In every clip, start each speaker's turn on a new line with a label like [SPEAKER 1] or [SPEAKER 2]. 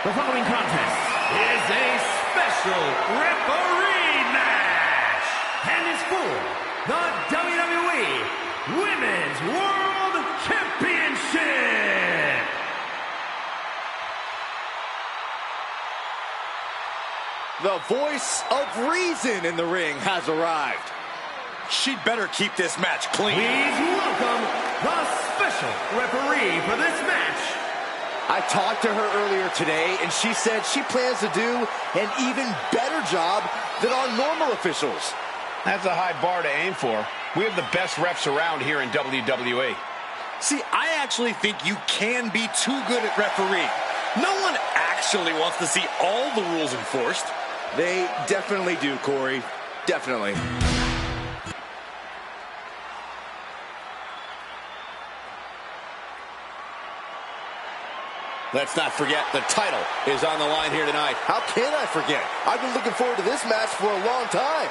[SPEAKER 1] The following contest is a special referee match and is for the WWE Women's World Championship.
[SPEAKER 2] The voice of reason in the ring has arrived. She'd better keep this match clean.
[SPEAKER 1] Please welcome the special referee for this match.
[SPEAKER 2] I talked to her earlier today, and she said she plans to do an even better job than our normal officials.
[SPEAKER 3] That's a high bar to aim for. We have the best refs around here in WWE.
[SPEAKER 2] See, I actually think you can be too good at refereeing. No one actually wants to see all the rules enforced. They definitely do, Corey. Definitely. Let's not forget, the title is on the line here tonight. How can I forget? I've been looking forward to this match for a long time.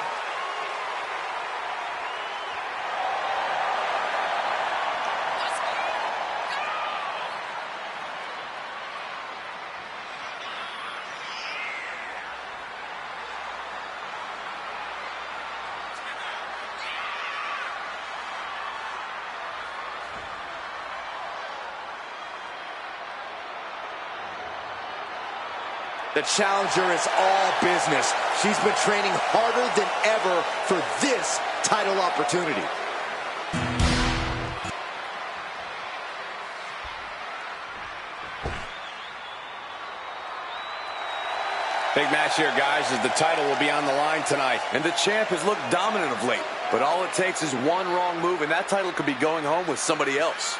[SPEAKER 2] The challenger is all business. She's been training harder than ever for this title opportunity.
[SPEAKER 3] Big match here, guys, as the title will be on the line tonight.
[SPEAKER 4] And the champ has looked dominant of late. But all it takes is one wrong move, and that title could be going home with somebody else.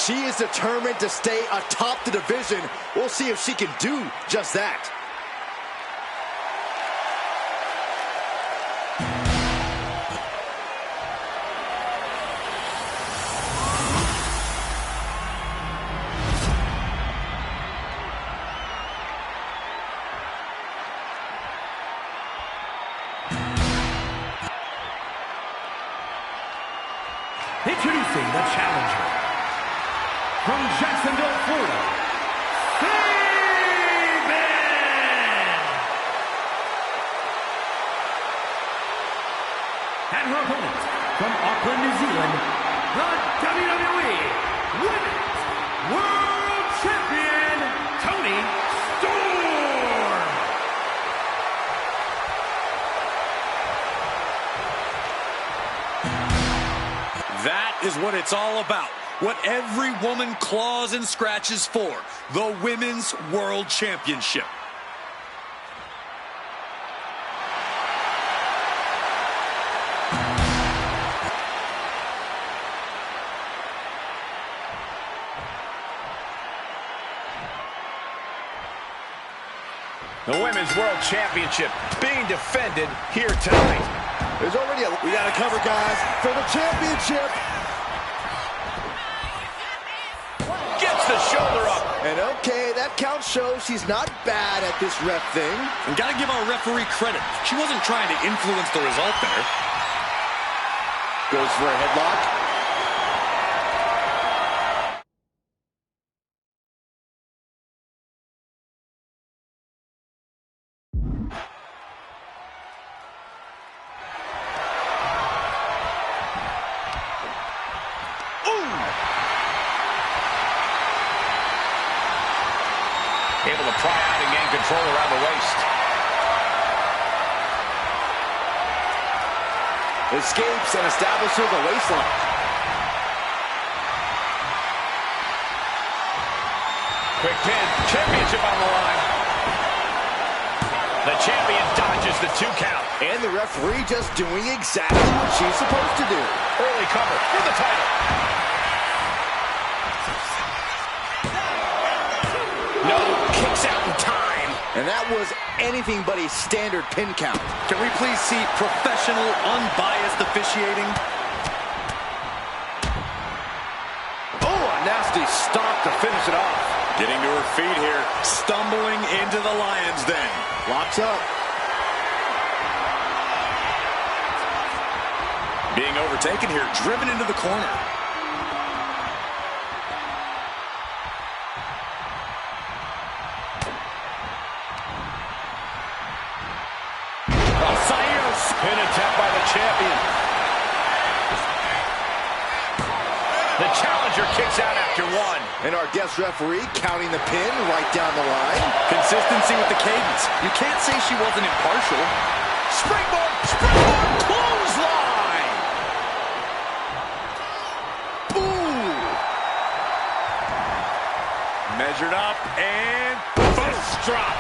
[SPEAKER 2] She is determined to stay atop the division. We'll see if she can do just that.
[SPEAKER 1] Introducing the challenger. From Jacksonville, Florida, Saban! And her opponent, from Auckland, New Zealand, the WWE Women's World Champion, Toni Storm!
[SPEAKER 4] That is what it's all about. What every woman claws and scratches for, the Women's World Championship.
[SPEAKER 3] The Women's World Championship being defended here tonight.
[SPEAKER 2] There's already we got to cover, guys, for the championship.
[SPEAKER 3] The shoulder up.
[SPEAKER 2] And okay, that count shows she's not bad at this ref thing.
[SPEAKER 4] And gotta give our referee credit. She wasn't trying to influence the result there.
[SPEAKER 2] Goes for a headlock.
[SPEAKER 3] Able to pry out and gain control around the waist.
[SPEAKER 2] Escapes and establishes a waistline.
[SPEAKER 3] Quick pin. Championship on the line. The champion dodges the 2 count.
[SPEAKER 2] And the referee just doing exactly what she's supposed to do.
[SPEAKER 3] Early cover for the title. No, kicks out in time.
[SPEAKER 2] And that was anything but a standard pin count.
[SPEAKER 4] Can we please see professional, unbiased officiating?
[SPEAKER 3] nasty stop to finish it off.
[SPEAKER 4] Getting to her feet here. Stumbling into the Lions Den.
[SPEAKER 2] Locks up.
[SPEAKER 4] Being overtaken here, driven into the corner.
[SPEAKER 3] Pin attempt by the champion. The challenger kicks out after one.
[SPEAKER 2] And our guest referee counting the pin right down the line.
[SPEAKER 4] Consistency with the cadence. You can't say she wasn't impartial.
[SPEAKER 3] Springboard, springboard, clothesline.
[SPEAKER 4] Ooh. Measured up and first drop.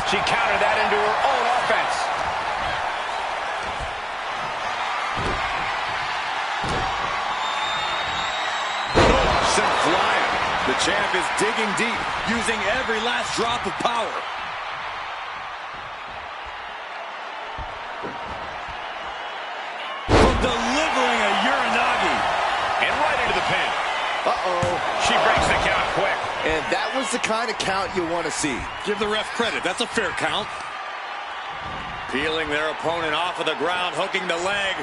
[SPEAKER 3] She countered that into her own offense.
[SPEAKER 4] Sent flying. The champ is digging deep, using every last drop of power. From delivering a Uranagi.
[SPEAKER 3] And right into the pin.
[SPEAKER 2] Uh-oh.
[SPEAKER 3] She breaks the count quick.
[SPEAKER 2] And that was the kind of count you want to see.
[SPEAKER 4] Give the ref credit. That's a fair count. Peeling their opponent off of the ground, hooking the leg.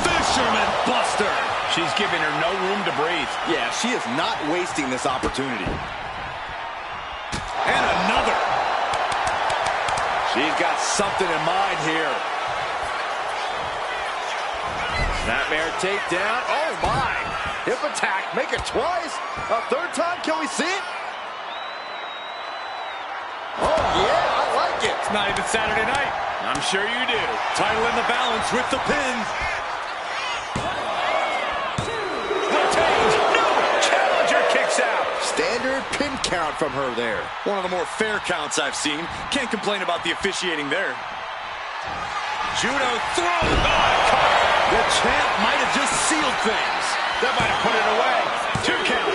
[SPEAKER 4] Fisherman Buster.
[SPEAKER 3] She's giving her no room to breathe.
[SPEAKER 2] Yeah, she is not wasting this opportunity.
[SPEAKER 4] And another.
[SPEAKER 2] She's got something in mind here. Snapmare takedown. Oh, my. Hip attack. Make it twice. A third time. Can we see it? Oh, yeah. I like it.
[SPEAKER 4] It's not even Saturday night.
[SPEAKER 3] I'm sure you do.
[SPEAKER 4] Title in the balance with the pin.
[SPEAKER 3] Retains. No. Challenger kicks out.
[SPEAKER 2] Standard pin count from her there.
[SPEAKER 4] One of the more fair counts I've seen. Can't complain about the officiating there. Judo throw. The champ might have just sealed things.
[SPEAKER 3] That might have put it away. 2 count.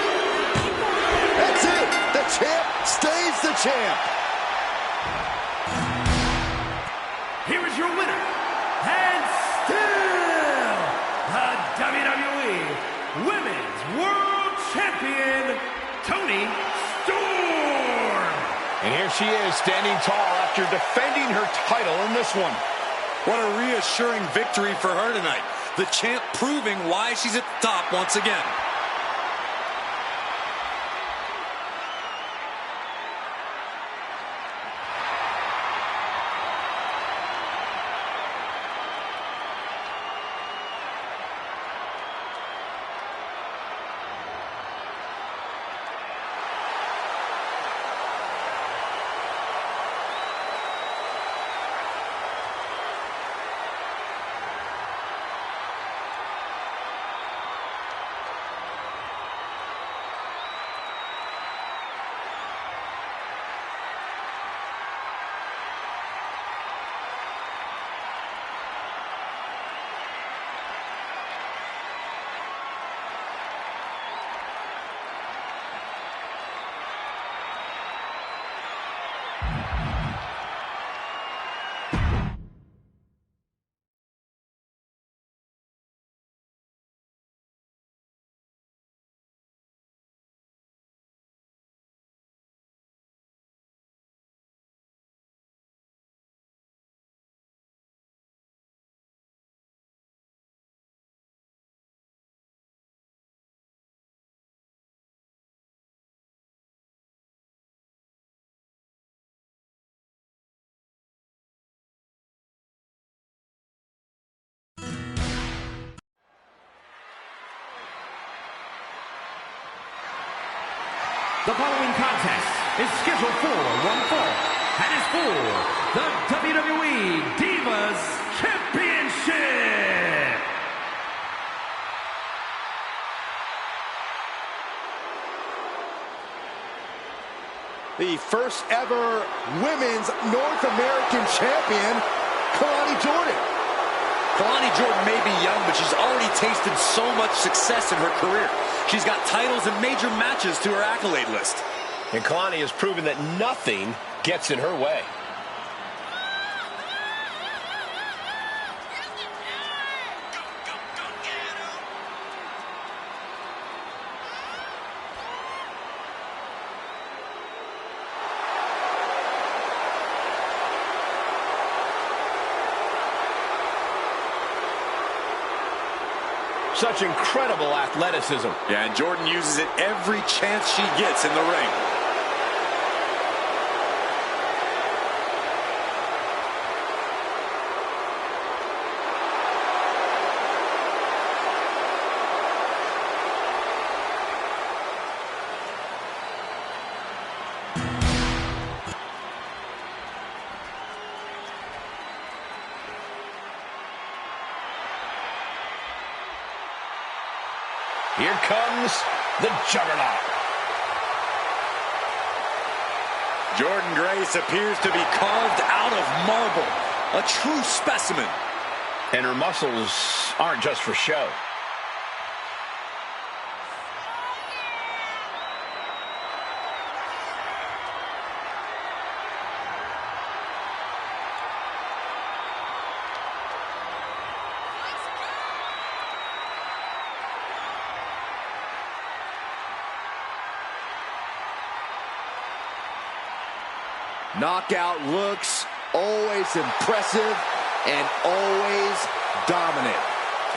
[SPEAKER 2] That's it. The champ stays the champ.
[SPEAKER 1] Here is your winner, and still the WWE Women's World Champion, Toni Storm.
[SPEAKER 3] And here she is, standing tall after defending her title in this one.
[SPEAKER 4] What a reassuring victory for her tonight. The champ proving why she's at the top once again.
[SPEAKER 1] The following contest is scheduled for one fall and is for the WWE Divas Championship.
[SPEAKER 2] The first ever Women's North American Champion, Kalani Jordan.
[SPEAKER 4] Kalani Jordan may be young, but she's already tasted so much success in her career. She's got titles and major matches to her accolade list.
[SPEAKER 3] And Kalani has proven that nothing gets in her way. Such incredible athleticism.
[SPEAKER 4] Yeah, and Jordan uses it every chance she gets in the ring.
[SPEAKER 3] Here comes the Juggernaut.
[SPEAKER 4] Jordan Grace appears to be carved out of marble. A true specimen.
[SPEAKER 3] And her muscles aren't just for show.
[SPEAKER 5] Knockout looks, always impressive, and always dominant.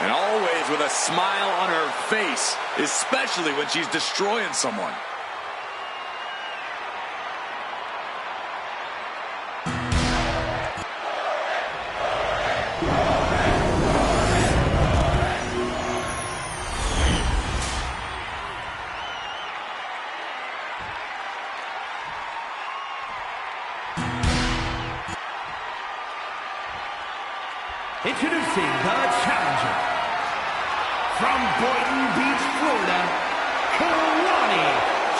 [SPEAKER 4] And always with a smile on her face, especially when she's destroying someone.
[SPEAKER 1] Introducing the challenger from Boynton Beach, Florida, Kalani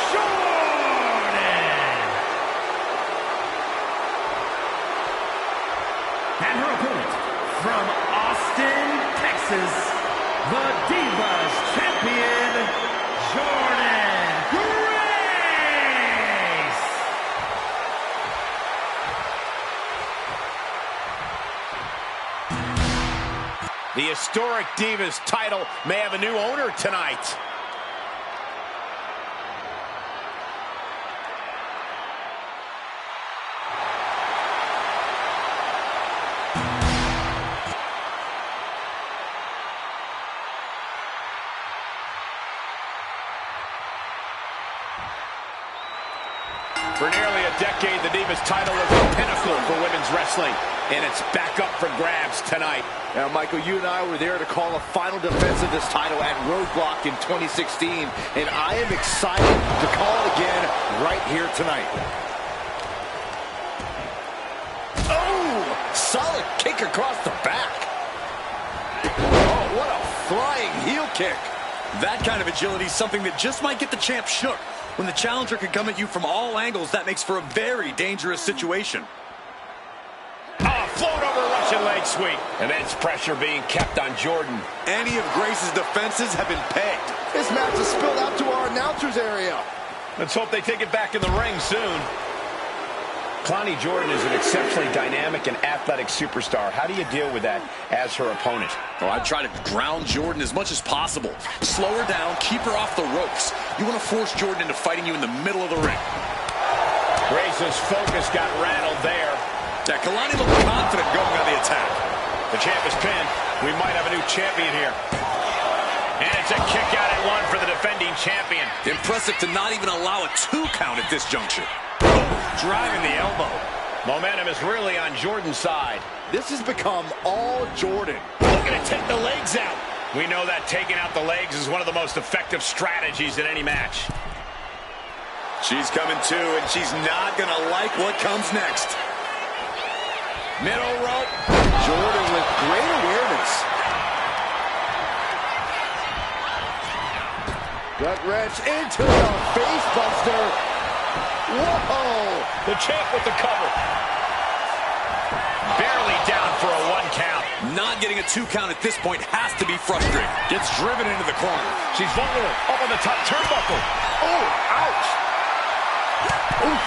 [SPEAKER 1] Jordan. And her opponent from Austin, Texas, the Divas Champion, Jordan Grace.
[SPEAKER 3] The historic Divas title may have a new owner tonight. For nearly a decade, the Divas title was the pinnacle for women's wrestling, and it's back up for grabs tonight.
[SPEAKER 5] Now, Michael, you and I were there to call a final defense of this title at Roadblock in 2016, and I am excited to call it again right here tonight. Oh, solid kick across the back. Oh, what a flying heel kick.
[SPEAKER 4] That kind of agility is something that just might get the champ shook. When the challenger can come at you from all angles, that makes for a very dangerous situation.
[SPEAKER 3] Float over Russian leg sweep. Immense pressure being kept on Jordan.
[SPEAKER 4] Any of Grace's defenses have been pegged.
[SPEAKER 5] This match has spilled out to our announcers area.
[SPEAKER 3] Let's hope they take it back in the ring soon. Kalani Jordan is an exceptionally dynamic and athletic superstar. How do you deal with that as her opponent?
[SPEAKER 4] Oh, I try to ground Jordan as much as possible. Slow her down, keep her off the ropes. You want to force Jordan into fighting you in the middle of the ring.
[SPEAKER 3] Grace's focus got rattled there.
[SPEAKER 4] Yeah, Kalani looked confident going on the attack.
[SPEAKER 3] The champ is pinned. We might have a new champion here. And it's a kick out at one for the defending champion.
[SPEAKER 4] Impressive to not even allow a 2 count at this juncture.
[SPEAKER 3] Driving the elbow. Momentum is really on Jordan's side.
[SPEAKER 5] This has become all Jordan.
[SPEAKER 3] Looking to take the legs out. We know that taking out the legs is one of the most effective strategies in any match.
[SPEAKER 4] She's coming too, and she's not going to like what comes next.
[SPEAKER 3] Middle rope.
[SPEAKER 5] Jordan with great awareness. Gut wrench into the face buster. Whoa!
[SPEAKER 3] The champ with the cover. Barely down for a 1 count.
[SPEAKER 4] Not getting a 2 count at this point has to be frustrating. Gets driven into the corner.
[SPEAKER 3] She's vulnerable. Up on the top turnbuckle. Oh, ouch. Oof.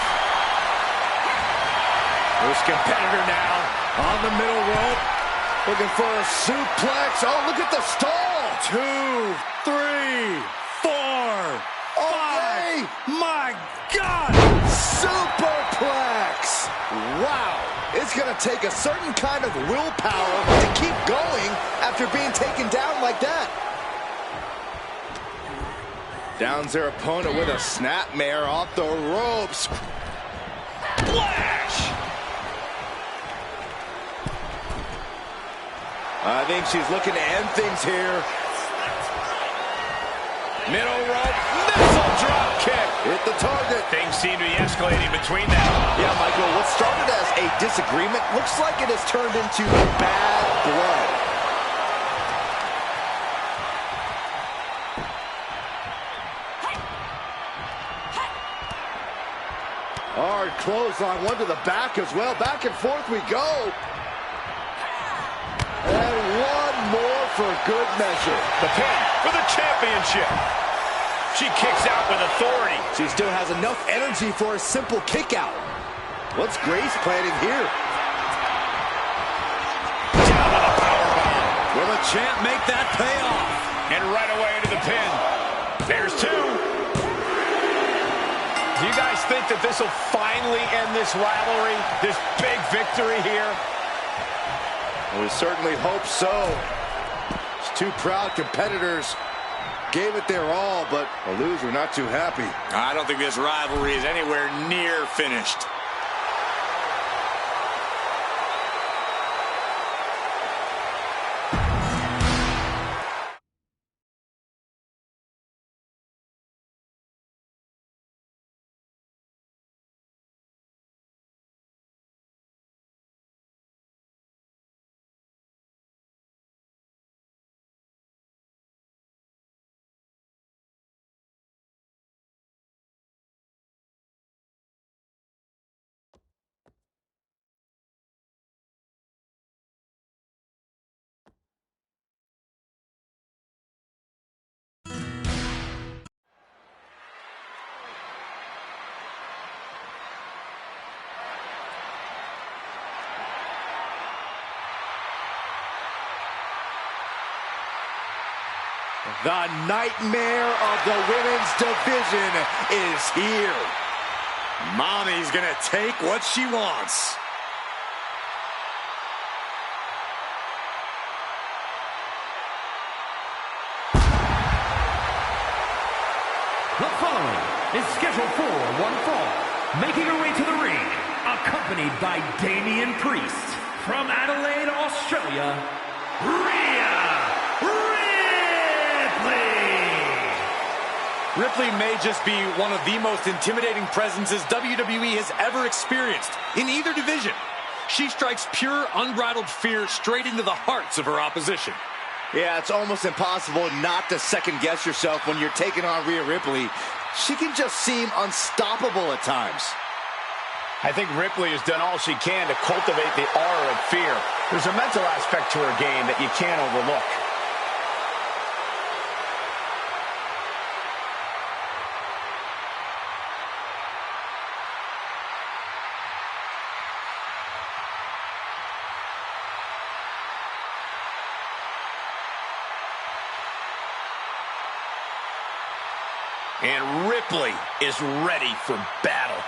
[SPEAKER 3] This competitor now on the middle rope.
[SPEAKER 5] Looking for a suplex. Oh, look at the stall.
[SPEAKER 4] 2, 3, 4, 5. My God!
[SPEAKER 5] Superplex. Wow. It's going to take a certain kind of willpower to keep going after being taken down like that. Downs their opponent with a snapmare off the ropes.
[SPEAKER 2] Flash!
[SPEAKER 5] I think she's looking to end things here.
[SPEAKER 3] Middle rope, missile drop kick.
[SPEAKER 5] Hit the target.
[SPEAKER 3] Things seem to be escalating between them.
[SPEAKER 5] Yeah, Michael, what started as a disagreement looks like it has turned into bad blood. Hard clothesline, one to the back as well. Back and forth we go. And one more for good measure.
[SPEAKER 3] The pin for the championship. She kicks out with authority.
[SPEAKER 5] She still has enough energy for a simple kick out. What's Grace planning here?
[SPEAKER 3] Down with a powerbomb.
[SPEAKER 4] Will the champ make that pay off?
[SPEAKER 3] And right away into the pin. There's two. Do you guys think that this will finally end this rivalry? This big victory here?
[SPEAKER 5] We certainly hope so. These two proud competitors gave it their all, but the loser not too happy.
[SPEAKER 4] I don't think this rivalry is anywhere near finished.
[SPEAKER 5] The nightmare of the women's division is here.
[SPEAKER 4] Mommy's gonna take what she wants.
[SPEAKER 1] The following is scheduled for one fall, making her way to the ring, accompanied by Damian Priest from Adelaide, Australia, Rhea
[SPEAKER 4] Ripley may just be one of the most intimidating presences WWE has ever experienced in either division. She strikes pure, unbridled fear straight into the hearts of her opposition.
[SPEAKER 5] Yeah, it's almost impossible not to second-guess yourself when you're taking on Rhea Ripley. She can just seem unstoppable at times.
[SPEAKER 3] I think Ripley has done all she can to cultivate the aura of fear. There's a mental aspect to her game that you can't overlook. And Ripley is ready for battle.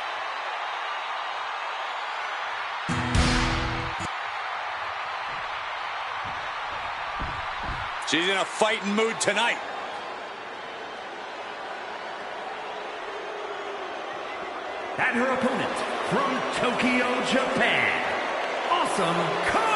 [SPEAKER 4] She's in a fighting mood tonight.
[SPEAKER 1] And her opponent from Tokyo, Japan, Awesome Kong!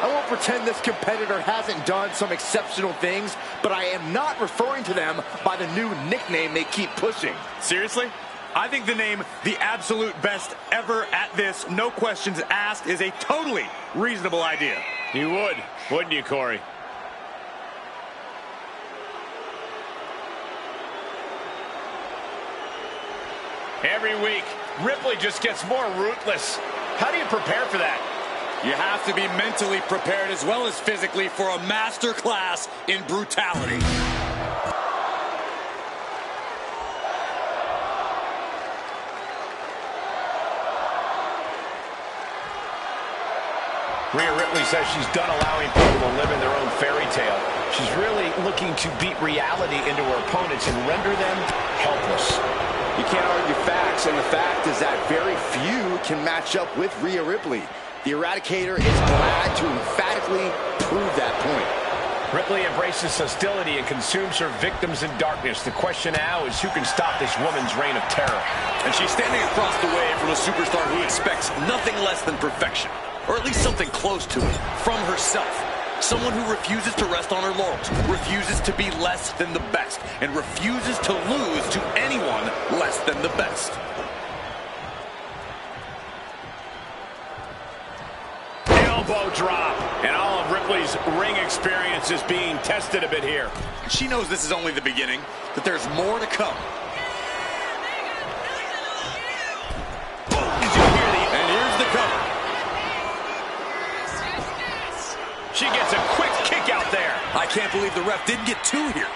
[SPEAKER 5] I won't pretend this competitor hasn't done some exceptional things, but I am not referring to them by the new nickname they keep pushing.
[SPEAKER 4] Seriously? I think the name the absolute best ever at this, no questions asked, is a totally reasonable idea.
[SPEAKER 3] You would, wouldn't you, Corey? Every week, Ripley just gets more ruthless. How do you prepare for that?
[SPEAKER 4] You have to be mentally prepared as well as physically for a master class in brutality.
[SPEAKER 3] Rhea Ripley says she's done allowing people to live in their own fairy tale. She's really looking to beat reality into her opponents and render them helpless.
[SPEAKER 5] You can't argue facts, and the fact is that very few can match up with Rhea Ripley. The Eradicator is glad to emphatically prove that point.
[SPEAKER 3] Ripley embraces hostility and consumes her victims in darkness. The question now is who can stop this woman's reign of terror?
[SPEAKER 4] And she's standing across the way from a superstar who expects nothing less than perfection, or at least something close to it, from herself. Someone who refuses to rest on her laurels, refuses to be less than the best, and refuses to lose to anyone less than the best.
[SPEAKER 3] Elbow drop, and all of Ripley's ring experience is being tested a bit here.
[SPEAKER 4] She knows this is only the beginning, that there's more to come.
[SPEAKER 3] Did you hear the...
[SPEAKER 4] And here's the cover.
[SPEAKER 3] She gets a quick kick out there.
[SPEAKER 4] I can't believe the ref didn't get two here.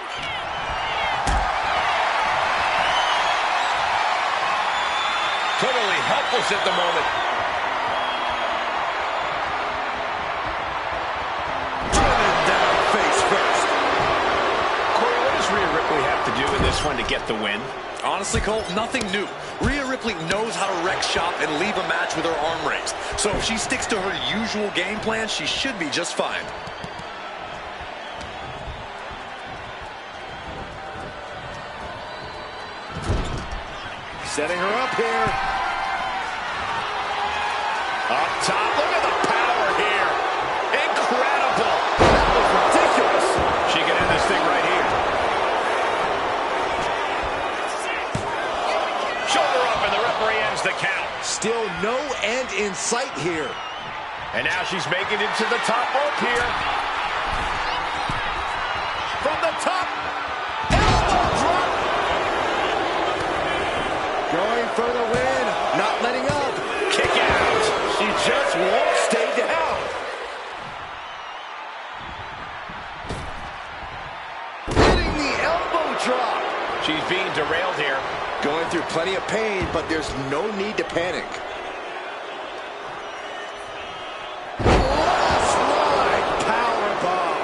[SPEAKER 3] Totally helpless at the moment. In this one to get the win.
[SPEAKER 4] Honestly, Cole, nothing new. Rhea Ripley knows how to wreck shop and leave a match with her arm raised. So if she sticks to her usual game plan, she should be just fine.
[SPEAKER 5] Setting her up here.
[SPEAKER 3] Up top, look at the power here. Incredible. That was ridiculous. She can end this thing right here. Shoulder up, and the referee ends the count.
[SPEAKER 5] Still no end in sight here.
[SPEAKER 3] And now she's making it to the top rope here. From the top. Elbow drop.
[SPEAKER 5] Going for the win. Not letting up.
[SPEAKER 3] Kick out. She just won't stay down.
[SPEAKER 5] Hitting the elbow drop.
[SPEAKER 3] She's being derailed here.
[SPEAKER 5] Going through plenty of pain, but there's no need to panic. Last line, powerbomb.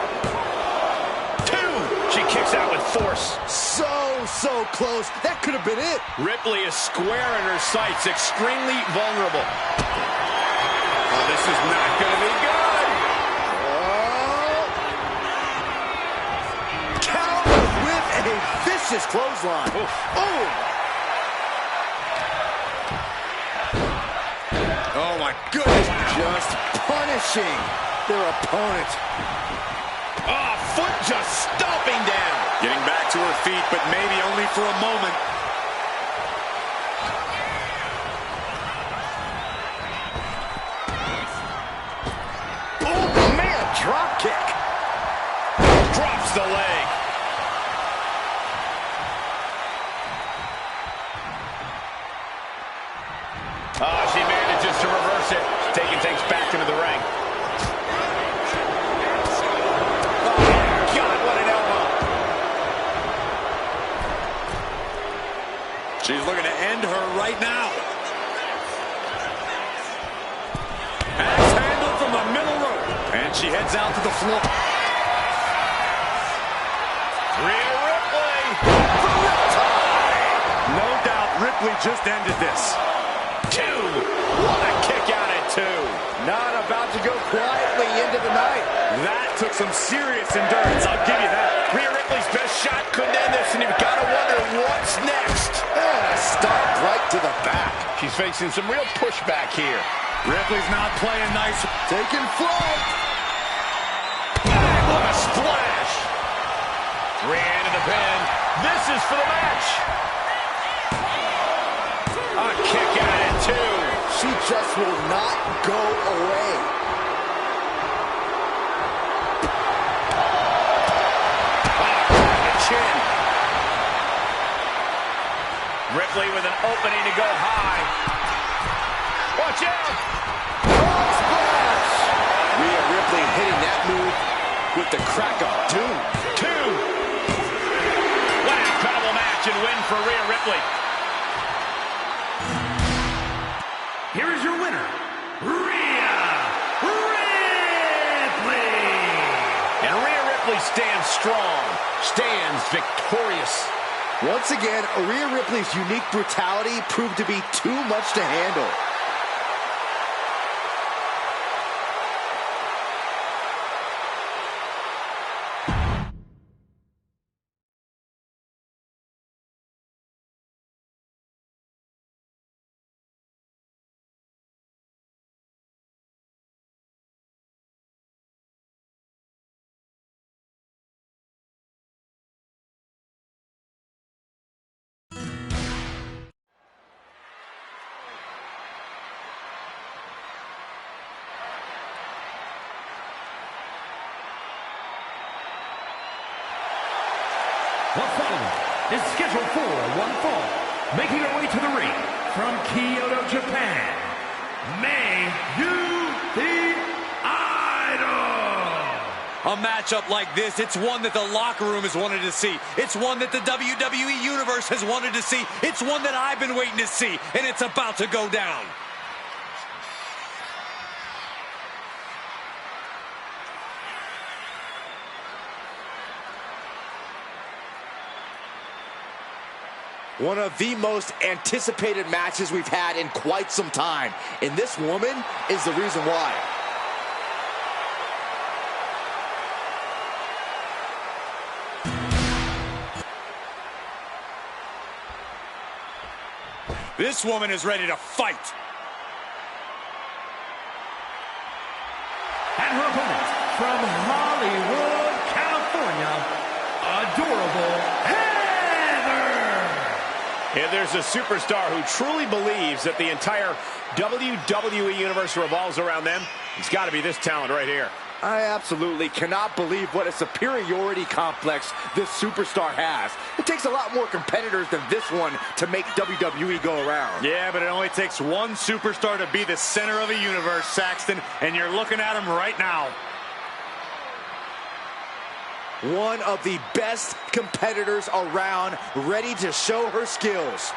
[SPEAKER 3] Two. She kicks out with force.
[SPEAKER 5] So close. That could have been it.
[SPEAKER 3] Ripley is square in her sights, extremely vulnerable. Oh, this is not going to be good.
[SPEAKER 5] Counter with a vicious clothesline.
[SPEAKER 3] Oof.
[SPEAKER 5] Oh!
[SPEAKER 4] Oh my goodness.
[SPEAKER 5] Just punishing their opponent.
[SPEAKER 3] Oh, foot just stomping down.
[SPEAKER 4] Getting back to her feet, but maybe only for a moment.
[SPEAKER 5] Oh, man, drop kick.
[SPEAKER 3] Drops the leg. Oh, she manages to reverse it. Taking things back into the ring. Oh, God, what an elbow.
[SPEAKER 4] She's looking to end her right now. Axe handle from the middle rope. And she heads out to the floor.
[SPEAKER 3] Rhea Ripley.
[SPEAKER 4] No doubt Ripley just ended this.
[SPEAKER 3] Two. What a kick out at two.
[SPEAKER 5] Not about to go quietly into the night.
[SPEAKER 4] That took some serious endurance, I'll give you that.
[SPEAKER 3] Rhea Ripley's best shot couldn't end this, and you've got to wonder what's next.
[SPEAKER 5] And a stop right to the back.
[SPEAKER 3] She's facing some real pushback here.
[SPEAKER 4] Ripley's not playing nice.
[SPEAKER 5] Taking flight.
[SPEAKER 3] Bang, what a splash. Rhea into the pin. This is for the match. A kick out at two.
[SPEAKER 5] She just will not go away.
[SPEAKER 3] The chin. Ripley with an opening to go high. Watch out.
[SPEAKER 5] Frog splash. Rhea Ripley hitting that move with the crack of doom.
[SPEAKER 3] Two. What an incredible match and win for Rhea Ripley. Here is your winner, Rhea Ripley. And Rhea Ripley stands strong, stands victorious.
[SPEAKER 5] Once again, Rhea Ripley's unique brutality proved to be too much to handle.
[SPEAKER 1] is scheduled for one fall. Making her way to the ring from Kyoto, Japan, May Yu the Idol.
[SPEAKER 4] A matchup like this, it's one that the locker room has wanted to see. It's one that the WWE Universe has wanted to see. It's one that I've been waiting to see, and it's about to go down.
[SPEAKER 5] One of the most anticipated matches we've had in quite some time. And this woman is the reason why.
[SPEAKER 4] This woman is ready to fight.
[SPEAKER 1] And her opponent from Hollywood, California, Adorable Heather.
[SPEAKER 3] If there's a superstar who truly believes that the entire WWE Universe revolves around them, it's got to be this talent right here.
[SPEAKER 5] I absolutely cannot believe what a superiority complex this superstar has. It takes a lot more competitors than this one to make WWE go around.
[SPEAKER 2] Yeah, but it only takes one superstar to be the center of a universe, Saxton, and you're looking at him right now.
[SPEAKER 5] One of the best competitors around, ready to show her skills.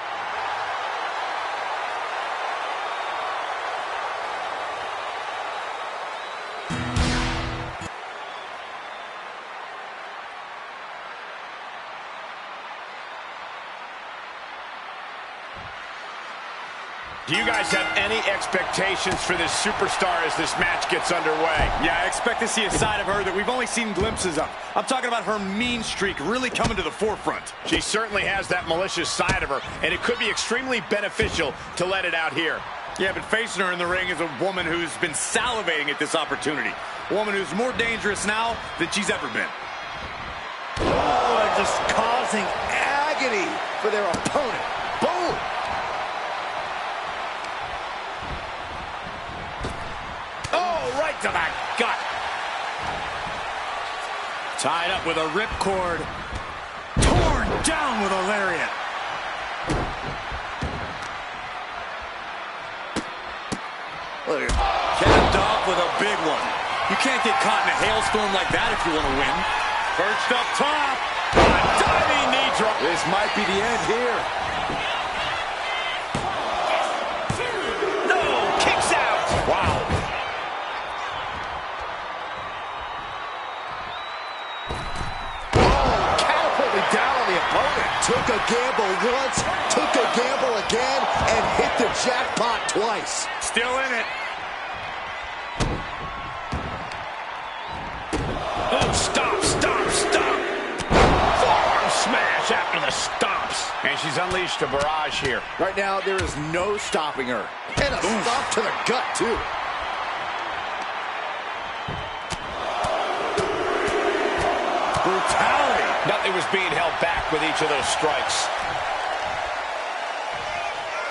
[SPEAKER 3] Do you guys have any expectations for this superstar as this match gets underway?
[SPEAKER 2] Yeah, I expect to see a side of her that we've only seen glimpses of. I'm talking about her mean streak really coming to the forefront.
[SPEAKER 3] She certainly has that malicious side of her, and it could be extremely beneficial to let it out here.
[SPEAKER 2] Yeah, but facing her in the ring is a woman who's been salivating at this opportunity. A woman who's more dangerous now than she's ever been.
[SPEAKER 5] Oh, just causing agony for their opponent. Boom!
[SPEAKER 3] Right to the gut.
[SPEAKER 2] Tied up with a ripcord. Torn down with a lariat. Capped off with a big one. You can't get caught in a hailstorm like that if you want to win.
[SPEAKER 3] Perched up top. A diving knee drop.
[SPEAKER 5] This might be the end here.
[SPEAKER 3] No, kicks out. Wow.
[SPEAKER 5] Took a gamble once, took a gamble again, and hit the jackpot twice.
[SPEAKER 2] Still in it.
[SPEAKER 3] Oh, stop. Forearm smash after the stomps. And she's unleashed a barrage here.
[SPEAKER 5] Right now, there is no stopping her. And a stomp to the gut, too.
[SPEAKER 3] Brutality. Nothing was being held back with each of those strikes.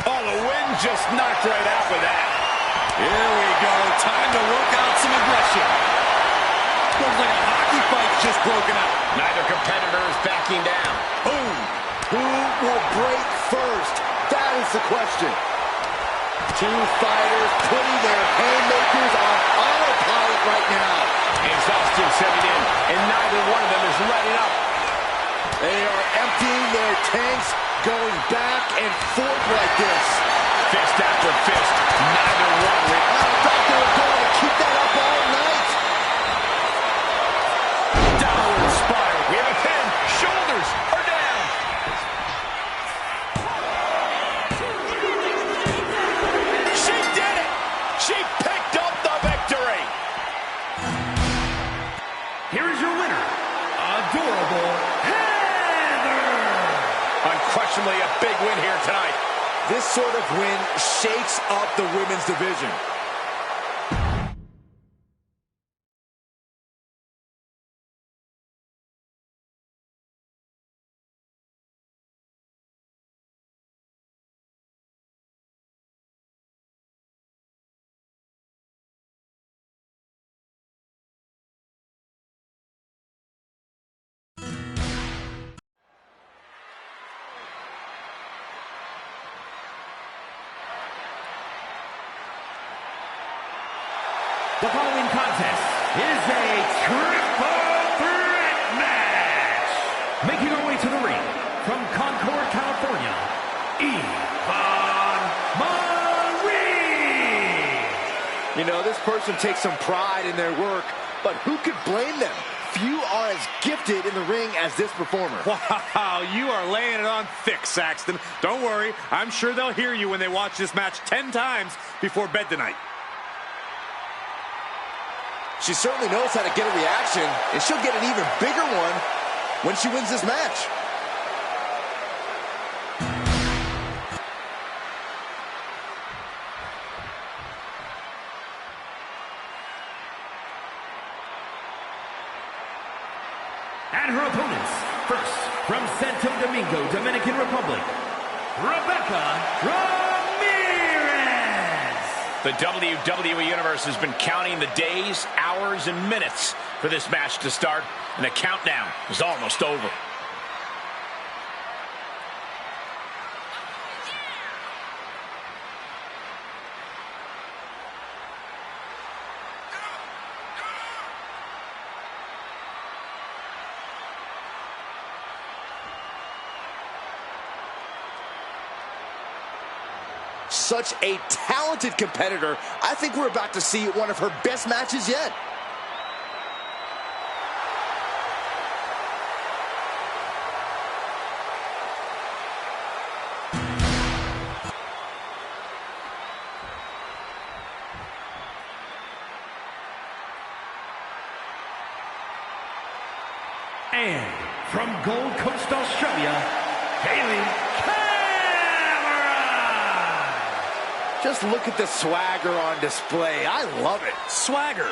[SPEAKER 3] Oh, the wind just knocked right out with that.
[SPEAKER 4] Here we go. Time to work out some aggression. Looks like a hockey fight's just broken out.
[SPEAKER 3] Neither competitor is backing down.
[SPEAKER 5] Boom. Who will break first? That is the question. Two fighters putting their haymakers on autopilot right now.
[SPEAKER 3] Exhaustion setting in, and neither one of them is letting up.
[SPEAKER 5] They are emptying their tanks, going back and forth like this.
[SPEAKER 3] Fist after fist, neither one.
[SPEAKER 5] I thought they were going to keep that up all night.
[SPEAKER 3] Downward spiral. We have a pin. Shoulders are down. She did it. She picked up the victory.
[SPEAKER 1] Here is your winner, Adorable Heather.
[SPEAKER 3] Unquestionably a big win here tonight.
[SPEAKER 5] This sort of win shakes up the women's division.
[SPEAKER 1] The following contest is a triple threat match. Making her way to the ring from Concord, California, Yvonne Marie.
[SPEAKER 5] You know, this person takes some pride in their work, but who could blame them? Few are as gifted in the ring as this performer.
[SPEAKER 2] Wow, you are laying it on thick, Saxton. Don't worry, I'm sure they'll hear you when they watch this match 10 times before bed tonight.
[SPEAKER 5] She certainly knows how to get a reaction, and she'll get an even bigger one when she wins this match.
[SPEAKER 1] And her opponents, first, from Santo Domingo, Dominican Republic, Rebecca Ramirez.
[SPEAKER 3] The WWE Universe has been counting the days, hours, and minutes for this match to start, and the countdown is almost over.
[SPEAKER 5] Such a talented competitor. I think we're about to see one of her best matches yet.
[SPEAKER 1] And from Gold Coast, Australia, Haley.
[SPEAKER 5] Just look at the swagger on display. I love it.
[SPEAKER 2] Swagger?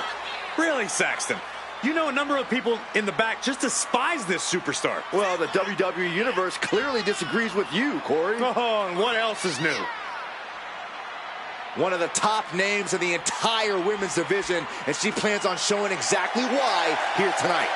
[SPEAKER 2] Really, Saxton? You know a number of people in the back just despise this superstar.
[SPEAKER 5] Well, the WWE Universe clearly disagrees with you, Corey.
[SPEAKER 2] Oh, and what else is new?
[SPEAKER 5] One of the top names in the entire women's division, and she plans on showing exactly why here tonight.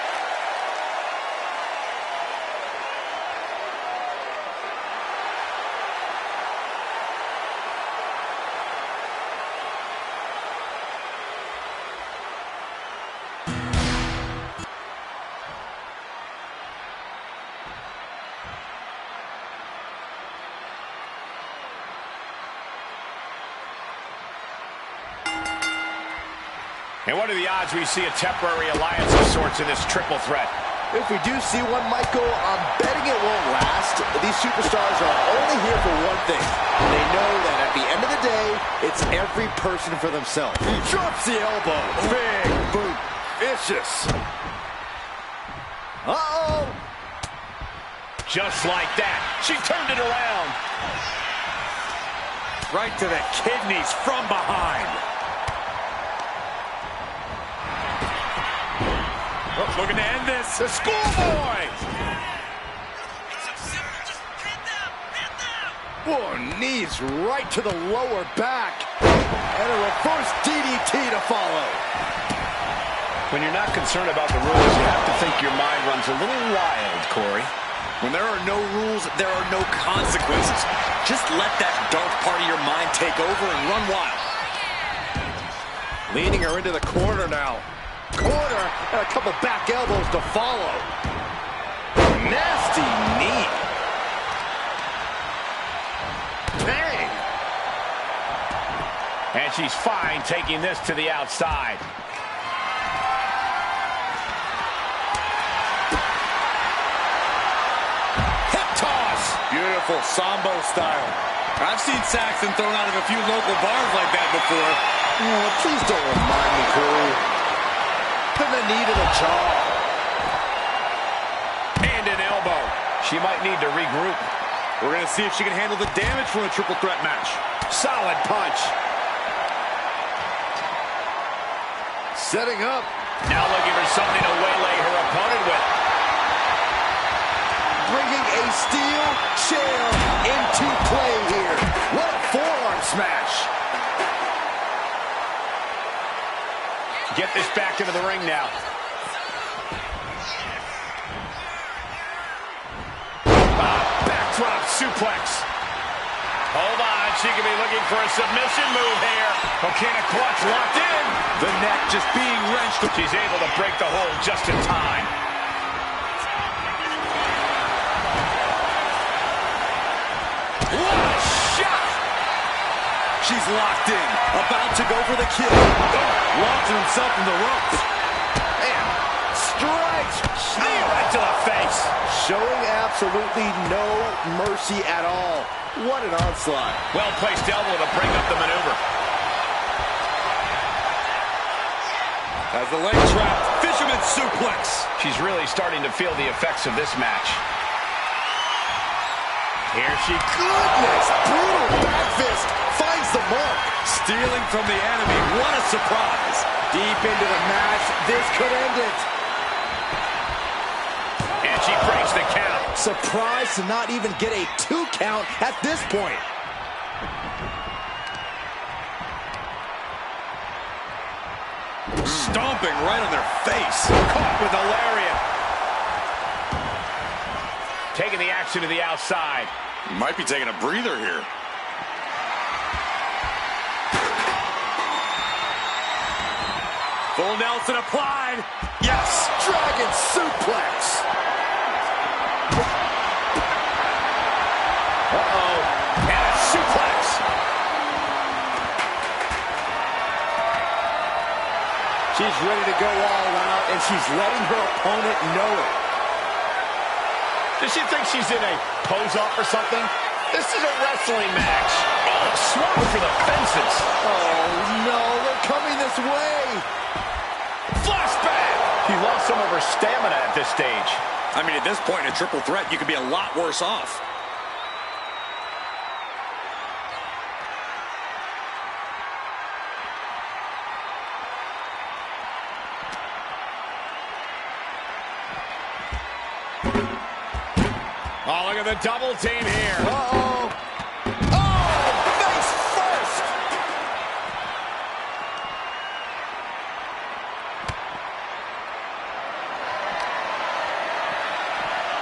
[SPEAKER 3] And what are the odds we see a temporary alliance of sorts in this triple threat?
[SPEAKER 5] If we do see one, Michael, I'm betting it won't last. These superstars are only here for one thing. They know that at the end of the day, it's every person for themselves. Drops the elbow. Big boot. Vicious. Uh-oh.
[SPEAKER 3] Just like that. She turned it around.
[SPEAKER 2] Right to the kidneys from behind. Oh, looking to end this. The schoolboy.
[SPEAKER 5] Whoa, knees right to the lower back. And a reverse DDT to follow.
[SPEAKER 3] When you're not concerned about the rules, you have to think your mind runs a little wild, Corey.
[SPEAKER 4] When there are no rules, there are no consequences. Just let that dark part of your mind take over and run wild.
[SPEAKER 5] Leading her into the corner now. Corner and a couple back elbows to follow. Nasty knee. Bang.
[SPEAKER 3] And she's fine taking this to the outside.
[SPEAKER 5] Hip toss. Beautiful Sambo style.
[SPEAKER 4] I've seen Saxton thrown out of a few local bars like that before.
[SPEAKER 5] Oh, please don't remind me, Corey. To the knee to the jaw.
[SPEAKER 3] And an elbow. She might need to regroup.
[SPEAKER 2] We're going to see if she can handle the damage from a triple threat match.
[SPEAKER 3] Solid punch.
[SPEAKER 5] Setting up.
[SPEAKER 3] Now looking for something to waylay her opponent with.
[SPEAKER 5] Bringing a steel chair into play here. What a forearm smash.
[SPEAKER 3] Get this back into the ring now.
[SPEAKER 2] Backdrop suplex.
[SPEAKER 3] Hold on, she could be looking for a submission move here. Volcanic clutch locked in.
[SPEAKER 2] The neck just being wrenched.
[SPEAKER 3] She's able to break the hold just in time.
[SPEAKER 2] What a shot! She's locked in, about to go for the kill. Launching himself in the ropes.
[SPEAKER 3] Man, strikes. Knee right to the face.
[SPEAKER 5] Showing absolutely no mercy at all. What an onslaught.
[SPEAKER 3] Well-placed elbow to bring up the maneuver.
[SPEAKER 2] As the leg trap, fisherman suplex.
[SPEAKER 3] She's really starting to feel the effects of this match. Here she
[SPEAKER 5] Goodness, brutal back fist finds the mark.
[SPEAKER 2] Stealing from the enemy, what a surprise.
[SPEAKER 5] Deep into the match, this could end it.
[SPEAKER 3] And she breaks the count.
[SPEAKER 5] Surprised to not even get a 2 count at this point.
[SPEAKER 2] Stomping right on their face.
[SPEAKER 3] Caught with the lariat. Taking the action to the outside.
[SPEAKER 2] Might be taking a breather here. Full Nelson applied. Yes.
[SPEAKER 5] Dragon suplex.
[SPEAKER 3] Uh-oh. And a suplex.
[SPEAKER 5] She's ready to go all out, and she's letting her opponent know it.
[SPEAKER 3] Does she think she's in a pose-off or something? This is a wrestling match. Oh, swung for the fences.
[SPEAKER 5] Oh, no, they're coming this way.
[SPEAKER 3] Flashback. She lost some of her stamina at this stage.
[SPEAKER 2] I mean, at this point in a triple threat, you could be a lot worse off.
[SPEAKER 3] Oh, look at the double team here.
[SPEAKER 5] Uh-oh. Oh, face first.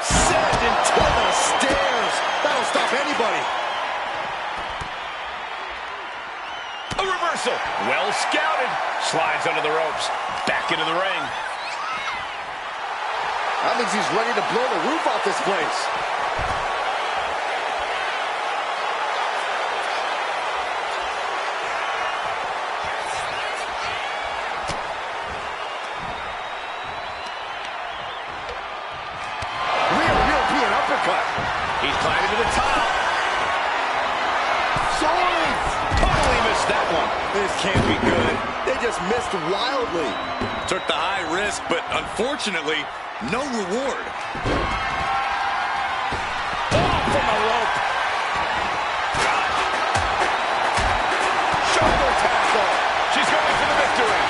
[SPEAKER 5] Send into the stairs. That'll stop anybody.
[SPEAKER 3] A reversal. Well scouted. Slides under the ropes. Back into the ring.
[SPEAKER 5] That means he's ready to blow the roof off this place. Real European uppercut.
[SPEAKER 3] He's climbing to the top.
[SPEAKER 5] Soaring.
[SPEAKER 3] Totally missed that one.
[SPEAKER 5] This can't be good. They just missed wildly.
[SPEAKER 2] Took the high risk, but unfortunately, no reward.
[SPEAKER 3] Oh, from the rope. Shoulder tackle. She's going for the victory.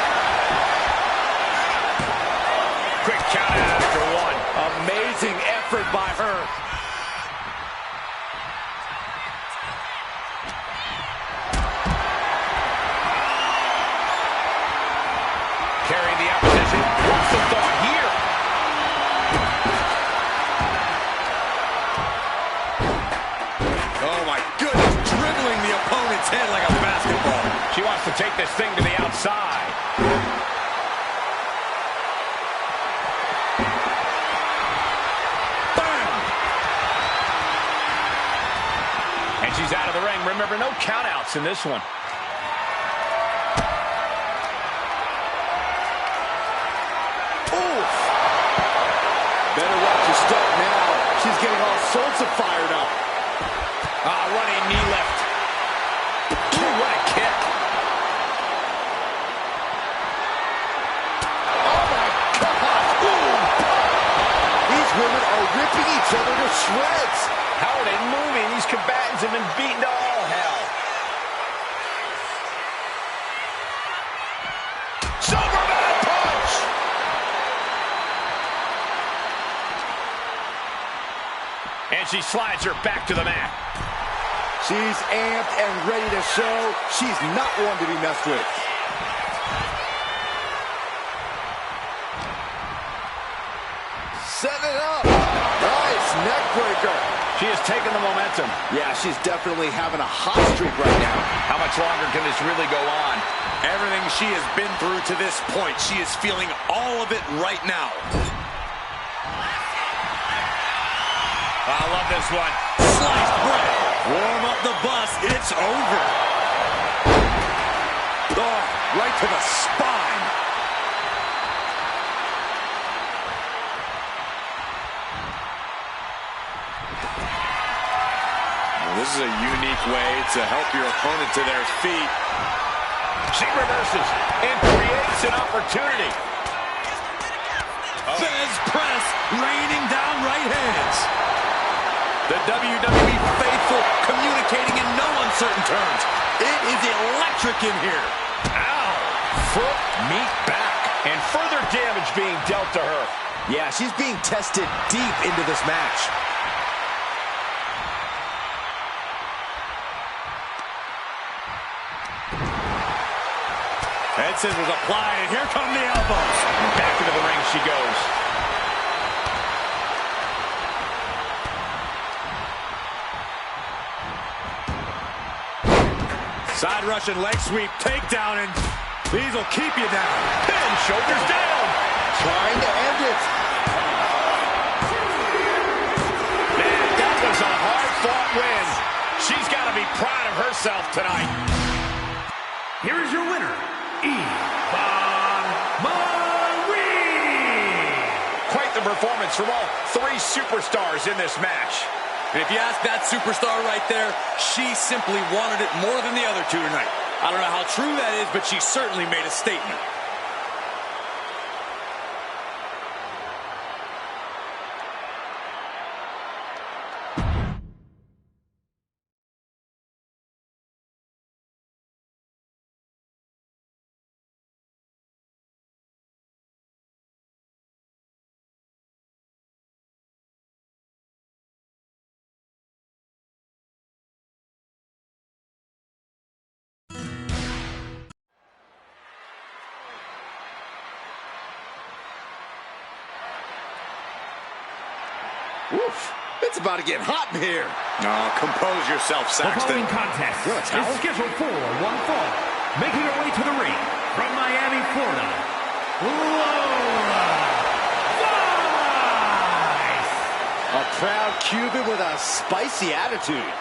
[SPEAKER 3] Quick count out after one.
[SPEAKER 5] Amazing effort by her.
[SPEAKER 3] Carrying the opposition. What's the thought here?
[SPEAKER 2] Oh my goodness, dribbling the opponent's head like a basketball.
[SPEAKER 3] She wants to take this thing to the outside. Bam! And she's out of the ring. Remember, no countouts in this one.
[SPEAKER 5] Better watch your step now. She's getting all sorts of fired up.
[SPEAKER 3] Running knee lift. Ooh, what a kick.
[SPEAKER 5] Oh, my God. Ooh. These women are ripping each other to shreds.
[SPEAKER 3] How are they moving? These combatants have been beaten to all hell. Superman punch! And she slides her back to the mat.
[SPEAKER 5] She's amped and ready to show she's not one to be messed with. Set it up. Nice neck breaker.
[SPEAKER 3] She has taken the momentum.
[SPEAKER 5] Yeah, she's definitely having a hot streak right now.
[SPEAKER 3] How much longer can this really go on?
[SPEAKER 4] Everything she has been through to this point, she is feeling all of it right now. I love this one. Sliced bread. Warm up the bus. It's over. Oh, right to the spine. Well, this is a unique way to help your opponent to their feet.
[SPEAKER 3] She reverses and creates an opportunity.
[SPEAKER 4] Fez press, raining down right hands. The WWE faithful communicating in no uncertain terms. It is electric in here.
[SPEAKER 3] Ow! Foot meet back. And further damage being dealt to her.
[SPEAKER 5] Yeah, she's being tested deep into this match.
[SPEAKER 4] Head scissors applied, and here come the elbows.
[SPEAKER 3] Back into the ring she goes.
[SPEAKER 4] Side Russian leg sweep, takedown, and these will keep you down.
[SPEAKER 3] Pin, shoulders down.
[SPEAKER 5] Trying to end it.
[SPEAKER 3] Man, that was a hard-fought win. She's got to be proud of herself tonight.
[SPEAKER 1] Here is your winner, Yvonne Marie.
[SPEAKER 3] Quite the performance from all three superstars in this match.
[SPEAKER 4] And if you ask that superstar right there, she simply wanted it more than the other two tonight. I don't know how true that is, but she certainly made a statement.
[SPEAKER 5] Oof, it's about to get hot in here.
[SPEAKER 4] Oh, compose yourself,
[SPEAKER 1] The
[SPEAKER 4] Saxton.
[SPEAKER 1] following contest
[SPEAKER 5] You want a towel?
[SPEAKER 1] is scheduled for one fall. Making her way to the ring from Miami, Florida, Lola Vice.
[SPEAKER 5] A proud Cuban with a spicy attitude.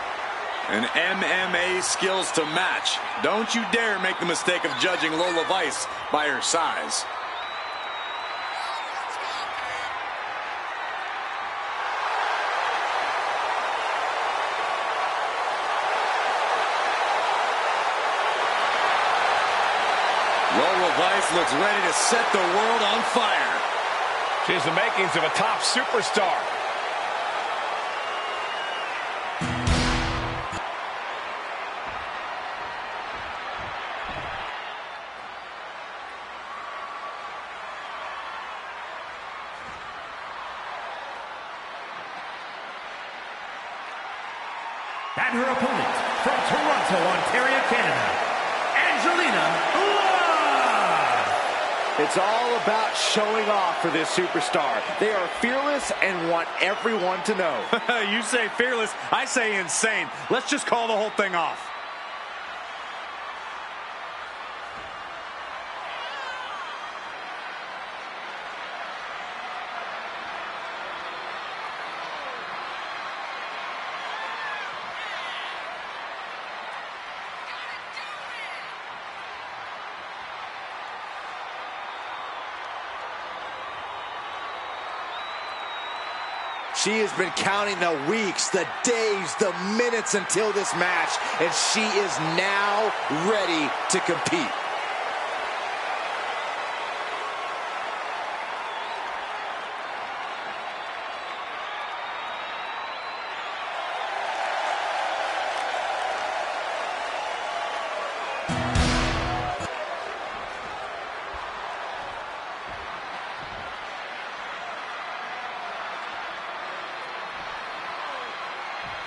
[SPEAKER 4] And MMA skills to match. Don't you dare make the mistake of judging Lola Vice by her size. Lola Vice looks ready to set the world on fire.
[SPEAKER 3] She has the makings of a top superstar.
[SPEAKER 1] And her opponent from Toronto, Ontario, Canada, Angelina Love.
[SPEAKER 5] It's all about showing off for this superstar. They are fearless and want everyone to know.
[SPEAKER 4] You say fearless, I say insane. Let's just call the whole thing off.
[SPEAKER 5] She has been counting the weeks, the days, the minutes until this match, and she is now ready to compete.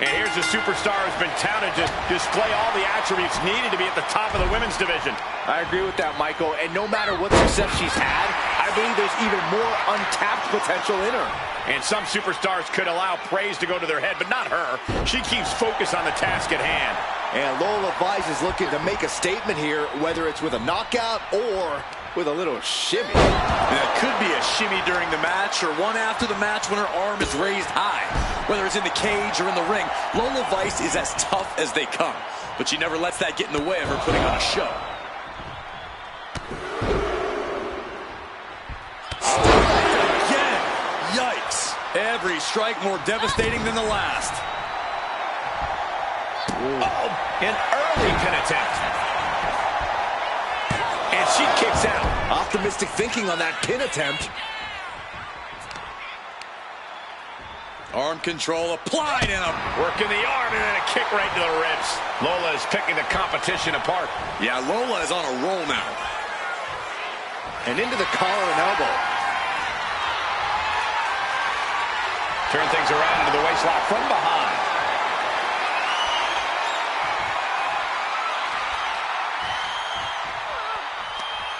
[SPEAKER 3] And here's a superstar who's been touted to display all the attributes needed to be at the top of the women's division.
[SPEAKER 5] I agree with that, Michael, and no matter what success she's had, I believe there's even more untapped potential in her.
[SPEAKER 3] And some superstars could allow praise to go to their head, but not her. She keeps focus on the task at hand.
[SPEAKER 5] And Lola Vice is looking to make a statement here, whether it's with a knockout or with a little shimmy.
[SPEAKER 4] And it could be a shimmy during the match or one after the match when her arm is raised high. Whether it's in the cage or in the ring, Lola Vice is as tough as they come. But she never lets that get in the way of her putting on a show. Again! Yikes! Every strike more devastating than the last.
[SPEAKER 3] Uh-oh, an early pin attempt. And she kicks out.
[SPEAKER 5] Optimistic thinking on that pin attempt.
[SPEAKER 4] Arm control applied and a
[SPEAKER 3] Working the arm and then a kick right to the ribs. Lola is picking the competition apart.
[SPEAKER 4] Yeah, Lola is on a roll now.
[SPEAKER 5] And into the collar and elbow.
[SPEAKER 3] Turn things around into the waist lock from behind.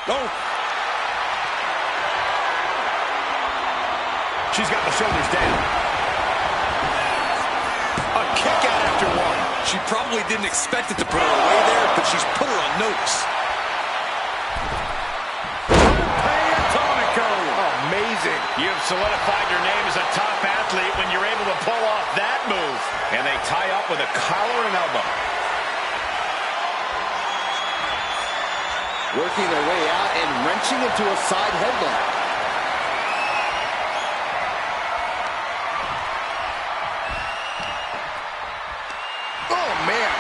[SPEAKER 4] Oh!
[SPEAKER 3] She's got the shoulders down. A kick out after one.
[SPEAKER 4] She probably didn't expect it to put her away there, but she's put her on notice.
[SPEAKER 5] Amazing.
[SPEAKER 3] You have solidified your name as a top athlete when you're able to pull off that move. And they tie up with a collar and elbow.
[SPEAKER 5] Working their way out and wrenching into a side headlock. Oh, man.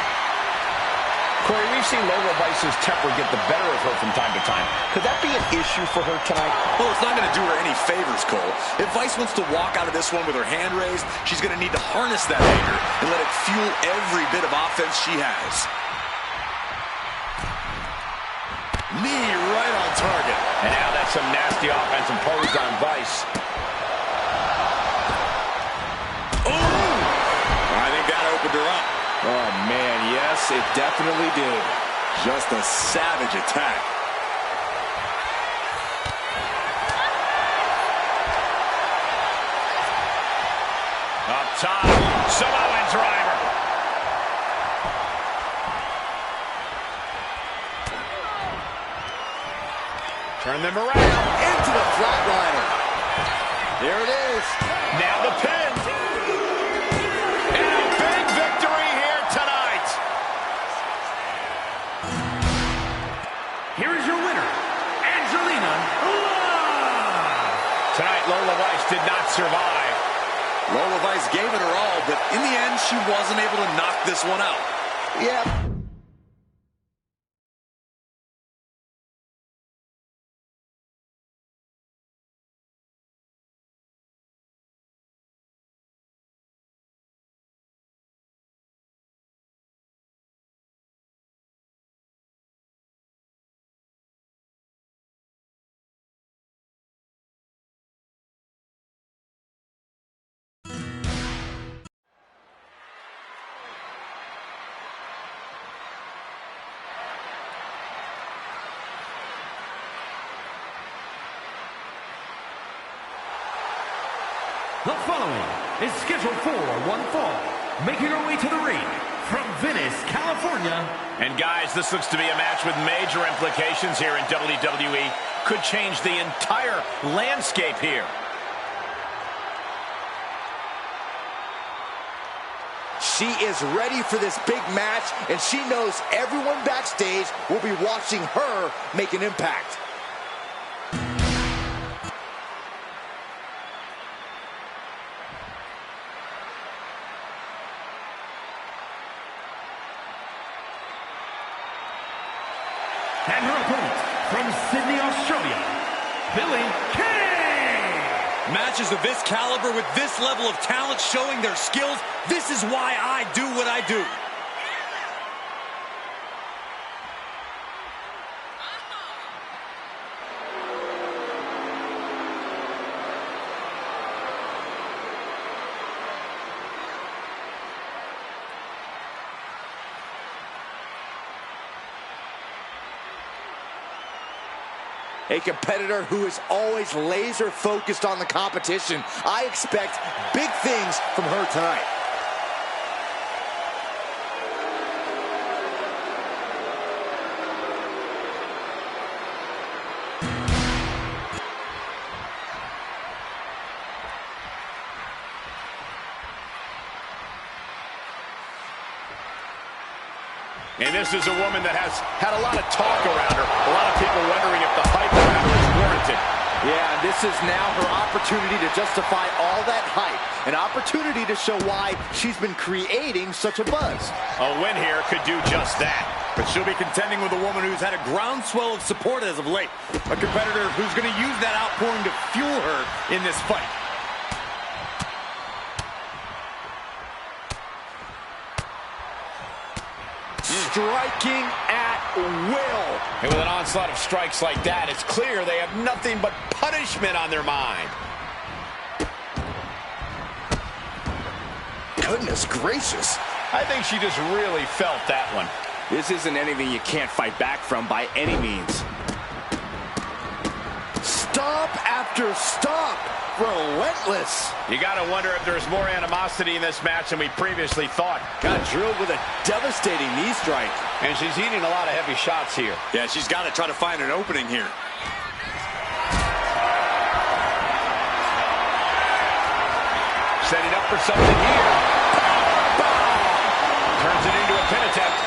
[SPEAKER 3] Corey, we've seen Lola Vice's temper get the better of her from time to time. Could that be an issue for her tonight?
[SPEAKER 4] Well, it's not going to do her any favors, Cole. If Vice wants to walk out of this one with her hand raised, she's going to need to harness that anger and let it fuel every bit of offense she has. Knee right on target.
[SPEAKER 3] And now that's some nasty offense imposed on Vice.
[SPEAKER 4] Oh! I think that opened her up.
[SPEAKER 5] Oh, man, yes, it definitely did.
[SPEAKER 4] Just a savage attack.
[SPEAKER 3] Up top, Samoan driver. Turn them around.
[SPEAKER 5] Into the flatliner. There it is.
[SPEAKER 3] Now the pin. And a big victory here tonight.
[SPEAKER 1] Here is your winner, Angelina Love.
[SPEAKER 3] Tonight, Lola Vice did not survive.
[SPEAKER 4] Lola Vice gave it her all, but in the end, she wasn't able to knock this one out.
[SPEAKER 5] Yeah.
[SPEAKER 1] The following is scheduled for one fall, making her way to the ring from Venice, California.
[SPEAKER 3] And guys, this looks to be a match with major implications here in WWE. Could change the entire landscape here.
[SPEAKER 5] She is ready for this big match, and she knows everyone backstage will be watching her make an impact.
[SPEAKER 1] And her opponent from Sydney, Australia, Billie Kay.
[SPEAKER 4] Matches of this caliber with this level of talent showing their skills, this is why I do what I do.
[SPEAKER 5] A competitor who is always laser focused on the competition. I expect big things from her tonight.
[SPEAKER 3] And this is a woman that has had a lot of talk around her. A lot of people wondering if the hype around her is warranted.
[SPEAKER 5] Yeah, and this is now her opportunity to justify all that hype. An opportunity to show why she's been creating such a buzz.
[SPEAKER 3] A win here could do just that.
[SPEAKER 2] But she'll be contending with a woman who's had a groundswell of support as of late. A competitor who's going to use that outpouring to fuel her in this fight.
[SPEAKER 5] Striking at will.
[SPEAKER 3] And with an onslaught of strikes like that, it's clear they have nothing but punishment on their mind.
[SPEAKER 5] Goodness gracious.
[SPEAKER 3] I think she just really felt that one.
[SPEAKER 5] This isn't anything you can't fight back from by any means. Stomp after stomp. Relentless.
[SPEAKER 3] You got to wonder if there's more animosity in this match than we previously thought.
[SPEAKER 5] Got drilled with a devastating knee strike.
[SPEAKER 3] And she's eating a lot of heavy shots here.
[SPEAKER 2] Yeah, she's got to try to find an opening here.
[SPEAKER 3] Setting up for something here. Turns it into a pin attempt.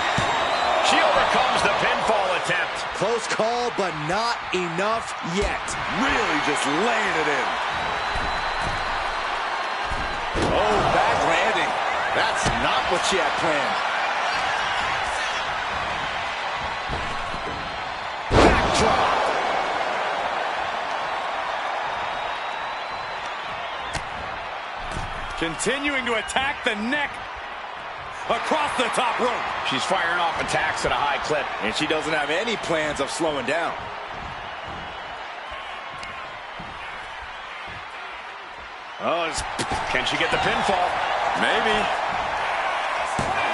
[SPEAKER 3] She overcomes the pinfall attempt.
[SPEAKER 5] Close call, but not enough yet.
[SPEAKER 2] Really just laying it in.
[SPEAKER 5] Oh, back landing. That's not what she had planned. Backdrop.
[SPEAKER 2] Continuing to attack the neck across the top rope.
[SPEAKER 3] She's firing off attacks at a high clip.
[SPEAKER 5] And she doesn't have any plans of slowing down.
[SPEAKER 3] Oh, can she get the pinfall?
[SPEAKER 2] Maybe.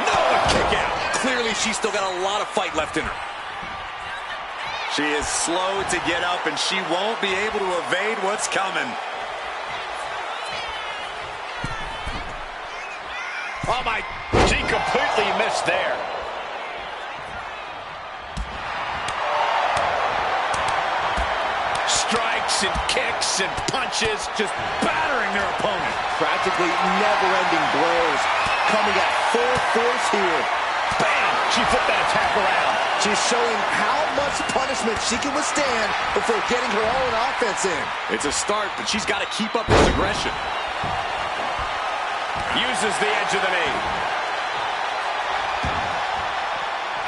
[SPEAKER 2] No, a kick out. Clearly, she's still got a lot of fight left in her. She is slow to get up, and she won't be able to evade what's coming.
[SPEAKER 3] Oh, my. She completely missed there. Strikes and kicks and punches, just battering their opponent.
[SPEAKER 5] Practically never-ending blows. Coming at full force here.
[SPEAKER 3] Bam! She flipped that attack around.
[SPEAKER 5] She's showing how much punishment she can withstand before getting her own offense in.
[SPEAKER 2] It's a start, but she's got to keep up this aggression.
[SPEAKER 3] Uses the edge of the knee.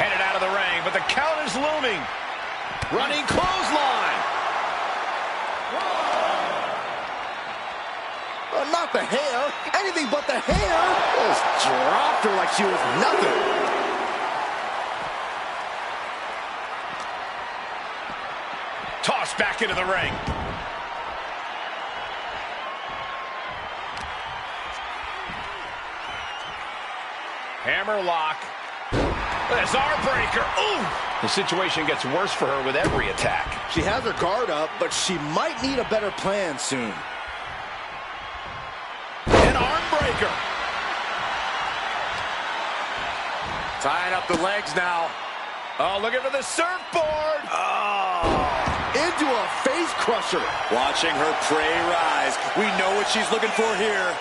[SPEAKER 3] Headed out of the ring, but the count is looming. Running clothesline.
[SPEAKER 5] Not the hair. Anything but the hair. Just dropped her like she was nothing.
[SPEAKER 3] Tossed back into the ring. Hammer lock. This arm breaker. Ooh! The situation gets worse for her with every attack.
[SPEAKER 5] She has her guard up, but she might need a better plan soon.
[SPEAKER 3] An arm breaker.
[SPEAKER 2] Tying up the legs now.
[SPEAKER 3] Oh, looking for the surfboard.
[SPEAKER 2] Oh.
[SPEAKER 5] Into a face crusher.
[SPEAKER 2] Watching her prey rise. We know what she's looking for here.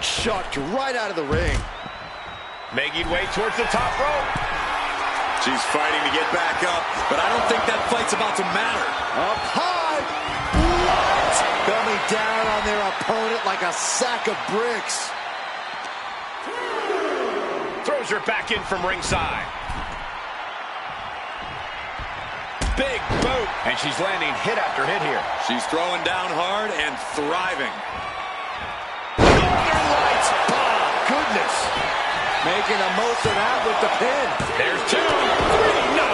[SPEAKER 5] Chucked right out of the ring.
[SPEAKER 3] Making way towards the top rope.
[SPEAKER 2] She's fighting to get back up, but I don't think that fight's about to matter.
[SPEAKER 5] Up high. What? Coming down on their opponent like a sack of bricks.
[SPEAKER 3] Throws her back in from ringside. Big boot. And she's landing hit after hit here.
[SPEAKER 2] She's throwing down hard and thriving.
[SPEAKER 3] Northern Lights. Oh,
[SPEAKER 5] Goodness. Making the most of that with the pin.
[SPEAKER 3] there's 2, 3, no.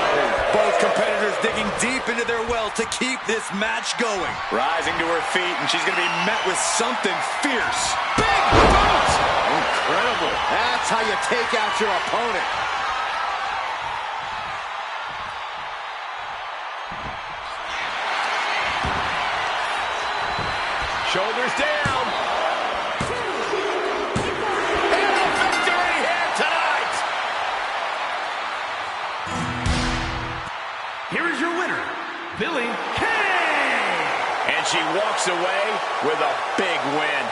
[SPEAKER 2] Both competitors digging deep into their well to keep this match going. Rising to her feet, and she's going to be met with something fierce.
[SPEAKER 3] Big boot.
[SPEAKER 5] Incredible. That's how you take out your opponent.
[SPEAKER 1] Billie Kay.
[SPEAKER 3] And she walks away with a big win.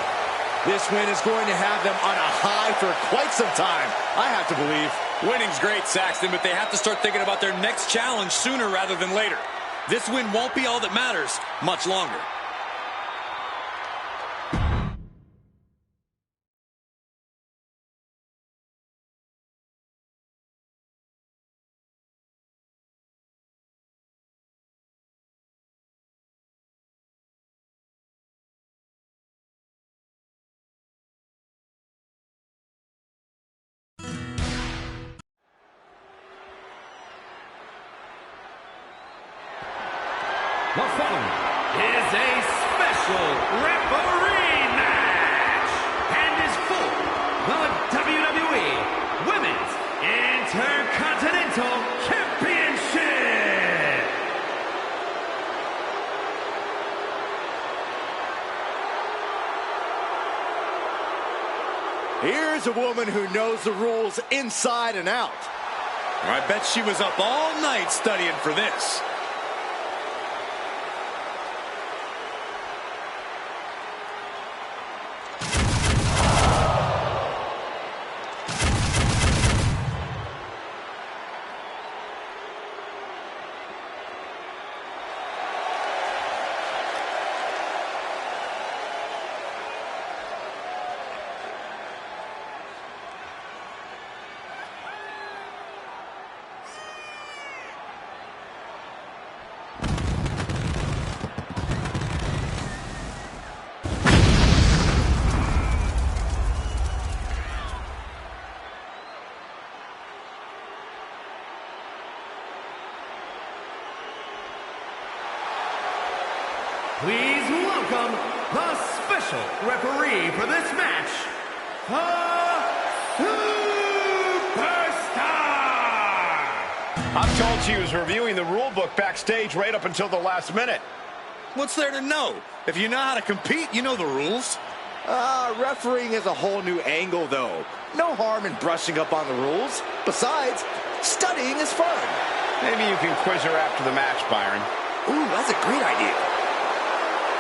[SPEAKER 5] This win is going to have them on a high for quite some time, I have to believe.
[SPEAKER 4] Winning's great, Saxton, but they have to start thinking about their next challenge sooner rather than later. This win won't be all that matters much longer.
[SPEAKER 1] The following is a special referee match and is for the WWE Women's Intercontinental Championship.
[SPEAKER 5] Here's a woman who knows the rules inside and out.
[SPEAKER 4] I bet she was up all night studying for this.
[SPEAKER 1] Please welcome the special referee for this match, the Superstar!
[SPEAKER 3] I'm told she was reviewing the rule book backstage right up until the last minute.
[SPEAKER 4] What's there to know? If you know how to compete, you know the rules.
[SPEAKER 5] Refereeing is a whole new angle, though. No harm in brushing up on the rules. Besides, studying is fun.
[SPEAKER 3] Maybe you can quiz her after the match, Byron.
[SPEAKER 5] Ooh, that's a great idea.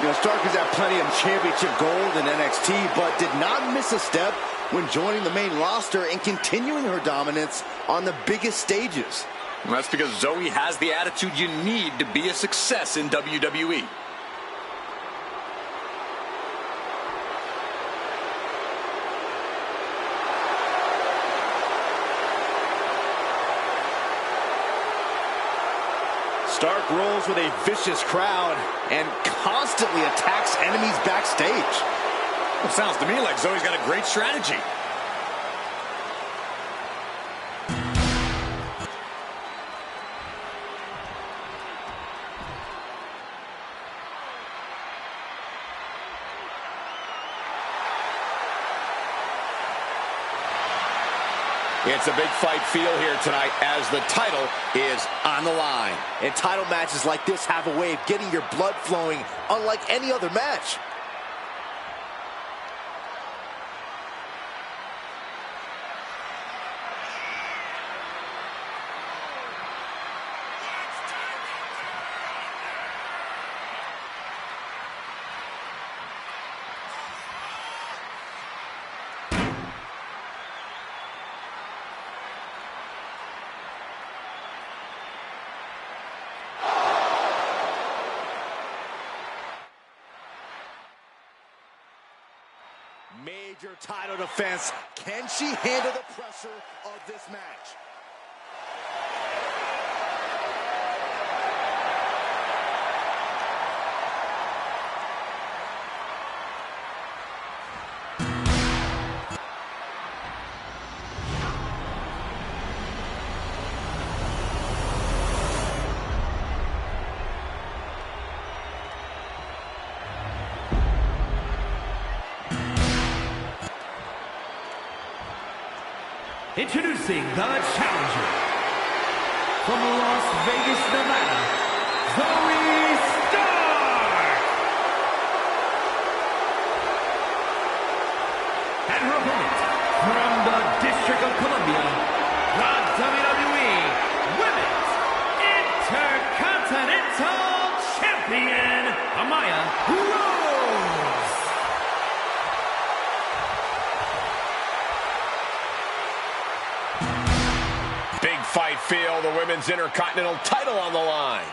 [SPEAKER 5] You know, Stark has had plenty of championship gold in NXT, but did not miss a step when joining the main roster and continuing her dominance on the biggest stages.
[SPEAKER 4] And that's because Zoe has the attitude you need to be a success in WWE.
[SPEAKER 5] Stark rolls with a vicious crowd and constantly attacks enemies backstage.
[SPEAKER 4] Well, sounds to me like Zoe's got a great strategy.
[SPEAKER 3] It's a big fight feel here tonight as the title is on the line.
[SPEAKER 5] And title matches like this have a way of getting your blood flowing unlike any other match. Major title defense. Can she handle the pressure of this match?
[SPEAKER 1] Introducing the challenger from Las Vegas, Nevada, Zoe Stark. And her opponent from the District of Columbia, the WWE Women's Intercontinental
[SPEAKER 3] fight feel. The Women's Intercontinental title on the line.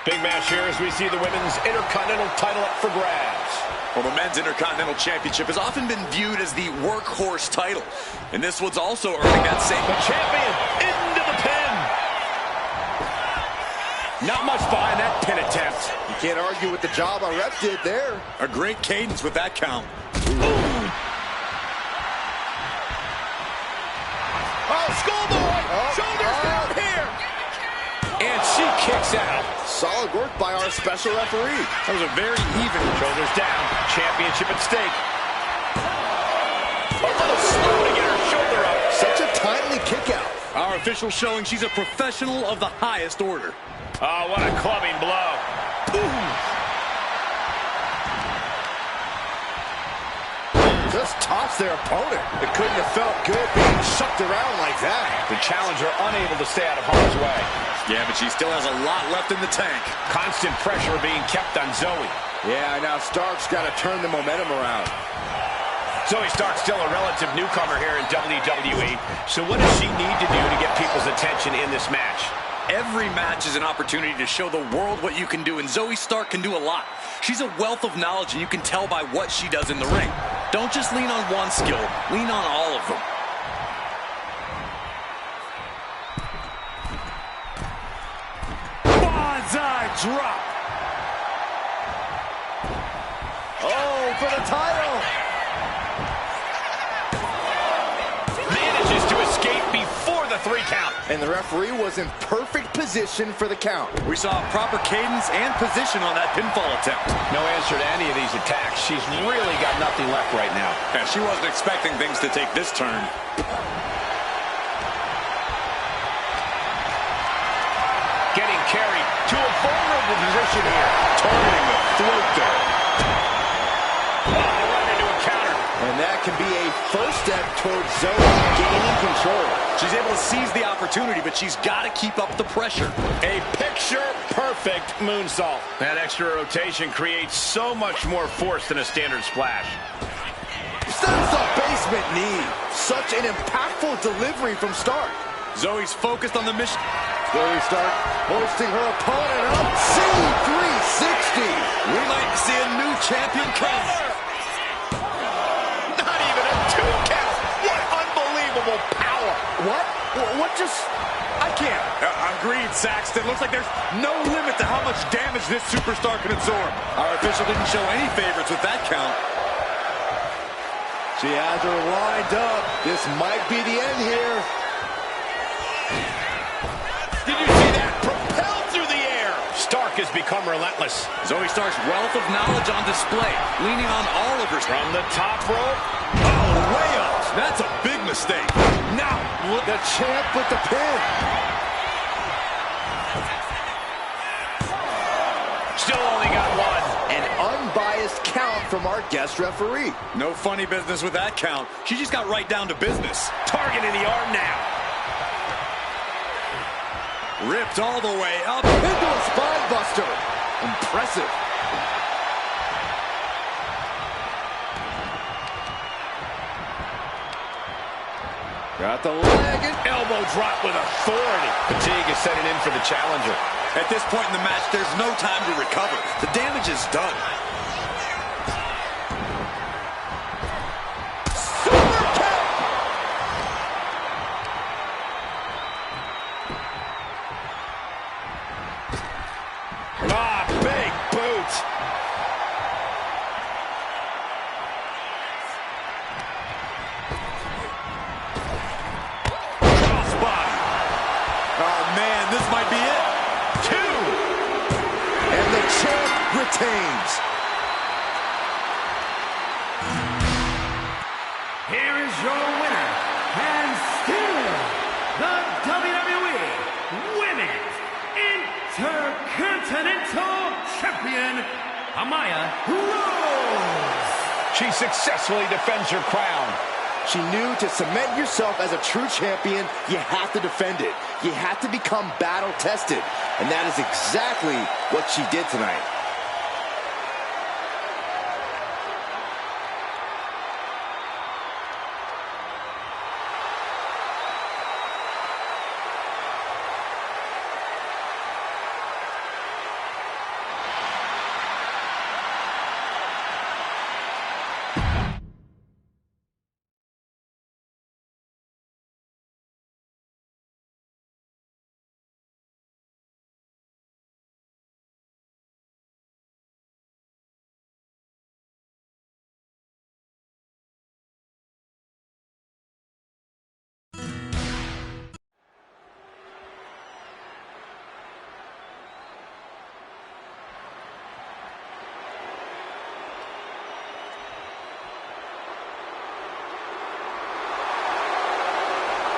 [SPEAKER 3] Big match here as we see the Women's Intercontinental title up for grabs.
[SPEAKER 2] Well, the Men's Intercontinental Championship has often been viewed as the workhorse title. And this one's also earning that same.
[SPEAKER 3] The champion into the pin. Not much behind that pin attempt.
[SPEAKER 5] You can't argue with the job our rep did there.
[SPEAKER 2] A great cadence with that count.
[SPEAKER 3] Ooh.
[SPEAKER 5] Oh, schoolboy! Shoulders down here!
[SPEAKER 3] And she kicks out.
[SPEAKER 5] Solid work by our special referee.
[SPEAKER 2] That was a very even.
[SPEAKER 3] Shoulders down. Championship at stake. A little slow to get her shoulder up.
[SPEAKER 5] Such a timely kick out.
[SPEAKER 2] Our official showing she's a professional of the highest order.
[SPEAKER 3] Oh, what a clubbing blow. Ooh.
[SPEAKER 5] Just tossed their opponent. It couldn't have felt good being shucked around like that.
[SPEAKER 3] The challenger unable to stay out of harm's way.
[SPEAKER 2] Yeah, but she still has a lot left in the tank.
[SPEAKER 3] Constant pressure being kept on Zoe.
[SPEAKER 5] Yeah, now Stark's got to turn the momentum around.
[SPEAKER 3] Zoe Stark's still a relative newcomer here in WWE. So what does she need to do to get people's attention in this match?
[SPEAKER 2] Every match is an opportunity to show the world what you can do, and Zoe Stark can do a lot. She's a wealth of knowledge, and you can tell by what she does in the ring. Don't just lean on one skill, lean on all of them.
[SPEAKER 3] Bonsai drop.
[SPEAKER 5] Oh, for the title.
[SPEAKER 3] Manages to escape before the 3 count.
[SPEAKER 5] And the referee was in perfect position for the count.
[SPEAKER 2] We saw proper cadence and position on that pinfall attempt.
[SPEAKER 3] No answer to any of these attacks. She's really got nothing left right now.
[SPEAKER 2] Yeah, she wasn't expecting things to take this turn.
[SPEAKER 3] Getting carried to a vulnerable position here. Turning the throat there. Oh, run into a counter.
[SPEAKER 5] And that can be a first step towards Zoe gaining control.
[SPEAKER 2] She's able to seize the opportunity, but she's got to keep up the pressure.
[SPEAKER 3] A picture-perfect moonsault. That extra rotation creates so much more force than a standard splash.
[SPEAKER 5] Steps the basement knee. Such an impactful delivery from Stark.
[SPEAKER 2] Zoe's focused on the mission.
[SPEAKER 5] Zoe Stark hoisting her opponent up. C360.
[SPEAKER 2] We might see a new champion come.
[SPEAKER 3] Not even a 2 count. What unbelievable power.
[SPEAKER 5] What just... I can't.
[SPEAKER 2] Agreed, Saxton. Looks like there's no limit to how much damage this superstar can absorb. Our official didn't show any favorites with that count.
[SPEAKER 5] She has her lined up. This might be the end here.
[SPEAKER 3] Did you see that? Propelled through the air. Stark has become relentless.
[SPEAKER 2] Zoe Stark's wealth of knowledge on display, leaning on all of her...
[SPEAKER 3] From the top rope.
[SPEAKER 2] Oh, way up. That's a big mistake.
[SPEAKER 3] Now,
[SPEAKER 5] The champ with the pin.
[SPEAKER 3] still only got 1.
[SPEAKER 5] An unbiased count from our guest referee.
[SPEAKER 2] No funny business with that count. She just got right down to business.
[SPEAKER 3] Targeting the arm now.
[SPEAKER 2] Ripped all the way up.
[SPEAKER 5] Into a spine buster. Impressive. Got the leg and
[SPEAKER 3] Elbow drop with authority. Fatigue is setting in for the challenger.
[SPEAKER 2] At this point in the match, there's no time to recover. The damage is done.
[SPEAKER 5] super count.
[SPEAKER 3] Ah, big boot. Crossbody.
[SPEAKER 2] Oh, man, this might be it.
[SPEAKER 3] 2.
[SPEAKER 5] And the champ retains.
[SPEAKER 1] Here is your winner, and still the WWE Women's Intercontinental Champion, Amaya Rose.
[SPEAKER 3] She successfully defends her crown.
[SPEAKER 5] She knew to cement yourself as a true champion, you have to defend it. You have to become battle-tested. And that is exactly what she did tonight.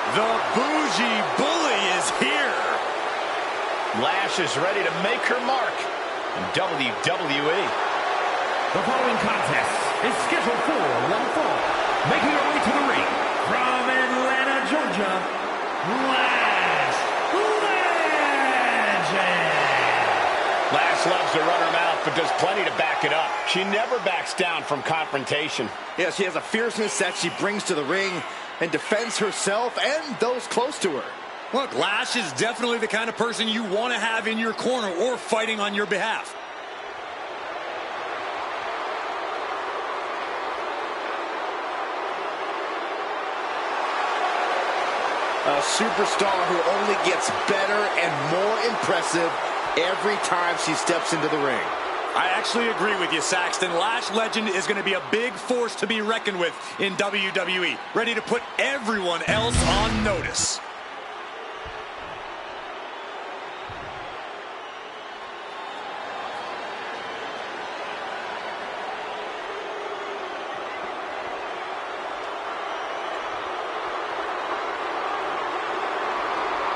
[SPEAKER 3] The Bougie Bully is here. Lash is ready to make her mark in WWE.
[SPEAKER 1] The following contest is scheduled for one fall. Making her way to the ring from Atlanta, Georgia, Lash Legend.
[SPEAKER 3] Lash loves to run her mouth, but does plenty to back it up. She never backs down from confrontation.
[SPEAKER 5] Yeah, she has a fierceness that she brings to the ring and defends herself and those close to her.
[SPEAKER 4] Look, Lash is definitely the kind of person you want to have in your corner or fighting on your behalf.
[SPEAKER 5] A superstar who only gets better and more impressive every time she steps into the ring.
[SPEAKER 4] I actually agree with you, Saxton. Lash Legend is going to be a big force to be reckoned with in WWE, ready to put everyone else on notice.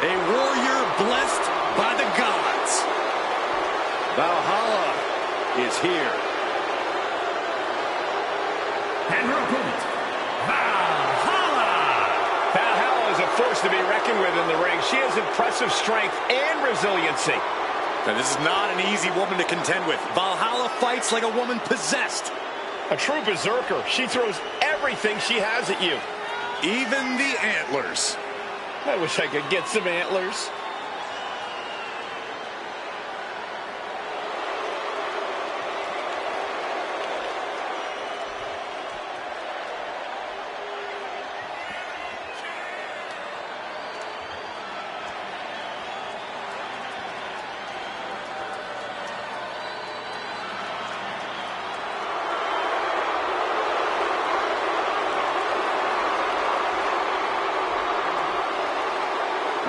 [SPEAKER 4] A warrior blessed by the gods.
[SPEAKER 5] Valhalla is here.
[SPEAKER 1] And her opponent, Valhalla.
[SPEAKER 3] Valhalla is a force to be reckoned with in the ring. She has impressive strength and resiliency.
[SPEAKER 4] Now, this is not an easy woman to contend with. Valhalla fights like a woman possessed.
[SPEAKER 3] A true berserker. She throws everything she has at you.
[SPEAKER 4] Even the antlers.
[SPEAKER 3] I wish I could get some antlers.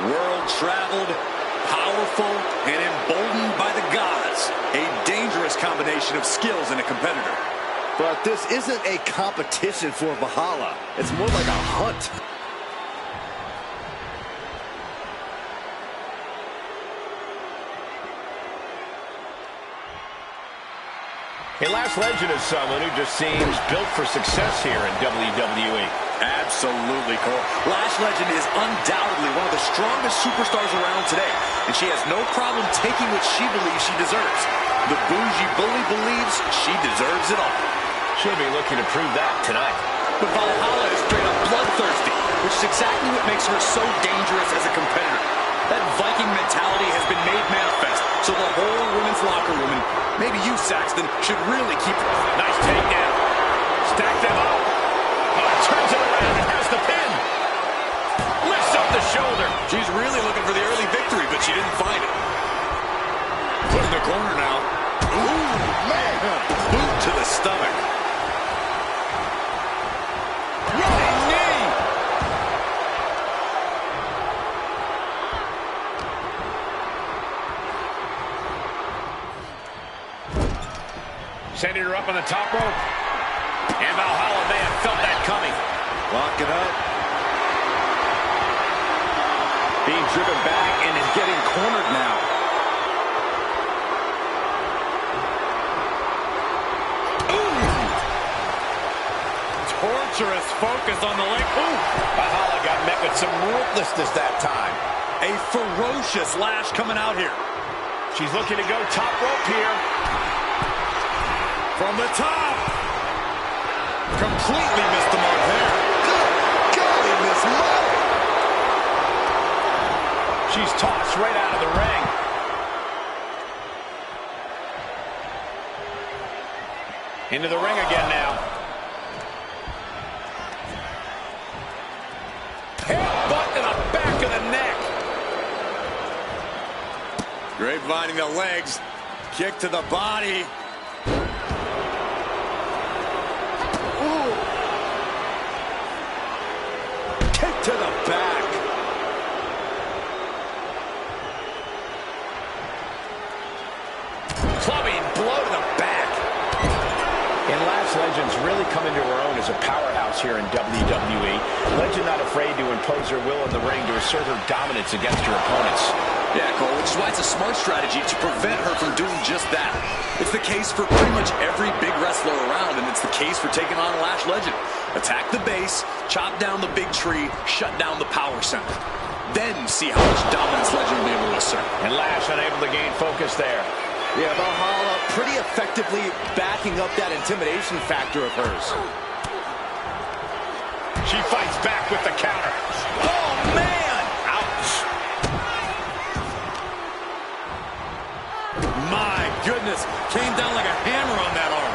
[SPEAKER 4] World-traveled, powerful, and emboldened by the gods. A dangerous combination of skills in a competitor.
[SPEAKER 5] But this isn't a competition for Valhalla. It's more like a hunt.
[SPEAKER 3] A Lash Legend is someone who just seems built for success here in WWE.
[SPEAKER 4] Absolutely, Cole. Lash Legend is undoubtedly one of the strongest superstars around today, and she has no problem taking what she believes she deserves. The Bougie Bully believes she deserves it all.
[SPEAKER 3] She'll be looking to prove that tonight.
[SPEAKER 4] But Valhalla is straight up bloodthirsty, which is exactly what makes her so dangerous as a competitor. That Viking mentality has been made manifest, so the whole women's locker room, and maybe you, Saxton, should really keep it.
[SPEAKER 3] Nice takedown. Stack them up. Turns it around and has the pin. Lifts up the shoulder.
[SPEAKER 4] She's really looking for the early victory, but she didn't find it. Put in the corner now. Ooh, man. Boot to the stomach. Running knee.
[SPEAKER 3] Sending her up on the top rope. And Valhalla may have felt that coming.
[SPEAKER 5] Lock it up.
[SPEAKER 4] Being driven back and is getting cornered now. Ooh. Torturous
[SPEAKER 3] focused on the leg. Ooh! Valhalla got met with some ruthlessness that time.
[SPEAKER 2] A ferocious lash coming out here.
[SPEAKER 3] She's looking to go top rope here.
[SPEAKER 2] From the top. Completely missed the mark there.
[SPEAKER 5] Good golly, Miss Mother.
[SPEAKER 3] She's tossed right out of the ring. Into the ring again now. Headbutt to the back of the neck.
[SPEAKER 2] Grapevining the legs. Kick to the body.
[SPEAKER 5] Ooh. Kick to the back.
[SPEAKER 3] Clubbing blow to the back. And Lash Legend's really come into her own as a powerhouse here in WWE. Legend not afraid to impose her will in the ring to assert her dominance against her opponents.
[SPEAKER 4] Yeah, Cole, which is why it's a smart strategy to prevent her from doing just that. It's the case for pretty much every big wrestler around, and it's the case for taking on Lash Legend. Attack the base, chop down the big tree, shut down the power center. Then see how much dominance Legend will be able to assert.
[SPEAKER 3] And Lash unable to gain focus there.
[SPEAKER 5] Yeah, Valhalla pretty effectively backing up that intimidation factor of hers.
[SPEAKER 3] She fights back with the counter. Oh, man! Ouch!
[SPEAKER 2] My goodness. Came down like a hammer on that arm.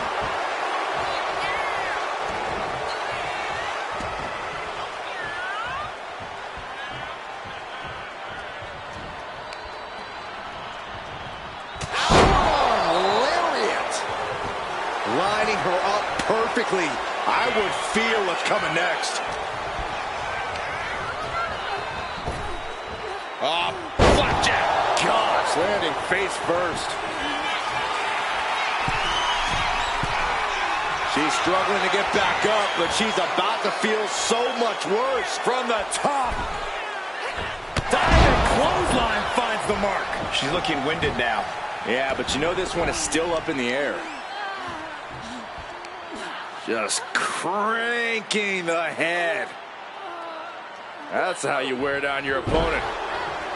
[SPEAKER 5] Lining her up perfectly. I would feel what's coming next.
[SPEAKER 3] Oh, flapjack!
[SPEAKER 5] Gosh, landing face first. She's struggling to get back up, but she's about to feel so much worse.
[SPEAKER 2] From the top. Diving clothesline finds the mark.
[SPEAKER 3] She's looking winded now.
[SPEAKER 5] Yeah, but you know this one is still up in the air. Just cranking the head. That's how you wear down your opponent.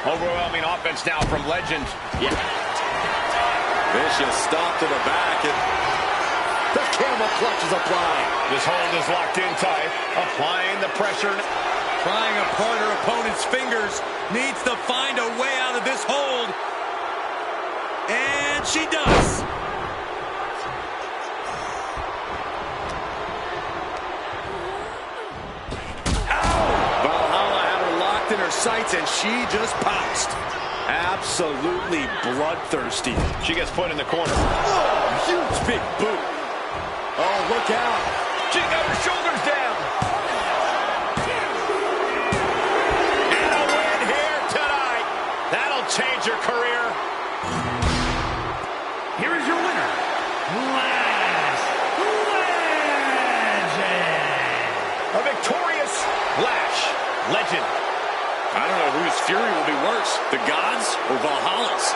[SPEAKER 3] Overwhelming offense now from Legend. Yeah.
[SPEAKER 2] Vicious stop to the back. And
[SPEAKER 5] the camel clutch is applied.
[SPEAKER 3] This hold is locked in tight. Applying the pressure.
[SPEAKER 2] prying apart her opponent's fingers. Needs to find a way out of this hold. And she does. In her sights, and she just pounced.
[SPEAKER 5] Absolutely bloodthirsty.
[SPEAKER 3] She gets put in the corner.
[SPEAKER 5] Oh, huge big boot. Oh, look out.
[SPEAKER 3] She got her shoulders down.
[SPEAKER 2] And a win here tonight. That'll change her career.
[SPEAKER 1] Here is your winner, Lash Legend.
[SPEAKER 3] A victorious Lash Legend.
[SPEAKER 2] I don't know whose fury will be worse, the gods or Valhalla's.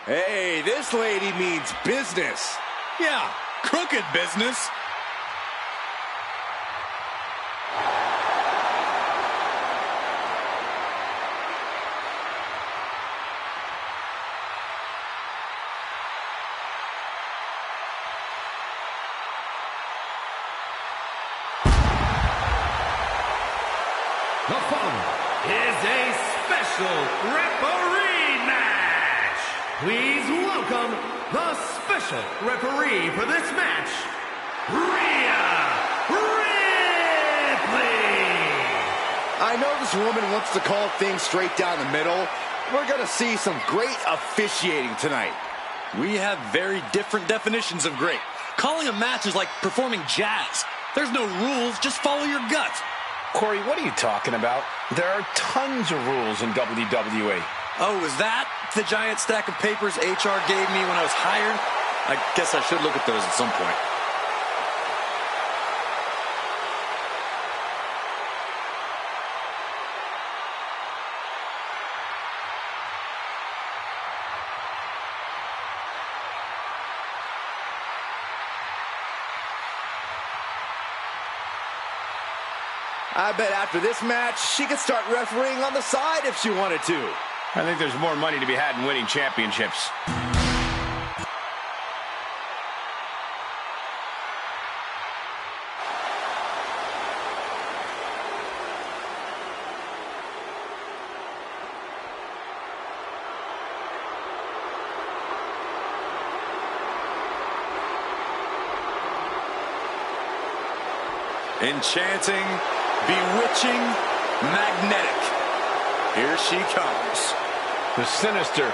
[SPEAKER 5] Hey, this lady means business.
[SPEAKER 2] Yeah, crooked business.
[SPEAKER 1] The following is a special referee match. Please welcome the special referee for this match, Rhea Ripley.
[SPEAKER 5] I know this woman wants to call things straight down the middle, we're going to see some great officiating tonight.
[SPEAKER 2] We have very different definitions of great. Calling a match is like performing jazz. There's no rules, just follow your gut.
[SPEAKER 3] Corey, what are you talking about? There are tons of rules in WWE.
[SPEAKER 2] Oh, is that the giant stack of papers HR gave me when I was hired? I guess I should look at those at some point.
[SPEAKER 5] I bet after this match, she could start refereeing on the side if she wanted to.
[SPEAKER 3] I think there's more money to be had in winning championships.
[SPEAKER 2] Enchanting, bewitching, magnetic. Here she comes.
[SPEAKER 3] The sinister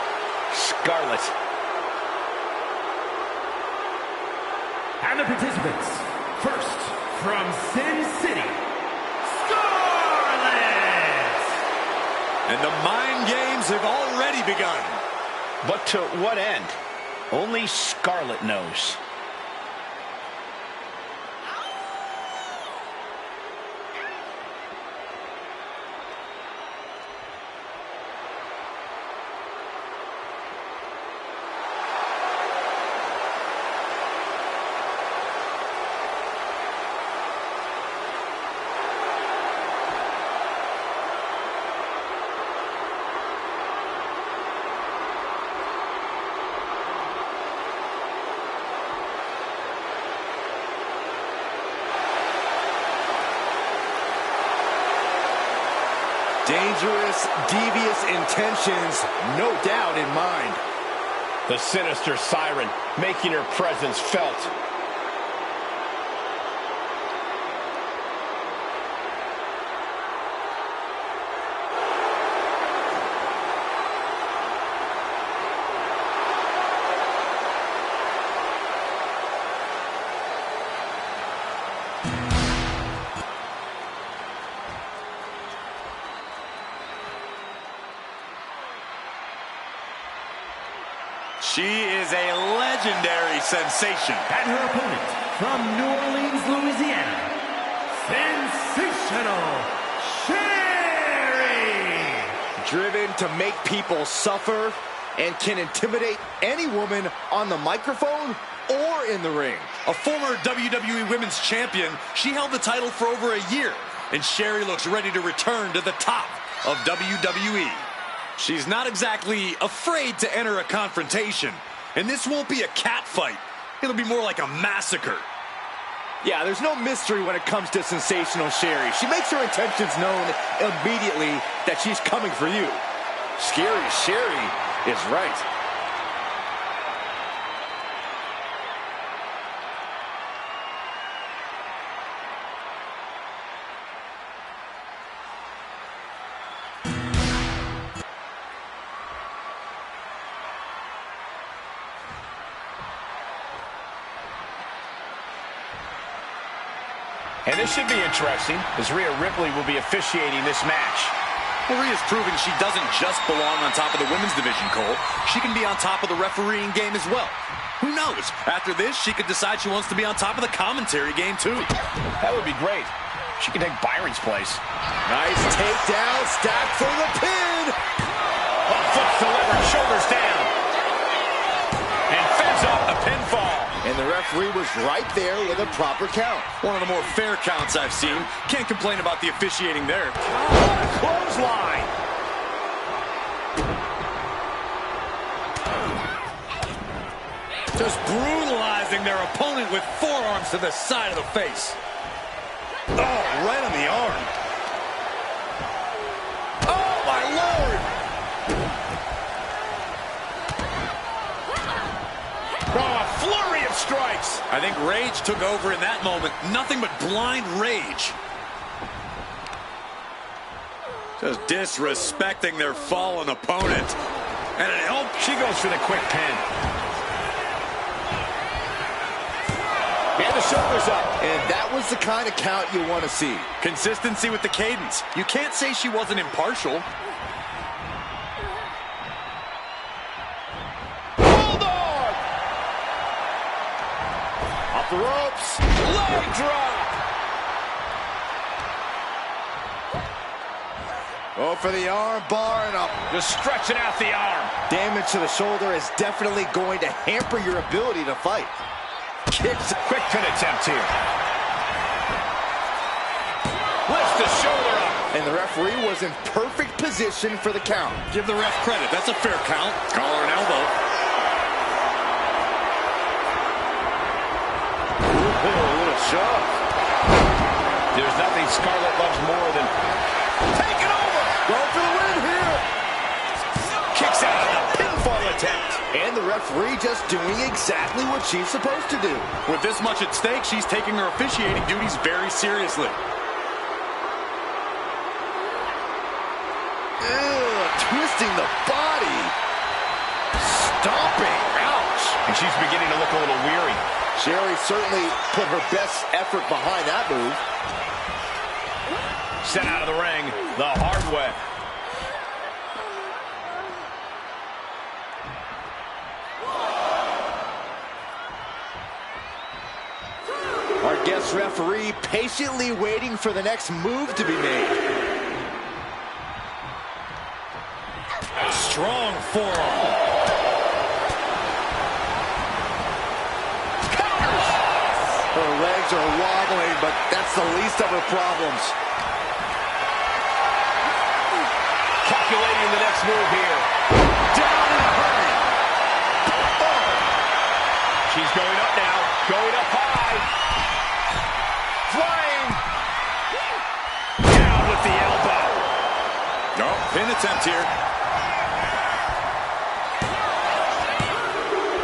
[SPEAKER 3] Scarlet.
[SPEAKER 1] And the participants, first from Sin City, Scarlet!
[SPEAKER 2] And the mind games have already begun.
[SPEAKER 3] But to what end? Only Scarlet knows.
[SPEAKER 5] Dangerous, devious intentions, no doubt in mind.
[SPEAKER 3] The sinister siren making her presence felt.
[SPEAKER 2] She is a legendary sensation.
[SPEAKER 1] And her opponent from New Orleans, Louisiana, Sensational Sherry!
[SPEAKER 5] Driven to make people suffer and can intimidate any woman on the microphone or in the ring.
[SPEAKER 2] A former WWE Women's Champion, she held the title for over a year, and Sherry looks ready to return to the top of WWE. She's not exactly afraid to enter a confrontation, and this won't be a cat fight. It'll be more like a massacre.
[SPEAKER 5] Yeah, there's no mystery when it comes to Sensational Sherry. She makes her intentions known immediately that she's coming for you. Scary Sherry is right.
[SPEAKER 3] And this should be interesting, as Rhea Ripley will be officiating this match.
[SPEAKER 2] Well, Rhea's proving she doesn't just belong on top of the women's division, Cole. She can be on top of the refereeing game as well. Who knows? After this, she could decide she wants to be on top of the commentary game, too.
[SPEAKER 3] That would be great. She can take Byron's place.
[SPEAKER 5] Nice takedown, stack for the pin.
[SPEAKER 3] Oh, foot's delivered, shoulders down. And fends off the pinfall.
[SPEAKER 5] And the referee was right there with a proper count.
[SPEAKER 2] One of the more fair counts I've seen. Can't complain about the officiating there.
[SPEAKER 3] Oh, clothesline.
[SPEAKER 2] Just brutalizing their opponent with forearms to the side of the face. Oh, right on the arm. Oh, my Lord.
[SPEAKER 3] Oh, a flurry of strikes.
[SPEAKER 2] I think rage took over in that moment. Nothing but blind rage. Just disrespecting their fallen opponent. And an elbow.
[SPEAKER 3] She goes for the quick pin. And the shoulders up.
[SPEAKER 5] And that was the kind of count you want to see.
[SPEAKER 2] Consistency with the cadence. You can't say she wasn't impartial.
[SPEAKER 5] Bulldog! Off the ropes.
[SPEAKER 3] Leg drop.
[SPEAKER 5] Go for the arm bar and up.
[SPEAKER 3] Just stretching out the arm.
[SPEAKER 5] Damage to the shoulder is definitely going to hamper your ability to fight.
[SPEAKER 3] Kicks. Quick pin attempt here. Lifts the shoulder up.
[SPEAKER 5] And the referee was in perfect position for the count.
[SPEAKER 2] Give the ref credit. That's a fair count. Collar and elbow.
[SPEAKER 5] Ooh, a little shove.
[SPEAKER 3] There's nothing Scarlett loves more than taking over.
[SPEAKER 5] Going for the win here.
[SPEAKER 3] Kicks out of the pinfall attempt.
[SPEAKER 5] And the referee just doing exactly what she's supposed to do.
[SPEAKER 2] With this much at stake, she's taking her officiating duties very seriously.
[SPEAKER 5] Ew, twisting the body. Stomping. Ouch.
[SPEAKER 3] And she's beginning to look a little weary.
[SPEAKER 5] Sherry certainly put her best effort behind that move.
[SPEAKER 3] Sent out of the ring the hard way.
[SPEAKER 5] Our guest referee patiently waiting for the next move to be made.
[SPEAKER 2] Strong forearm.
[SPEAKER 5] Her legs are wobbling, but that's the least of her problems.
[SPEAKER 3] Calculating the next move here.
[SPEAKER 5] Down in a hurry. Oh.
[SPEAKER 3] She's going up now. Going up high. Flying. Down with the elbow.
[SPEAKER 2] No, pin attempt here.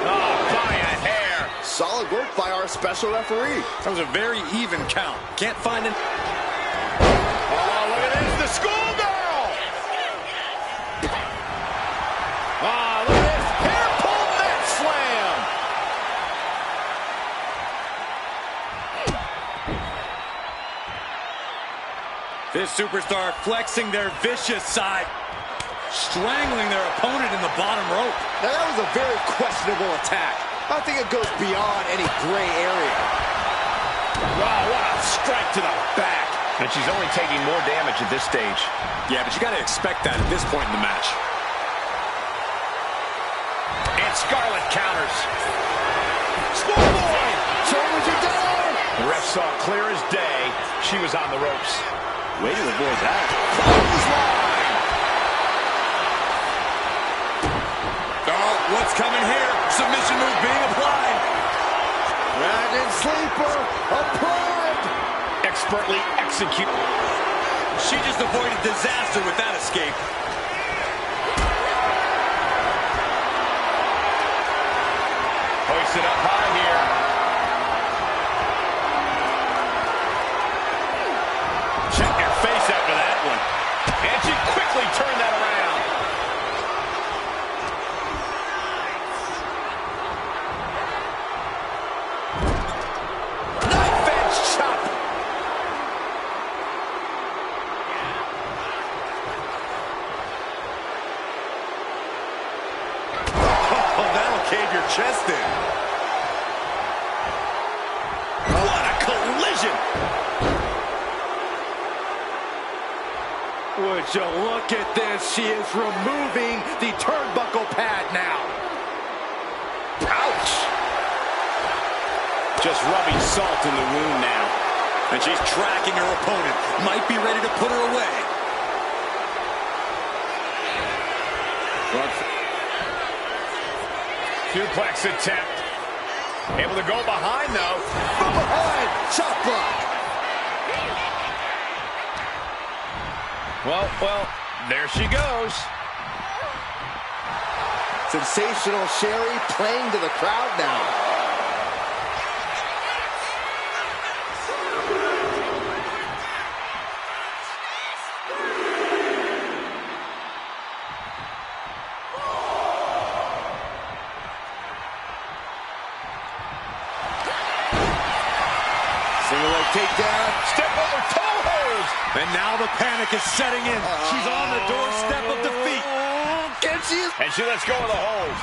[SPEAKER 3] Oh, by a hair.
[SPEAKER 5] Solid work by our special referee.
[SPEAKER 2] That was a very even count. Can't find an...
[SPEAKER 3] Oh, look at this. The schoolgirl. Oh, look at this. Hair pull net slam.
[SPEAKER 2] This superstar flexing their vicious side. Strangling their opponent in the bottom rope.
[SPEAKER 5] Now that was a very questionable attack. I think it goes beyond any gray area.
[SPEAKER 3] Wow, what a strike to the back. And she's only taking more damage at this stage.
[SPEAKER 2] Yeah, but you got to expect that at this point in the match.
[SPEAKER 3] And Scarlett counters. Schoolboy!
[SPEAKER 5] Shoulders are down!
[SPEAKER 3] The ref saw clear as day she was on the ropes.
[SPEAKER 5] Way to avoid that. Clothesline!
[SPEAKER 2] Oh, what's coming here? Submission move being applied.
[SPEAKER 5] Dragon sleeper applied!
[SPEAKER 3] Expertly executed.
[SPEAKER 2] She just avoided disaster with that escape.
[SPEAKER 3] Hoisted up high here. Check your face after that one. And she quickly turned that around. Knife edge chop.
[SPEAKER 2] Oh, that'll cave your chest in.
[SPEAKER 3] What a collision.
[SPEAKER 5] Would you look at this? She is removing the turnbuckle pad now.
[SPEAKER 3] Ouch. Just rubbing salt in the wound now.
[SPEAKER 2] And she's tracking her opponent. Might be ready to put her away.
[SPEAKER 3] Suplex attempt. Able to go behind, though.
[SPEAKER 5] From behind, chop block.
[SPEAKER 3] Well, there she goes.
[SPEAKER 5] Sensational Sherry playing to the crowd now. takedown.
[SPEAKER 3] Step over toe hold.
[SPEAKER 2] And now the panic is setting in. She's on the doorstep of defeat.
[SPEAKER 3] And she lets go of the hold.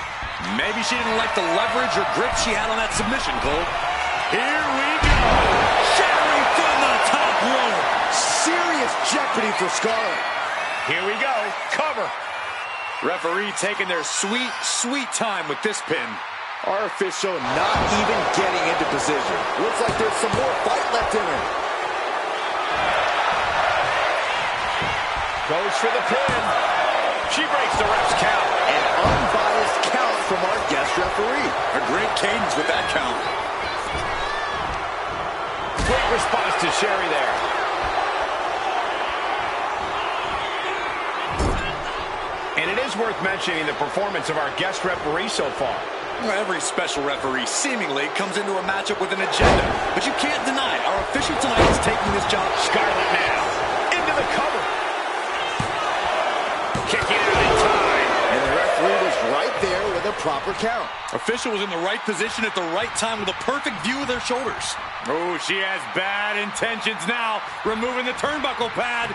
[SPEAKER 2] Maybe she didn't like the leverage or grip she had on that submission, Cole. Here we go. Sherry from the top rope.
[SPEAKER 5] Serious jeopardy for Scarlett.
[SPEAKER 3] Here we go. Cover.
[SPEAKER 2] Referee taking their sweet, sweet time with this pin.
[SPEAKER 5] Our official not even getting into position. Looks like there's some more fight left in her.
[SPEAKER 3] Goes for the pin. She breaks the ref's count.
[SPEAKER 5] An unbiased count from our guest referee.
[SPEAKER 2] A great cadence with that count.
[SPEAKER 3] Great response to Sherry there. And it is worth mentioning the performance of our guest referee so far.
[SPEAKER 2] Well, every special referee seemingly comes into a matchup with an agenda, but you can't deny our official tonight is taking this job.
[SPEAKER 3] Scarlett now into the cover. Kicking out in time.
[SPEAKER 5] And the referee was right there with a proper count.
[SPEAKER 2] Official was in the right position at the right time with a perfect view of their shoulders. Oh, she has bad intentions now, removing the turnbuckle pad.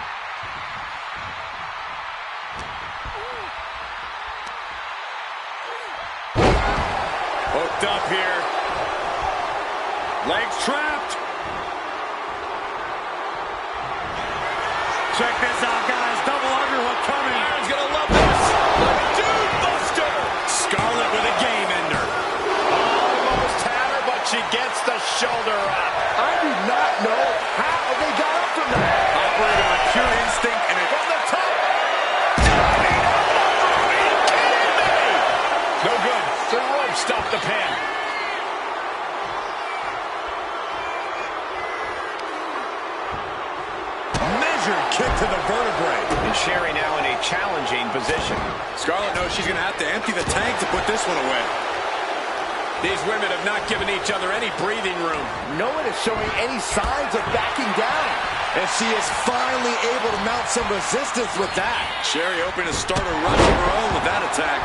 [SPEAKER 2] Hooked up here. Legs trapped. Check this out, guys. Double underhook coming.
[SPEAKER 3] Aaron's gonna love this. The Dude Buster.
[SPEAKER 2] Scarlett with a game ender.
[SPEAKER 3] Almost had her, but she gets the shoulder up.
[SPEAKER 5] I do not know how they got up from that.
[SPEAKER 2] Operating on pure instinct and
[SPEAKER 3] From the top. Diving elbow. Are you kidding me? No good. The rope stopped the pin.
[SPEAKER 2] measured kick to the vertebrae.
[SPEAKER 3] And Sherry now in a challenging position.
[SPEAKER 2] Scarlett knows she's going to have to empty the tank to put this one away.
[SPEAKER 3] These women have not given each other any breathing room.
[SPEAKER 5] No one is showing any signs of backing down. And she is finally able to mount some resistance with that.
[SPEAKER 2] Sherry hoping to start a rush of her own with that attack.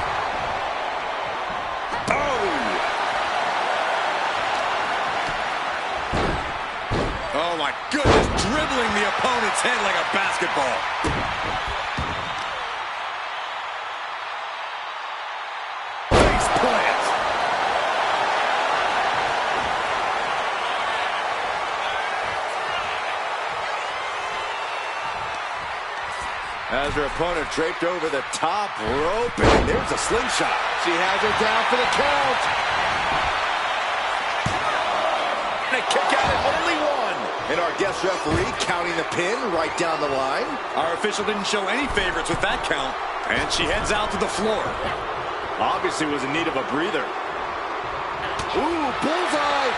[SPEAKER 2] Oh my goodness, dribbling the opponent's head like a basketball. Face plant.
[SPEAKER 5] As her opponent draped over the top rope, and there's a slingshot. She has her down for the count.
[SPEAKER 3] And a kick out at only one.
[SPEAKER 5] And our guest referee counting the pin right down the line.
[SPEAKER 2] Our official didn't show any favorites with that count. And she heads out to the floor.
[SPEAKER 5] Obviously was in need of a breather. Ooh, bullseye.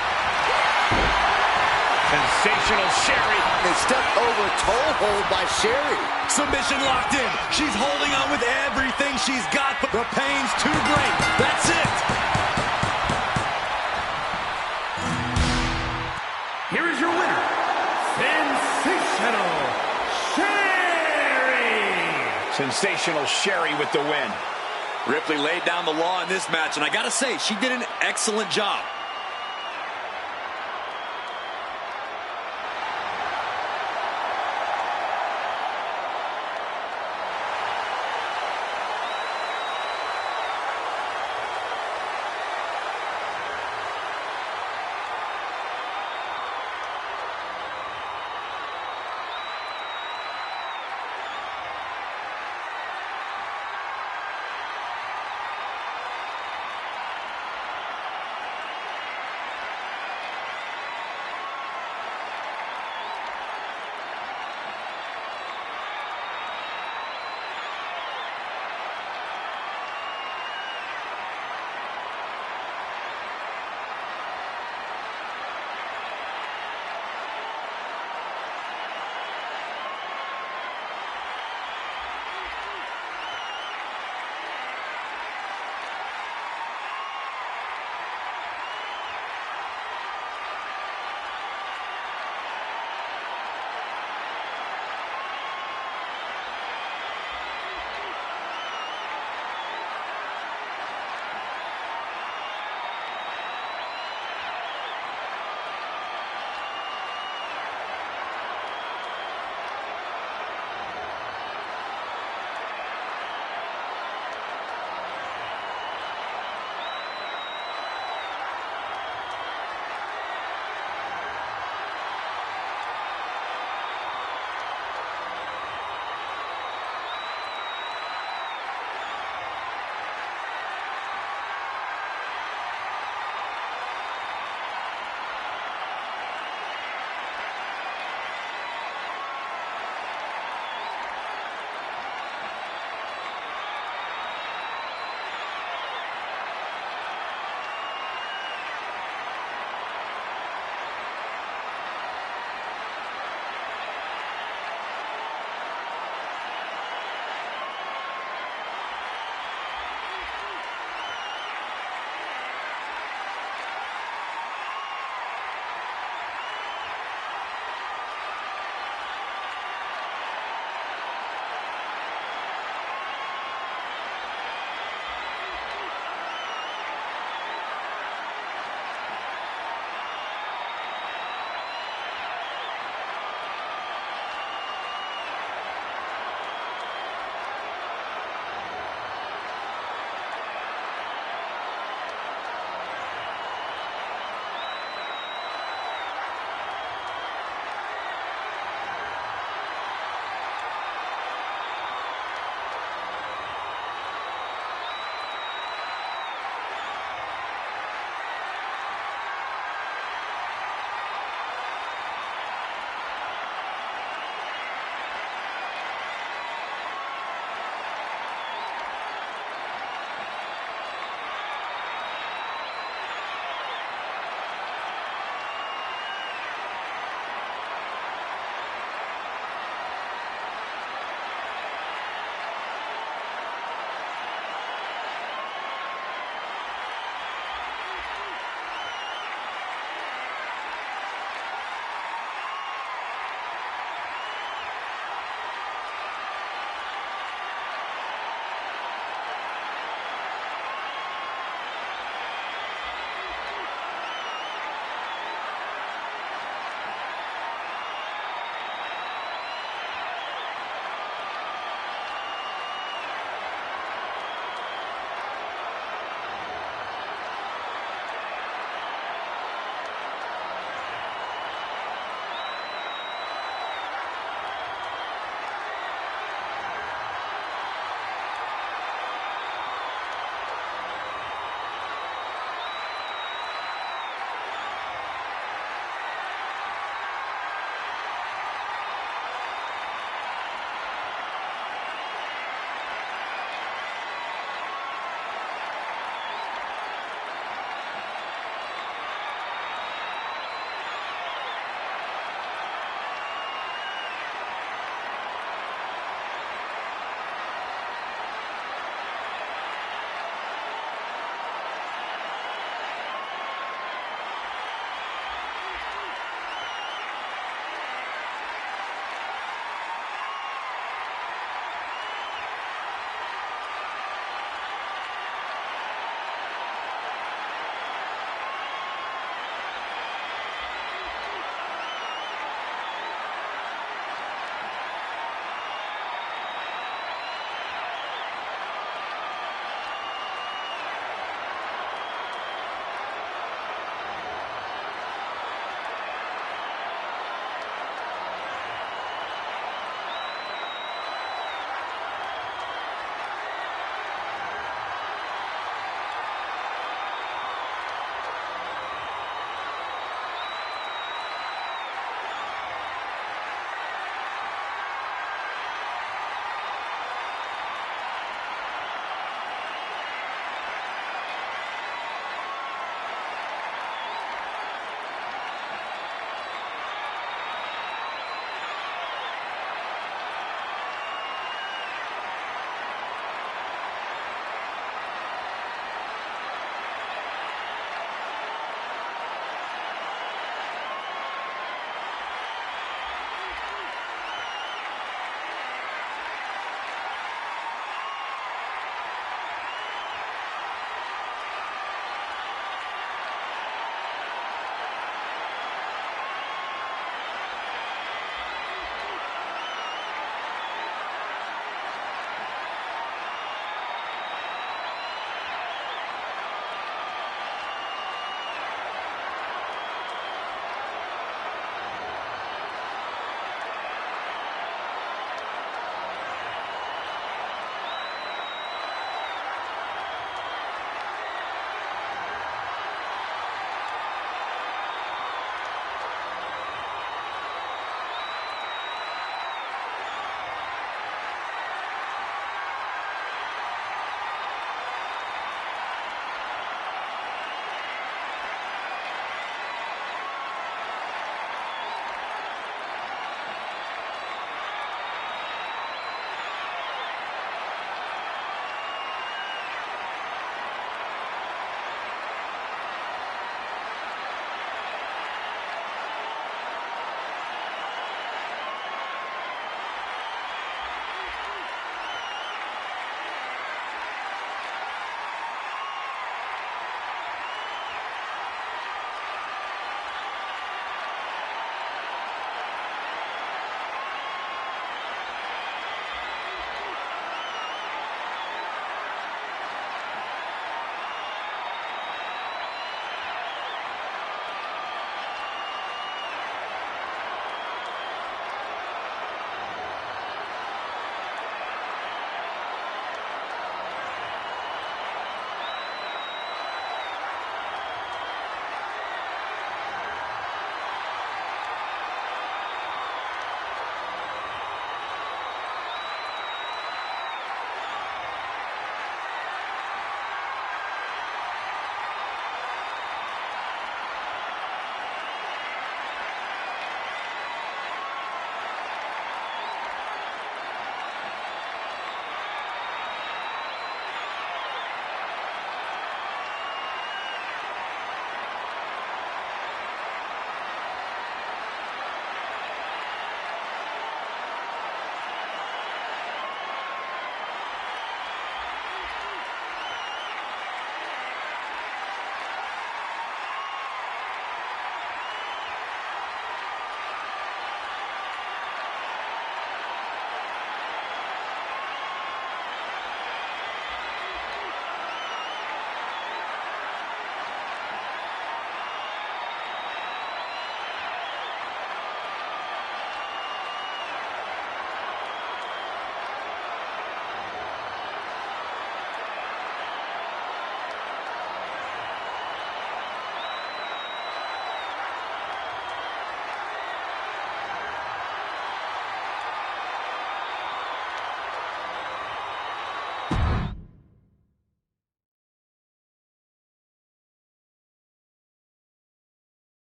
[SPEAKER 3] Sensational Sherry.
[SPEAKER 5] They stepped over toe hold by Sherry.
[SPEAKER 2] Submission locked in. She's holding on with everything she's got, but the pain's too great. That's it.
[SPEAKER 1] Here is your winner, Sensational Sherry!
[SPEAKER 3] Sensational Sherry with the win.
[SPEAKER 2] Ripley laid down the law in this match, and I gotta say, she did an excellent job.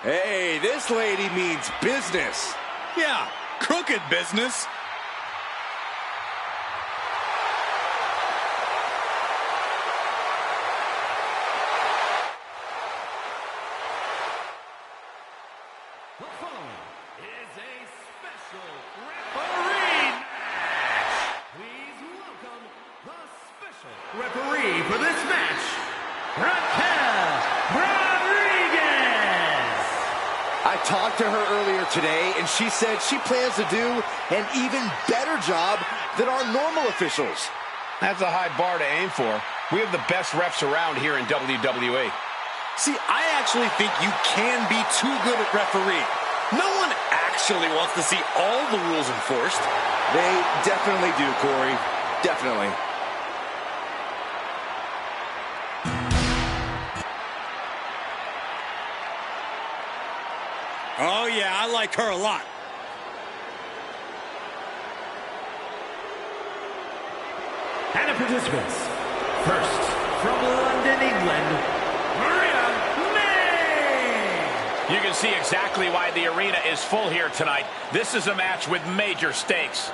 [SPEAKER 5] Hey, this lady means business.
[SPEAKER 2] Yeah, crooked business.
[SPEAKER 1] The following is a special referee match. Please welcome the special referee for this match, Raquel Rodriguez.
[SPEAKER 5] I talked to her earlier today, and she said she plans to do an even better job than our normal officials.
[SPEAKER 3] That's a high bar to aim for. We have the best refs around here in WWE.
[SPEAKER 2] See, I actually think you can be too good at refereeing. No one actually wants to see all the rules enforced.
[SPEAKER 5] They definitely do, Corey. Definitely.
[SPEAKER 2] Oh, yeah, I like her a lot.
[SPEAKER 1] And the participants, first, from London, England,
[SPEAKER 3] You can see exactly why the arena is full here tonight. This is a match with major stakes.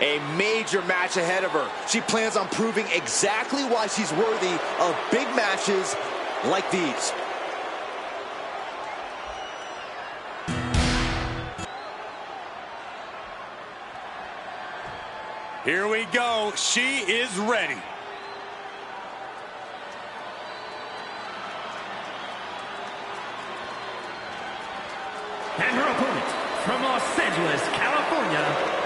[SPEAKER 5] A major match ahead of her. She plans on proving exactly why she's worthy of big matches like these.
[SPEAKER 2] Here we go. She is ready.
[SPEAKER 1] and her opponent from Los Angeles, California,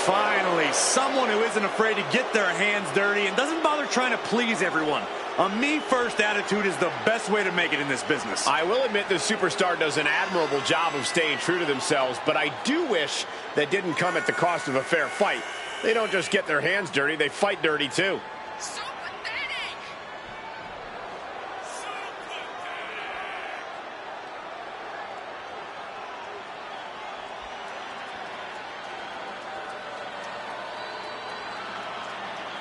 [SPEAKER 2] Finally, someone who isn't afraid to get their hands dirty and doesn't bother trying to please everyone. A me-first attitude is the best way to make it in this business.
[SPEAKER 3] I will admit the superstar does an admirable job of staying true to themselves, but I do wish that didn't come at the cost of a fair fight. They don't just get their hands dirty, they fight dirty too.
[SPEAKER 6] So pathetic!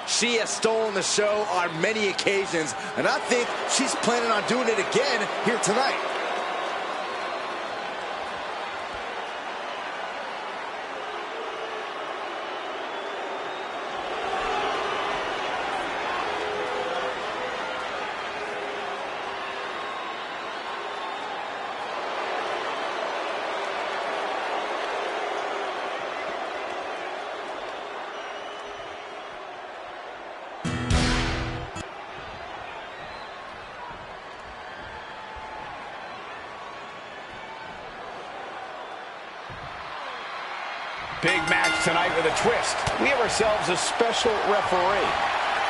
[SPEAKER 5] She has stolen the show on many occasions, and I think she's planning on doing it again here tonight.
[SPEAKER 3] Big match tonight with a twist. We have ourselves a special referee.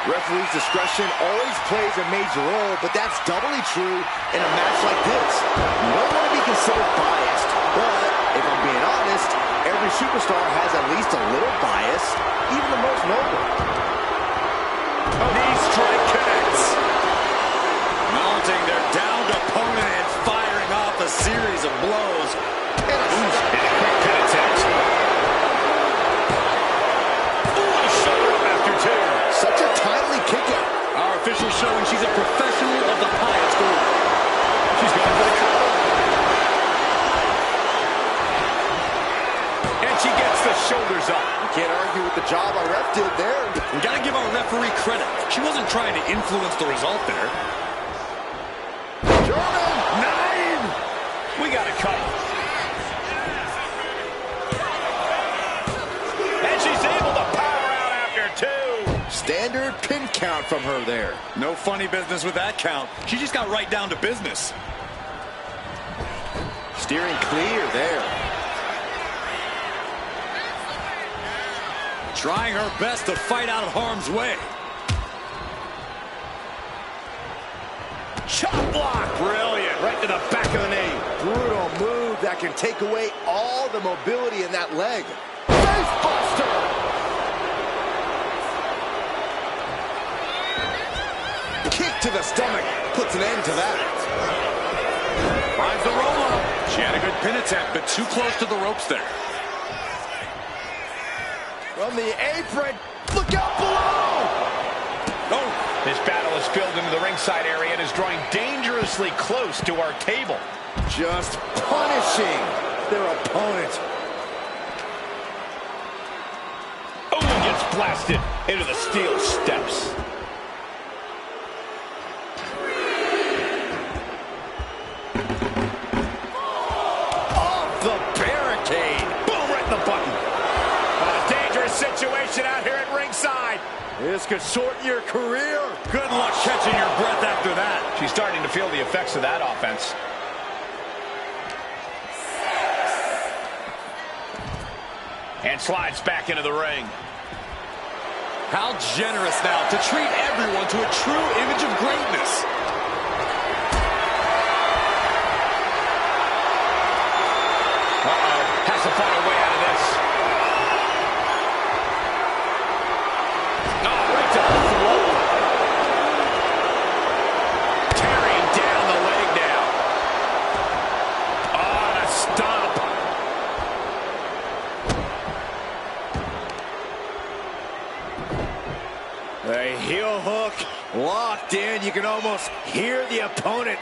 [SPEAKER 5] Referee's discretion always plays a major role, but that's doubly true in a match like this. You don't want to be considered biased, but if I'm being honest, every superstar has at least a little bias, even the most noble.
[SPEAKER 2] Knee strike connects. Mounting their downed opponent and firing off a series of blows.
[SPEAKER 3] And a quick pin attempt.
[SPEAKER 5] Such a timely kick out.
[SPEAKER 2] Our official showing she's a professional of the highest order.
[SPEAKER 3] She's going for the cover. And she gets the shoulders up.
[SPEAKER 5] You can't argue with the job our ref did there.
[SPEAKER 2] We got to give our referee credit. She wasn't trying to influence the result there.
[SPEAKER 5] German!
[SPEAKER 3] 9! We got a cut. And she's able to power out after 2.
[SPEAKER 5] Standard pin count from her there.
[SPEAKER 2] No funny business with that count. She just got right down to business.
[SPEAKER 5] Steering clear there.
[SPEAKER 2] Trying her best to fight out of harm's way.
[SPEAKER 3] Chop block. Brilliant. Right to the back of the knee.
[SPEAKER 5] Brutal move that can take away all the mobility in that leg. Face buster! to the stomach puts an end to that.
[SPEAKER 2] Finds the roll-up. She had a good pin attempt, but too close to the ropes there.
[SPEAKER 5] From the apron, look out below!
[SPEAKER 3] Oh, this battle is filled into the ringside area and is drawing dangerously close to our table.
[SPEAKER 5] Just punishing their opponent.
[SPEAKER 3] Oh, and gets blasted into the steel steps.
[SPEAKER 5] Off the barricade.
[SPEAKER 3] Boom, right in the button. A dangerous situation out here at ringside.
[SPEAKER 5] This could shorten your career.
[SPEAKER 2] Good luck catching your breath after that.
[SPEAKER 3] She's starting to feel the effects of that offense. And slides back into the ring.
[SPEAKER 2] How generous now to treat everyone to a true image of greatness.
[SPEAKER 3] Uh-oh, has to find a way out of this. Oh, right to the throat. Tearing down the leg now. Oh, and a stomp.
[SPEAKER 5] The heel hook locked in. You can almost hear the opponent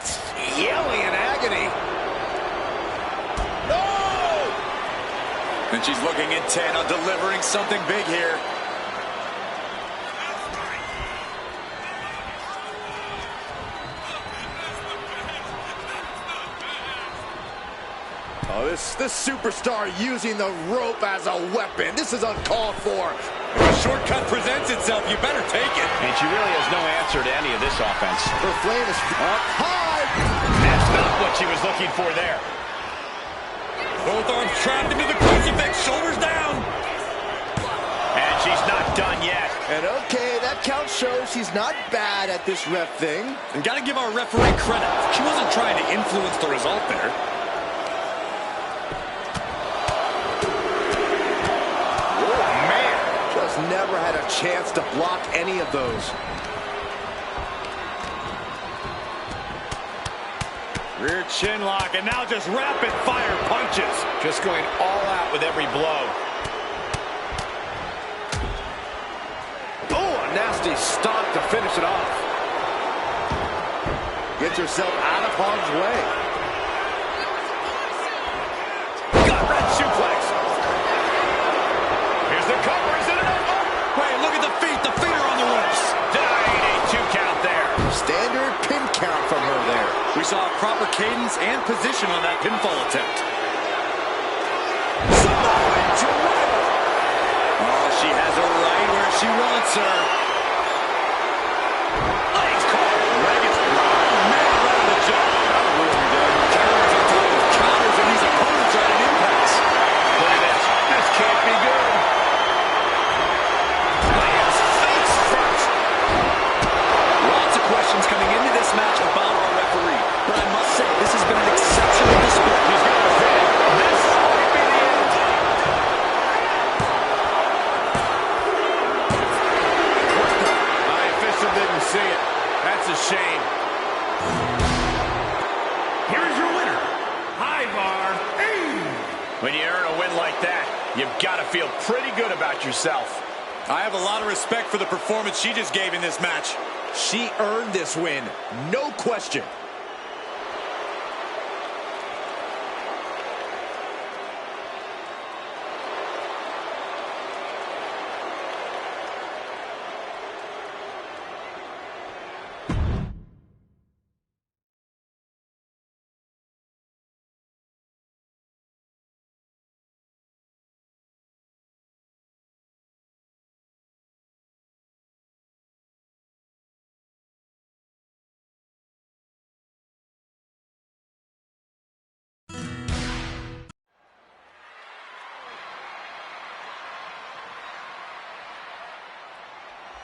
[SPEAKER 5] yelling in agony. No!
[SPEAKER 2] And she's looking intent on delivering something big here.
[SPEAKER 5] Oh, this superstar using the rope as a weapon. This is uncalled for.
[SPEAKER 2] If a shortcut presents itself, you better take it.
[SPEAKER 3] And she really has no answer to any of this offense.
[SPEAKER 5] Her flame is up high.
[SPEAKER 3] That's not what she was looking for there.
[SPEAKER 2] Both arms trapped into the crucifix, shoulders down.
[SPEAKER 3] And she's not done yet.
[SPEAKER 5] And okay, that count shows she's not bad at this ref thing.
[SPEAKER 2] And gotta give our referee credit. She wasn't trying to influence the result there.
[SPEAKER 5] Never had a chance to block any of those.
[SPEAKER 3] Rear chin lock, and now just rapid fire punches. Just going all out with every blow.
[SPEAKER 5] Oh, a nasty stomp to finish it off. Gets herself out of harm's way.
[SPEAKER 3] Gut wrench suplex. Here's the cover. Is it enough?
[SPEAKER 2] Wait, look at the feet. The feet are on the ropes.
[SPEAKER 3] Denied a 2 count there.
[SPEAKER 5] Standard pin count from her there.
[SPEAKER 2] We saw a proper cadence and position on that pinfall attempt. Oh, she has her right where she wants her.
[SPEAKER 3] Legs caught.
[SPEAKER 2] Leg is blocked. Man, right on the jaw. Counters on top of counters, and these opponents are at an impasse.
[SPEAKER 3] Look at this. This can't be good.
[SPEAKER 2] Lands face first. Lots of questions coming into this match about our referee. But I must say, this has been an exceptional display.
[SPEAKER 3] He's got the pin. This might be the end. My official didn't see it. That's a shame.
[SPEAKER 1] Here's your winner, Ivar.
[SPEAKER 3] When you earn a win like that, you've got to feel pretty good about yourself.
[SPEAKER 2] I have a lot of respect for the performance she just gave in this match.
[SPEAKER 5] She earned this win, no question.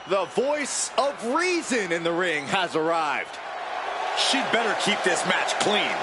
[SPEAKER 5] The voice of reason in the ring has arrived.
[SPEAKER 2] She'd better keep this match clean.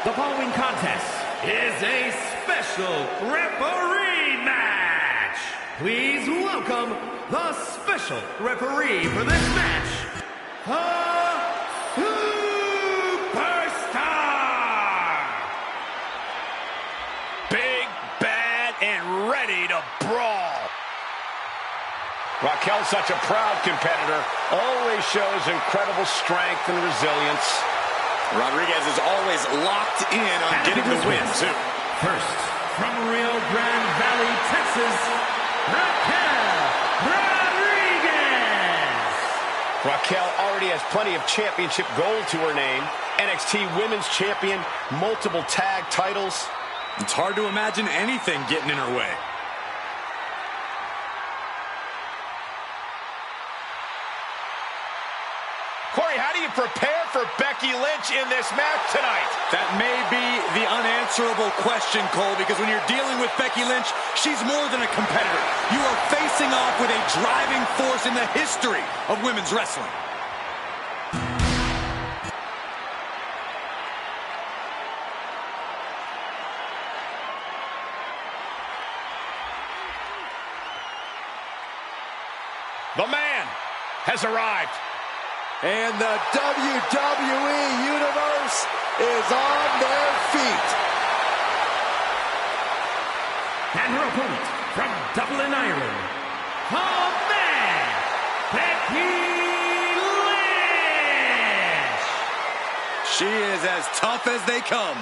[SPEAKER 1] The following contest is a special referee match. Please welcome the special referee for this match, the Superstar.
[SPEAKER 3] Big, bad, and ready to brawl. Raquel's such a proud competitor, always shows incredible strength and resilience.
[SPEAKER 2] Rodriguez is always locked in on getting the win, too.
[SPEAKER 1] First, from Rio Grande Valley, Texas, Raquel Rodriguez.
[SPEAKER 3] Raquel already has plenty of championship gold to her name. NXT Women's Champion, multiple tag titles.
[SPEAKER 2] It's hard to imagine anything getting in her way.
[SPEAKER 3] Corey, how do you prepare for Becky Lynch in this match tonight?
[SPEAKER 2] That may be the unanswerable question, Cole, because when you're dealing with Becky Lynch, she's more than a competitor. You are facing off with a driving force in the history of women's wrestling.
[SPEAKER 3] The man has arrived.
[SPEAKER 5] And the WWE Universe is on their feet.
[SPEAKER 1] And her opponent from Dublin, Ireland, the man, Becky Lynch.
[SPEAKER 2] She is as tough as they come.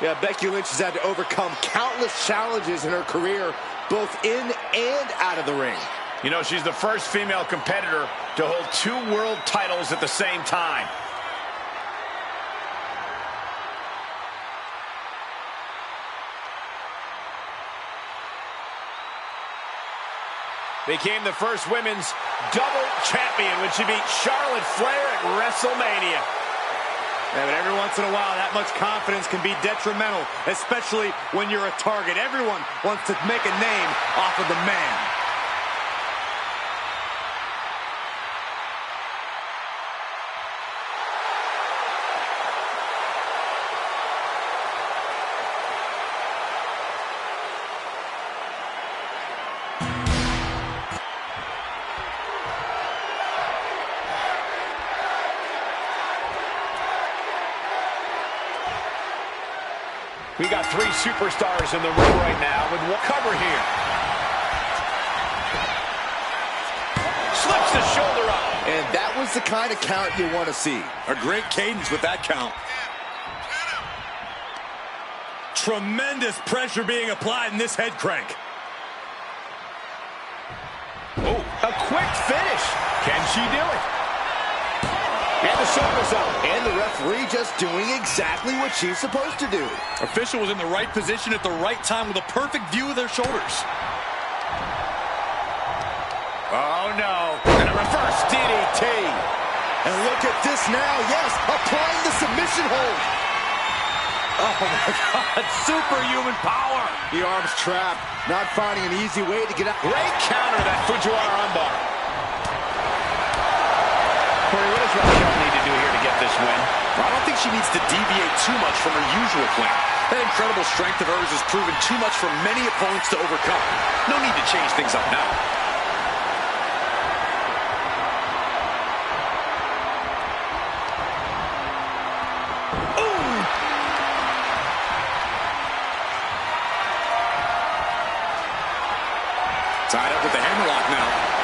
[SPEAKER 5] Yeah, Becky Lynch has had to overcome countless challenges in her career, both in and out of the ring.
[SPEAKER 3] You know, she's the first female competitor to hold 2 world titles at the same time. Became the first women's double champion when she beat Charlotte Flair at WrestleMania.
[SPEAKER 2] Yeah, but every once in a while, that much confidence can be detrimental, especially when you're a target. Everyone wants to make a name off of the man.
[SPEAKER 3] We got 3 superstars in the ring right now with one cover here. Slips the shoulder up.
[SPEAKER 5] And that was the kind of count you want to see.
[SPEAKER 2] A great cadence with that count. Tremendous pressure being applied in this head crank.
[SPEAKER 3] Oh, a quick finish. Can she do it? And the shoulders up.
[SPEAKER 5] And the referee just doing exactly what she's supposed to do.
[SPEAKER 2] Official was in the right position at the right time with a perfect view of their shoulders.
[SPEAKER 3] Oh, no. And a reverse DDT.
[SPEAKER 5] And look at this now. Yes, applying the submission hold.
[SPEAKER 2] Oh, my God. Superhuman power.
[SPEAKER 5] The arm's trapped. Not finding an easy way to get out.
[SPEAKER 3] Great counter to that Fujiwara armbar. Corey, what does Raquel need to do here to get this win?
[SPEAKER 2] I don't think she needs to deviate too much from her usual plan. That incredible strength of hers has proven too much for many opponents to overcome. No need to change things up now. Ooh! Tied up with the hammerlock now.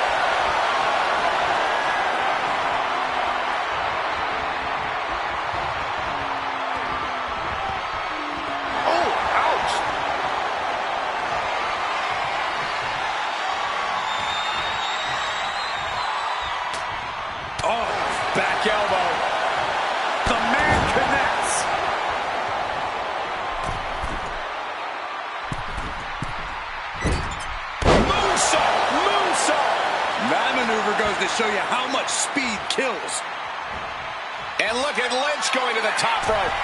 [SPEAKER 3] Back elbow.
[SPEAKER 2] The man connects.
[SPEAKER 3] Moonsault! Moonsault!
[SPEAKER 2] That maneuver goes to show you how much speed kills.
[SPEAKER 3] And look at Lynch going to the top rope.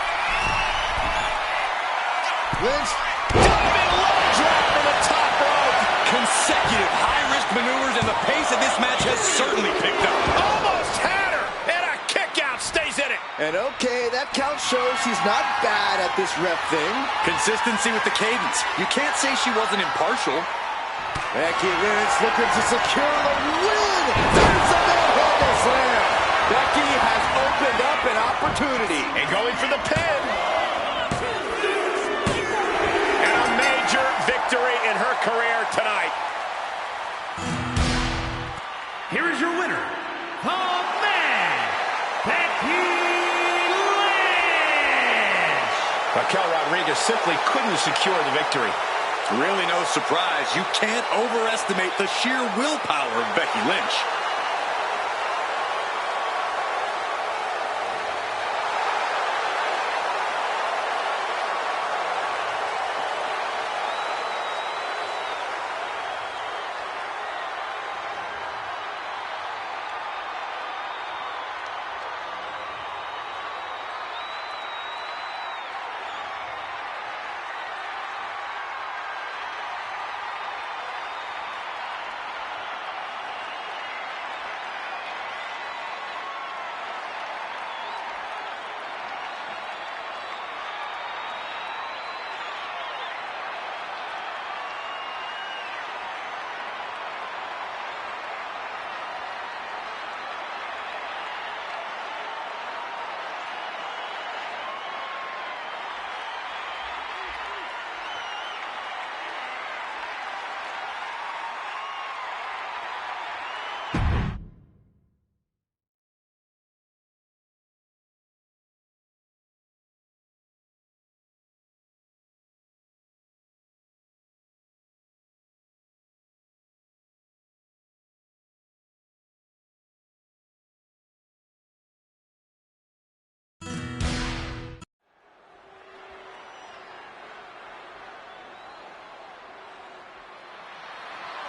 [SPEAKER 5] Lynch.
[SPEAKER 3] Diving low drop to the top rope.
[SPEAKER 2] Consecutive high-risk maneuvers, and the pace of this match has certainly picked up.
[SPEAKER 3] Almost had her. And a kick out stays in it.
[SPEAKER 5] And And okay, that count shows he's not bad at this ref thing.
[SPEAKER 2] Consistency with the cadence. You can't say she wasn't impartial.
[SPEAKER 5] Becky Lynch looking to secure the win. There's a no-handle slam. Becky has opened up an opportunity.
[SPEAKER 3] And going for the pin. And a major victory in her career tonight.
[SPEAKER 1] Here is your winner, the man, Becky Lynch.
[SPEAKER 3] Raquel Rodriguez simply couldn't secure the victory.
[SPEAKER 2] Really no surprise. You can't overestimate the sheer willpower of Becky Lynch.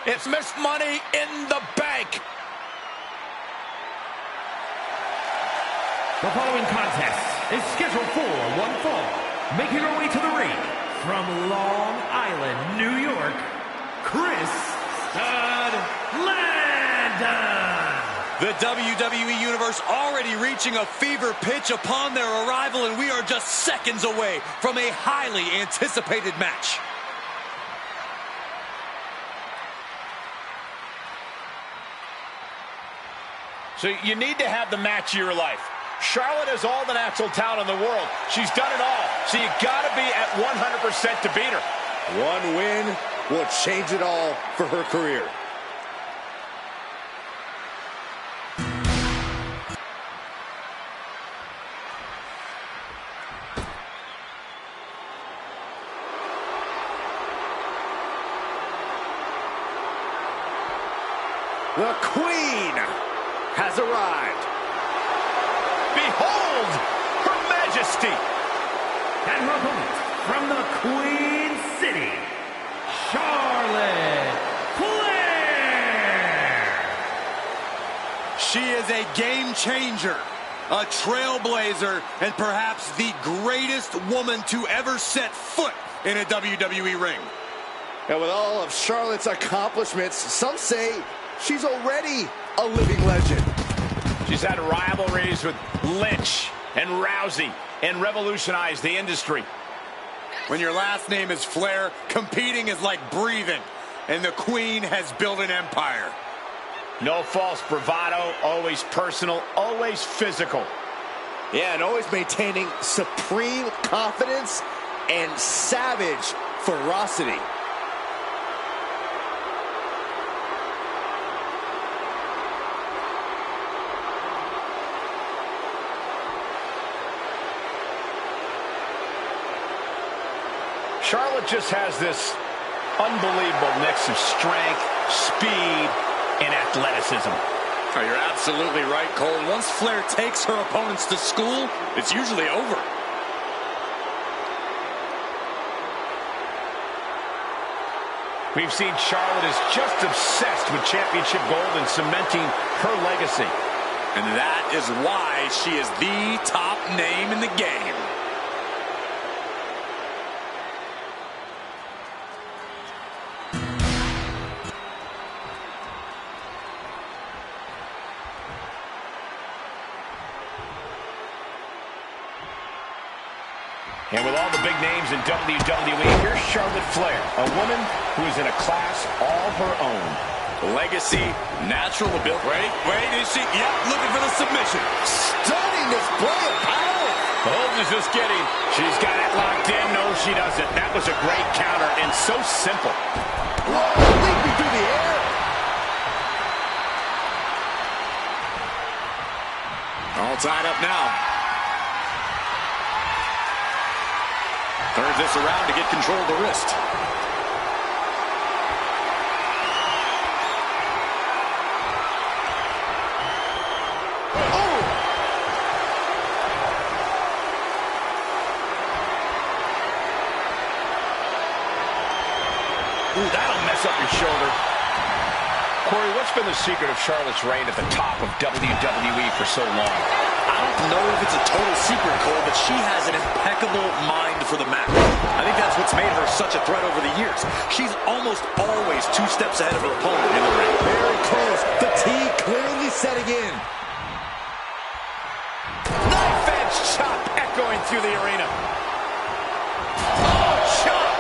[SPEAKER 3] It's Miss Money in the Bank.
[SPEAKER 1] The following contest is scheduled for one fall. Making her way to the ring from Long Island, New York, Chris Stud Landon.
[SPEAKER 2] The WWE Universe already reaching a fever pitch upon their arrival, and we are just seconds away from a highly anticipated match.
[SPEAKER 3] So you need to have the match of your life. Charlotte has all the natural talent in the world. She's done it all. So you got to be at 100% to beat her.
[SPEAKER 5] One win will change it all for her career. The Queen has arrived.
[SPEAKER 3] Behold, Her Majesty.
[SPEAKER 1] And her opponent from the Queen City, Charlotte Flair.
[SPEAKER 2] She is a game changer, a trailblazer, and perhaps the greatest woman to ever set foot in a WWE ring.
[SPEAKER 5] And with all of Charlotte's accomplishments, some say she's already a living legend.
[SPEAKER 3] She's had rivalries with Lynch and Rousey and revolutionized the industry.
[SPEAKER 2] When your last name is Flair, competing is like breathing, and the Queen has built an empire.
[SPEAKER 3] No false bravado, always personal, always physical.
[SPEAKER 5] Yeah, and always maintaining supreme confidence and savage ferocity.
[SPEAKER 3] Charlotte just has this unbelievable mix of strength, speed, and athleticism.
[SPEAKER 2] Oh, you're absolutely right, Cole. Once Flair takes her opponents to school, it's usually over.
[SPEAKER 3] We've seen Charlotte is just obsessed with championship gold and cementing her legacy.
[SPEAKER 2] And that is why she is the top name in the game.
[SPEAKER 3] And with all the big names in WWE, here's Charlotte Flair, a woman who is in a class all her own.
[SPEAKER 2] Legacy, natural ability. Wait, is she? Yeah, looking for the submission.
[SPEAKER 5] Stunning display of power.
[SPEAKER 3] Holmes is just kidding. She's got it locked in. No, she doesn't. That was a great counter and so simple.
[SPEAKER 5] Whoa, leaping through the air.
[SPEAKER 2] All tied up now. Turns this around to get control of the wrist.
[SPEAKER 3] Ooh, that'll mess up your shoulder. Corey, what's been the secret of Charlotte's reign at the top of WWE for so long?
[SPEAKER 4] I don't know if it's a total secret, Cole, but she has an impeccable mind for the mat. I think that's what's made her such a threat over the years. She's almost always 2 steps ahead of her opponent in the ring.
[SPEAKER 5] Very close. Fatigue clearly setting in.
[SPEAKER 3] Knife edge chop echoing through the arena. Oh, chop!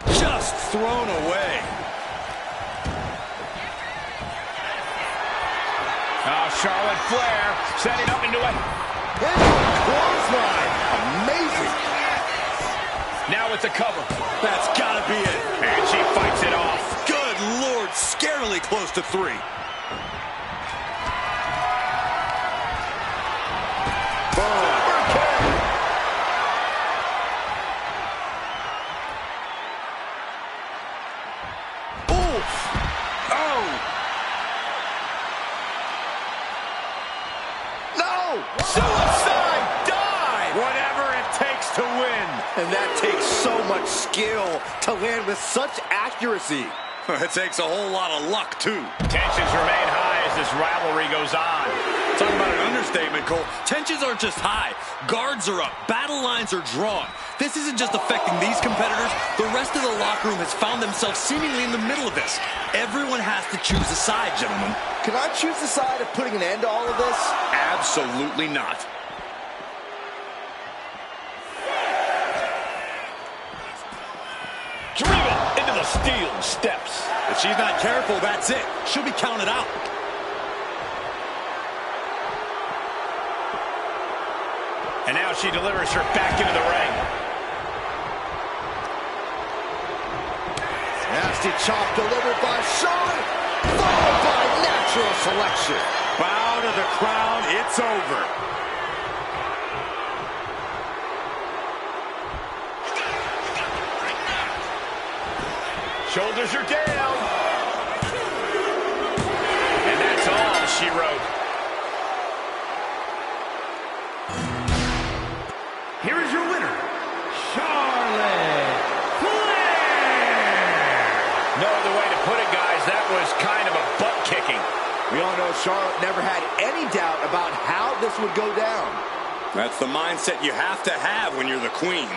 [SPEAKER 2] Just thrown away.
[SPEAKER 3] Oh, Charlotte Flair setting up into a
[SPEAKER 5] Clothesline. Amazing.
[SPEAKER 3] now with the cover.
[SPEAKER 2] That's gotta be it.
[SPEAKER 3] And she fights it off.
[SPEAKER 2] Good Lord, scarily close to 3.
[SPEAKER 3] Suicide dive! Whatever it takes to win.
[SPEAKER 5] And that takes so much skill to land with such accuracy.
[SPEAKER 2] It takes a whole lot of luck, too.
[SPEAKER 3] Tensions remain high as this rivalry goes on.
[SPEAKER 2] Talk about an understatement, Cole. Tensions aren't just high. Guards are up. Battle lines are drawn. This isn't just affecting these competitors. The rest of the locker room has found themselves seemingly in the middle of this. Everyone has to choose a side, gentlemen.
[SPEAKER 5] Can I choose the side of putting an end to all of this?
[SPEAKER 2] Absolutely not.
[SPEAKER 3] Driven into the steel steps.
[SPEAKER 2] If she's not careful, that's it. She'll be counted out.
[SPEAKER 3] And now she delivers her back into the ring.
[SPEAKER 5] Nasty chop delivered by Charlotte, followed by natural selection.
[SPEAKER 2] Bow to the crown, it's over.
[SPEAKER 3] Shoulders are down. And that's all she wrote.
[SPEAKER 1] Here is your winner, Charlotte Flair.
[SPEAKER 3] No other way to put it, guys. That was kind of a butt kicking.
[SPEAKER 5] We all know Charlotte never had any doubt about how this would go down.
[SPEAKER 2] That's the mindset you have to have when you're the queen.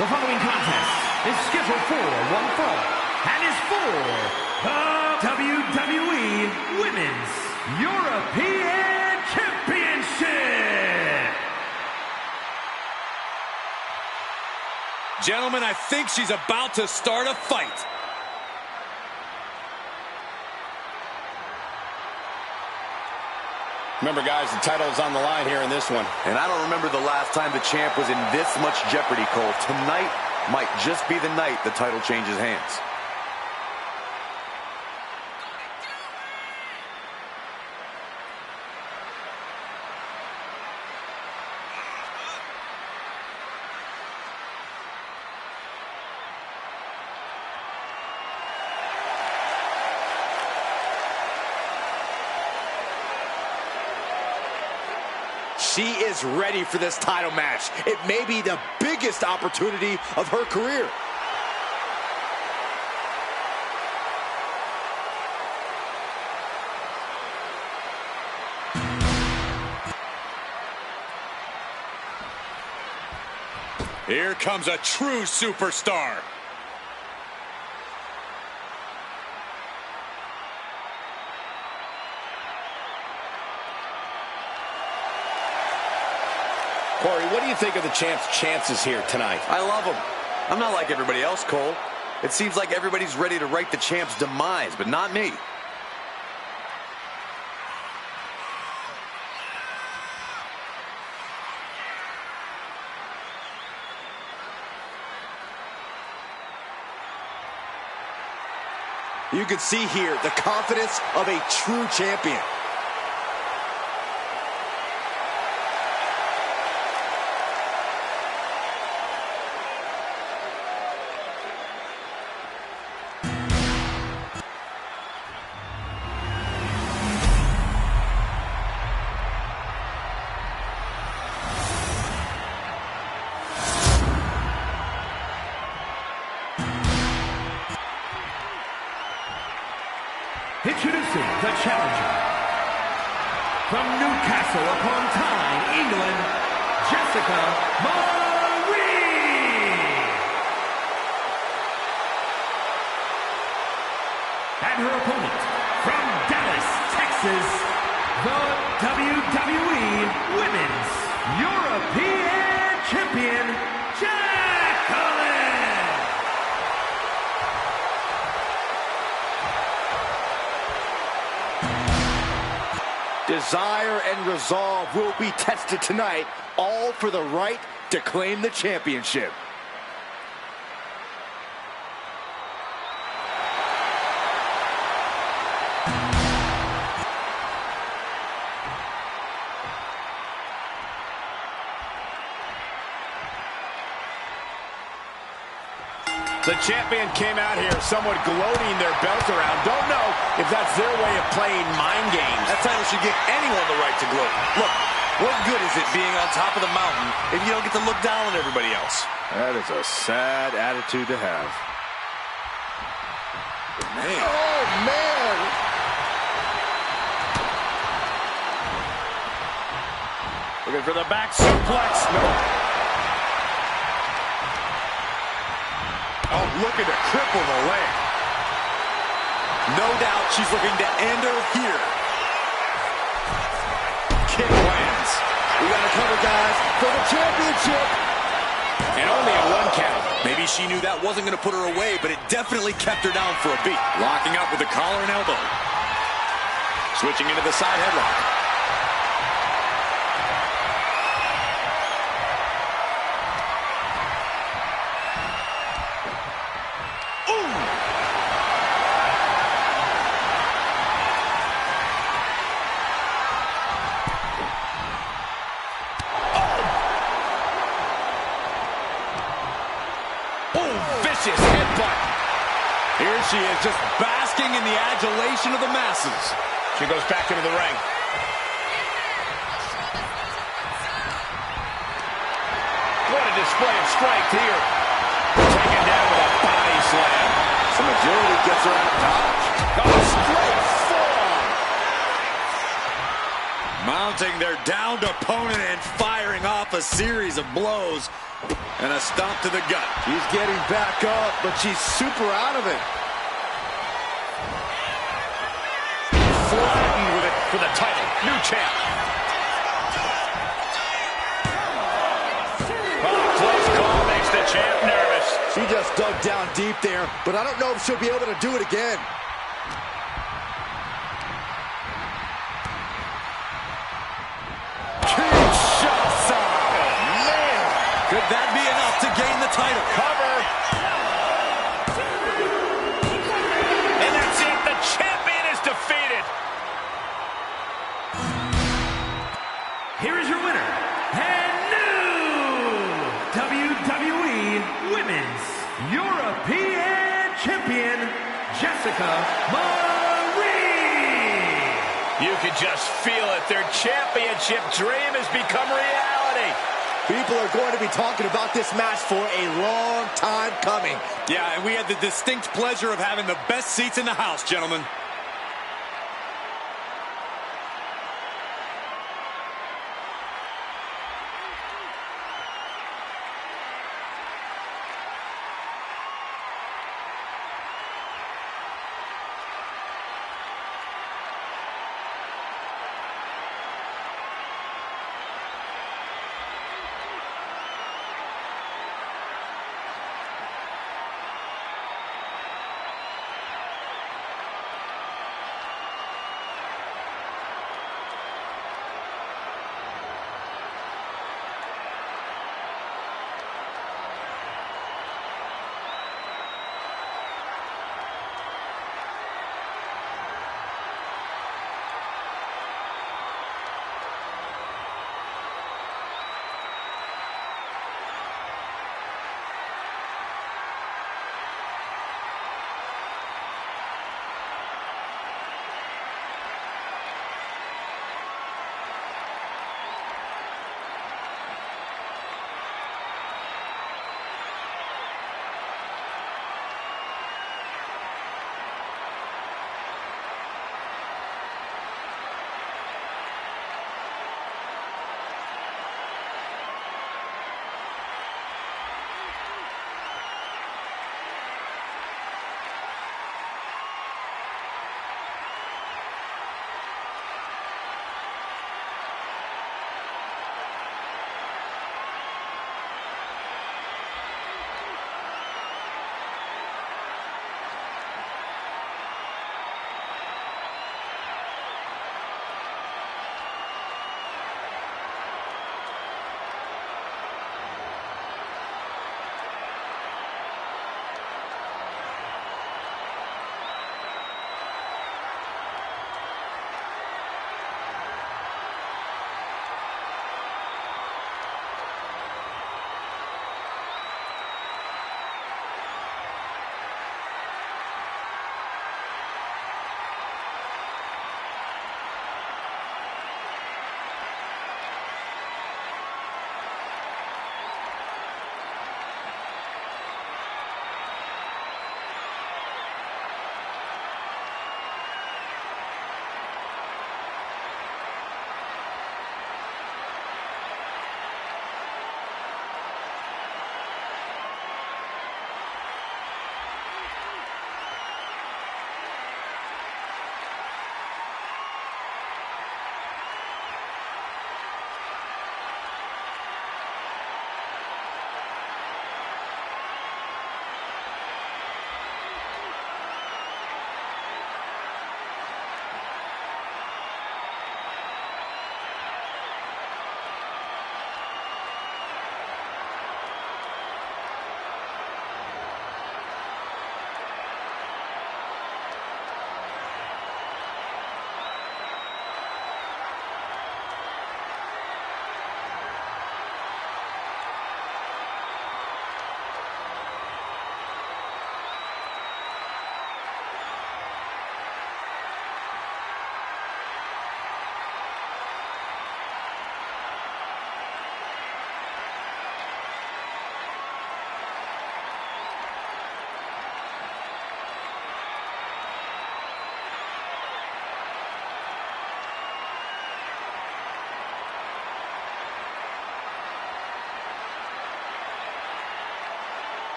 [SPEAKER 1] The following contest is scheduled for one fall and is for the WWE Women's European Championship.
[SPEAKER 2] Gentlemen, I think she's about to start a fight.
[SPEAKER 3] Remember, guys, the title is on the line here in this one.
[SPEAKER 4] And I don't remember the last time the champ was in this much jeopardy, Cole. Tonight might just be the night the title changes hands.
[SPEAKER 5] She is ready for this title match. It may be the biggest opportunity of her career.
[SPEAKER 2] Here comes a true superstar.
[SPEAKER 3] Corey, what do you think of the champ's chances here tonight?
[SPEAKER 4] I love him. I'm not like everybody else, Cole. It seems like everybody's ready to write the champ's demise, but not me.
[SPEAKER 5] You can see here the confidence of a true champion.
[SPEAKER 1] Introducing the challenger, from Newcastle upon Tyne, England, Jessica Marie. And her opponent, from Dallas, Texas, the WWE Women's European Champion, Jacqueline.
[SPEAKER 5] Desire and resolve will be tested tonight, all for the right to claim the championship.
[SPEAKER 3] The champion came out here somewhat gloating their belt around. Don't know if that's their way of playing mind games.
[SPEAKER 4] That title should give anyone the right to gloat. Look, what good is it being on top of the mountain if you don't get to look down on everybody else?
[SPEAKER 5] That is a sad attitude to have.
[SPEAKER 4] Man.
[SPEAKER 5] Oh, man!
[SPEAKER 3] Looking for the back suplex. No.
[SPEAKER 2] Oh, looking to cripple the leg.
[SPEAKER 4] No doubt she's looking to end her here.
[SPEAKER 2] Kick lands.
[SPEAKER 5] We got to cover, guys, for the championship.
[SPEAKER 3] And only a one count.
[SPEAKER 4] Maybe she knew that wasn't going to put her away, but it definitely kept her down for a beat.
[SPEAKER 2] Locking up with the collar and elbow. Switching into the side headlock.
[SPEAKER 3] Vicious headbutt.
[SPEAKER 2] Here she is, just basking in the adulation of the masses.
[SPEAKER 3] She goes back into the ring. What a display of strength here. Taken down with a body slam.
[SPEAKER 5] Some agility gets her out of dodge.
[SPEAKER 3] Oh, straight forearm.
[SPEAKER 2] Mounting their downed opponent and firing off a series of blows. And a stomp to the gut.
[SPEAKER 5] She's getting back up, but she's super out of it.
[SPEAKER 3] Flattened with it for the title. New champ. Oh, close call makes the champ nervous.
[SPEAKER 5] She just dug down deep there, but I don't know if she'll be able to do it again.
[SPEAKER 2] Could that be enough to gain the title?
[SPEAKER 3] Cover. And that's it. The champion is defeated.
[SPEAKER 1] Here is your winner, and new WWE Women's European Champion, Jessica Marie.
[SPEAKER 3] You can just feel it. Their championship dream has become reality.
[SPEAKER 5] People are going to be talking about this match for a long time coming.
[SPEAKER 2] Yeah, and we had the distinct pleasure of having the best seats in the house, gentlemen.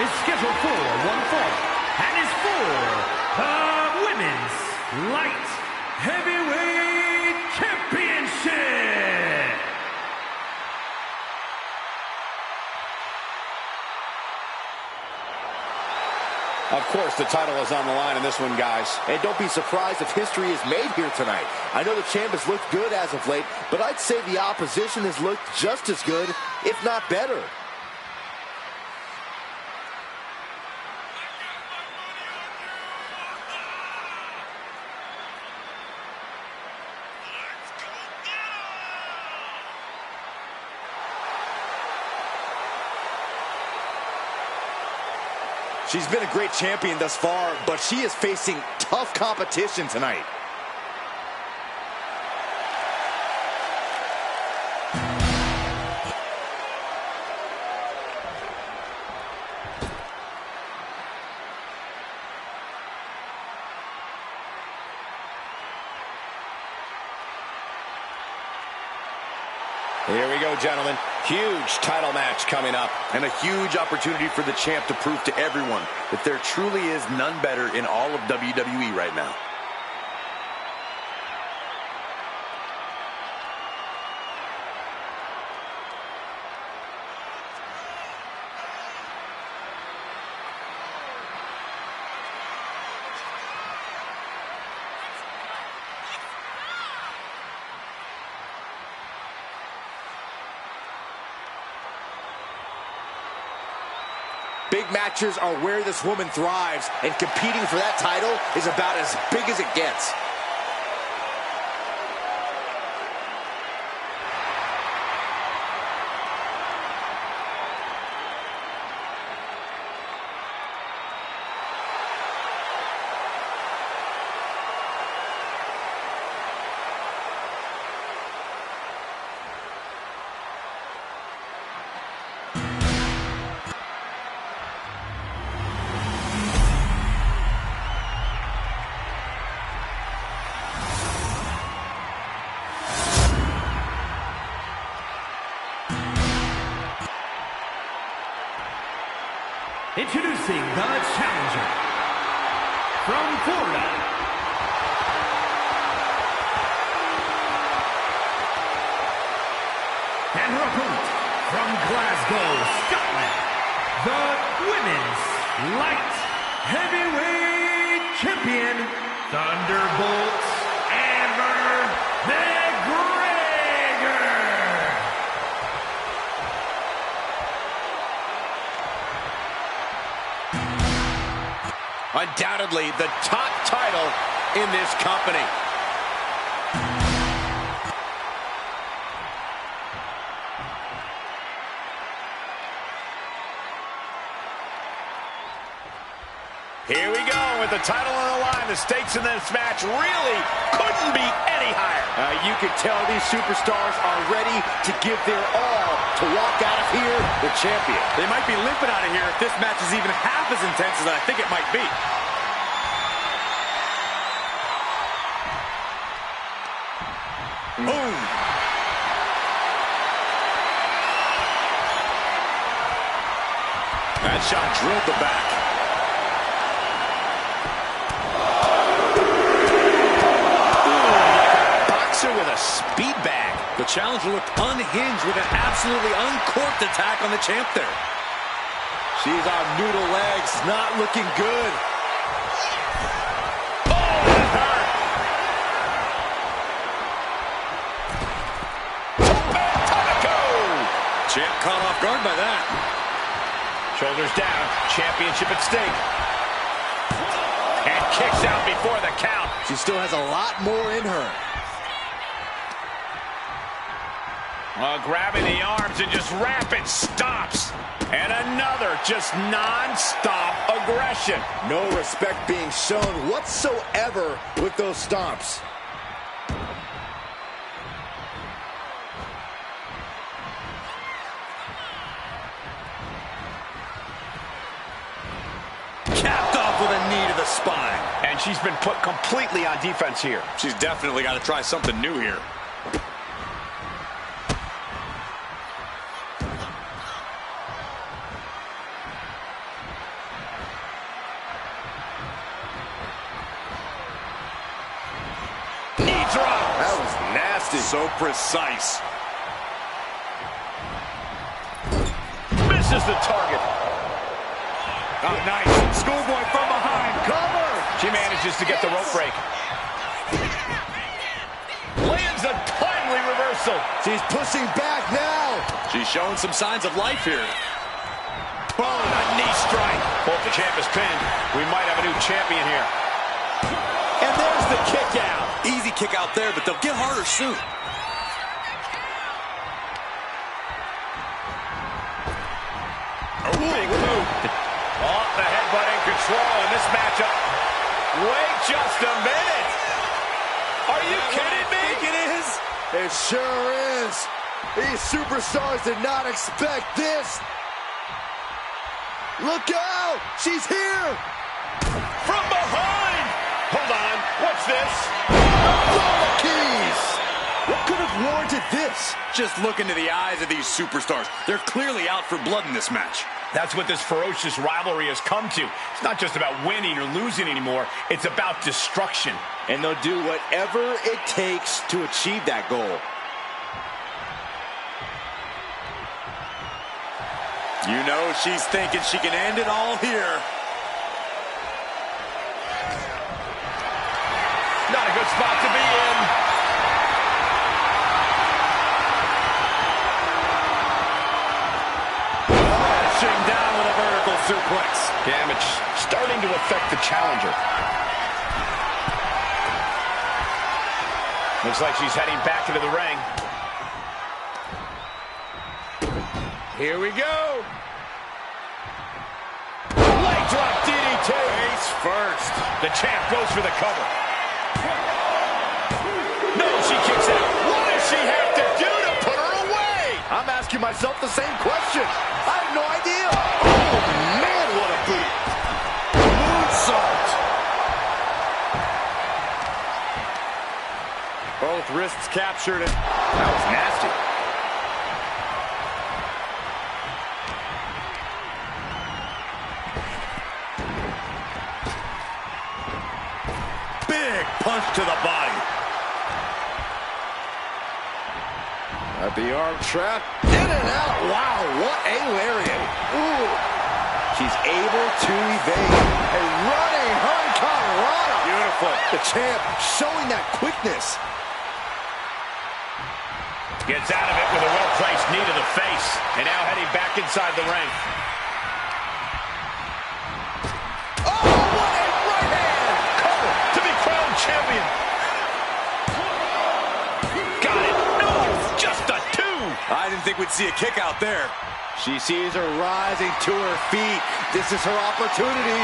[SPEAKER 1] is scheduled for one fall and is for the Women's Light Heavyweight Championship.
[SPEAKER 3] Of course, the title is on the line in this one, guys.
[SPEAKER 5] And don't be surprised if history is made here tonight. I know the champ has looked good as of late, but I'd say the opposition has looked just as good, if not better. She's been a great champion thus far, but she is facing tough competition tonight.
[SPEAKER 3] Here we go, gentlemen. Huge title match coming up.
[SPEAKER 2] And a huge opportunity for the champ to prove to everyone that there truly is none better in all of WWE right now.
[SPEAKER 5] Big matches are where this woman thrives, and competing for that title is about as big as it gets.
[SPEAKER 1] Introducing the challenger from Florida, and her opponent from Glasgow, Scotland, the Women's Light Heavyweight Champion, Thunderbolt Amber McGregor.
[SPEAKER 3] Undoubtedly the top title in this company. Here we go with the title on the line. The stakes in this match really couldn't be any higher.
[SPEAKER 5] You can tell these superstars are ready to give their all to walk out of here the champion.
[SPEAKER 2] They might be limping out of here if this match is even half as intense as I think it might be.
[SPEAKER 3] Boom. That shot drilled the back. With a speed bag.
[SPEAKER 2] The challenger looked unhinged with an absolutely uncorked attack on the champ there.
[SPEAKER 5] She's on noodle legs, not looking good.
[SPEAKER 3] Oh, that hurt.
[SPEAKER 2] Champ caught off guard by that.
[SPEAKER 3] Shoulders down, championship at stake. And kicks out before the count.
[SPEAKER 5] She still has a lot more in her.
[SPEAKER 3] Grabbing the arms and just rapid stops. And another just non-stop aggression.
[SPEAKER 5] No respect being shown whatsoever with those stomps.
[SPEAKER 2] Capped off with a knee to the spine.
[SPEAKER 3] And she's been put completely on defense here.
[SPEAKER 2] She's definitely got to try something new here. so precise.
[SPEAKER 3] Misses the target.
[SPEAKER 2] Oh, nice. Schoolboy from behind. Cover.
[SPEAKER 3] She manages to get the rope break. Lands a timely reversal.
[SPEAKER 5] She's pushing back now.
[SPEAKER 2] She's showing some signs of life here.
[SPEAKER 3] Boom, a knee strike. Both the champ is pinned. We might have a new champion here. And there's the kick out.
[SPEAKER 2] Easy kick out there, but they'll get harder soon.
[SPEAKER 3] Oh, big move. Oh, the headbutt in control in this matchup. Wait just a minute. Are you kidding me?
[SPEAKER 2] It is.
[SPEAKER 5] It sure is. These superstars did not expect this. Look out! She's here!
[SPEAKER 3] From behind! Hold on, what's this?
[SPEAKER 5] Roller keys! What could have warranted this?
[SPEAKER 2] Just look into the eyes of these superstars. They're clearly out for blood in this match.
[SPEAKER 3] That's what this ferocious rivalry has come to. It's not just about winning or losing anymore. It's about destruction.
[SPEAKER 5] And they'll do whatever it takes to achieve that goal.
[SPEAKER 2] You know she's thinking she can end it all here.
[SPEAKER 3] Not a good spot to be in.
[SPEAKER 2] Crashing down with a vertical suplex.
[SPEAKER 3] Damage starting to affect the challenger. Looks like she's heading back into the ring. Here we go. Leg drop DDT.
[SPEAKER 2] Face first.
[SPEAKER 3] The champ goes for the cover. No, she kicks out. What does she have to do to put her away?
[SPEAKER 5] I'm asking myself the same question. I have no idea. Oh, man, what a boot. Moonsault.
[SPEAKER 2] Both wrists captured. That was nasty. Big punch to the body.
[SPEAKER 5] At the arm trap. In and out. Wow, what a lariat. Ooh. She's able to evade. A running hurricanrana.
[SPEAKER 2] Beautiful.
[SPEAKER 5] The champ showing that quickness.
[SPEAKER 3] Gets out of it with a well-placed knee to the face. And now heading back inside the ring.
[SPEAKER 5] Oh, what a right hand.
[SPEAKER 3] Cover to be crowned champion. Got it. No, just a two.
[SPEAKER 2] I didn't think we'd see a kick out there.
[SPEAKER 5] She sees her rising to her feet. This is her opportunity.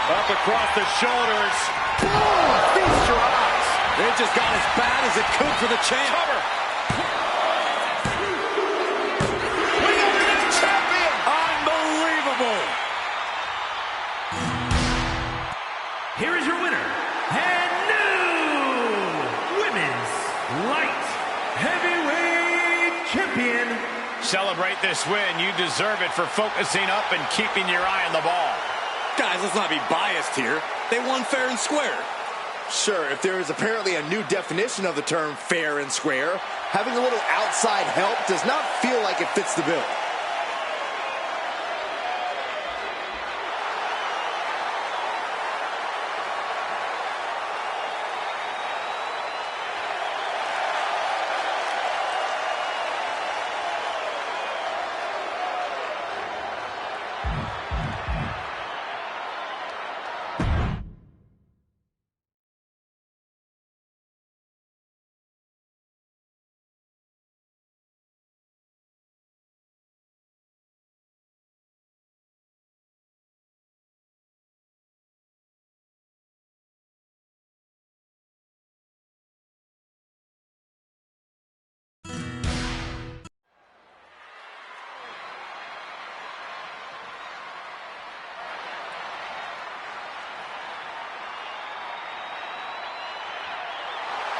[SPEAKER 2] Up across the shoulders.
[SPEAKER 5] Boom! Feast your eyes.
[SPEAKER 2] It just got as bad as it could for the champ.
[SPEAKER 3] Cover. We got a new champion.
[SPEAKER 2] Unbelievable.
[SPEAKER 1] Here is your winner, and new Women's Light Heavyweight Champion.
[SPEAKER 3] Celebrate this win. You deserve it for focusing up and keeping your eye on the ball.
[SPEAKER 2] Guys, let's not be biased here. They won fair and square.
[SPEAKER 5] Sure, if there is apparently a new definition of the term fair and square, having a little outside help does not feel like it fits the bill.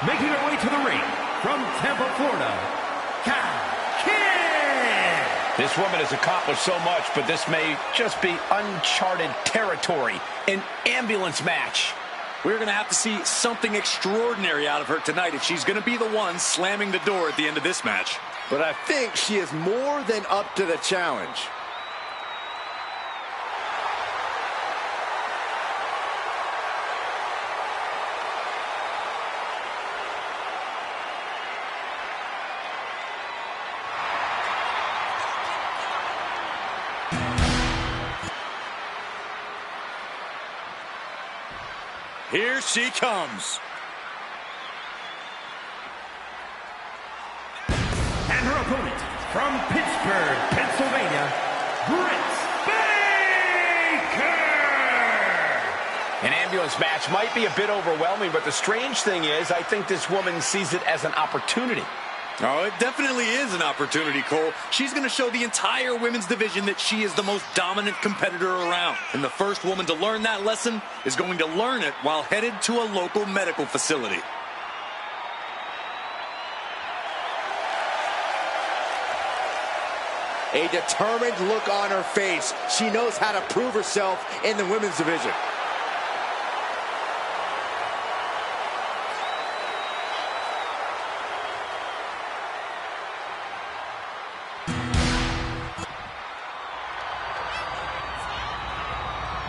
[SPEAKER 1] Making her way to the ring from Tampa, Florida, Kid.
[SPEAKER 3] This woman has accomplished so much, but this may just be uncharted territory. An ambulance match.
[SPEAKER 2] We're going to have to see something extraordinary out of her tonight if she's going to be the one slamming the door at the end of this match.
[SPEAKER 5] But I think she is more than up to the challenge.
[SPEAKER 2] Here she comes.
[SPEAKER 1] And her opponent, from Pittsburgh, Pennsylvania, Britt Baker!
[SPEAKER 3] An ambulance match might be a bit overwhelming, but the strange thing is, I think this woman sees it as an opportunity.
[SPEAKER 2] Oh, it definitely is an opportunity, Cole. She's going to show the entire women's division that she is the most dominant competitor around. And the first woman to learn that lesson is going to learn it while headed to a local medical facility.
[SPEAKER 5] A determined look on her face. She knows how to prove herself in the women's division.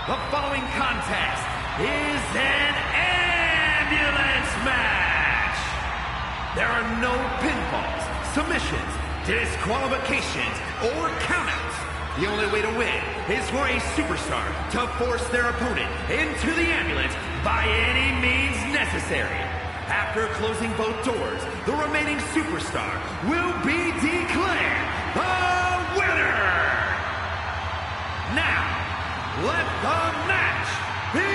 [SPEAKER 1] The following contest is an ambulance match. There are no pinfalls, submissions, disqualifications, or countouts. The only way to win is for a superstar to force their opponent into the ambulance by any means necessary. After closing both doors, the remaining superstar will be declared the winner. Now, let the match begin!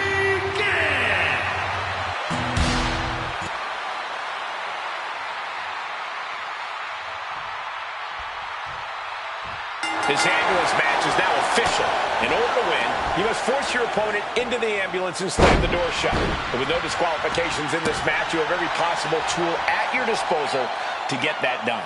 [SPEAKER 3] This ambulance match is now official. In order to win, you must force your opponent into the ambulance and slam the door shut. But with no disqualifications in this match, you have every possible tool at your disposal to get that done.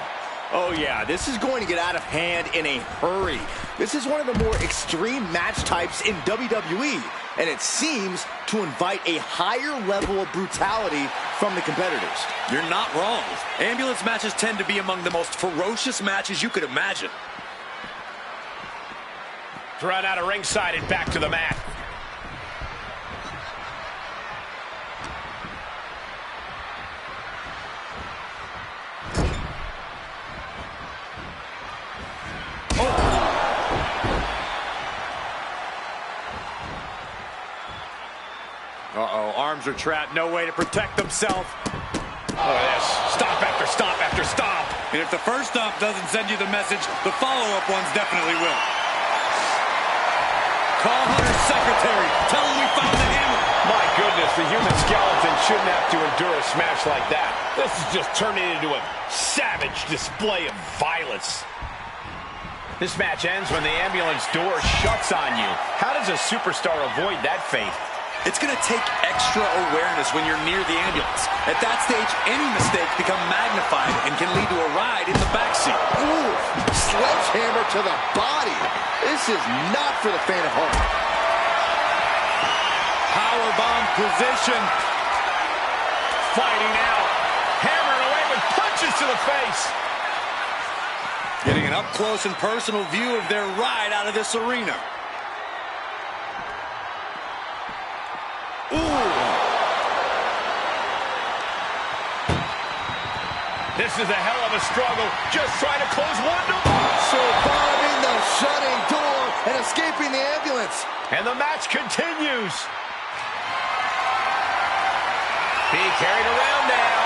[SPEAKER 5] Oh yeah, this is going to get out of hand in a hurry. This is one of the more extreme match types in WWE, and it seems to invite a higher level of brutality from the competitors.
[SPEAKER 2] You're not wrong. Ambulance matches tend to be among the most ferocious matches you could imagine.
[SPEAKER 3] Run out of ringside and back to the mat.
[SPEAKER 2] Uh-oh, arms are trapped, no way to protect themselves.
[SPEAKER 3] Oh, yes. Stop after stop after stop.
[SPEAKER 2] And if the first stop doesn't send you the message, the follow-up ones definitely will. Call Hunter's secretary. Tell him we found the hammer.
[SPEAKER 3] My goodness, the human skeleton shouldn't have to endure a smash like that. This is just turning into a savage display of violence. This match ends when the ambulance door shuts on you. How does a superstar avoid that fate?
[SPEAKER 2] It's going to take extra awareness when you're near the ambulance. At that stage, any mistakes become magnified and can lead to a ride in the backseat.
[SPEAKER 5] Ooh, sledgehammer to the body. This is not for the faint of heart.
[SPEAKER 2] Powerbomb position.
[SPEAKER 3] Fighting out. Hammering away with punches to the face.
[SPEAKER 2] Getting an up-close and personal view of their ride out of this arena. Ooh.
[SPEAKER 3] This is a hell of a struggle. Just trying to close one door.
[SPEAKER 5] Surviving the shutting door and escaping the ambulance.
[SPEAKER 3] And the match continues. Being carried around now.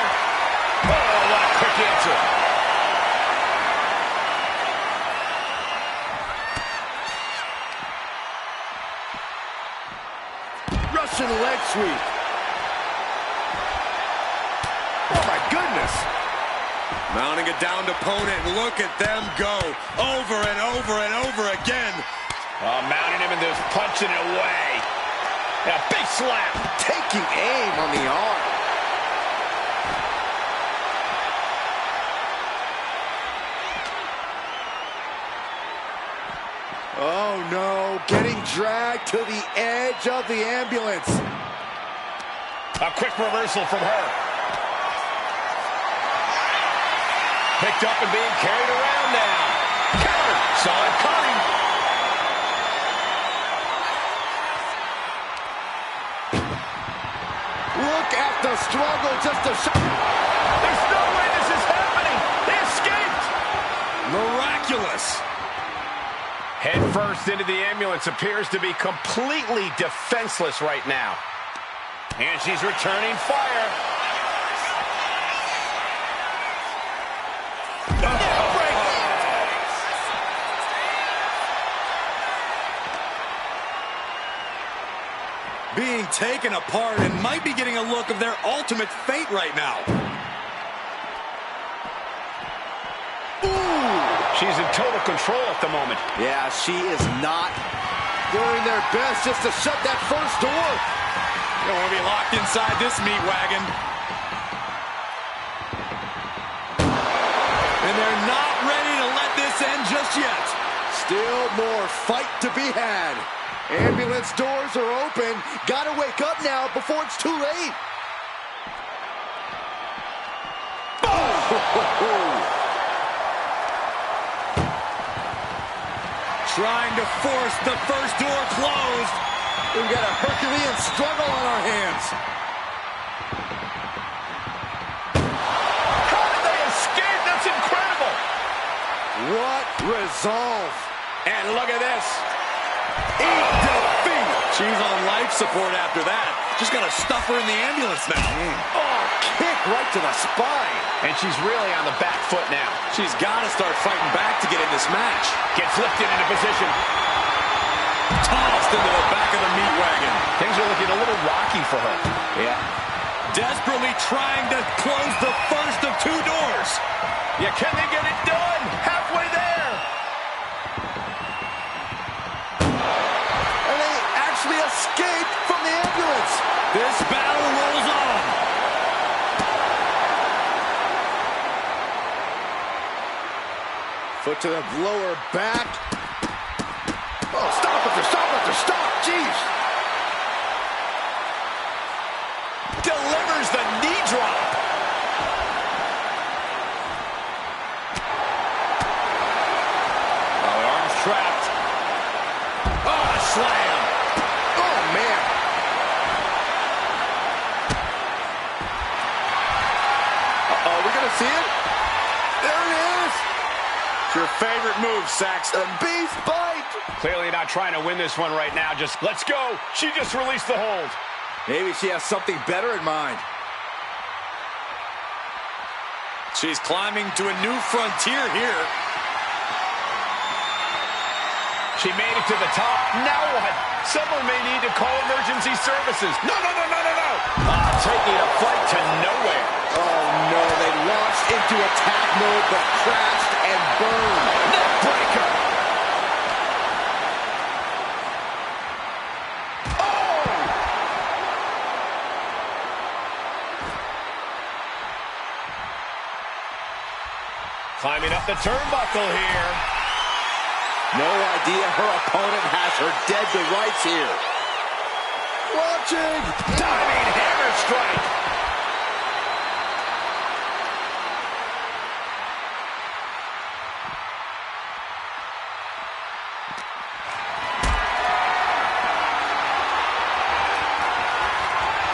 [SPEAKER 3] Oh, what a quick answer.
[SPEAKER 5] Russian leg sweep. Oh my goodness.
[SPEAKER 2] Mounting a downed opponent. Look at them go. Over and over and over again.
[SPEAKER 3] Mounting him and just punching it away. And a big slap.
[SPEAKER 5] Taking aim on the arm. Oh no, getting dragged to the edge of the ambulance.
[SPEAKER 3] A quick reversal from her. Picked up and being carried around now. Counter. Saw it coming.
[SPEAKER 5] Look at the struggle just to show.
[SPEAKER 3] There's no way this is happening. They escaped.
[SPEAKER 2] Miraculous.
[SPEAKER 3] Head first into the ambulance, appears to be completely defenseless right now. And she's returning fire.
[SPEAKER 2] Being taken apart and might be getting a look of their ultimate fate right now.
[SPEAKER 3] She's in total control at the moment.
[SPEAKER 5] Yeah, she is not doing their best just to shut that first door.
[SPEAKER 2] Don't want to be locked inside this meat wagon. And they're not ready to let this end just yet.
[SPEAKER 5] Still more fight to be had. Ambulance doors are open. Gotta wake up now before it's too late.
[SPEAKER 2] Trying to force the first door closed.
[SPEAKER 5] We've got a Herculean struggle on our hands.
[SPEAKER 3] How did they escape? That's incredible.
[SPEAKER 5] What resolve.
[SPEAKER 3] And look at this.
[SPEAKER 2] Eat defeat. She's on life support after that. Just got to stuff her in the ambulance now.
[SPEAKER 5] Oh, kick right to the spine.
[SPEAKER 3] And she's really on the back foot now.
[SPEAKER 2] She's got to start fighting back to get in this match.
[SPEAKER 3] Gets lifted into position.
[SPEAKER 2] Tossed into the back of the meat wagon.
[SPEAKER 3] Things are looking a little rocky for her.
[SPEAKER 5] Yeah.
[SPEAKER 2] Desperately trying to close the first of two doors.
[SPEAKER 3] Yeah, can they get it done? Halfway there.
[SPEAKER 5] And they actually escaped from the ambulance.
[SPEAKER 2] This battle rolls on.
[SPEAKER 5] Foot to the lower back. Oh, stop it, stop. Jeez.
[SPEAKER 3] Delivers the knee drop. Oh, the arm's trapped. Oh, a slam.
[SPEAKER 5] Oh, man. Uh-oh, we're going to see it? There it is.
[SPEAKER 2] It's your favorite move, Saxton.
[SPEAKER 5] The beast bite.
[SPEAKER 3] Clearly not trying to win this one right now. Just, let's go. She just released the hold.
[SPEAKER 5] Maybe she has something better in mind.
[SPEAKER 2] She's climbing to a new frontier here.
[SPEAKER 3] She made it to the top. Now what? Someone may need to call emergency services. No. Taking a flight to nowhere.
[SPEAKER 5] Oh, no, they launched into attack mode, but crashed and burned.
[SPEAKER 3] Neckbreaker. Oh! Climbing up the turnbuckle here.
[SPEAKER 5] No idea her opponent has her dead to rights here. Watching.
[SPEAKER 3] Diving hammer strike.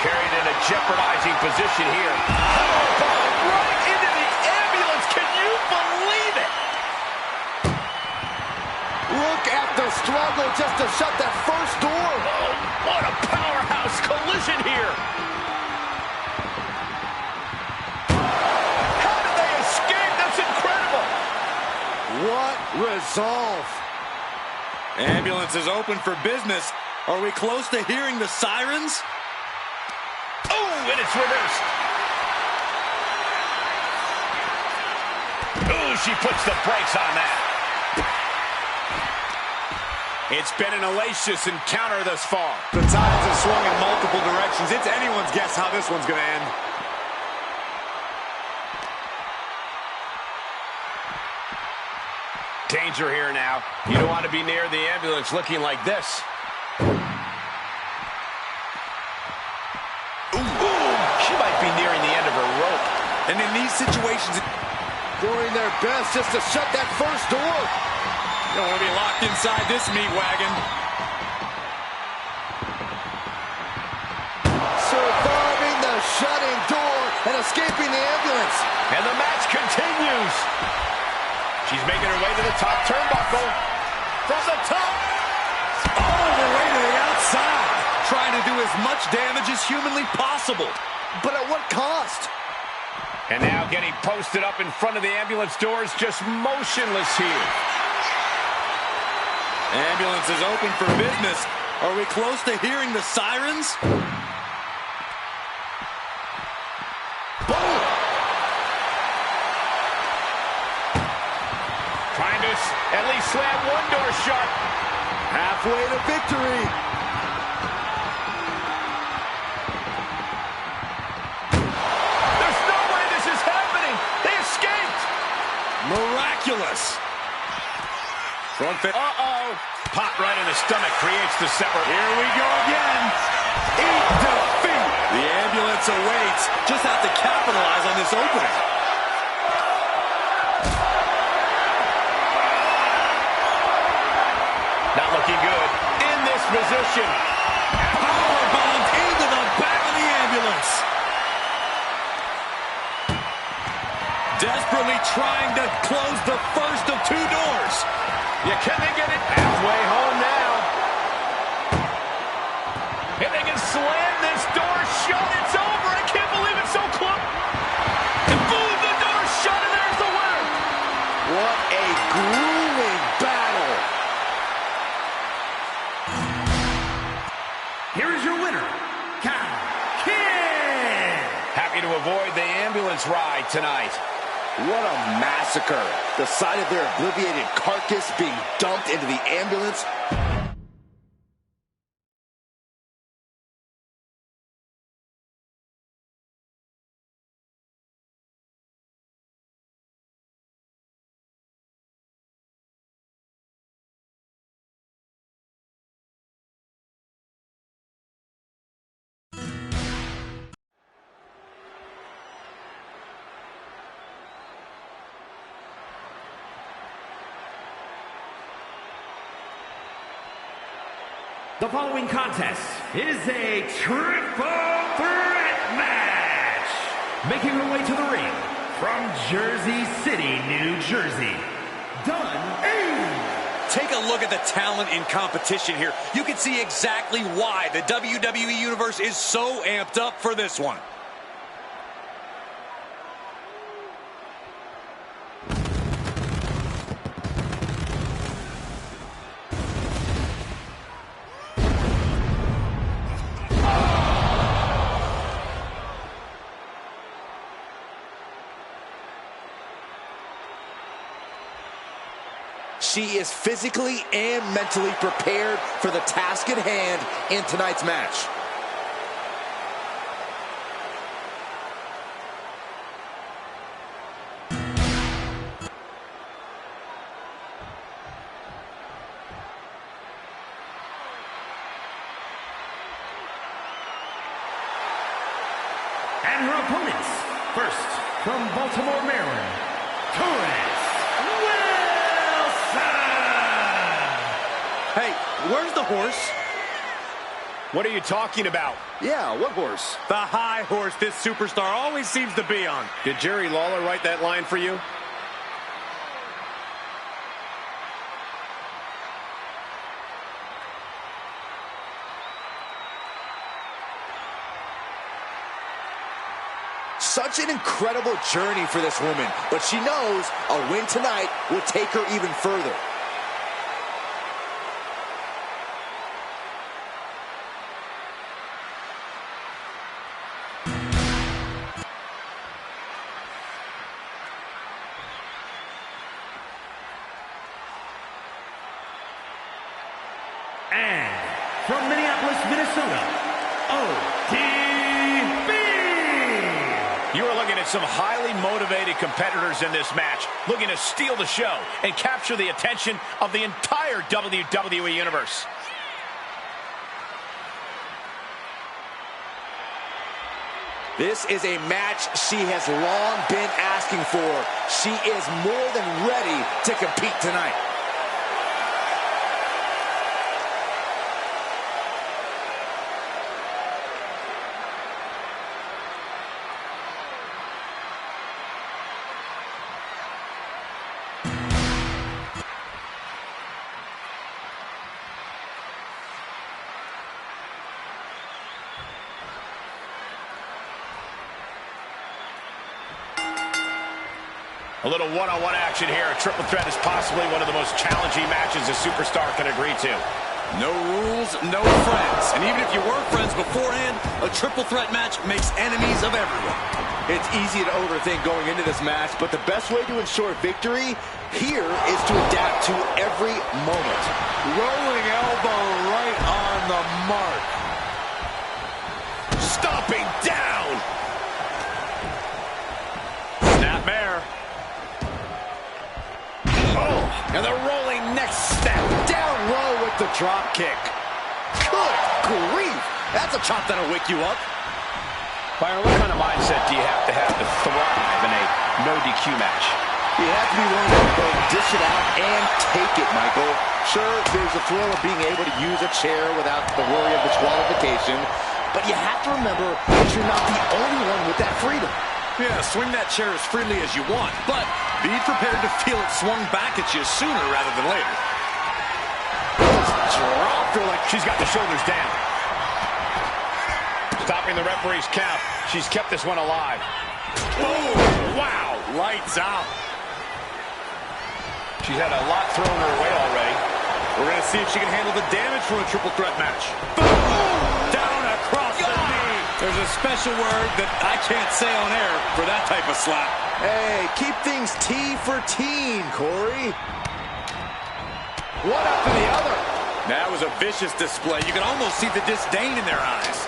[SPEAKER 3] Carried in a jeopardizing position here. Powerbomb right into the ambulance. Can you believe it?
[SPEAKER 5] Look at the struggle just to shut that first door.
[SPEAKER 3] Oh, what a powerhouse collision here. How did they escape? That's incredible.
[SPEAKER 5] What resolve.
[SPEAKER 2] Ambulance is open for business. Are we close to hearing the sirens?
[SPEAKER 3] Oh, and it's reversed. Oh, she puts the brakes on that. It's been an hellacious encounter thus far.
[SPEAKER 2] The tides have swung in multiple directions. It's anyone's guess how this one's going to end.
[SPEAKER 3] Danger here now. You don't want to be near the ambulance looking like this. Ooh,
[SPEAKER 2] And in these situations,
[SPEAKER 5] doing their best just to shut that first door.
[SPEAKER 2] you don't want to be locked inside this meat wagon.
[SPEAKER 5] Surviving the shutting door and escaping the ambulance.
[SPEAKER 3] And the match continues. She's making her way to the top turnbuckle. From the top.
[SPEAKER 2] All the way to the outside. Trying to do as much damage as humanly possible.
[SPEAKER 5] But at what cost?
[SPEAKER 3] And now getting posted up in front of the ambulance doors, just motionless here.
[SPEAKER 2] Ambulance is open for business. Are we close to hearing the sirens?
[SPEAKER 5] Boom!
[SPEAKER 3] Trying to at least slam one door shut.
[SPEAKER 5] Halfway to victory.
[SPEAKER 3] There's no way this is happening. They escaped.
[SPEAKER 2] Miraculous. Front fit.
[SPEAKER 3] Uh-oh. Pop right in the stomach creates the separate.
[SPEAKER 2] Here we go again. Eat defeat. The ambulance awaits. Just have to capitalize on this opening.
[SPEAKER 3] Not looking good. In this position.
[SPEAKER 2] Powerbombed into the back of the ambulance. Desperately trying to close the first of two doors.
[SPEAKER 3] Yeah, can they get it halfway home now? If they can slam this door shut, it's over. I can't believe it's so close. And boom, the door's shut, and there's the winner.
[SPEAKER 5] What a grueling battle.
[SPEAKER 1] Here is your winner, Kid.
[SPEAKER 3] Happy to avoid the ambulance ride tonight.
[SPEAKER 5] What a massacre. The sight of their obliviated carcass being dumped into the ambulance.
[SPEAKER 1] The following contest is a triple threat match. Making her way to the ring from Jersey City, New Jersey,
[SPEAKER 2] Take a look at the talent in competition here. You can see exactly why the WWE Universe is so amped up for this one.
[SPEAKER 5] She is physically and mentally prepared for the task at hand in tonight's match.
[SPEAKER 1] And her opponents, first from Baltimore, Maryland, Torres.
[SPEAKER 2] Hey, where's the horse?
[SPEAKER 3] What are you talking about?
[SPEAKER 5] Yeah, what horse?
[SPEAKER 2] The high horse this superstar always seems to be on.
[SPEAKER 3] Did Jerry Lawler write that line for you?
[SPEAKER 5] Such an incredible journey for this woman, but she knows a win tonight will take her even further.
[SPEAKER 1] And from Minneapolis, Minnesota, ODB.
[SPEAKER 3] You are looking at some highly motivated competitors in this match, looking to steal the show and capture the attention of the entire WWE Universe.
[SPEAKER 5] This is a match she has long been asking for. She is more than ready to compete tonight.
[SPEAKER 3] A little one-on-one action here. A triple threat is possibly one of the most challenging matches a superstar can agree to.
[SPEAKER 4] No rules, no friends. And even if you were friends beforehand, a triple threat match makes enemies of everyone.
[SPEAKER 5] It's easy to overthink going into this match, but the best way to ensure victory here is to adapt to every moment.
[SPEAKER 2] Rolling elbow right on the mark.
[SPEAKER 3] Stomping down. Snapmare. Oh, and the rolling next step.
[SPEAKER 5] Down low with the drop kick. Good grief. That's a chop that'll wake you up.
[SPEAKER 3] Byron, what kind of mindset do you have to thrive in a no DQ match?
[SPEAKER 5] You have to be willing to both dish it out and take it, Michael. Sure, there's a thrill of being able to use a chair without the worry of disqualification, but you have to remember that you're not the only one with that freedom.
[SPEAKER 4] Yeah, swing that chair as freely as you want, but be prepared to feel it swung back at you sooner rather than later.
[SPEAKER 3] Just dropped her like she's got the shoulders down. Stopping the referee's count. She's kept this one alive. Oh, wow.
[SPEAKER 4] Lights out.
[SPEAKER 3] She's had a lot thrown her way already.
[SPEAKER 4] We're going to see if she can handle the damage from a triple threat match. Boom! Down across the knee. There's a special word that I can't say on air for that type of slap.
[SPEAKER 5] Hey, keep things T for teen, Corey. One after the other.
[SPEAKER 4] That was a vicious display. You can almost see the disdain in their eyes.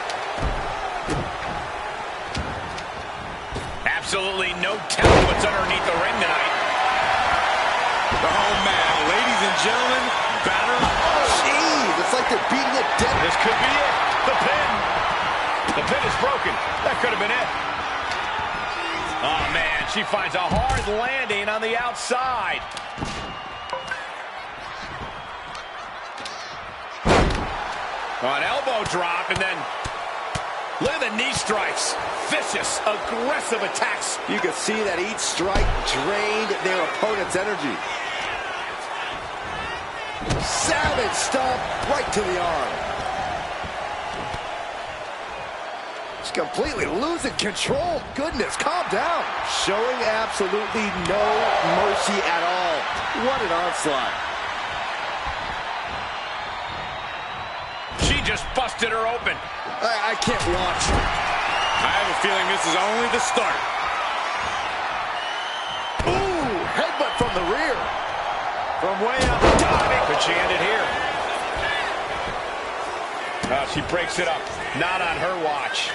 [SPEAKER 3] Absolutely no telling what's underneath the ring tonight.
[SPEAKER 4] Oh, man. Ladies and gentlemen, batter.
[SPEAKER 5] Jeez, it's like they're beating it dead.
[SPEAKER 3] This could be it. The pin. The pin is broken. That could have been it. Oh, man. She finds a hard landing on the outside. An elbow drop, and then look at the knee strikes. Vicious, aggressive attacks.
[SPEAKER 5] You can see that each strike drained their opponent's energy. Savage stomp right to the arm. She's completely losing control. Goodness, calm down. Showing absolutely no mercy at all. What an onslaught.
[SPEAKER 3] She just busted her open.
[SPEAKER 5] I can't watch.
[SPEAKER 4] I have a feeling this is only the start.
[SPEAKER 5] Ooh, headbutt from the rear.
[SPEAKER 3] From way up, diving. Could she end it here? She breaks it up. Not on her watch.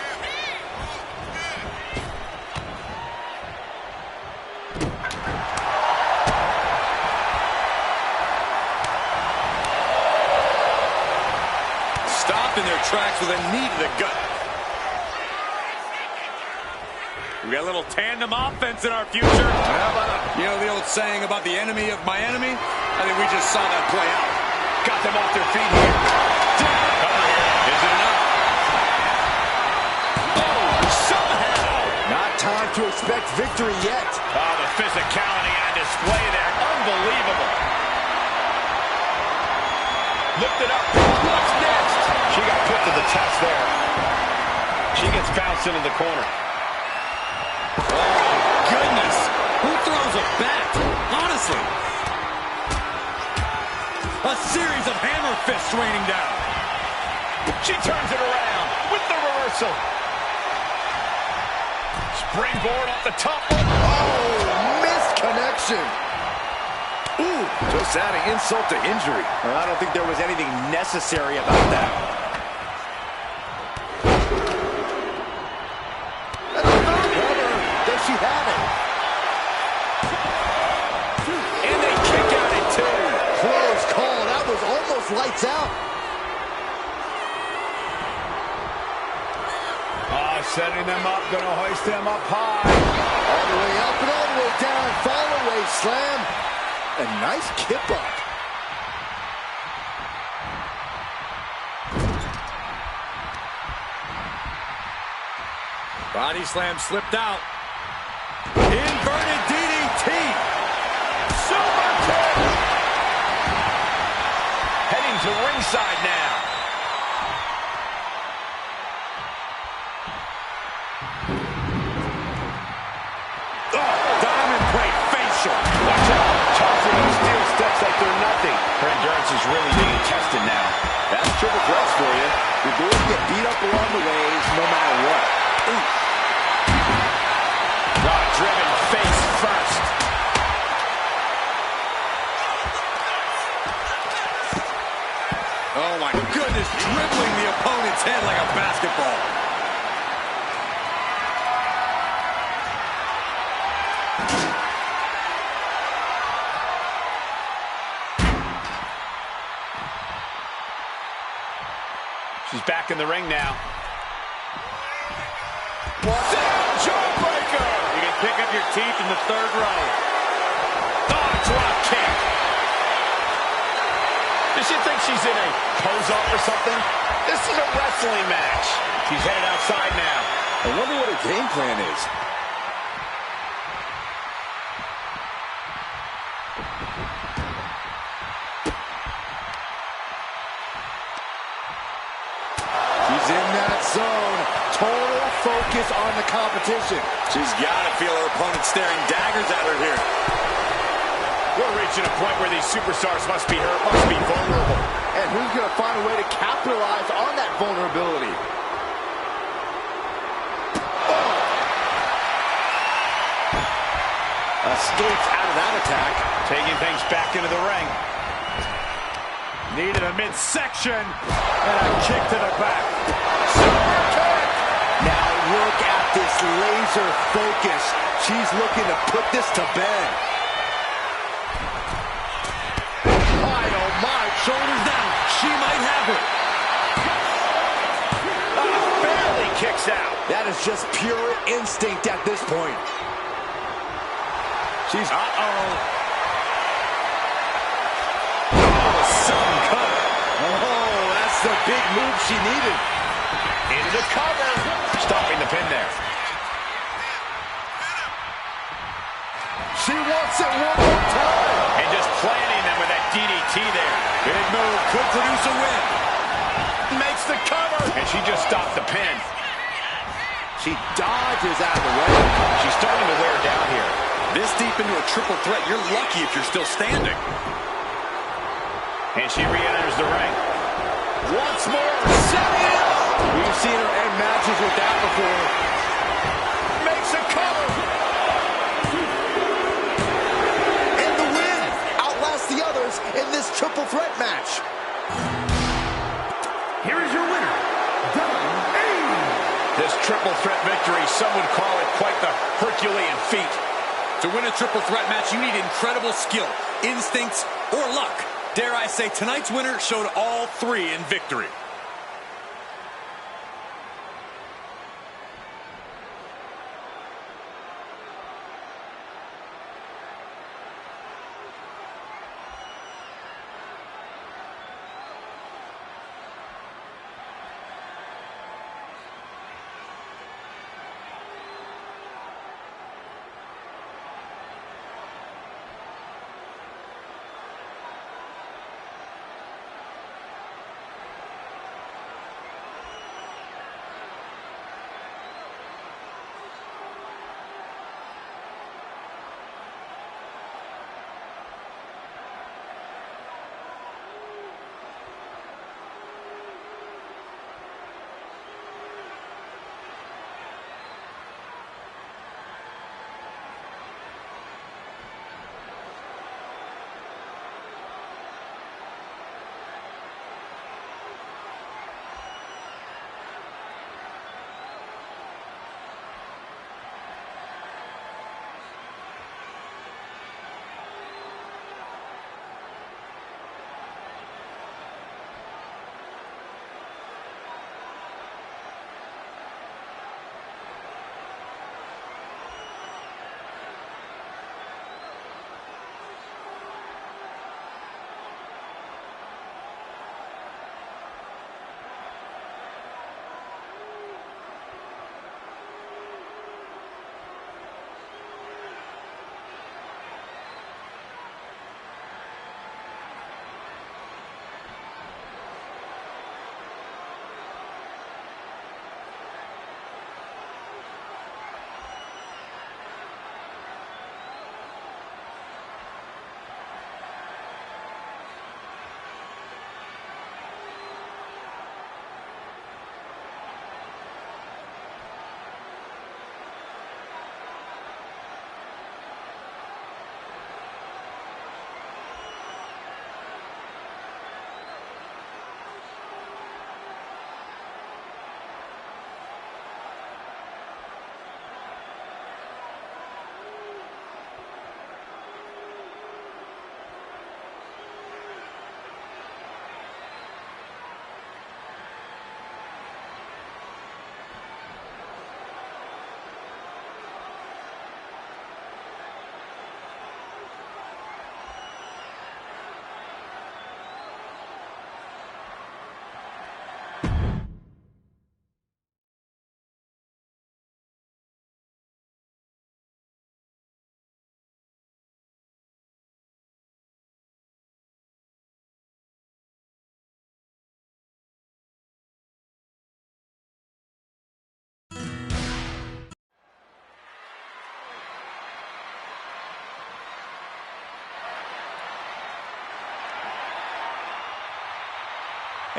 [SPEAKER 4] Stopped in their tracks with a knee to the gut. We got a little tandem offense in our future. How about, you know, the old saying about the enemy of my enemy? I think we just saw that play out.
[SPEAKER 3] Got them off their feet here.
[SPEAKER 4] Is it enough?
[SPEAKER 3] Oh, somehow.
[SPEAKER 5] Not time to expect victory yet.
[SPEAKER 3] Oh, the physicality on display there. Unbelievable. Lift it up. What's next? She got put to the test there. She gets bounced into the corner.
[SPEAKER 4] Oh, goodness. Who throws a bat? Honestly. A series of hammer fists raining down.
[SPEAKER 3] She turns it around with the reversal. Springboard off the top.
[SPEAKER 5] Oh, missed connection. Ooh, just adding insult to injury. Well, I don't think there was anything necessary about that. And the third cover. Does she have it?
[SPEAKER 3] And they kick out at two.
[SPEAKER 5] Close call. That was almost lights out.
[SPEAKER 3] Setting them up, gonna hoist them up high.
[SPEAKER 5] All the way up and all the way down. Fall away slam. A nice kip up.
[SPEAKER 2] Body slam slipped out. Inverted DDT.
[SPEAKER 3] Super kick. Heading to ringside now.
[SPEAKER 2] Oh, diamond plate facial.
[SPEAKER 3] Watch out. Tossing those steel steps like they're nothing. Her endurance is really being tested now.
[SPEAKER 5] That's triple threats for you. You're going to get beat up along the ways no matter what. Ooh.
[SPEAKER 3] Driven face first.
[SPEAKER 2] Oh my goodness, dribbling the opponent's head like a basketball.
[SPEAKER 3] She's back in the ring now.
[SPEAKER 2] Down jawbreaker. You can pick up your teeth in the third row.
[SPEAKER 3] Oh, drop kick. Does she think she's in a pose-off or something? This is a wrestling match. She's headed outside now.
[SPEAKER 5] I wonder what her game plan is. She's in that zone. Total focus on the competition.
[SPEAKER 2] She's got to feel her opponent staring daggers at her here.
[SPEAKER 3] We're reaching a point where these superstars must be hurt, must be vulnerable.
[SPEAKER 5] And who's going to find a way to capitalize on that vulnerability? Escapes out of that attack.
[SPEAKER 3] Taking things back into the ring.
[SPEAKER 2] Needed a midsection and a kick to the back.
[SPEAKER 3] Super kick.
[SPEAKER 5] Now look at this laser focus. She's looking to put this to bed.
[SPEAKER 2] My, oh my, shoulders down. She might have it.
[SPEAKER 3] Barely kicks out.
[SPEAKER 5] That is just pure instinct at this point. She's...
[SPEAKER 2] Some cover.
[SPEAKER 5] Oh, that's the big move she needed.
[SPEAKER 3] Into the cover. Stopping the pin there.
[SPEAKER 5] She wants it one more time.
[SPEAKER 3] And just planting them with that DDT there.
[SPEAKER 2] Big move could produce a win.
[SPEAKER 3] Makes the cover. And she just stopped the pin.
[SPEAKER 5] She dodges out of the way.
[SPEAKER 3] She's starting to wear down here.
[SPEAKER 2] This deep into a triple threat, you're lucky if you're still standing.
[SPEAKER 3] And she re-enters the ring.
[SPEAKER 5] Once more, set it up. We've seen her end matches with that before.
[SPEAKER 3] Makes a cover.
[SPEAKER 5] And the win outlasts the others in this triple threat match.
[SPEAKER 1] Here is your winner,
[SPEAKER 3] This triple threat victory, some would call it quite the Herculean feat.
[SPEAKER 2] To win a triple threat match, you need incredible skill, instincts, or luck. Dare I say, tonight's winner showed all three in victory.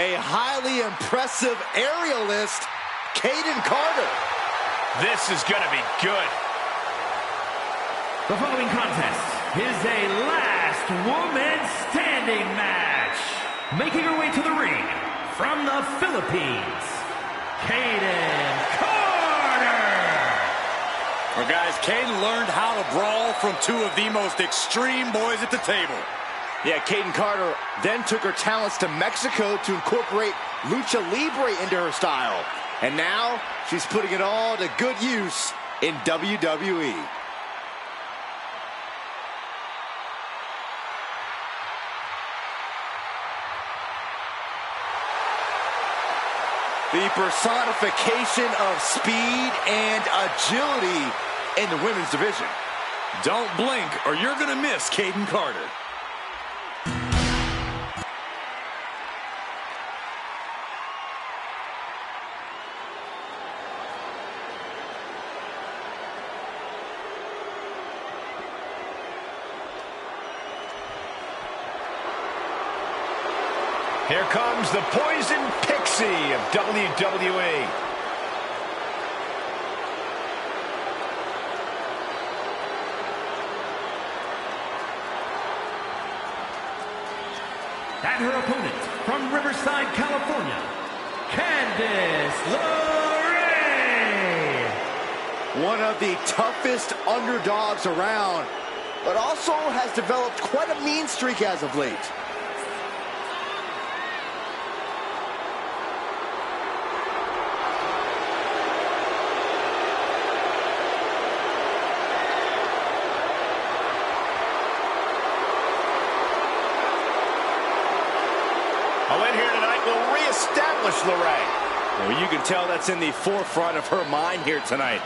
[SPEAKER 5] a highly impressive aerialist, Caden Carter.
[SPEAKER 3] This is going to be good.
[SPEAKER 1] The following contest is a last woman standing match. Making her way to the ring from the Philippines, Caden Carter.
[SPEAKER 2] Well, guys, Caden learned how to brawl from two of the most extreme boys at the table.
[SPEAKER 5] Yeah, Caden Carter then took her talents to Mexico to incorporate Lucha Libre into her style. And now she's putting it all to good use in WWE. The personification of speed and agility in the women's division.
[SPEAKER 2] Don't blink or you're going to miss Caden Carter.
[SPEAKER 3] Here comes the Poison Pixie of WWE.
[SPEAKER 1] And her opponent from Riverside, California, Candice LeRae.
[SPEAKER 5] One of the toughest underdogs around, but also has developed quite a mean streak as of late.
[SPEAKER 3] A win here tonight will reestablish LeRae.
[SPEAKER 5] Well, you can tell that's in the forefront of her mind here tonight.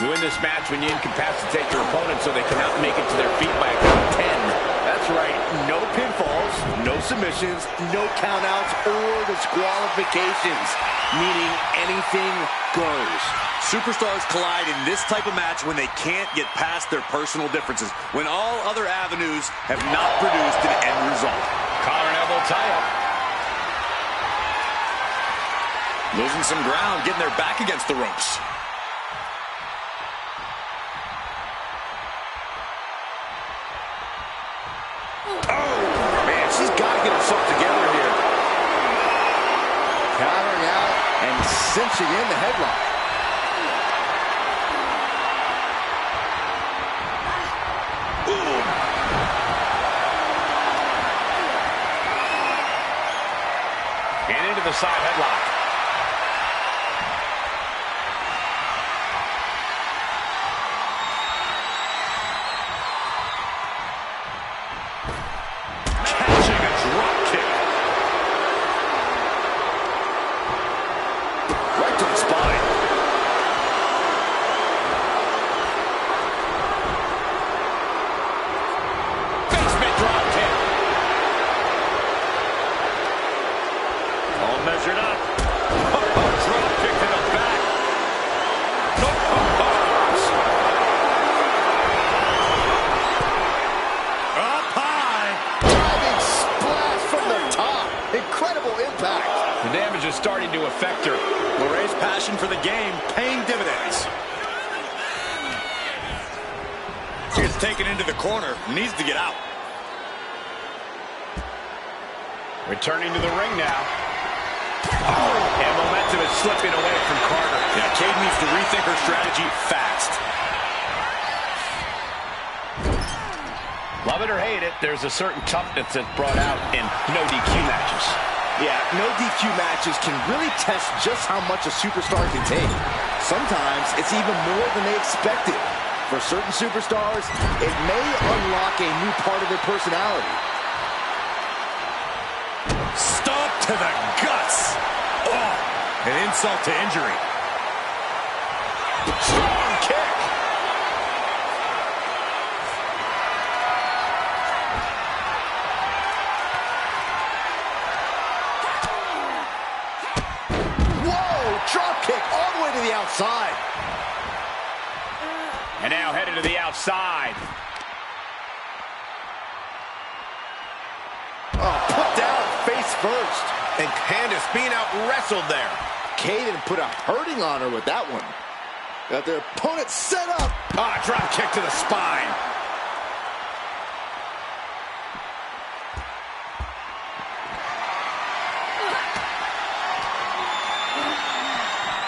[SPEAKER 3] You win this match when you incapacitate your opponent so they cannot make it to their feet by a count of 10.
[SPEAKER 5] That's right. No pinfalls, no submissions, no countouts or disqualifications. Meaning anything goes.
[SPEAKER 2] Superstars collide in this type of match when they can't get past their personal differences, when all other avenues have not produced an end result.
[SPEAKER 3] Collar and elbow tie-up.
[SPEAKER 2] Losing some ground, getting their back against the ropes.
[SPEAKER 5] Oh, man, she's got to get herself together here. Countering out and cinching in the headlock. Ooh.
[SPEAKER 3] And into the side headlock.
[SPEAKER 2] Measured up. Drop kick to the back. Up high.
[SPEAKER 5] Diving splash from the top. Incredible impact.
[SPEAKER 3] The damage is starting to affect her.
[SPEAKER 2] LeRae's passion for the game paying dividends. She gets taken into the corner. Needs to get out.
[SPEAKER 3] Returning to the ring now. And momentum is slipping away from Carter.
[SPEAKER 2] Yeah, Cade needs to rethink her strategy fast.
[SPEAKER 3] Love it or hate it, there's a certain toughness that's brought out in no DQ matches.
[SPEAKER 5] Yeah, no DQ matches can really test just how much a superstar can take. Sometimes it's even more than they expected. For certain superstars, it may unlock a new part of their personality.
[SPEAKER 2] Stomp to the guts. Oh, an insult to injury.
[SPEAKER 5] Strong kick. Whoa, drop kick outside.
[SPEAKER 3] And now headed to the outside.
[SPEAKER 5] Oh, put down face first.
[SPEAKER 3] And Candice being out-wrestled there.
[SPEAKER 5] Caden put a hurting on her with that one. Got their opponent set up.
[SPEAKER 3] Ah, drop kick to the spine.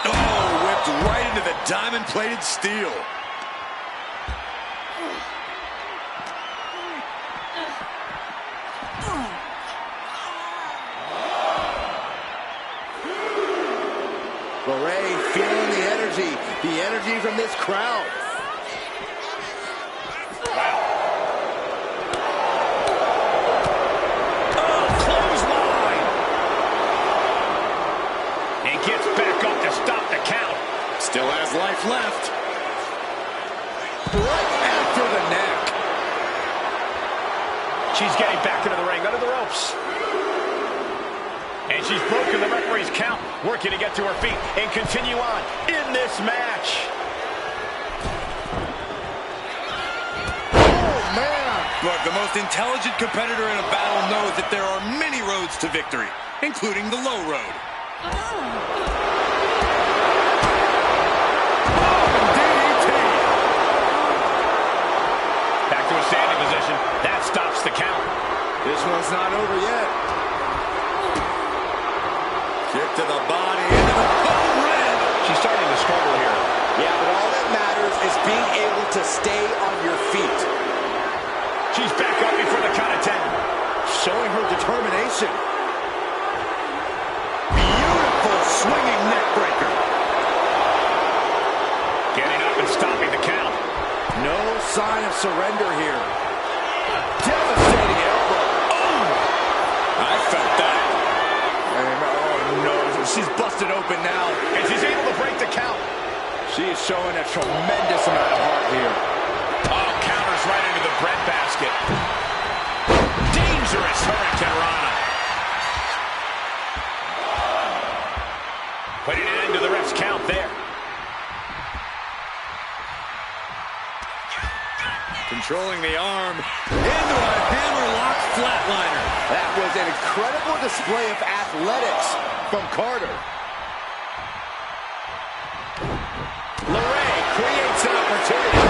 [SPEAKER 2] Oh, whipped right into the diamond-plated steel.
[SPEAKER 5] Ray feeling the energy from this crowd.
[SPEAKER 3] Wow. Oh, clothesline. And gets back up to stop the count.
[SPEAKER 2] Still has life left.
[SPEAKER 5] Right after the neck.
[SPEAKER 3] She's getting back into the ring, under the ropes. And she's broken the referee's count, working to get to her feet and continue on in this match.
[SPEAKER 5] Oh, man.
[SPEAKER 2] Look, the most intelligent competitor in a battle knows that there are many roads to victory, including the low road.
[SPEAKER 5] DDT.
[SPEAKER 3] Back to a standing position. That stops the count.
[SPEAKER 5] This one's not over yet.
[SPEAKER 2] Kick to the body, into the bone red.
[SPEAKER 3] She's starting to struggle here.
[SPEAKER 5] Yeah, but all that matters is being able to stay on your feet.
[SPEAKER 3] She's back up before the count of 10.
[SPEAKER 5] Showing her determination.
[SPEAKER 2] Beautiful swinging neck breaker.
[SPEAKER 3] Getting up and stopping the count.
[SPEAKER 5] No sign of surrender here. Devastating elbow.
[SPEAKER 2] Oh! I felt that.
[SPEAKER 5] She's busted open now.
[SPEAKER 3] And she's able to break the count.
[SPEAKER 5] She is showing a tremendous amount of heart here.
[SPEAKER 3] Oh, counters right into the breadbasket. Dangerous Hurricane Rana. Putting an end to the ref's count there.
[SPEAKER 2] Controlling the arm into a hammerlock flatliner.
[SPEAKER 5] That was an incredible display of athletics from Carter.
[SPEAKER 3] LeRae creates an opportunity.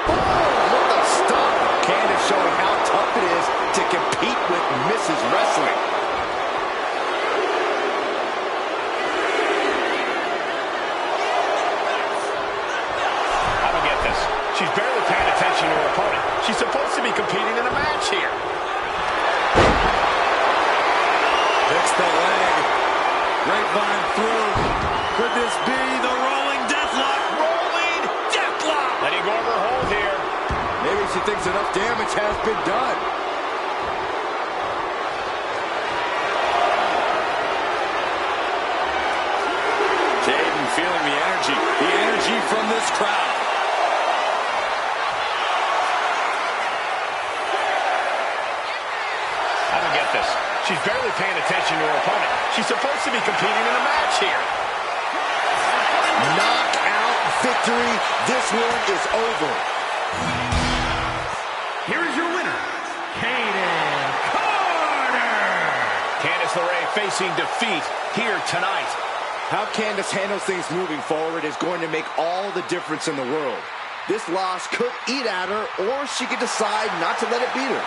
[SPEAKER 5] Oh, what a stop. Candice showing how tough it is to compete with Mrs. Wrestling.
[SPEAKER 3] She's barely paying attention to her opponent. She's supposed to be competing in a match here.
[SPEAKER 2] Fix the leg. Grapevine through. Could this be the rolling deathlock?
[SPEAKER 3] Rolling deathlock! Letting go of her hold here.
[SPEAKER 5] Maybe she thinks enough damage has been done.
[SPEAKER 2] Jaden feeling the energy from this crowd.
[SPEAKER 3] I don't get this. She's barely paying attention to her opponent. She's supposed to be competing in a match here.
[SPEAKER 5] Knockout victory. This one is over.
[SPEAKER 1] Here is your winner, Kaden Carter.
[SPEAKER 3] Candice LeRae facing defeat here tonight.
[SPEAKER 5] How Candice handles things moving forward is going to make all the difference in the world. This loss could eat at her, or she could decide not to let it beat her.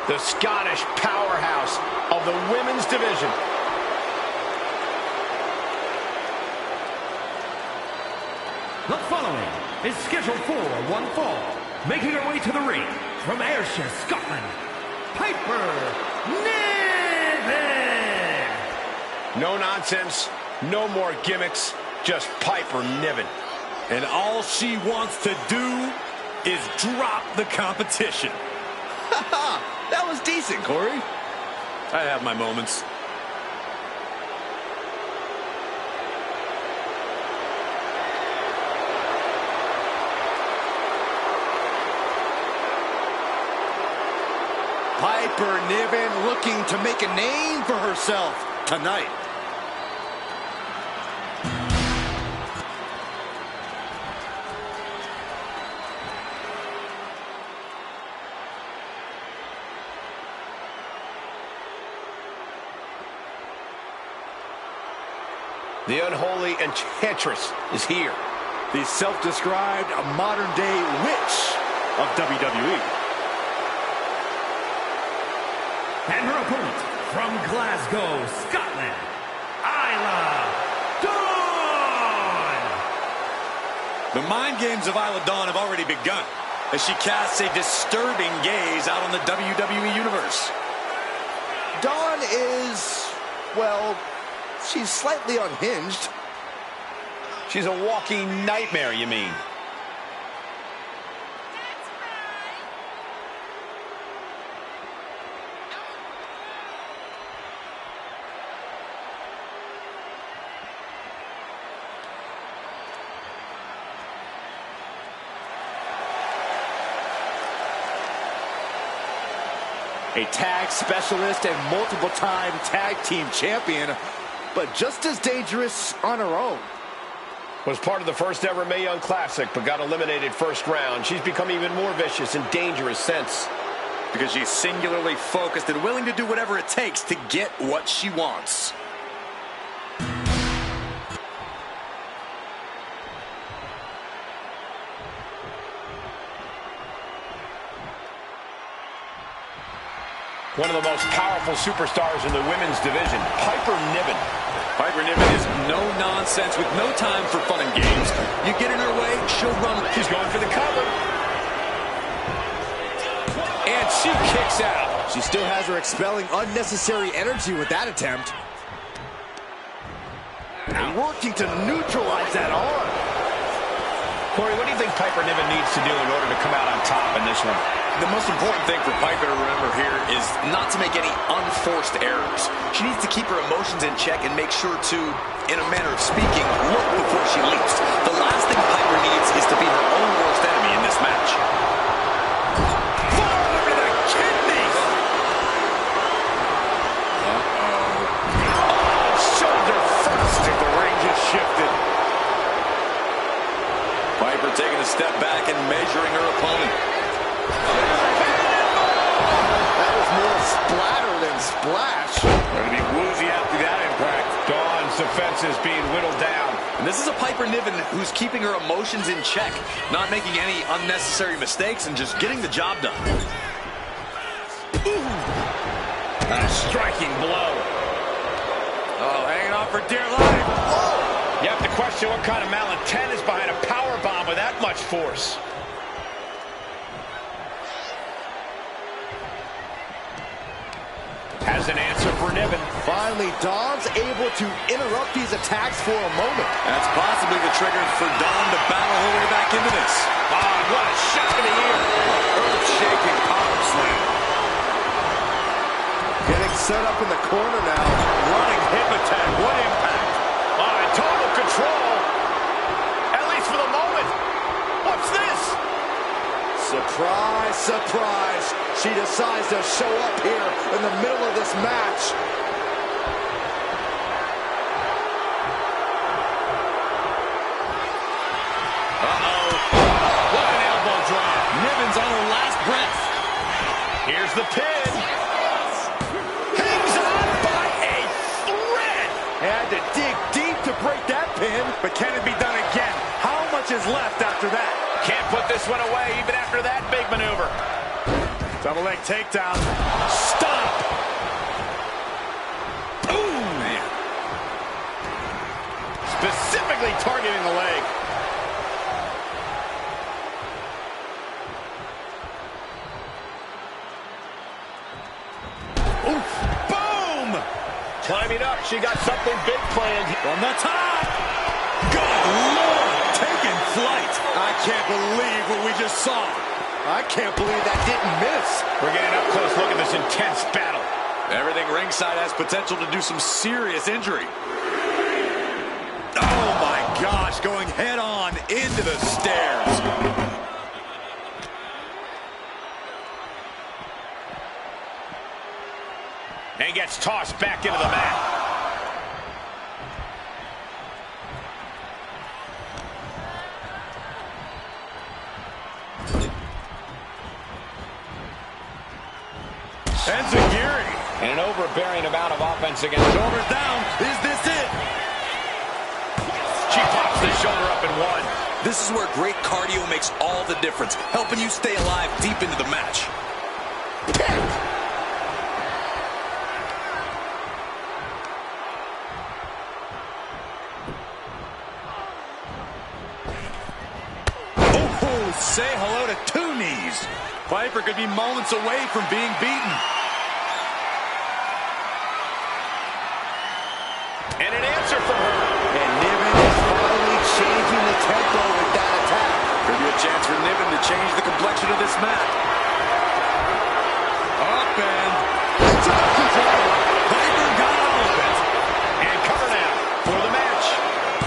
[SPEAKER 3] The Scottish powerhouse of the women's division.
[SPEAKER 1] The following following is scheduled for one fall, making her way to the ring from Ayrshire, Scotland, Piper Niven!
[SPEAKER 3] No nonsense, no more gimmicks, just Piper Niven.
[SPEAKER 2] And all she wants to do is drop the competition.
[SPEAKER 5] That was decent, Corey.
[SPEAKER 2] I have my moments.
[SPEAKER 5] Piper Niven looking to make a name for herself tonight.
[SPEAKER 3] The unholy enchantress is here.
[SPEAKER 5] The self-described modern-day witch of WWE.
[SPEAKER 1] And her opponent from Glasgow, Scotland, Isla Dawn!
[SPEAKER 2] The mind games of Isla Dawn have already begun as she casts a disturbing gaze out on the WWE Universe.
[SPEAKER 5] Dawn is, well, she's slightly unhinged.
[SPEAKER 3] She's a walking nightmare, you mean?
[SPEAKER 5] A tag specialist and multiple-time tag team champion, but just as dangerous on her own.
[SPEAKER 3] Was part of the first ever Mae Young Classic, but got eliminated first round. She's become even more vicious and dangerous since.
[SPEAKER 2] Because she's singularly focused and willing to do whatever it takes to get what she wants.
[SPEAKER 3] One of the most powerful superstars in the women's division, Piper Niven.
[SPEAKER 2] Piper Niven is no nonsense with no time for fun and games. You get in her way, she'll run.
[SPEAKER 3] She's going for the cover. And she kicks out.
[SPEAKER 5] She still has her expelling unnecessary energy with that attempt. And working to neutralize that arm.
[SPEAKER 3] Corey, what do you think Piper Niven needs to do in order to come out on top in this one?
[SPEAKER 2] The most important thing for Piper to remember here is not to make any unforced errors. She needs to keep her emotions in check and make sure to, in a manner of speaking, look before she leaps. The last thing Piper needs is to be her own worst enemy in this match. Far to the kidneys!
[SPEAKER 3] Oh, shoulder first. The range has shifted.
[SPEAKER 2] Piper taking a step back and measuring her opponent.
[SPEAKER 5] That was more splatter than splash.
[SPEAKER 3] Going to be woozy after that impact. Dawn's defenses being whittled down.
[SPEAKER 2] And this is a Piper Niven who's keeping her emotions in check, not making any unnecessary mistakes and just getting the job done.
[SPEAKER 3] Ooh. A striking blow.
[SPEAKER 2] Oh, hanging on for dear life.
[SPEAKER 3] You have to question what kind of malintent is behind a power bomb with that much force. Has an answer for Niven.
[SPEAKER 5] Finally, Dawn's able to interrupt these attacks for a moment.
[SPEAKER 2] That's possibly the trigger for Dawn to battle her way back into this.
[SPEAKER 3] Oh, what a shot to the ear.
[SPEAKER 2] Earth-shaking power slam.
[SPEAKER 5] Getting set up in the corner now.
[SPEAKER 3] Running hip attack. What impact. Oh, in total control. At least for the moment. What's this?
[SPEAKER 5] Surprise, surprise. She decides to show up here in the middle of this match.
[SPEAKER 3] Uh-oh. What an elbow drop.
[SPEAKER 2] Niven's on her last breath.
[SPEAKER 3] Here's the pin. Hangs on by a thread.
[SPEAKER 5] Had to dig deep to break that pin.
[SPEAKER 3] But can it be done again?
[SPEAKER 5] How much is left after that?
[SPEAKER 3] Can't put this one away even after that big maneuver. Double leg takedown. Stop. Ooh.
[SPEAKER 2] Man.
[SPEAKER 3] Specifically targeting the leg. Climbing up, she got something big planned.
[SPEAKER 2] From the top. Good Lord, taking flight. I can't believe what we just saw.
[SPEAKER 5] I can't believe that didn't miss.
[SPEAKER 3] We're getting up close look at this intense battle.
[SPEAKER 2] Everything ringside has potential to do some serious injury. Oh my gosh, going head on into the stairs.
[SPEAKER 3] And gets tossed back into the mat.
[SPEAKER 2] Enziguri.
[SPEAKER 3] And an overbearing amount of offense against
[SPEAKER 2] Shoulders down. Is this it?
[SPEAKER 3] She pops the shoulder up in one.
[SPEAKER 4] This is where great cardio makes all the difference, helping you stay alive deep into the match.
[SPEAKER 2] Oh, say hello to two knees. Piper could be moments away from being beaten.
[SPEAKER 3] And an answer from her.
[SPEAKER 5] And Niven is finally changing the tempo with that attack.
[SPEAKER 2] Could be a chance for Niven to change the complexion of this match. Up and Piper got all of it.
[SPEAKER 3] And cover now for the match.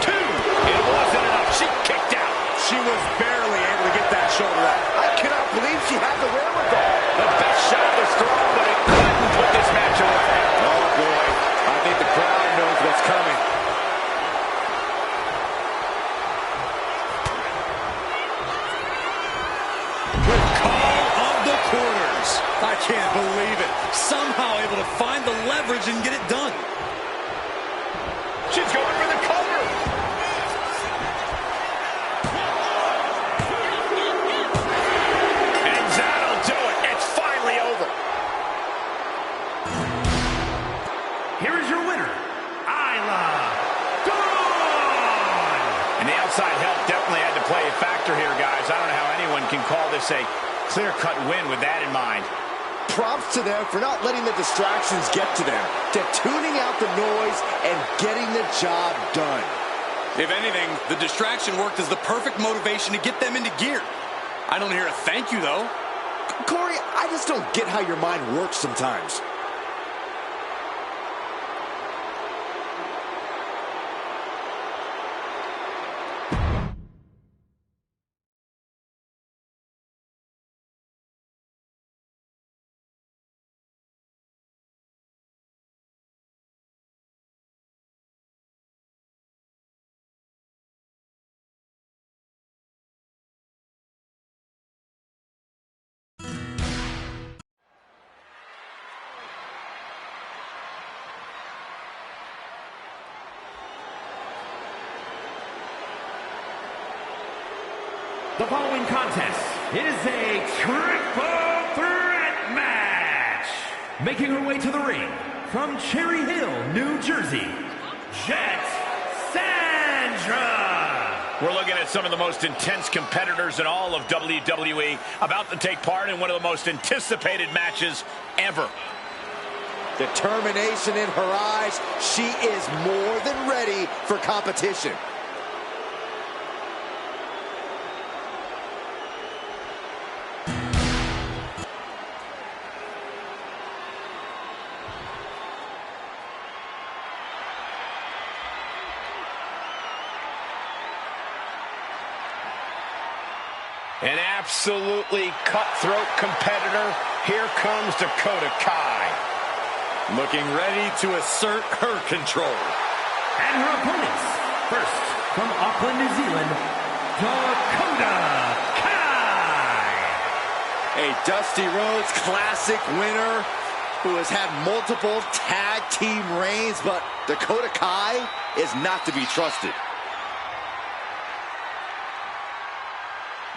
[SPEAKER 3] 2. It wasn't enough. She kicked out.
[SPEAKER 2] She was barely able to get that shoulder out.
[SPEAKER 5] I cannot believe she had the wherewithal.
[SPEAKER 3] The best shot was thrown, but it couldn't put this match away.
[SPEAKER 2] Oh boy, I think the crowd knows what's coming. Good call of the quarters. I can't believe it. Somehow able to find the leverage and get it done.
[SPEAKER 3] She's going for the cover. And that'll do it. It's finally over.
[SPEAKER 1] Here is your winner, Isla Dawn.
[SPEAKER 3] And the outside help definitely had to play a factor here, guys. I don't know how anyone can call this a clear-cut win with that in mind.
[SPEAKER 5] Props to them for not letting the distractions get to them, to tuning out the noise and getting the job done.
[SPEAKER 4] If anything, the distraction worked as the perfect motivation to get them into gear. I don't hear a thank you, though.
[SPEAKER 5] Corey, I just don't get how your mind works sometimes.
[SPEAKER 1] The following contest is a triple threat match. Making her way to the ring from Cherry Hill, New Jersey, Jet Sandra.
[SPEAKER 3] We're looking at some of the most intense competitors in all of WWE, about to take part in one of the most anticipated matches ever.
[SPEAKER 5] Determination in her eyes. She is more than ready for competition.
[SPEAKER 3] An absolutely cutthroat competitor. Here comes Dakota Kai.
[SPEAKER 2] Looking ready to assert her control.
[SPEAKER 1] And her opponents, first from Auckland, New Zealand, Dakota Kai.
[SPEAKER 5] A Dusty Rhodes Classic winner who has had multiple tag team reigns, but Dakota Kai is not to be trusted.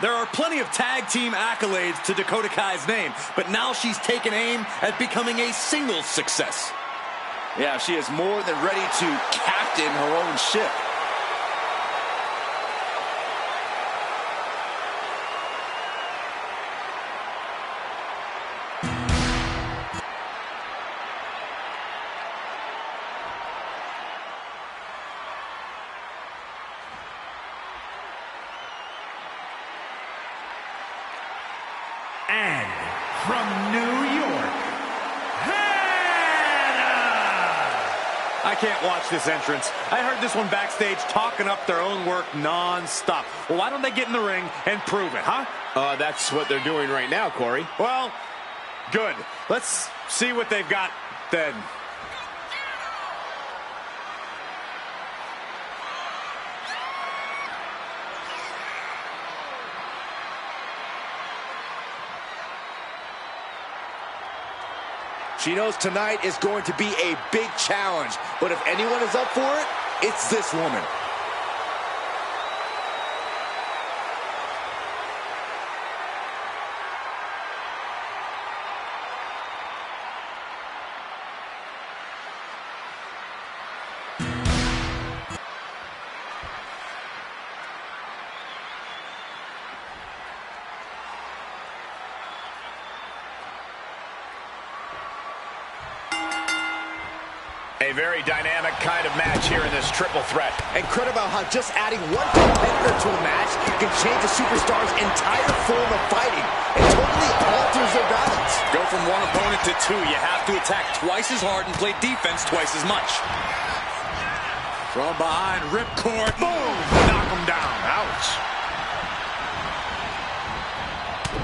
[SPEAKER 2] There are plenty of tag team accolades to Dakota Kai's name, but now she's taken aim at becoming a singles success.
[SPEAKER 5] Yeah, she is more than ready to captain her own ship.
[SPEAKER 2] I can't watch this entrance. I heard this one backstage talking up their own work non-stop. Well, why don't they get in the ring and prove it, huh?
[SPEAKER 3] That's what they're doing right now, Corey.
[SPEAKER 2] Well, good. Let's see what they've got then.
[SPEAKER 5] She knows tonight is going to be a big challenge, but if anyone is up for it, it's this woman.
[SPEAKER 3] A very dynamic kind of match here in this triple threat.
[SPEAKER 5] Incredible how just adding one competitor to a match can change a superstar's entire form of fighting. It totally alters their balance.
[SPEAKER 4] Go from one opponent to two. You have to attack twice as hard and play defense twice as much.
[SPEAKER 2] From behind, ripcord, boom! Knock him down. Ouch.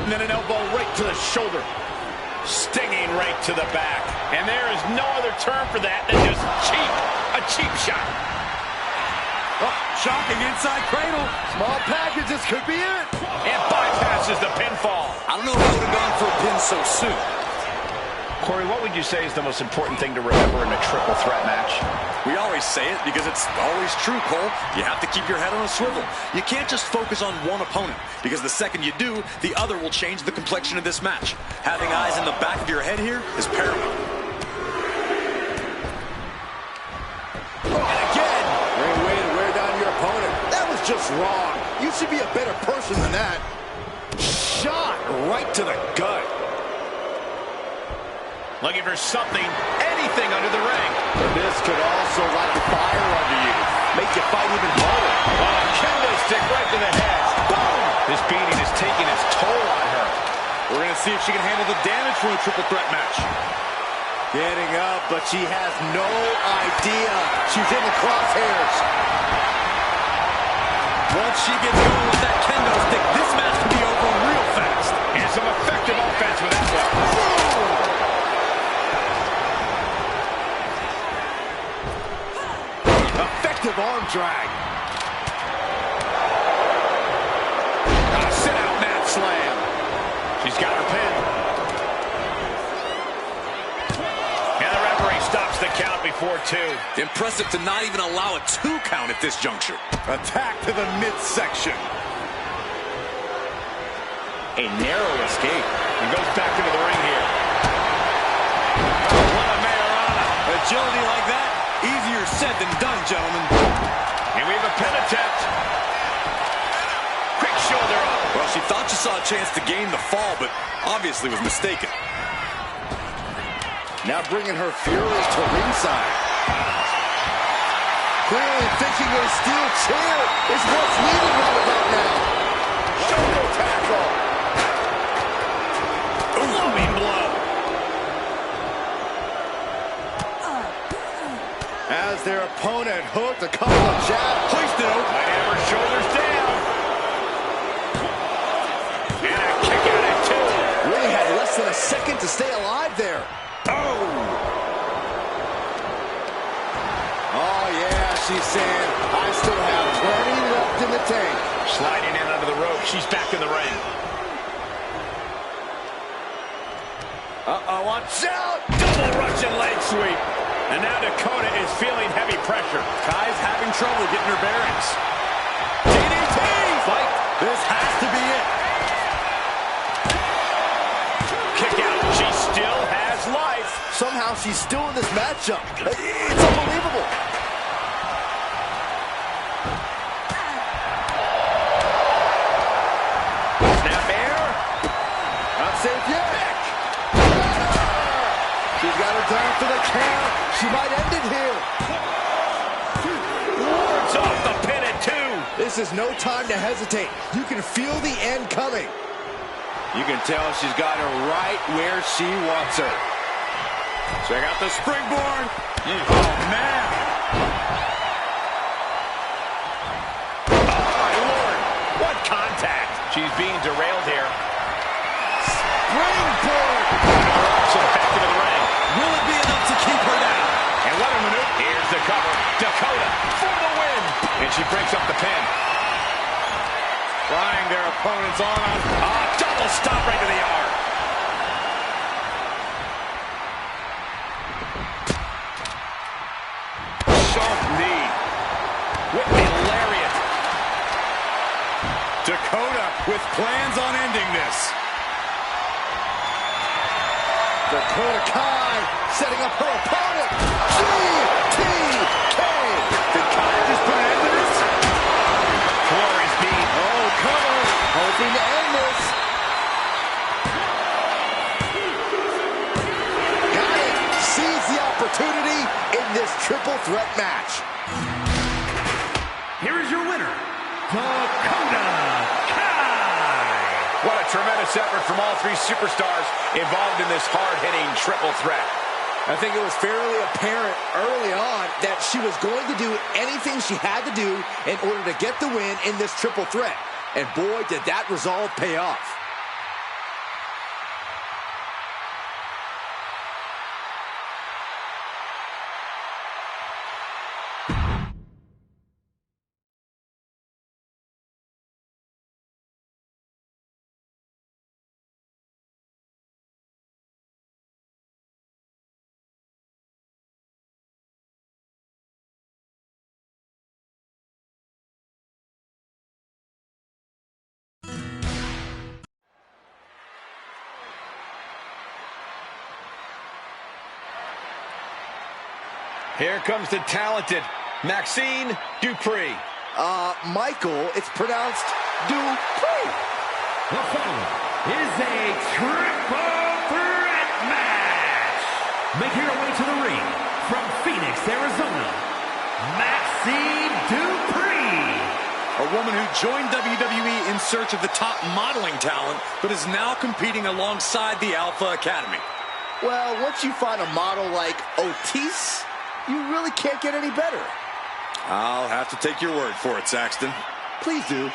[SPEAKER 3] And then an elbow right to the shoulder. Stinging right to the back. And there is no other term for that than just cheap. A cheap shot.
[SPEAKER 2] Oh, shocking inside cradle.
[SPEAKER 5] Small packages could be it.
[SPEAKER 3] And bypasses the pinfall.
[SPEAKER 4] I don't know if I would have gone for a pin so soon.
[SPEAKER 3] Corey, what would you say is the most important thing to remember in a triple threat match?
[SPEAKER 4] We always say it because it's always true, Cole. You have to keep your head on a swivel. You can't just focus on one opponent, because the second you do, the other will change the complexion of this match. Having eyes in the back of your head here is paramount.
[SPEAKER 5] And again, great way to wear down your opponent. That was just wrong. You should be a better person than that. Shot right to the gut.
[SPEAKER 3] Looking for something, anything under the ring.
[SPEAKER 5] But this could also light a fire under you. Make you fight even harder.
[SPEAKER 3] Oh, kendo stick right to the head. Boom! This beating is taking its toll on her.
[SPEAKER 2] We're going to see if she can handle the damage from a triple threat match.
[SPEAKER 5] Getting up, but she has no idea. She's in the crosshairs.
[SPEAKER 4] Once she gets going with that kendo stick, this match can be over real fast.
[SPEAKER 3] And some effective offense with that one.
[SPEAKER 5] Effective arm drag.
[SPEAKER 3] Sit-out mat slam. She's got her pin. And the referee stops the count before two.
[SPEAKER 4] Impressive to not even allow a 2 count at this juncture.
[SPEAKER 2] Attack to the midsection.
[SPEAKER 3] A narrow escape. He goes back into the ring here. Oh, what a Mayorana.
[SPEAKER 4] Agility like that, easier said than done, gentlemen.
[SPEAKER 3] And we have a pin attempt. Quick shoulder up.
[SPEAKER 4] Well, she thought she saw a chance to gain the fall, but obviously was mistaken.
[SPEAKER 5] Now bringing her fury to ringside. Clearly thinking a steel chair is what's needed right about now. Shoulder tackle.
[SPEAKER 3] Blowing blow.
[SPEAKER 5] As their opponent hooked a couple of jabs.
[SPEAKER 3] Hoisted out. Might have her shoulders down. And a kick out at two.
[SPEAKER 5] Really had less than a second to stay alive there. Oh, yeah, she's saying, I still have plenty left in the tank.
[SPEAKER 3] Sliding in under the rope. She's back in the ring.
[SPEAKER 5] Uh-oh, watch out!
[SPEAKER 3] Double Russian leg sweep. And now Dakota is feeling heavy pressure.
[SPEAKER 2] Kai's having trouble getting her bearings. DDT! Fight. This has to be it.
[SPEAKER 3] Kick out. She still has life.
[SPEAKER 5] Somehow she's still in this matchup. It's unbelievable.
[SPEAKER 3] Snap air.
[SPEAKER 5] Not safe yet. She's got her down for the count. She might end it here.
[SPEAKER 3] Wards off the pin at two.
[SPEAKER 5] This is no time to hesitate. You can feel the end coming. You can tell she's got her right where she wants her.
[SPEAKER 2] Check out the springboard. Oh, man.
[SPEAKER 3] Here's the cover. Dakota for the win. And she breaks up the pin.
[SPEAKER 2] Trying their opponents on.
[SPEAKER 3] Double stop right to the arm. Sharp knee. With a lariat.
[SPEAKER 2] Dakota with plans on ending this.
[SPEAKER 5] Dakota Kai setting up her opponent. GTK.
[SPEAKER 2] Did Kai just put an end to this?
[SPEAKER 3] Glorious beat.
[SPEAKER 5] Oh, cover. Hoping to end this. Got it. Seize the opportunity in this triple threat match.
[SPEAKER 1] Here is your winner, Dakota Kai.
[SPEAKER 3] What a tremendous effort from all three superstars involved in this hard-hitting triple threat.
[SPEAKER 5] I think it was fairly apparent early on that she was going to do anything she had to do in order to get the win in this triple threat. And boy, did that resolve pay off.
[SPEAKER 3] Here comes the talented Maxine Dupree.
[SPEAKER 5] Michael, it's pronounced Dupree.
[SPEAKER 1] The following is a triple threat match. Making her way to the ring from Phoenix, Arizona, Maxine Dupree.
[SPEAKER 2] A woman who joined WWE in search of the top modeling talent, but is now competing alongside the Alpha Academy.
[SPEAKER 5] Well, once you find a model like Otis, you really can't get any better.
[SPEAKER 2] I'll have to take your word for it, Saxton.
[SPEAKER 5] Please do.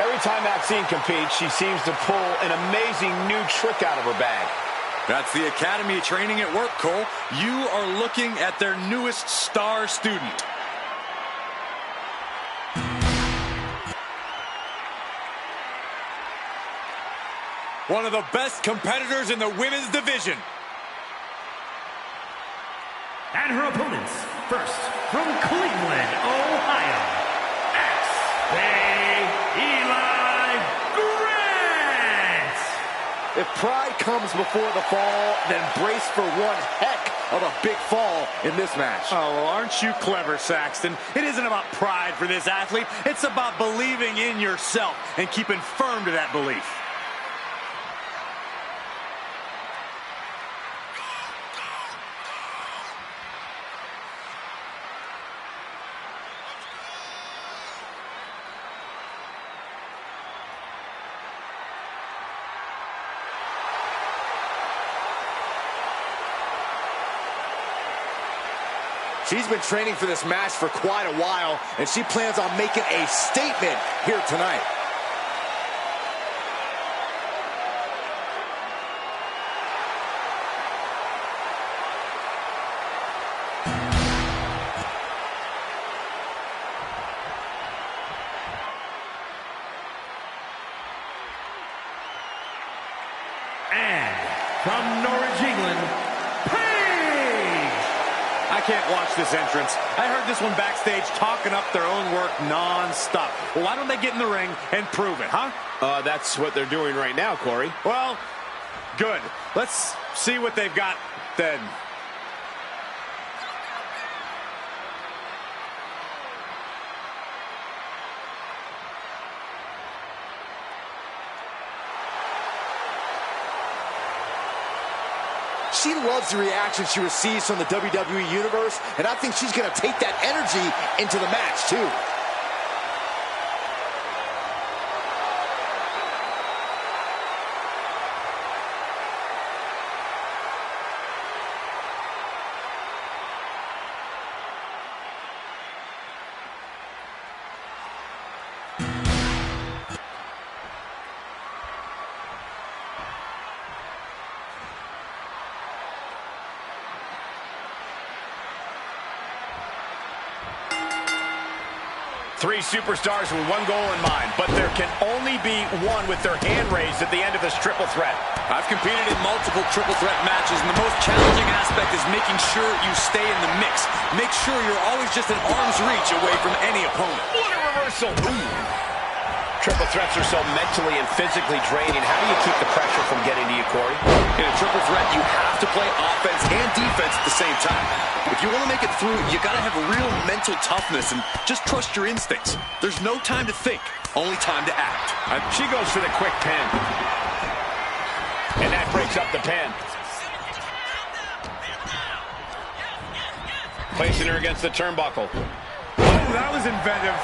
[SPEAKER 3] Every time Maxine competes, she seems to pull an amazing new trick out of her bag.
[SPEAKER 2] That's the Academy training at work, Cole. You are looking at their newest star student. One of the best competitors in the women's division.
[SPEAKER 1] And her opponents, first from Cleveland, Ohio, Eli Grant.
[SPEAKER 5] If pride comes before the fall, then brace for one heck of a big fall in this match.
[SPEAKER 2] Oh, well, aren't you clever, Saxton? It isn't about pride for this athlete. It's about believing in yourself and keeping firm to that belief.
[SPEAKER 5] She's been training for this match for quite a while, and she plans on making a statement here tonight.
[SPEAKER 1] And from Norwich, England,
[SPEAKER 2] I can't watch this entrance. I heard this one backstage talking up their own work non-stop. Well, why don't they get in the ring and prove it, huh?
[SPEAKER 3] That's what they're doing right now, Corey.
[SPEAKER 2] Well, good. Let's see what they've got then.
[SPEAKER 5] She loves the reaction she receives from the WWE Universe, and I think she's going to take that energy into the match, too.
[SPEAKER 3] Three superstars with one goal in mind, but there can only be one with their hand raised at the end of this triple threat.
[SPEAKER 4] I've competed in multiple triple threat matches, and the most challenging aspect is making sure you stay in the mix. Make sure you're always just an arm's reach away from any opponent.
[SPEAKER 3] What a reversal! Ooh. Triple threats are so mentally and physically draining. How do you keep the pressure from getting to you, Corey?
[SPEAKER 4] In a triple threat, you have to play offense and defense at the same time. If you want to make it through, you got to have real mental toughness and just trust your instincts. There's no time to think, only time to act.
[SPEAKER 3] She goes for the quick pin. And that breaks up the pin. Placing her against the turnbuckle.
[SPEAKER 2] Oh, that was inventive.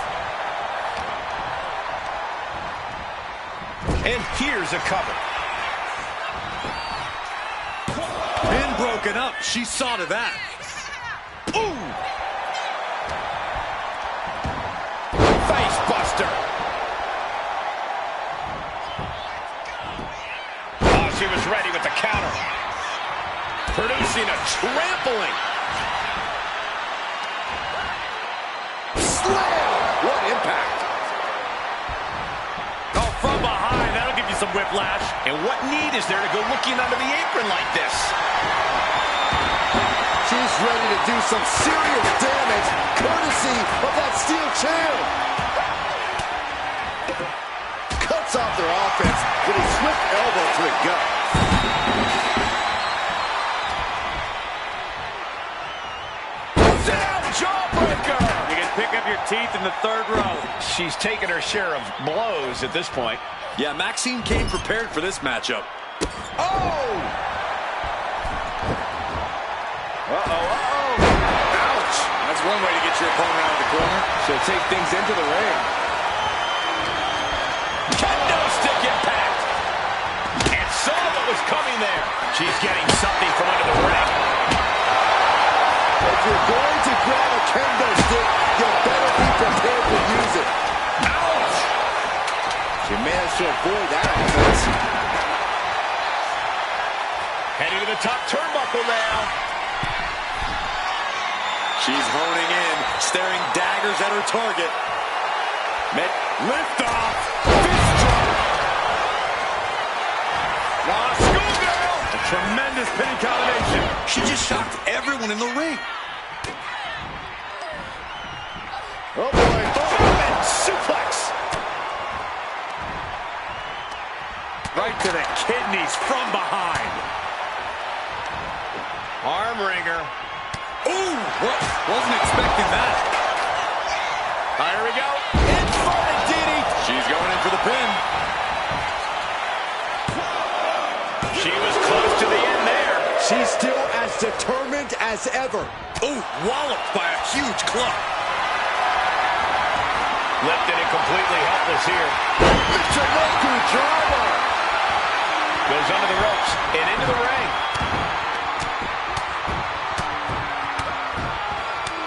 [SPEAKER 3] And here's a cover.
[SPEAKER 4] Pin broken up. She saw to that.
[SPEAKER 3] Ooh! Face buster. Oh, she was ready with the counter. Producing a trampling.
[SPEAKER 5] Slam! What impact!
[SPEAKER 4] Oh, from behind. That'll give you some whiplash.
[SPEAKER 3] And what need is there to go looking under the apron like this?
[SPEAKER 5] She's ready to do some serious damage, courtesy of that steel chair. Cuts off their offense with a swift elbow to the gut.
[SPEAKER 3] Down jawbreaker!
[SPEAKER 4] You can pick up your teeth in the third row.
[SPEAKER 3] She's taken her share of blows at this point.
[SPEAKER 4] Yeah, Maxine came prepared for this matchup.
[SPEAKER 3] Oh!
[SPEAKER 4] Ouch! That's one way to get your opponent out of the corner.
[SPEAKER 3] She'll take things into the ring. Kendo stick impact! And saw what was coming there. She's getting something from under the ring.
[SPEAKER 5] If you're going to grab a kendo stick, you better be prepared to use it.
[SPEAKER 3] Ouch!
[SPEAKER 5] She managed to avoid that offense.
[SPEAKER 3] Heading to the top turnbuckle now.
[SPEAKER 4] She's honing in, staring daggers at her target. Lift off. Fist drop.
[SPEAKER 3] Schoolgirl!
[SPEAKER 4] A tremendous pinning combination. She just shocked everyone in the ring.
[SPEAKER 5] Oh boy.
[SPEAKER 3] German suplex.
[SPEAKER 4] Right to the kidneys from behind.
[SPEAKER 3] Arm wringer.
[SPEAKER 4] Ooh, wasn't expecting that.
[SPEAKER 3] Here we go. Inverted DDT.
[SPEAKER 4] She's going in for the pin.
[SPEAKER 3] She was close to the end there.
[SPEAKER 5] She's still as determined as ever.
[SPEAKER 4] Ooh, walloped by a huge club.
[SPEAKER 3] Lifted and completely helpless here.
[SPEAKER 5] Michinoku driver.
[SPEAKER 3] Goes under the ropes and into the ring.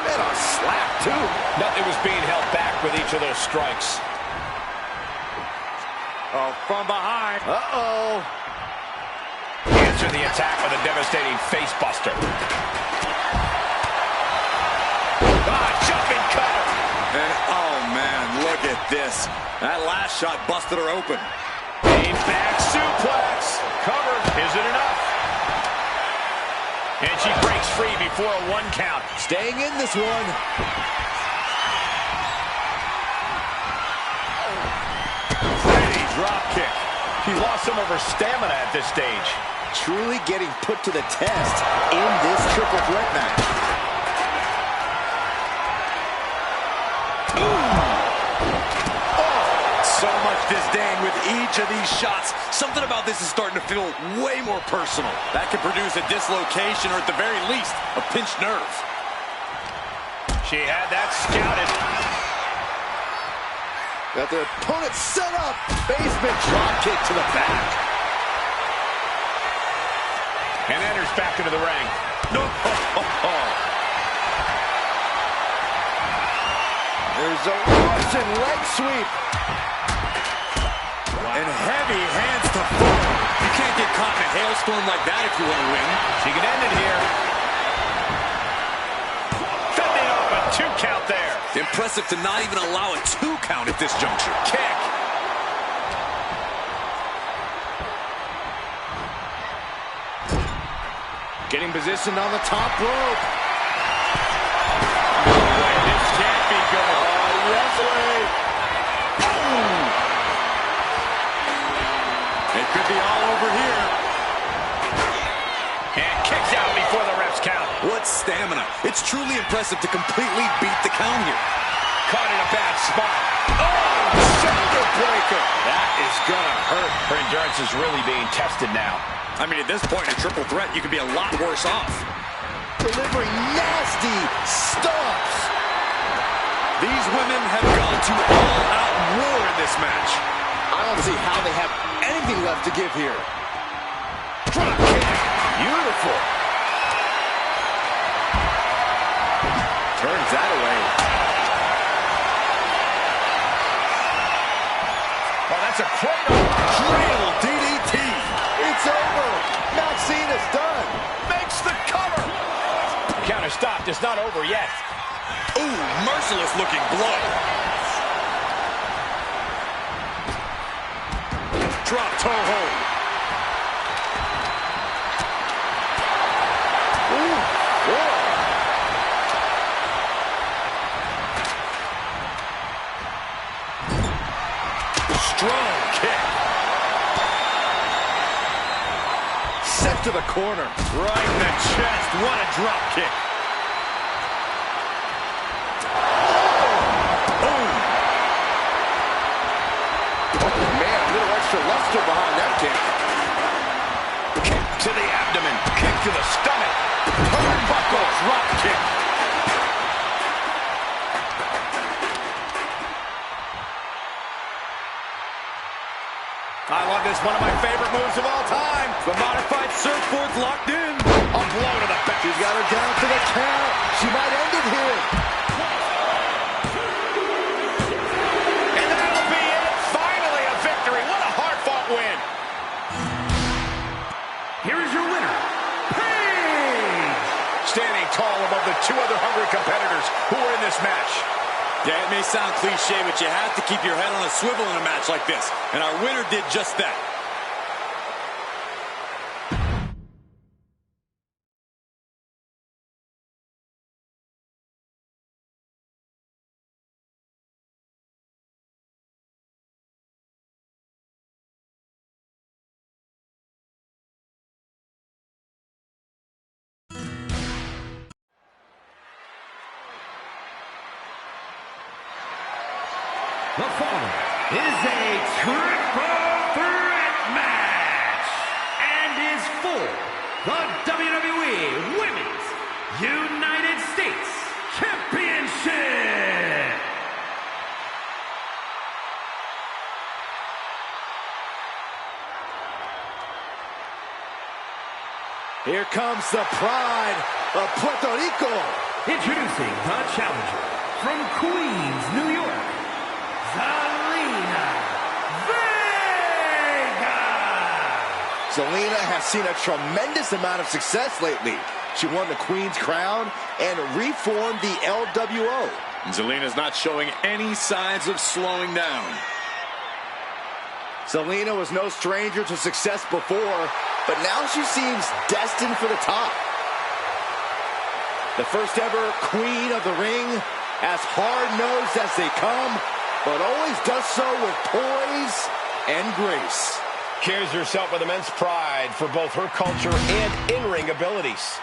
[SPEAKER 5] And a slap, too.
[SPEAKER 3] Nothing was being held back with each of those strikes.
[SPEAKER 4] Oh, from behind.
[SPEAKER 5] Uh-oh.
[SPEAKER 3] Answer the attack with a devastating face buster. Jumping cutter.
[SPEAKER 4] And, oh, man, look at this. That last shot busted her open.
[SPEAKER 3] A back suplex. Covered. Is it enough? And she breaks free before a 1 count.
[SPEAKER 5] Staying in this one.
[SPEAKER 3] Pretty drop kick. She lost some of her stamina at this stage.
[SPEAKER 5] Truly getting put to the test in this triple threat match.
[SPEAKER 4] So much disdain with each of these shots. Something about this is starting to feel way more personal. That could produce a dislocation or at the very least, a pinched nerve.
[SPEAKER 3] She had that scouted.
[SPEAKER 5] Got the opponent set up. Basement drop kick to the back.
[SPEAKER 3] And enters back into the ring.
[SPEAKER 4] No.
[SPEAKER 5] There's a Russian leg sweep.
[SPEAKER 4] And heavy hands to follow. You can't get caught in a hailstorm like that if you want to win.
[SPEAKER 3] She can end it here. Fending off a 2 count there.
[SPEAKER 2] Impressive to not even allow a 2 count at this juncture.
[SPEAKER 3] Kick.
[SPEAKER 5] Getting positioned on the top rope.
[SPEAKER 3] No way, this can't be good.
[SPEAKER 5] Oh, yes, way.
[SPEAKER 2] It could be all over here.
[SPEAKER 3] And kicks out before the ref's count.
[SPEAKER 2] What stamina. It's truly impressive to completely beat the count here.
[SPEAKER 3] Caught in a bad spot. Oh, shoulder breaker. That is gonna hurt. Her endurance is really being tested now.
[SPEAKER 2] I mean, at this point in a triple threat, you could be a lot worse off.
[SPEAKER 5] Delivering nasty stomps.
[SPEAKER 2] These women have gone to all-out war in this match.
[SPEAKER 5] I don't see how they have anything left to give here.
[SPEAKER 3] Drop kick. Beautiful.
[SPEAKER 5] Turns that away.
[SPEAKER 3] Oh, that's a cradle DDT.
[SPEAKER 5] It's over. Maxina's done.
[SPEAKER 3] Makes the cover. Counter stopped. It's not over yet.
[SPEAKER 2] Ooh, merciless looking blow. Drop toe hold.
[SPEAKER 5] Ooh, boy.
[SPEAKER 2] Strong kick.
[SPEAKER 5] Set to the corner.
[SPEAKER 3] Right in the chest. What a drop kick.
[SPEAKER 5] Man, a little extra luster behind that kick.
[SPEAKER 3] Kick to the abdomen. Kick to the stomach. Turnbuckle drop kick.
[SPEAKER 2] I love this, one of my favorite moves of all time. The modified surfboard's locked in.
[SPEAKER 3] A blow to the back.
[SPEAKER 5] She's got her down to the count. She might end it here.
[SPEAKER 3] And that'll be it. Finally a victory. What a hard-fought win.
[SPEAKER 1] Here is your winner, Paige!
[SPEAKER 3] Standing tall above the 2 other hungry competitors who were in this match.
[SPEAKER 2] Yeah, it may sound cliche, but you have to keep your head on a swivel in a match like this. And our winner did just that.
[SPEAKER 1] The following is a triple threat match and is for the WWE Women's United States Championship.
[SPEAKER 5] Here comes the pride of Puerto Rico.
[SPEAKER 1] Introducing the challenger from Queens, New York, Zelina Vega.
[SPEAKER 5] Zelina has seen a tremendous amount of success lately. She won the Queen's Crown and reformed the LWO.
[SPEAKER 2] Zelina's not showing any signs of slowing down.
[SPEAKER 5] Zelina was no stranger to success before, but now she seems destined for the top. The first ever Queen of the Ring, as hard-nosed as they come, but always does so with poise and grace.
[SPEAKER 3] Carries herself with immense pride for both her culture and in-ring abilities.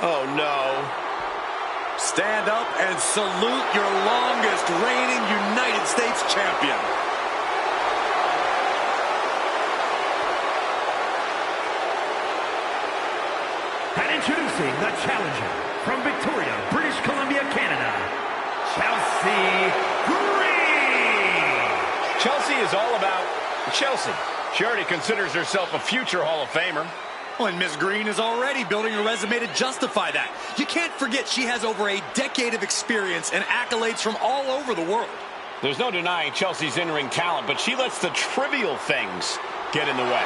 [SPEAKER 3] Oh, no.
[SPEAKER 2] Stand up and salute your longest reigning United States champion.
[SPEAKER 1] And introducing the challenger from Victoria, British Columbia, Canada, Chelsea Green.
[SPEAKER 3] Chelsea is all about Chelsea. She already considers herself a future Hall of Famer.
[SPEAKER 2] Well, and Ms. Green is already building a resume to justify that. You can't forget she has over a decade of experience and accolades from all over the world.
[SPEAKER 3] There's no denying Chelsea's in-ring talent, but she lets the trivial things get in the way.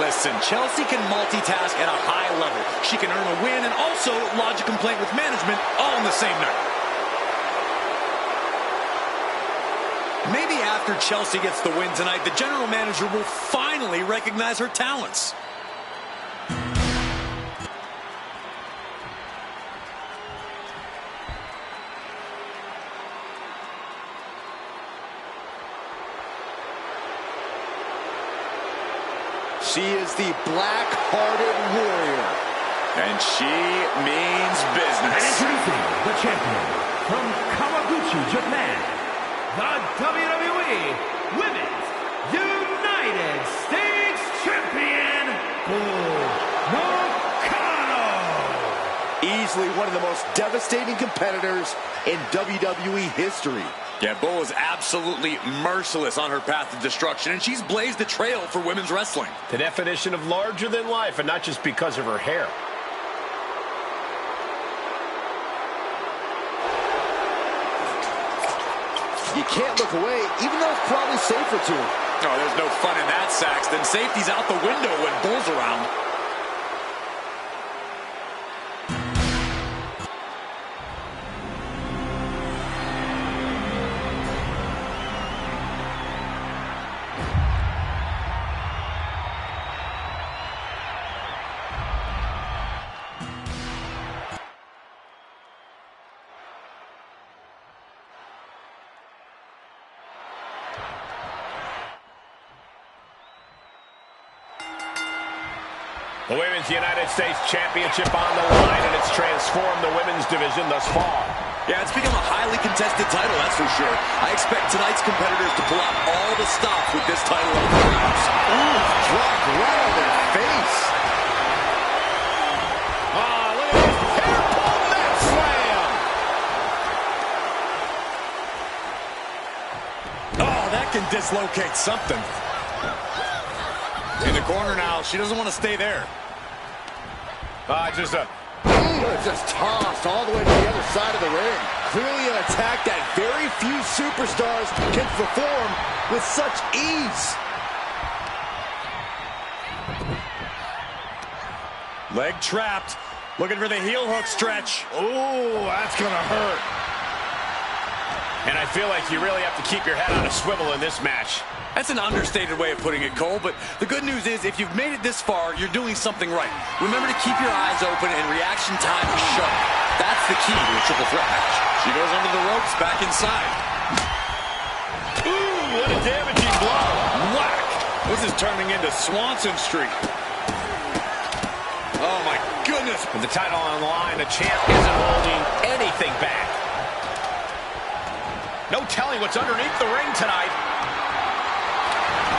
[SPEAKER 4] Listen, Chelsea can multitask at a high level. She can earn a win and also lodge a complaint with management all in the same night. Maybe after Chelsea gets the win tonight, the general manager will finally recognize her talents.
[SPEAKER 5] She is the black-hearted warrior.
[SPEAKER 2] And she means business.
[SPEAKER 1] And introducing the champion from Kawaguchi, Japan, the WWE Women's United States Champion, Nakano.
[SPEAKER 5] Easily one of the most devastating competitors in WWE history.
[SPEAKER 2] Yeah, Bull is absolutely merciless on her path to destruction, and she's blazed a trail for women's wrestling.
[SPEAKER 3] The definition of larger than life, and not just because of her hair.
[SPEAKER 5] You can't look away, even though it's probably safer to.
[SPEAKER 2] Oh, there's no fun in that, Saxton. Safety's out the window when Bull's around.
[SPEAKER 3] The Women's United States Championship on the line, and it's transformed the women's division thus far.
[SPEAKER 4] Yeah, it's become a highly contested title, that's for sure. I expect tonight's competitors to pull out all the stops with this title up for grabs.
[SPEAKER 5] Ooh, dropped right on their face.
[SPEAKER 3] Look at this hair-pull net slam.
[SPEAKER 2] Oh, that can dislocate something. In the corner now. She doesn't want to stay there.
[SPEAKER 5] Just tossed all the way to the other side of the ring. Clearly an attack that very few superstars can perform with such ease.
[SPEAKER 2] Leg trapped. Looking for the heel hook stretch.
[SPEAKER 3] Ooh, that's going to hurt. And I feel like you really have to keep your head on a swivel in this match.
[SPEAKER 4] That's an understated way of putting it, Cole, but the good news is if you've made it this far, you're doing something right. Remember to keep your eyes open and reaction time sharp. That's the key to a triple threat match. She goes under the ropes, back inside.
[SPEAKER 3] Ooh, what a damaging blow.
[SPEAKER 2] Whack! This is turning into Swanson Street. Oh, my goodness.
[SPEAKER 3] With the title on the line, the champ isn't holding anything back. No telling what's underneath the ring tonight.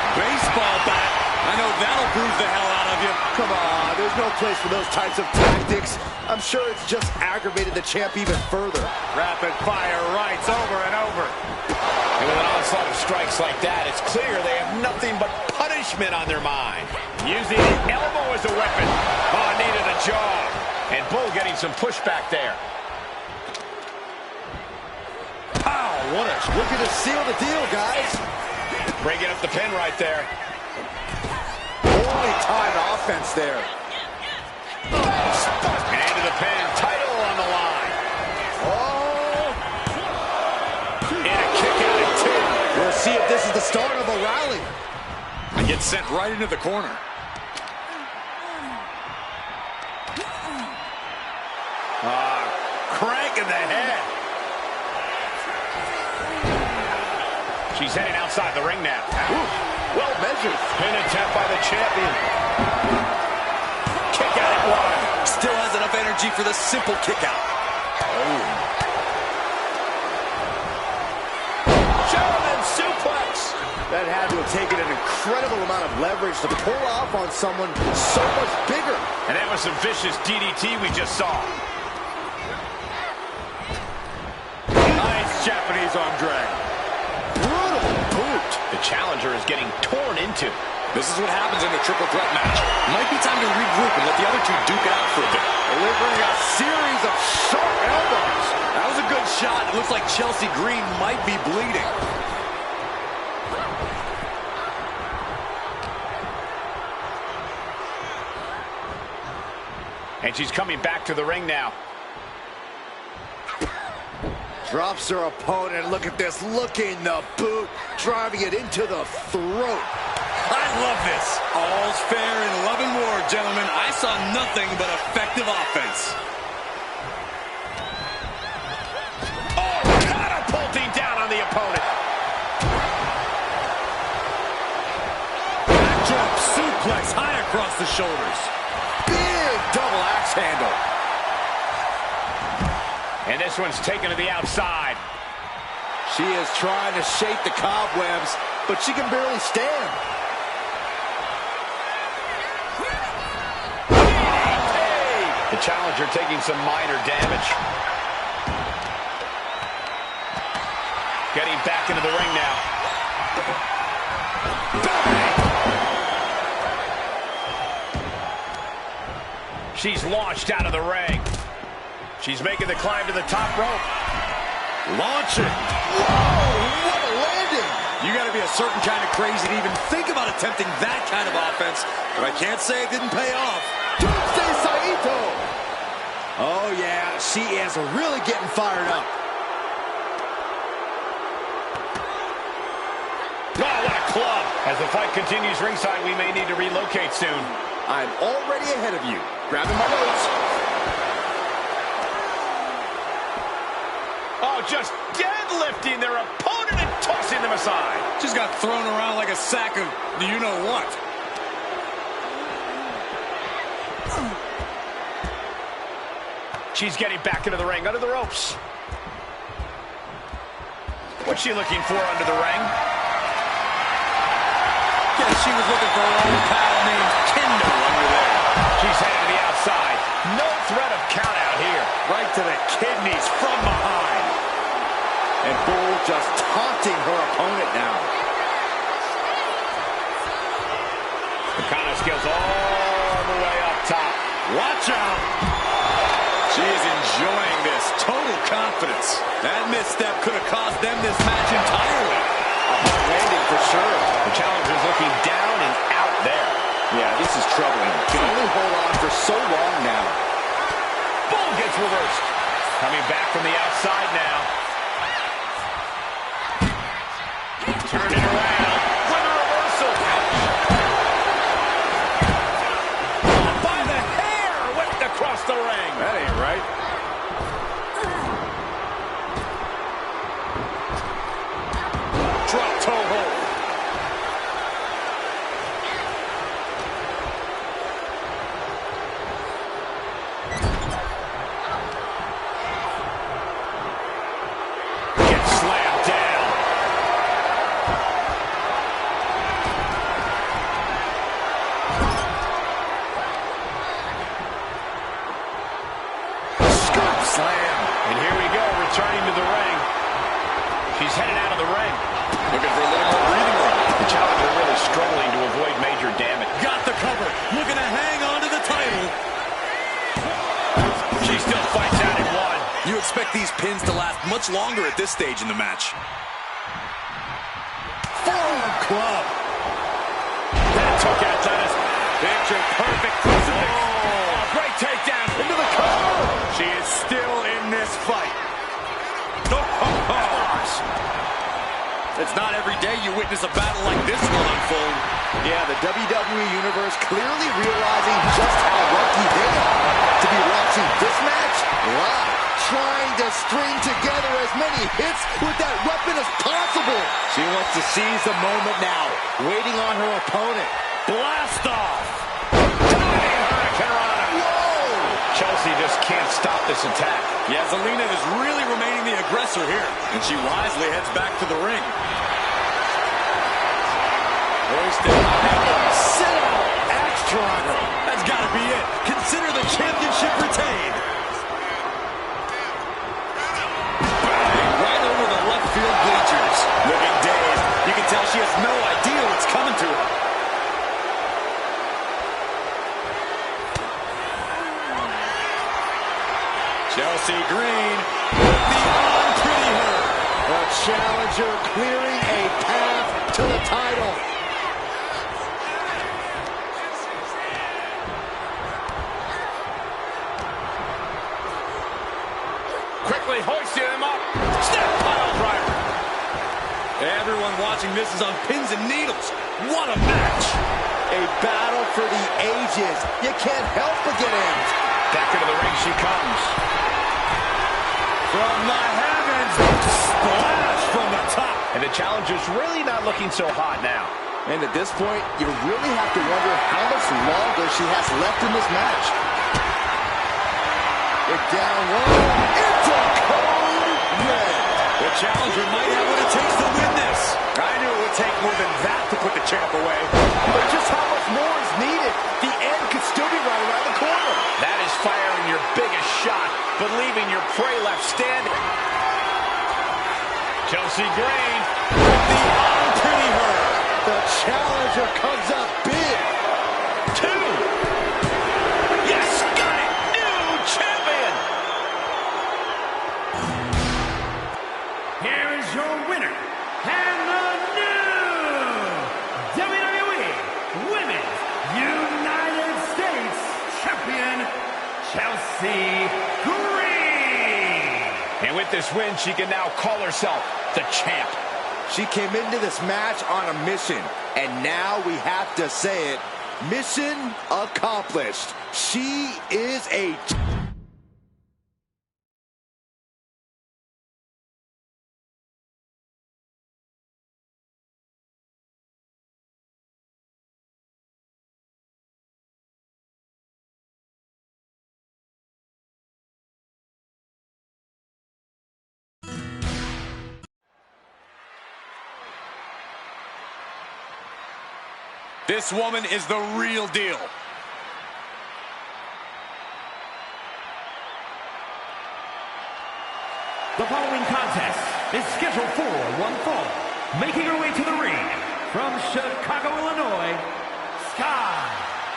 [SPEAKER 4] Baseball bat. I know that'll bruise the hell out of you.
[SPEAKER 5] Come on, there's no place for those types of tactics. I'm sure it's just aggravated the champ even further.
[SPEAKER 2] Rapid fire rights over and over.
[SPEAKER 3] And with an onslaught of strikes like that, it's clear they have nothing but punishment on their mind. Using the elbow as a weapon. Oh, needed a jaw. And Bull getting some pushback there.
[SPEAKER 5] Pow, what a looking to seal the deal, guys.
[SPEAKER 3] Breaking up the pin right there.
[SPEAKER 5] Holy time offense there.
[SPEAKER 3] And into the pin, title on the line.
[SPEAKER 5] Oh.
[SPEAKER 3] And a kick out at two.
[SPEAKER 5] We'll see if this is the start of a rally.
[SPEAKER 2] And gets sent right into the corner.
[SPEAKER 3] Crank in the head. She's heading outside the ring now.
[SPEAKER 5] Ooh, well measured.
[SPEAKER 3] Pin attempt by the champion. Kick out at one.
[SPEAKER 4] Still has enough energy for the simple kick out.
[SPEAKER 3] German suplex.
[SPEAKER 5] That had to have taken an incredible amount of leverage to pull off on someone so much bigger.
[SPEAKER 3] And that was some vicious DDT we just saw.
[SPEAKER 2] Nice Japanese arm drag.
[SPEAKER 5] Brutal boot.
[SPEAKER 3] The challenger is getting torn into.
[SPEAKER 2] This is what happens in a triple threat match. Might be time to regroup and let the other two duke it out for a bit.
[SPEAKER 5] Delivering a series of sharp elbows.
[SPEAKER 4] That was a good shot. It looks like Chelsea Green might be bleeding.
[SPEAKER 3] And she's coming back to the ring now.
[SPEAKER 5] Drops her opponent. Look at this. Looking the boot. Driving it into the throat.
[SPEAKER 4] I love this. All's fair in love and war, gentlemen. I saw nothing but effective offense.
[SPEAKER 3] Oh, catapulting down on the opponent.
[SPEAKER 4] Backdrop suplex high across the shoulders.
[SPEAKER 5] Big double axe handle.
[SPEAKER 3] And this one's taken to the outside.
[SPEAKER 5] She is trying to shake the cobwebs, but she can barely stand.
[SPEAKER 3] The challenger taking some minor damage. Getting back into the ring now. She's launched out of the ring. She's making the climb to the top rope.
[SPEAKER 4] Launching.
[SPEAKER 5] Whoa, what a landing.
[SPEAKER 4] You got to be a certain kind of crazy to even think about attempting that kind of offense, but I can't say it didn't pay off.
[SPEAKER 5] Doomsday Saito. Oh, yeah, she is really getting fired up.
[SPEAKER 3] Oh, what a club. As the fight continues ringside, we may need to relocate soon.
[SPEAKER 5] I'm already ahead of you. Grabbing my notes.
[SPEAKER 3] Oh, just deadlifting their opponent and tossing them aside.
[SPEAKER 4] Just got thrown around like a sack of do-you-know-what.
[SPEAKER 3] She's getting back into the ring, under the ropes. What's she looking for under the ring?
[SPEAKER 4] Guess she was looking for her old pal named Kendo under there.
[SPEAKER 3] She's headed to the outside. No threat of count out here.
[SPEAKER 5] Right to the kidneys from behind. And Bull just taunting her opponent now.
[SPEAKER 3] The counter skills all the way up top.
[SPEAKER 4] Watch out. She is enjoying this. Total confidence. That misstep could have cost them this match entirely.
[SPEAKER 5] A hard landing for sure.
[SPEAKER 3] The challenger's looking down and out there.
[SPEAKER 5] Yeah, this is troubling. Can only hold on for so long now.
[SPEAKER 3] Bull gets reversed. Coming back from the outside now. Turn it around with a reversal. By the hair, whipped across the ring.
[SPEAKER 5] That ain't right.
[SPEAKER 3] Drop toe hold. Gets slammed down.
[SPEAKER 5] Scoop slam.
[SPEAKER 3] And here we go, returning to the ring. She's headed out of the ring.
[SPEAKER 4] Looking for a little more breathing room.
[SPEAKER 3] The challenger really struggling to avoid major damage.
[SPEAKER 4] Got the cover. Looking to hang on to the title.
[SPEAKER 3] She still fights out in one.
[SPEAKER 4] You expect these pins to last much longer at this stage in the match.
[SPEAKER 5] Forearm club.
[SPEAKER 3] That took athleticism. Picture perfect crucifix. Oh, great takedown into the cover. She is still in this fight.
[SPEAKER 4] It's not every day you witness a battle like this one unfold.
[SPEAKER 5] Yeah, the WWE Universe clearly realizing just how lucky they are to be watching this match live, trying to string together as many hits with that weapon as possible. She wants to seize the moment now, waiting on her opponent.
[SPEAKER 3] Blast off. Diving Hurricanrana.
[SPEAKER 5] Whoa!
[SPEAKER 3] Chelsea just can't stop this attack.
[SPEAKER 4] Yeah, Zelina is really remaining the aggressor here, and she wisely heads back to the ring.
[SPEAKER 5] Hoisted high, sit out, axe driver.
[SPEAKER 4] That's got to be it. Consider the championship retained. Bang, right over the left field bleachers. Looking dazed. You can tell she has no idea what's coming to her. Chelsea Green with the unpretty her.
[SPEAKER 5] The challenger clearing a path to the title.
[SPEAKER 3] quickly hoisting him up. Snap pile driver.
[SPEAKER 2] Everyone watching this is on pins and needles. What a match.
[SPEAKER 5] A battle for the ages. You can't help but get amped.
[SPEAKER 3] Back into the ring she comes.
[SPEAKER 2] From the heavens, splash from the top.
[SPEAKER 3] And the challenger's really not looking so hot now.
[SPEAKER 5] And at this point, you really have to wonder how much longer she has left in this match. It's down low. It's a code red.
[SPEAKER 2] The challenger might have what it takes to win this. I knew it would take more than that to put the champ away.
[SPEAKER 5] But just how much more is needed? The end could still be right around the corner.
[SPEAKER 3] That is firing your biggest shot, but leaving your prey left standing. Chelsea Green with the
[SPEAKER 2] Pretty her.
[SPEAKER 5] The challenger comes up big.
[SPEAKER 3] 2. Yes, got it. New champion.
[SPEAKER 1] Here is your winner, and the new WWE Women's United States Champion, Chelsea Green.
[SPEAKER 3] And with this win, she can now call herself the champ.
[SPEAKER 5] She came into this match on a mission, and now we have to say it, mission accomplished. She is a...
[SPEAKER 2] This woman is the real deal.
[SPEAKER 1] The following contest is scheduled for one fall. Making her way to the ring from Chicago, Illinois, Sky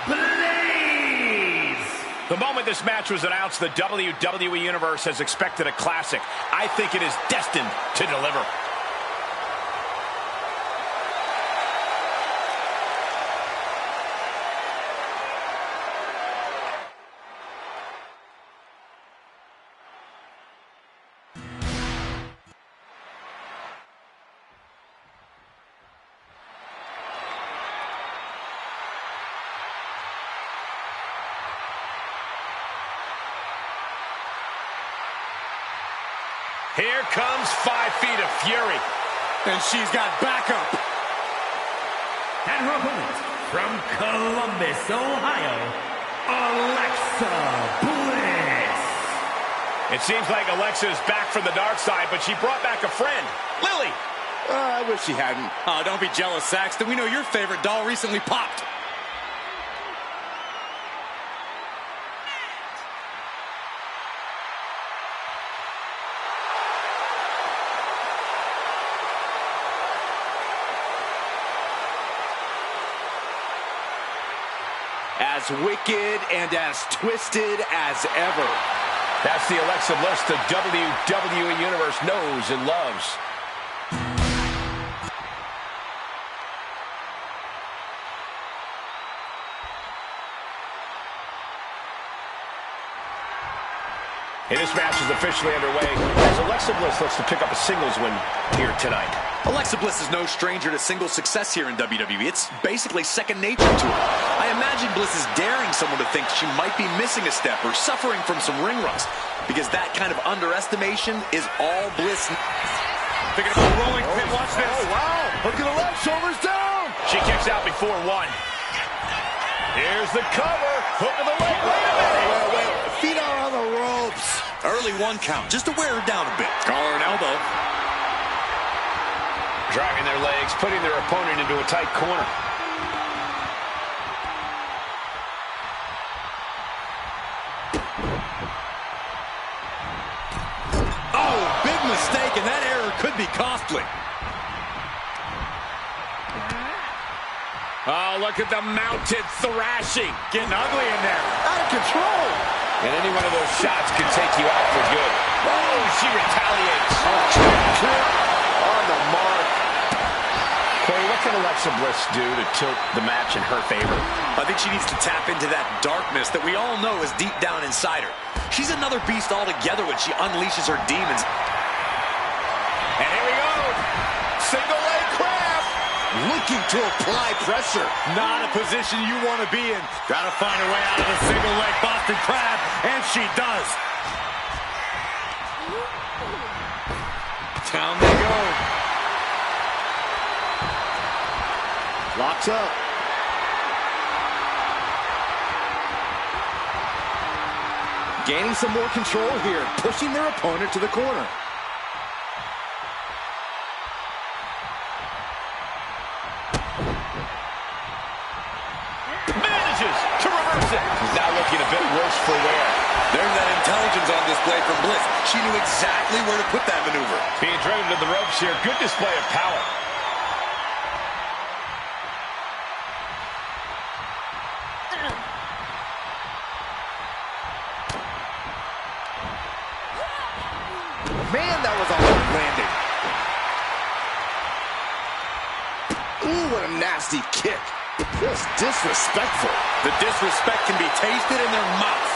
[SPEAKER 1] Blaze.
[SPEAKER 3] The moment this match was announced, the WWE Universe has expected a classic. I think it is destined to deliver. Here comes 5 feet of fury.
[SPEAKER 2] And she's got backup.
[SPEAKER 1] And her opponent from Columbus, Ohio, Alexa Bliss.
[SPEAKER 3] It seems like Alexa is back from the dark side, but she brought back a friend, Lily.
[SPEAKER 5] I wish she hadn't.
[SPEAKER 2] Oh, don't be jealous, Saxton. We know your favorite doll recently popped.
[SPEAKER 5] As wicked and as twisted as ever.
[SPEAKER 3] That's the Alexa Bliss the WWE Universe knows and loves. And this match is officially underway as Alexa Bliss looks to pick up a singles win here tonight.
[SPEAKER 2] Alexa Bliss is no stranger to single success here in WWE. It's basically second nature to her. I imagine Bliss is daring someone to think she might be missing a step or suffering from some ring rust, because that kind of underestimation is all Bliss.
[SPEAKER 3] Thinking about rolling pin, watch this.
[SPEAKER 5] Oh, wow. Look at the left, shoulders down.
[SPEAKER 3] She kicks out before 1. Here's the cover. Hook of the leg. Wait a minute.
[SPEAKER 5] Wait. Feet are on the ropes.
[SPEAKER 2] Early 1 count, just to wear her down a bit. Call her an elbow.
[SPEAKER 3] Dragging their legs, putting their opponent into a tight corner.
[SPEAKER 2] Oh, big mistake, and that error could be costly.
[SPEAKER 3] Oh, look at the mounted thrashing.
[SPEAKER 2] Getting ugly in there.
[SPEAKER 5] Out of control.
[SPEAKER 3] And any one of those shots could take you out for good. Oh, she retaliates.
[SPEAKER 5] On the mark.
[SPEAKER 3] Corey, what can Alexa Bliss do to tilt the match in her favor?
[SPEAKER 2] I think she needs to tap into that darkness that we all know is deep down inside her. She's another beast altogether when she unleashes her demons.
[SPEAKER 3] And here we go. Single leg crab.
[SPEAKER 5] Looking to apply pressure.
[SPEAKER 2] Not a position you want to be in. Got to find a way out of the single leg Boston Crab, and she does. Down they go.
[SPEAKER 5] Locks up. Gaining some more control here, pushing their opponent to the corner.
[SPEAKER 3] Manages to reverse it. He's now looking a bit worse for wear.
[SPEAKER 2] There's that intelligence on display from Bliss. She knew exactly where to put that maneuver.
[SPEAKER 3] Being driven to the ropes here. Good display of power.
[SPEAKER 5] Man, that was a hard landing. Ooh, what a nasty kick. Just disrespectful.
[SPEAKER 2] The disrespect can be tasted in their mouth.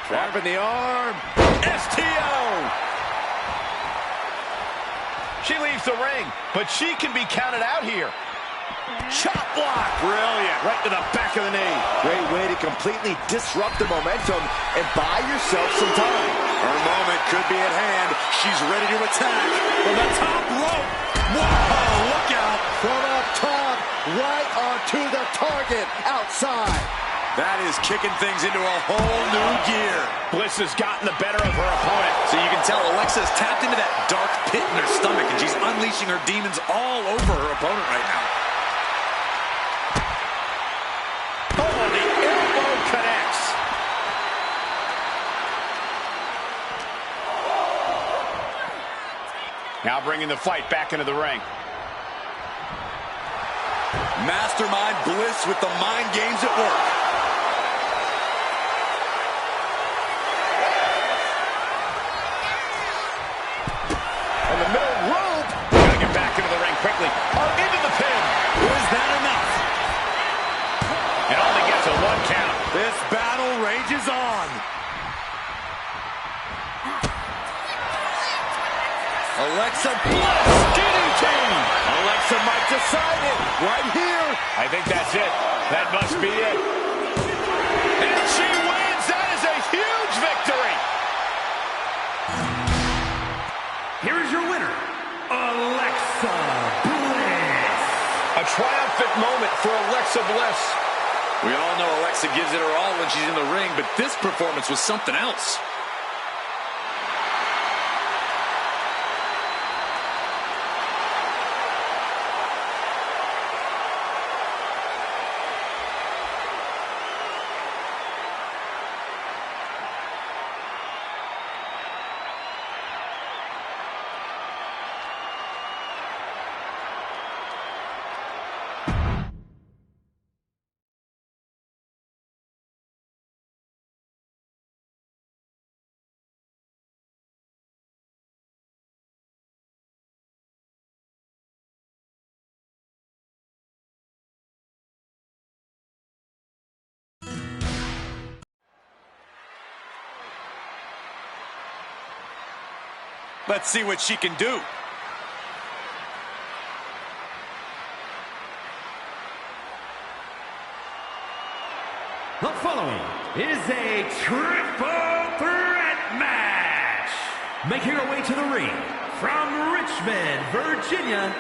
[SPEAKER 5] Grabbing the arm.
[SPEAKER 3] STO! She leaves the ring, but she can be counted out here.
[SPEAKER 2] Chop block. Brilliant. Right to the back of the knee.
[SPEAKER 5] Great way to completely disrupt the momentum and buy yourself some time.
[SPEAKER 2] Her moment could be at hand. She's ready to attack from the top rope. Whoa, look out.
[SPEAKER 5] From up top, right onto the target outside.
[SPEAKER 2] That is kicking things into a whole new gear.
[SPEAKER 3] Bliss has gotten the better of her opponent.
[SPEAKER 2] So you can tell Alexa's tapped into that dark pit in her stomach, and she's unleashing her demons all over her opponent right now.
[SPEAKER 3] Oh, the elbow connects. Now bringing the fight back into the ring.
[SPEAKER 2] Mastermind Bliss with the mind games at work.
[SPEAKER 5] On the middle rope.
[SPEAKER 3] Gotta get back into the ring quickly. Oh, into the pin.
[SPEAKER 2] Is that enough?
[SPEAKER 3] And only gets a 1 count.
[SPEAKER 2] This battle rages on. Alexa Bliss.
[SPEAKER 3] DDT.
[SPEAKER 5] Alexa might decide it right here.
[SPEAKER 3] I think that's it. That must be it. And she wins. That is a huge victory.
[SPEAKER 1] Here is your winner, Alexa Bliss.
[SPEAKER 3] A triumphant moment for Alexa Bliss.
[SPEAKER 2] We all know Alexa gives it her all when she's in the ring, but this performance was something else. Let's see what she can do.
[SPEAKER 1] The following is a triple threat match. Making her way to the ring from Richmond, Virginia,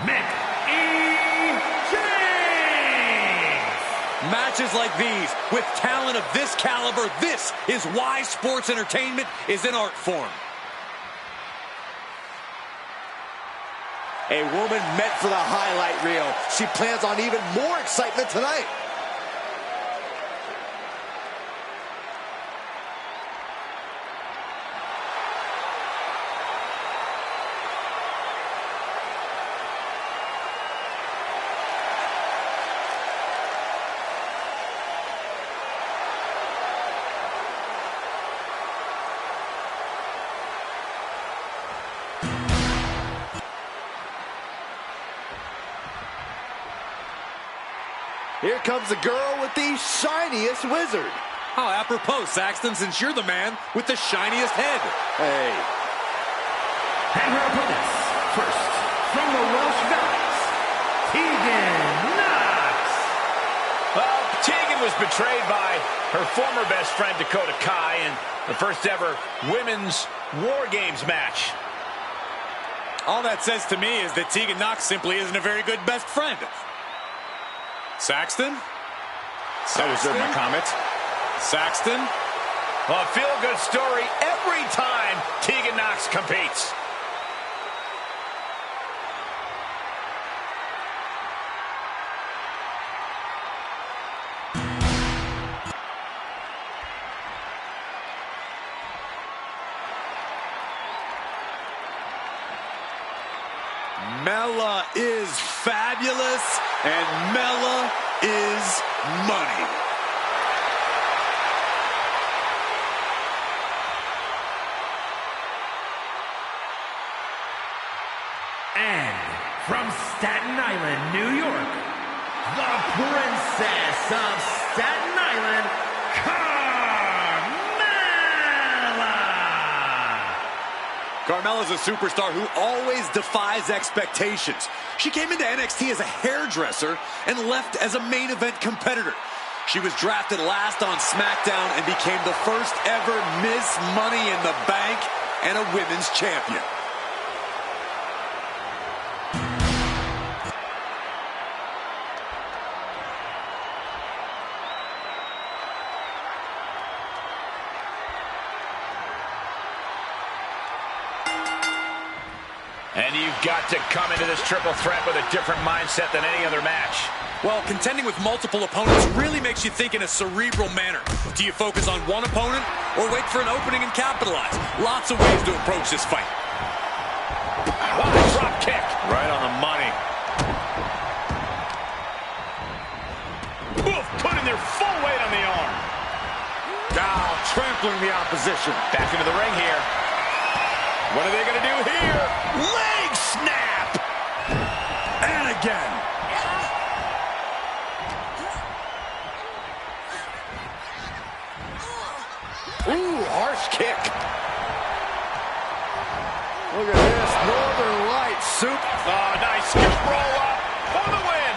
[SPEAKER 1] Mickey James.
[SPEAKER 2] Matches like these, with talent of this caliber, this is why sports entertainment is an art form.
[SPEAKER 5] A woman meant for the highlight reel. She plans on even more excitement tonight. Here comes the girl with the shiniest wizard.
[SPEAKER 2] How apropos, Saxton, since you're the man with the shiniest head.
[SPEAKER 5] Hey.
[SPEAKER 1] And her opponents, first, from the Welsh Valleys, Tegan Knox.
[SPEAKER 3] Well, Tegan was betrayed by her former best friend, Dakota Kai, in the first ever women's War Games match.
[SPEAKER 2] All that says to me is that Tegan Knox simply isn't a very good best friend. Saxton?
[SPEAKER 3] I reserve my comments.
[SPEAKER 2] Saxton?
[SPEAKER 3] Well, a feel-good story every time Tegan Knox competes.
[SPEAKER 2] Mella is fabulous, and Mella is money.
[SPEAKER 1] And from Staten Island, New York, the Princess of Staten Island,
[SPEAKER 2] Carmella's a superstar who always defies expectations. She came into NXT as a hairdresser and left as a main event competitor. She was drafted last on SmackDown and became the first ever Miss Money in the Bank and a women's champion.
[SPEAKER 3] And you've got to come into this triple threat with a different mindset than any other match.
[SPEAKER 2] Well, contending with multiple opponents really makes you think in a cerebral manner. Do you focus on one opponent or wait for an opening and capitalize? Lots of ways to approach this fight.
[SPEAKER 3] What a drop kick. Right on the money. Oof, putting their full weight on the arm.
[SPEAKER 2] Now trampling the opposition.
[SPEAKER 3] Back into the ring here. What are they going to do here?
[SPEAKER 2] Leg snap! And again.
[SPEAKER 3] Ooh, harsh kick.
[SPEAKER 5] Look at this. Northern Lights soup.
[SPEAKER 3] Oh, nice scoop roll up for the win.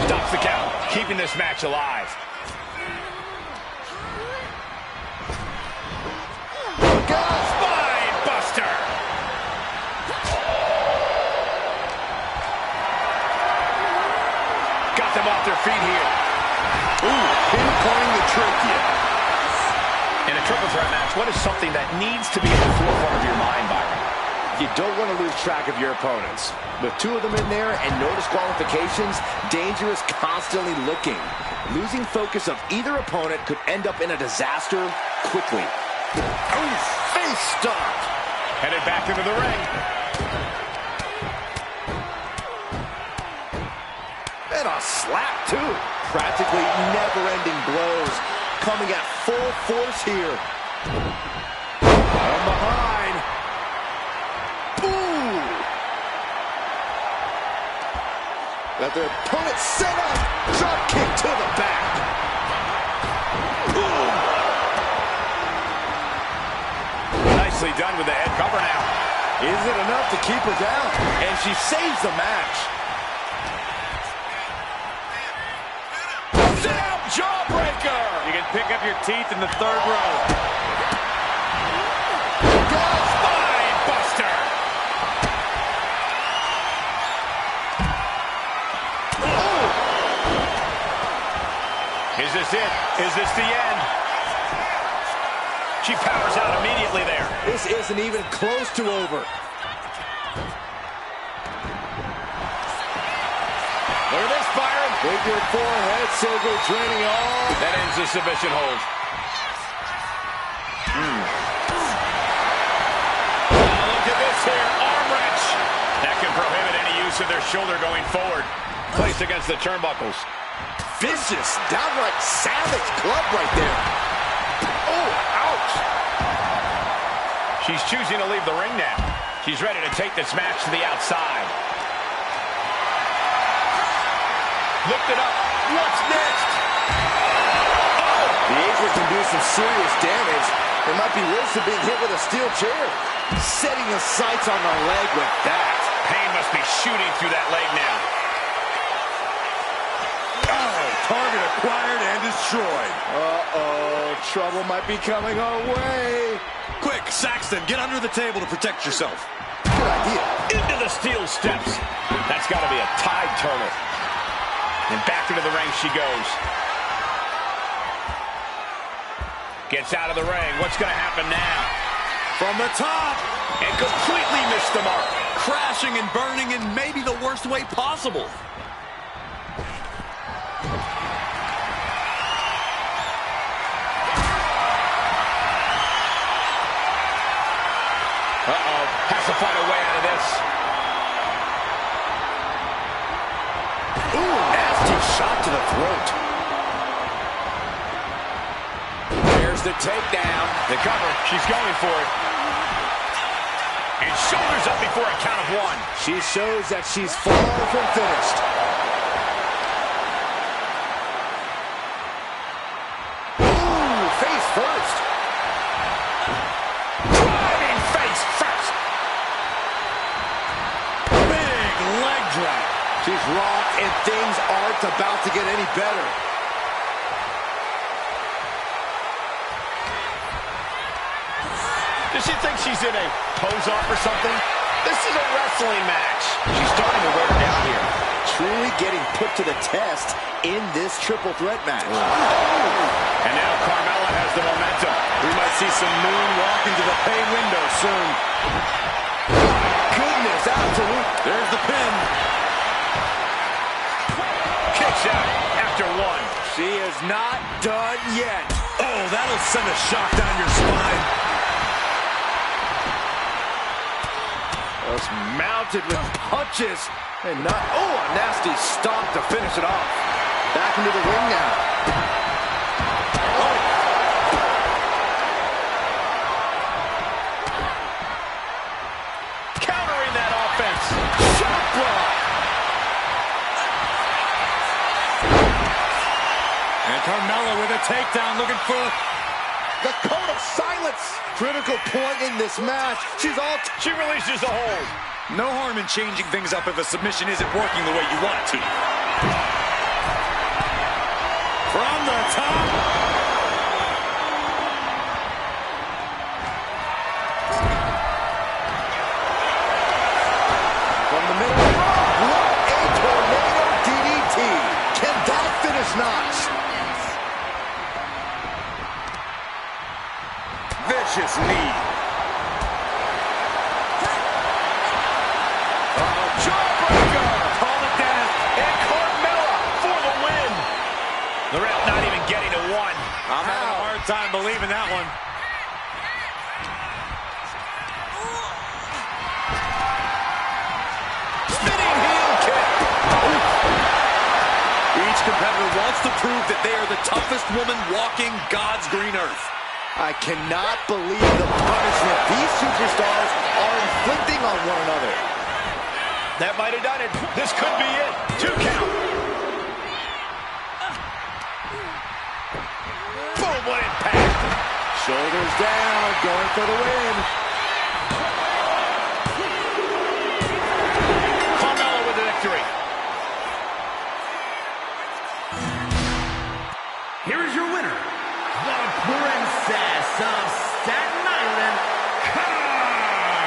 [SPEAKER 3] Stops the count, keeping this match alive. Spine buster. Got them off their feet here.
[SPEAKER 2] Ooh, pinpointing the trachea.
[SPEAKER 3] In a triple threat match, what is something that needs to be at the forefront of your mind, Byron?
[SPEAKER 5] You don't want to lose track of your opponents. With two of them in there and no disqualifications, danger is constantly looking. Losing focus of either opponent could end up in a disaster quickly. Oh, face stop.
[SPEAKER 3] Headed back into the ring.
[SPEAKER 5] And a slap, too. Practically never-ending blows coming at full force here. From behind. Ooh. Let their opponent set up. Drop kick to the back. Boom.
[SPEAKER 3] Nicely done with the head cover now.
[SPEAKER 5] Is it enough to keep her down? And she saves the match.
[SPEAKER 3] Down jawbreaker. You can pick up your teeth in the third row. Spine buster. Oh. Is this it? Is this the end? She powers out immediately there.
[SPEAKER 5] This isn't even close to over.
[SPEAKER 3] Look at this, Byron.
[SPEAKER 5] Figure four head scissor draining all.
[SPEAKER 3] That ends the submission hold. Look at this here, arm wrench. That can prohibit any use of their shoulder going forward. Placed against the turnbuckles.
[SPEAKER 5] Vicious, downright savage club right there. Oh, ouch.
[SPEAKER 3] She's choosing to leave the ring now. She's ready to take this match to the outside. Lifted up. What's next?
[SPEAKER 5] The apron can do some serious damage. It might be worse than being hit with a steel chair. Setting the sights on the leg with that.
[SPEAKER 3] Pain must be shooting through that leg now.
[SPEAKER 2] Oh, target acquired and destroyed.
[SPEAKER 5] Uh-oh, trouble might be coming our way.
[SPEAKER 2] Quick, Saxton, get under the table to protect yourself.
[SPEAKER 5] Good idea.
[SPEAKER 3] Into the steel steps. That's got to be a tide turner. And back into the ring she goes. Gets out of the ring. What's going to happen now?
[SPEAKER 2] From the top.
[SPEAKER 3] And completely missed the mark.
[SPEAKER 2] Crashing and burning in maybe the worst way possible.
[SPEAKER 3] Uh-oh. Has to find a way out of this.
[SPEAKER 5] Ooh, nasty shot to the throat.
[SPEAKER 3] There's the takedown. The cover. She's going for it. And shoulders up before a count of one.
[SPEAKER 5] She shows that she's far from finished. Ooh, face first.
[SPEAKER 3] Driving face first.
[SPEAKER 2] Big leg drop.
[SPEAKER 5] She's rocked, and things aren't about to get any better.
[SPEAKER 3] Does she think she's in a pose-off or something? This is a wrestling match. She's starting to wear down here.
[SPEAKER 5] Truly getting put to the test in this triple threat match.
[SPEAKER 3] And now Carmella has the momentum.
[SPEAKER 2] We might see some moonwalk into the pay window soon.
[SPEAKER 5] Goodness, absolute.
[SPEAKER 2] There's the pin.
[SPEAKER 3] Kicks out after one.
[SPEAKER 5] She is not done yet.
[SPEAKER 2] Oh, that'll send a shock down your spine.
[SPEAKER 5] Just mounted with punches and not. Oh, a nasty stomp to finish it off. Back into the ring now. Oh.
[SPEAKER 3] Countering that offense.
[SPEAKER 5] Shot block.
[SPEAKER 2] And Carmella with a takedown, looking for
[SPEAKER 5] The code of silence. Critical point in this match. She
[SPEAKER 3] releases the hold.
[SPEAKER 2] no harm in changing things up if a submission isn't working the way you want it to. From the top.
[SPEAKER 5] From the middle. What a tornado DDT. Can that finish Knox?
[SPEAKER 2] Vicious knee.
[SPEAKER 3] Jawbreaker. Call it down. And Carmella for the win. The ref not even getting to one.
[SPEAKER 2] I'm having a hard time believing that one.
[SPEAKER 3] Spinning heel kick.
[SPEAKER 2] Each competitor wants to prove that they are the toughest woman walking God's green earth.
[SPEAKER 5] I cannot believe the punishment these superstars are inflicting on one another.
[SPEAKER 3] That might have done it. This could be it. 2 count. Boom, what impact.
[SPEAKER 5] Shoulders down, going for the win.
[SPEAKER 3] Carmella with the victory.
[SPEAKER 1] Here is your winner, the Princess of Staten Island, Carmella.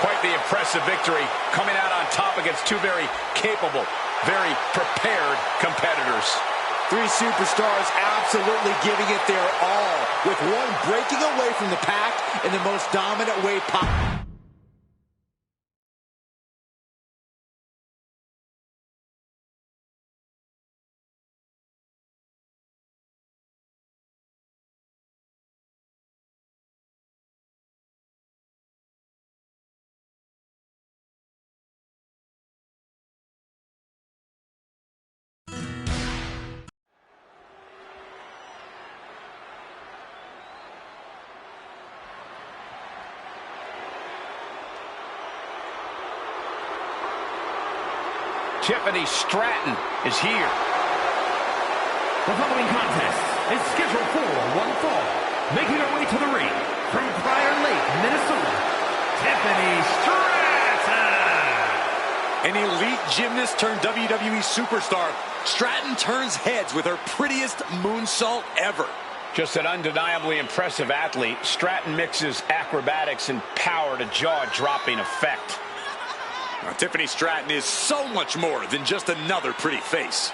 [SPEAKER 3] Quite the impressive victory, coming out on top against two very capable, very prepared competitors.
[SPEAKER 5] Three superstars absolutely giving it their all, with one breaking away from the pack in the most dominant way possible.
[SPEAKER 3] Tiffany Stratton is here.
[SPEAKER 1] The following contest is scheduled for one fall. Making her way to the ring from Prior Lake, Minnesota, Tiffany Stratton.
[SPEAKER 2] An elite gymnast turned WWE superstar, Stratton turns heads with her prettiest moonsault ever.
[SPEAKER 3] Just an undeniably impressive athlete, Stratton mixes acrobatics and power to jaw-dropping effect.
[SPEAKER 2] Now, Tiffany Stratton is so much more than just another pretty face.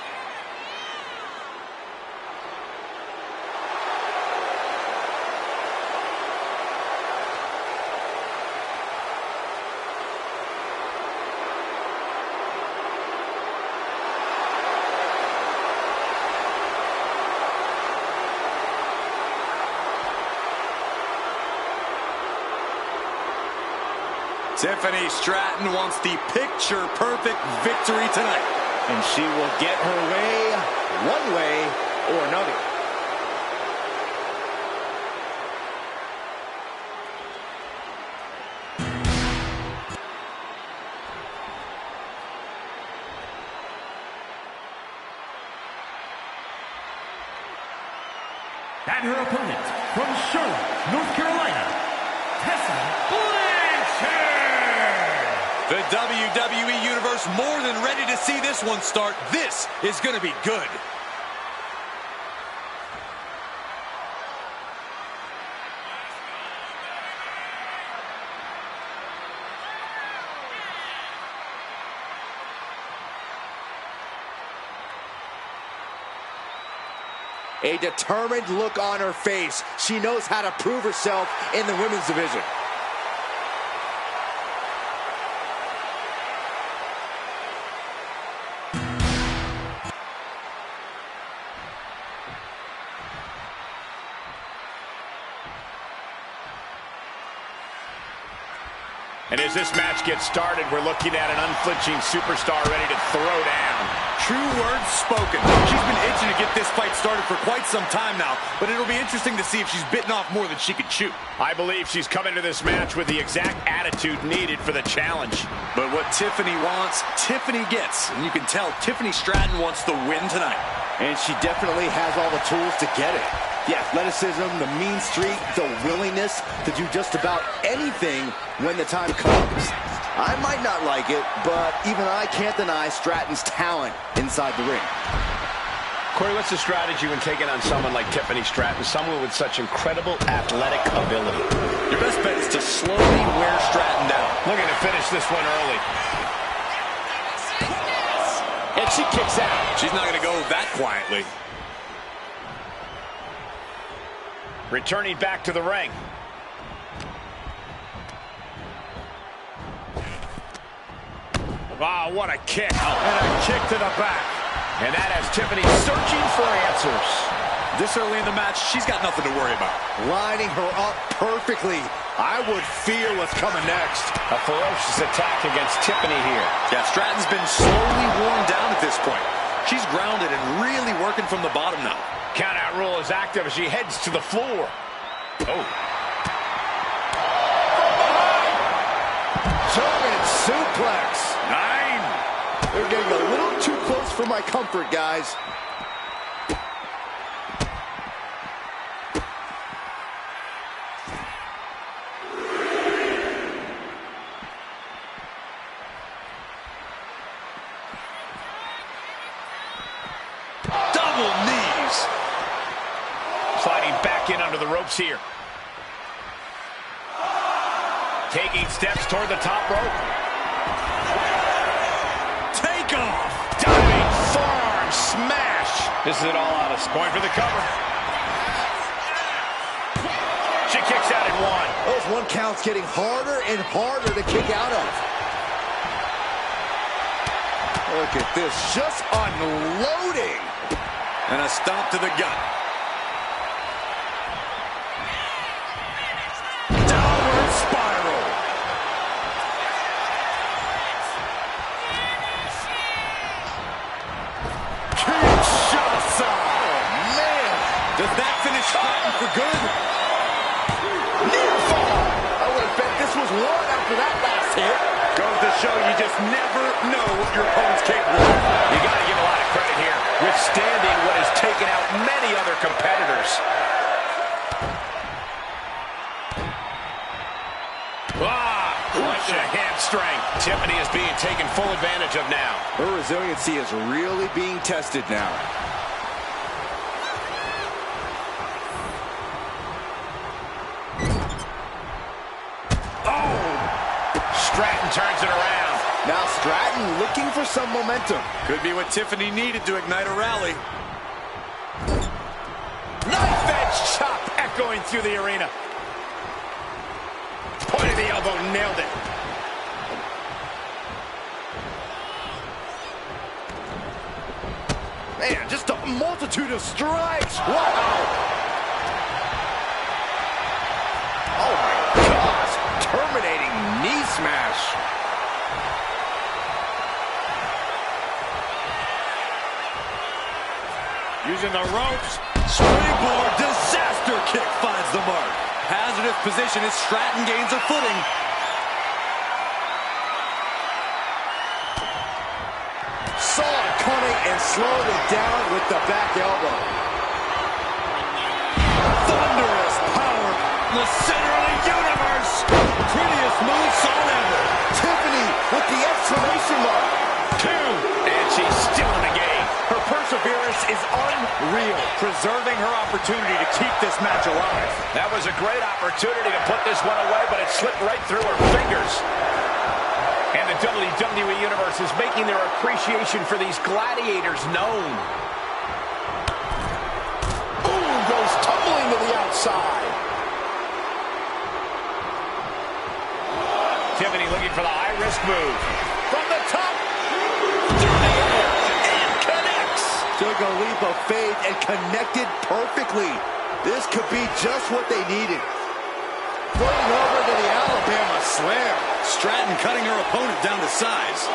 [SPEAKER 2] Tiffany Stratton wants the picture-perfect victory tonight.
[SPEAKER 5] And she will get her way, one way or another.
[SPEAKER 1] And her opponent from Charlotte, North Carolina, Tessa Blanchard.
[SPEAKER 2] The WWE Universe more than ready to see this one start. This is going to be good.
[SPEAKER 5] A determined look on her face. She knows how to prove herself in the women's division.
[SPEAKER 3] And as this match gets started, we're looking at an unflinching superstar ready to throw down.
[SPEAKER 2] True words spoken. She's been itching to get this fight started for quite some time now, but it'll be interesting to see if she's bitten off more than she can chew.
[SPEAKER 3] I believe she's coming to this match with the exact attitude needed for the challenge.
[SPEAKER 2] But what Tiffany wants, Tiffany gets. And you can tell Tiffany Stratton wants the win tonight.
[SPEAKER 5] And she definitely has all the tools to get it. The athleticism, the mean streak, the willingness to do just about anything when the time comes. I might not like it, but even I can't deny Stratton's talent inside the ring.
[SPEAKER 3] Corey, what's the strategy when taking on someone like Tiffany Stratton, someone with such incredible athletic ability?
[SPEAKER 2] Your best bet is to slowly wear Stratton down.
[SPEAKER 3] Looking to finish this one early. And she kicks out.
[SPEAKER 2] She's not going to go that quietly.
[SPEAKER 3] Returning back to the ring. Wow, what a kick.
[SPEAKER 2] And a kick to the back.
[SPEAKER 3] And that has Tiffany searching for answers.
[SPEAKER 2] This early in the match, she's got nothing to worry about.
[SPEAKER 5] Lining her up perfectly. I would fear what's coming next.
[SPEAKER 3] A ferocious attack against Tiffany here.
[SPEAKER 2] Yeah, Stratton's been slowly worn down at this point. She's grounded and really working from the bottom now.
[SPEAKER 3] Countout rule is active as she heads to the floor. Oh.
[SPEAKER 5] German suplex.
[SPEAKER 2] 9.
[SPEAKER 5] They're getting a little too close for my comfort, guys.
[SPEAKER 2] Double knees.
[SPEAKER 3] Sliding back in under the ropes here. Taking steps toward the top rope.
[SPEAKER 2] Take off.
[SPEAKER 3] Diving forearm smash. This is it all out of point for the cover. She kicks out at one.
[SPEAKER 5] Those one counts getting harder and harder to kick out of. Look at this, just unloading.
[SPEAKER 2] And a stomp to the gut. Downward spiral. Kinshasa.
[SPEAKER 5] Oh, man.
[SPEAKER 2] Does that finish Stratton for good?
[SPEAKER 5] Near fall. I would have bet this was one after that last hit.
[SPEAKER 2] Goes the show you just never know what your opponent's capable of.
[SPEAKER 3] You got to give a lot of credit here, withstanding what has taken out many other competitors. Punch a hamstring. Tiffany is being taken full advantage of now.
[SPEAKER 5] Her resiliency is really being tested now.
[SPEAKER 3] Stratton turns it around.
[SPEAKER 5] Now Stratton looking for some momentum.
[SPEAKER 2] Could be what Tiffany needed to ignite a rally.
[SPEAKER 3] Knife edge chop echoing through the arena. Point of the elbow, nailed it.
[SPEAKER 5] Man, just a multitude of strikes. Wow. Oh my gosh. Terminating knee smash.
[SPEAKER 2] Using the ropes. Springboard disaster kick finds the mark. Hazardous position as Stratton gains a footing.
[SPEAKER 5] Saw it coming and slowed it down with the back elbow.
[SPEAKER 2] Thunderous power. The center of the universe. Prettiest moonsault ever.
[SPEAKER 5] Tiffany with the exclamation mark.
[SPEAKER 3] 2. And she's still in the game.
[SPEAKER 2] Her perseverance is unreal, preserving her opportunity to keep this match alive.
[SPEAKER 3] That was a great opportunity to put this one away, but it slipped right through her fingers. And the WWE Universe is making their appreciation for these gladiators known. Ooh, goes tumbling to the outside. Tiffany looking for the high-risk move. From the top, through the air, and connects.
[SPEAKER 5] Took a leap of faith and connected perfectly. This could be just what they needed. Floating over to the Alabama Slam.
[SPEAKER 2] Stratton cutting her opponent down to size.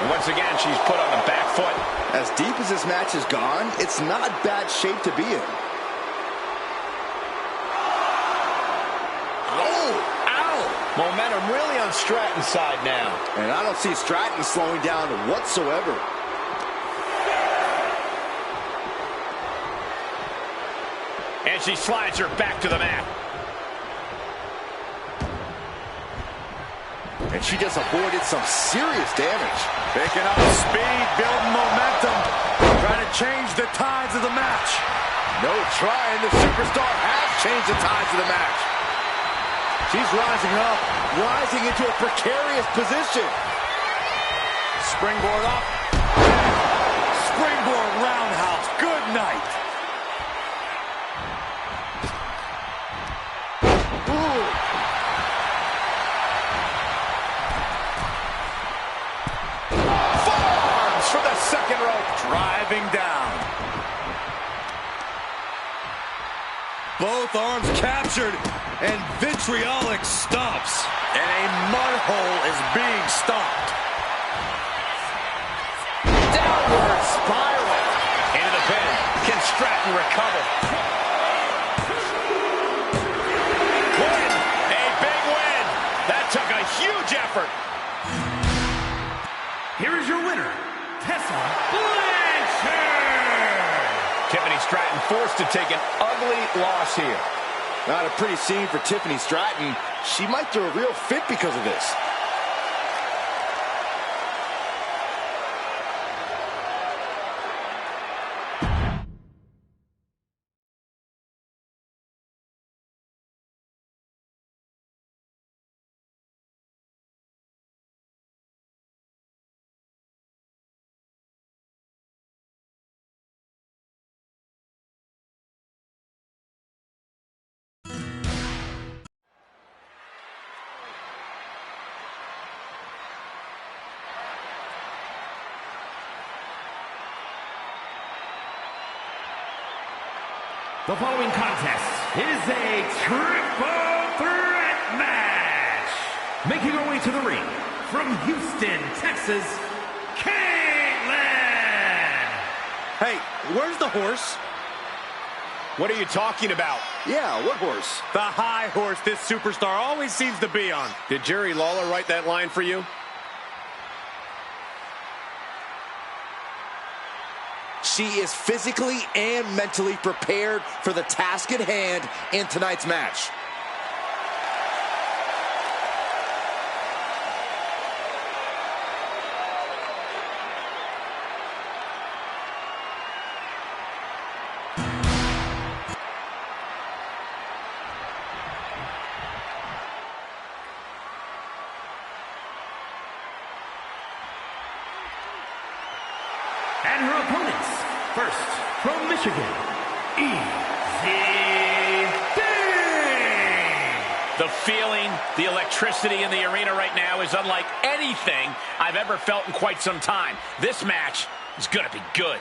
[SPEAKER 3] Once again, she's put on the back foot.
[SPEAKER 5] As deep as this match has gone, it's not bad shape to be in.
[SPEAKER 3] Momentum really on Stratton's side now.
[SPEAKER 5] And I don't see Stratton slowing down whatsoever.
[SPEAKER 3] And she slides her back to the mat.
[SPEAKER 5] And she just avoided some serious damage.
[SPEAKER 2] Picking up speed, building momentum. Trying to change the tides of the match.
[SPEAKER 5] No trying. The superstar has changed the tides of the match. She's rising up, rising into a precarious position.
[SPEAKER 2] Springboard up. Springboard roundhouse. Good night.
[SPEAKER 5] Ooh.
[SPEAKER 3] Forearms from the second rope.
[SPEAKER 2] Driving down. Both arms captured, and vitriolic stomps. And a mud hole is being stomped.
[SPEAKER 3] Downward spiral. Into the pin. Can Stratton recover? Win. A big win. That took a huge effort.
[SPEAKER 1] Here is your winner, Tessa Blanchard.
[SPEAKER 3] Tiffany Stratton forced to take an ugly loss here.
[SPEAKER 5] Not a pretty scene for Tiffany Stratton. She might throw a real fit because of this.
[SPEAKER 1] The following contest is a triple threat Making her way to the ring, from Houston, Texas, Caitlyn!
[SPEAKER 2] Hey, where's the horse?
[SPEAKER 3] What are you talking about?
[SPEAKER 5] Yeah, what horse?
[SPEAKER 2] The high horse this superstar always seems to be on.
[SPEAKER 3] Did Jerry Lawler write that line for you?
[SPEAKER 5] She is physically and mentally prepared for the task at hand in tonight's match.
[SPEAKER 1] And her opponents, first from Michigan,
[SPEAKER 3] The feeling, the electricity in the arena right now is unlike anything I've ever felt in quite some time. This match is going to be good.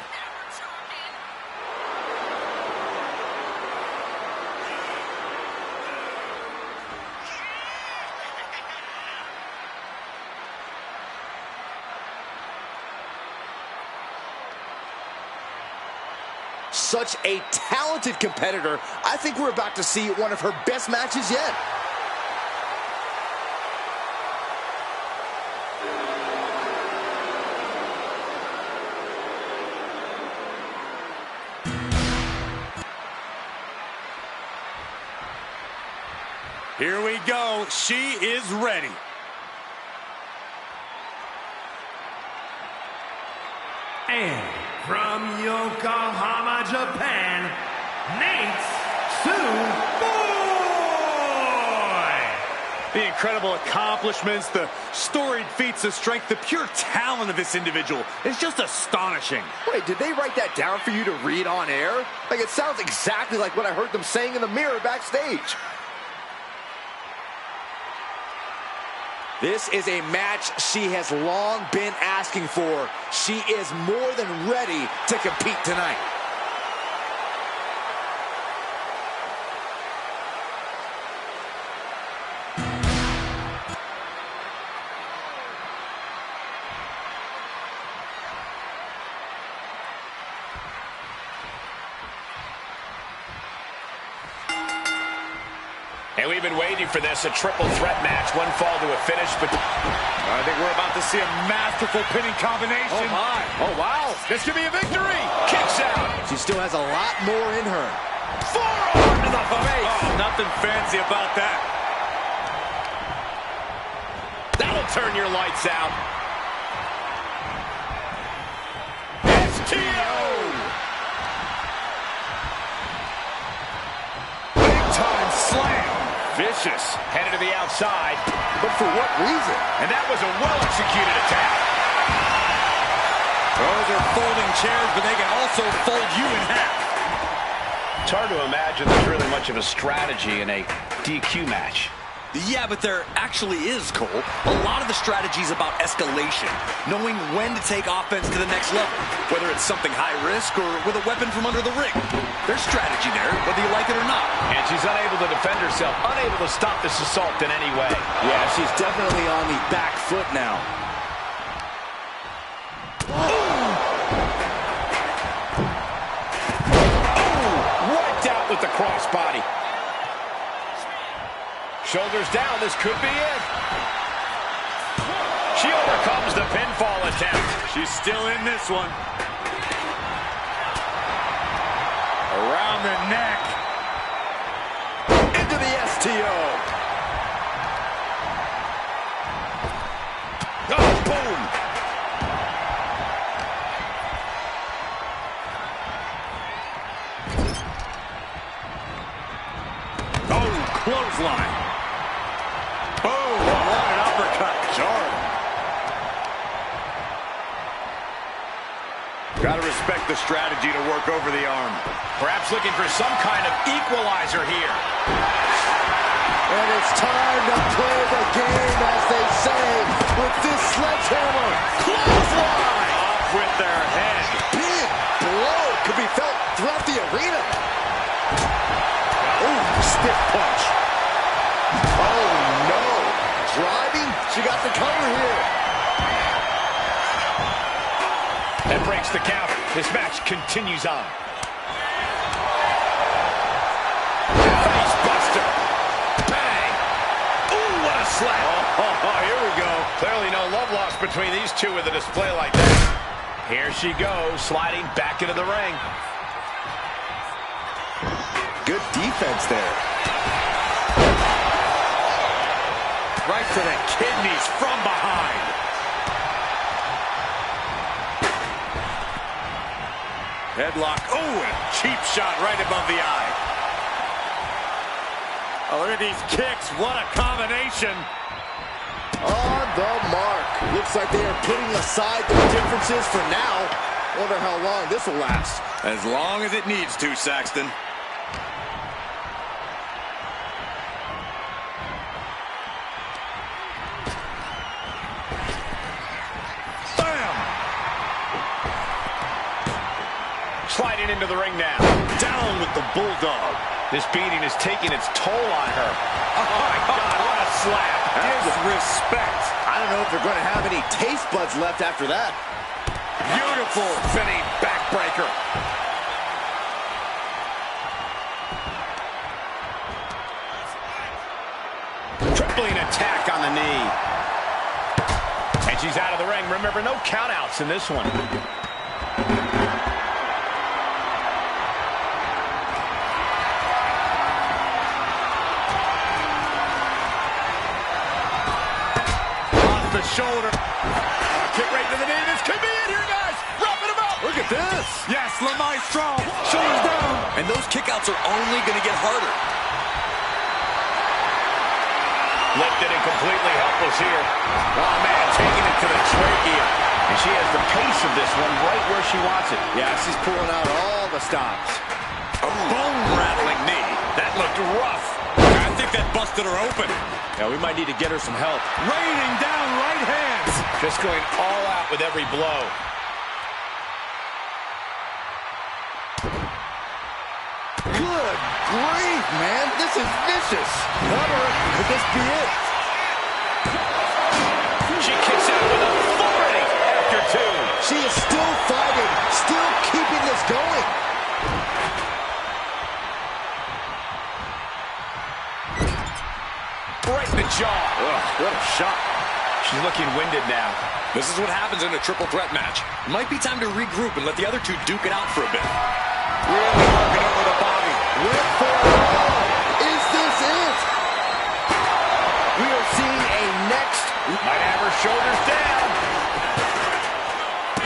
[SPEAKER 5] Such a talented competitor. I think we're about to see one of her best matches yet.
[SPEAKER 2] Here we go. She is ready.
[SPEAKER 1] And from Yokohama, Japan,
[SPEAKER 2] The incredible accomplishments, the storied feats of strength, the pure talent of this individual is just astonishing.
[SPEAKER 5] Wait, did they write that down for you to read on air? Like, it sounds exactly like what I heard them saying in the mirror backstage. This is a match she has long been asking for. She is more than ready to compete tonight.
[SPEAKER 3] And we've been waiting for this, a triple threat match, one fall to a finish, but
[SPEAKER 2] I think we're about to see a masterful pinning combination.
[SPEAKER 5] Oh, my. Oh, wow.
[SPEAKER 2] This could be a victory.
[SPEAKER 3] kicks out.
[SPEAKER 5] She still has a lot more in her.
[SPEAKER 2] Forearm to the face. Oh, nothing fancy about that.
[SPEAKER 3] That'll turn your lights out.
[SPEAKER 2] STO. Big time slam.
[SPEAKER 3] Vicious, headed to the outside.
[SPEAKER 5] But for what reason?
[SPEAKER 3] And that was a well-executed attack.
[SPEAKER 2] Those are folding chairs, but they can also fold you in half.
[SPEAKER 3] It's hard to imagine there's really much of a strategy in a DQ match.
[SPEAKER 4] Yeah, but there actually is, Cole. A lot of the strategy is about escalation, knowing when to take offense to the next level, whether it's something high risk or with a weapon from under the ring. There's strategy there, whether you like it or not.
[SPEAKER 3] And she's unable to defend herself, unable to stop this assault in any way.
[SPEAKER 5] Yeah, she's definitely on the back foot now.
[SPEAKER 3] Wiped out with the crossbody. Shoulders down, this could be it. She overcomes the pinfall attempt.
[SPEAKER 2] She's still in this one. Around the neck.
[SPEAKER 5] Into the STO.
[SPEAKER 3] Oh, boom.
[SPEAKER 2] Oh, clothesline. Boom, what an uppercut. Jarring. Gotta respect the strategy to work over the arm.
[SPEAKER 3] Perhaps looking for some kind of equalizer here.
[SPEAKER 5] And it's time to play the game, as they say, with this sledgehammer. Clothesline!
[SPEAKER 2] Off with their head.
[SPEAKER 5] Big blow could be felt throughout the arena. Ooh, stiff punch. Oh, no. driving. She got the cover here.
[SPEAKER 3] That breaks the count. This match continues on. Face buster. Bang. Ooh, what a slap. Oh, here we go. Clearly no love lost between these two with a display like that. Here she goes, sliding back into the ring.
[SPEAKER 5] Good defense there.
[SPEAKER 2] Right to the kidneys from behind. Headlock. Oh, and a cheap shot right above the eye. Oh, look at these kicks. What a combination.
[SPEAKER 5] On the mark. Looks like they are putting aside their differences for now. Wonder how long this will last.
[SPEAKER 2] As long as it needs to, Saxton.
[SPEAKER 3] Sliding into the ring now.
[SPEAKER 2] Down with the Bulldog.
[SPEAKER 3] This beating is taking its toll on her. Oh, my God, what a slap.
[SPEAKER 2] Disrespect.
[SPEAKER 5] I don't know if they're going to have any taste buds left after that.
[SPEAKER 2] Beautiful spinning backbreaker.
[SPEAKER 3] Tripling attack on the knee. And she's out of the ring. Remember, no countouts in this one.
[SPEAKER 2] The shoulder. Kick right to the knee. This could be it here, guys. Wrapping him up.
[SPEAKER 5] Look at this.
[SPEAKER 2] Yes, Le Maestro. Shoulders down. And those kickouts are only going to get harder.
[SPEAKER 3] Lifted and completely helpless here. Oh, man, taking it to the trachea. And she has the pace of this one right where she wants it.
[SPEAKER 5] Yeah, she's pulling out all the stops.
[SPEAKER 2] A bone-rattling knee. That looked rough. I think that busted her open.
[SPEAKER 3] Yeah, we might need to get her some help.
[SPEAKER 2] Raining down right hands.
[SPEAKER 3] Just going all out with every blow.
[SPEAKER 5] Good grief, man. This is vicious. Cover. Could this be it?
[SPEAKER 3] She kicks out with authority after two.
[SPEAKER 5] She is still fighting, still keeping this going.
[SPEAKER 3] Right in the jaw.
[SPEAKER 5] Ugh, what a shot.
[SPEAKER 3] She's looking winded now.
[SPEAKER 2] This is what happens in a triple threat match. Might be time to regroup and let the other two duke it out for a bit. Really working over the body.
[SPEAKER 5] Went for it all. Is this it? We are seeing a next.
[SPEAKER 3] Might have her shoulders down.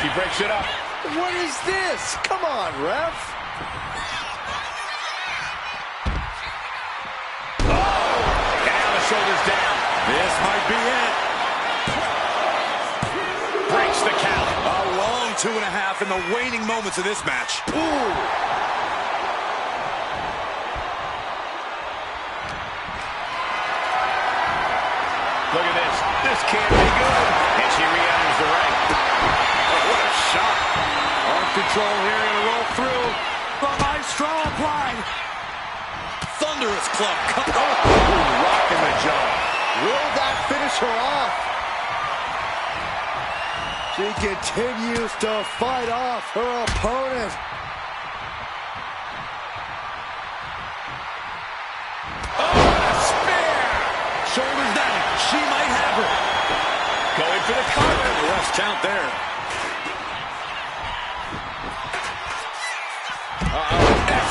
[SPEAKER 3] She breaks it up.
[SPEAKER 5] What is this? Come on, ref.
[SPEAKER 3] Shoulders down.
[SPEAKER 2] This might be it.
[SPEAKER 3] Breaks the count.
[SPEAKER 2] A long 2.5 in the waning moments of this match.
[SPEAKER 5] Ooh.
[SPEAKER 3] Look at this. This can't be good. And she re-enters the ring.
[SPEAKER 2] Oh, what a shot. Arm control here. Gonna roll through. The Maestro applied. Thunderous club.
[SPEAKER 3] Rock in the jaw.
[SPEAKER 5] Will that finish her off? She continues to fight off her opponent.
[SPEAKER 2] Oh, a spear. Shoulders down. She might have her.
[SPEAKER 3] Going for the cover.
[SPEAKER 2] The ref's count there.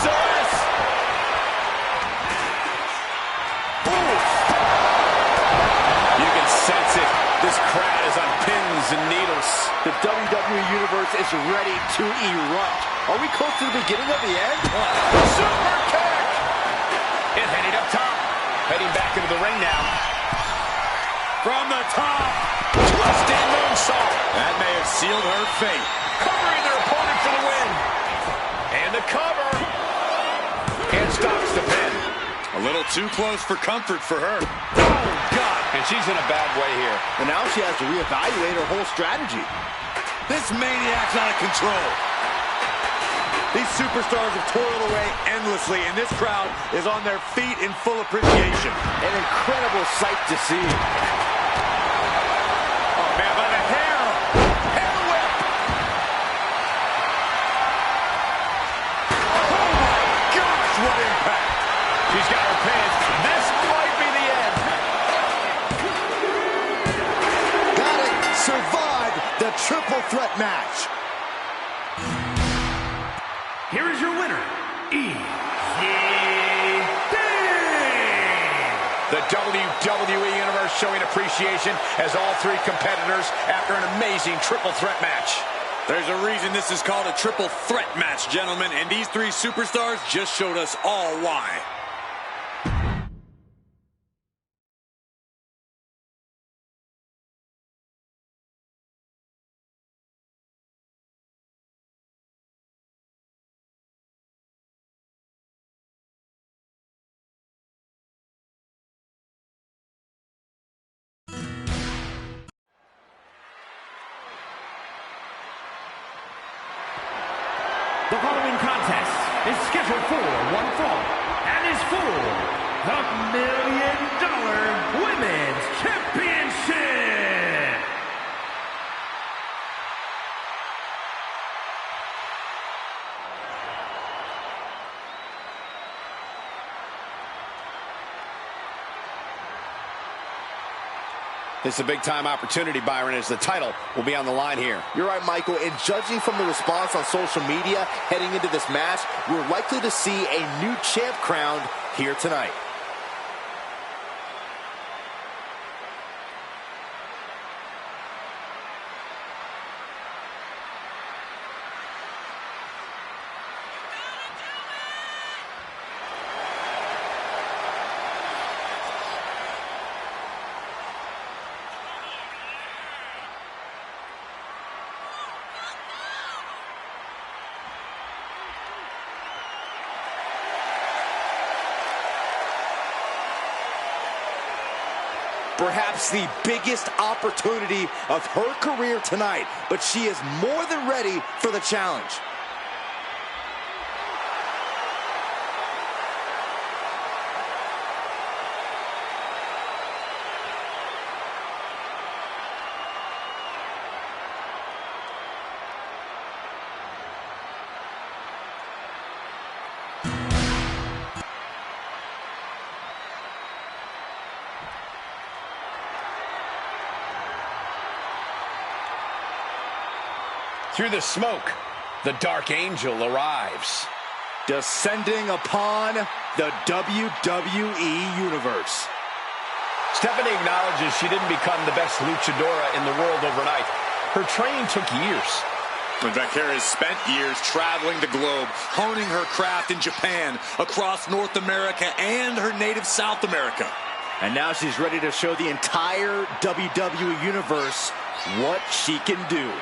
[SPEAKER 3] SOS. You can sense it. This crowd is on pins and needles.
[SPEAKER 5] The WWE Universe is ready to erupt. Are we close to the beginning of the end?
[SPEAKER 3] Super kick. And heading up top. Heading back into the ring now.
[SPEAKER 2] From the top.
[SPEAKER 3] Twisting moonsault.
[SPEAKER 2] That may have sealed her fate.
[SPEAKER 3] Covering their opponent for the win. And the cover. And stops the pin.
[SPEAKER 2] A little too close for comfort for her.
[SPEAKER 3] Oh, God. And she's in a bad way here.
[SPEAKER 5] And now she has to reevaluate her whole strategy.
[SPEAKER 2] This maniac's out of control. These superstars have toiled away endlessly, and this crowd is on their feet in full appreciation.
[SPEAKER 5] An incredible sight to see.
[SPEAKER 3] pins. This might be the end.
[SPEAKER 5] Got it. Survived the triple threat match.
[SPEAKER 1] Here is your winner,
[SPEAKER 3] The WWE Universe showing appreciation as all three competitors after an amazing triple threat match.
[SPEAKER 4] There's a reason this is called a triple threat match, gentlemen, and these three superstars just showed us all why.
[SPEAKER 1] The following contest is scheduled for one fall and is for the $1 Million Women's Championship.
[SPEAKER 3] This is a big-time opportunity, Byron, as the title will be on the line here.
[SPEAKER 5] You're right, Michael, and judging from the response on social media heading into this match, we're likely to see a new champ crowned here tonight. Perhaps the biggest opportunity of her career tonight, but she is more than ready for the challenge.
[SPEAKER 3] Through the smoke, the Dark Angel arrives.
[SPEAKER 5] Descending upon the WWE Universe.
[SPEAKER 3] Stephanie acknowledges she didn't become the best luchadora in the world overnight. Her training took years.
[SPEAKER 2] In fact, Kara has spent years traveling the globe, honing her craft in Japan, across North America, and her native South America.
[SPEAKER 5] And now she's ready to show the entire WWE Universe what she can do.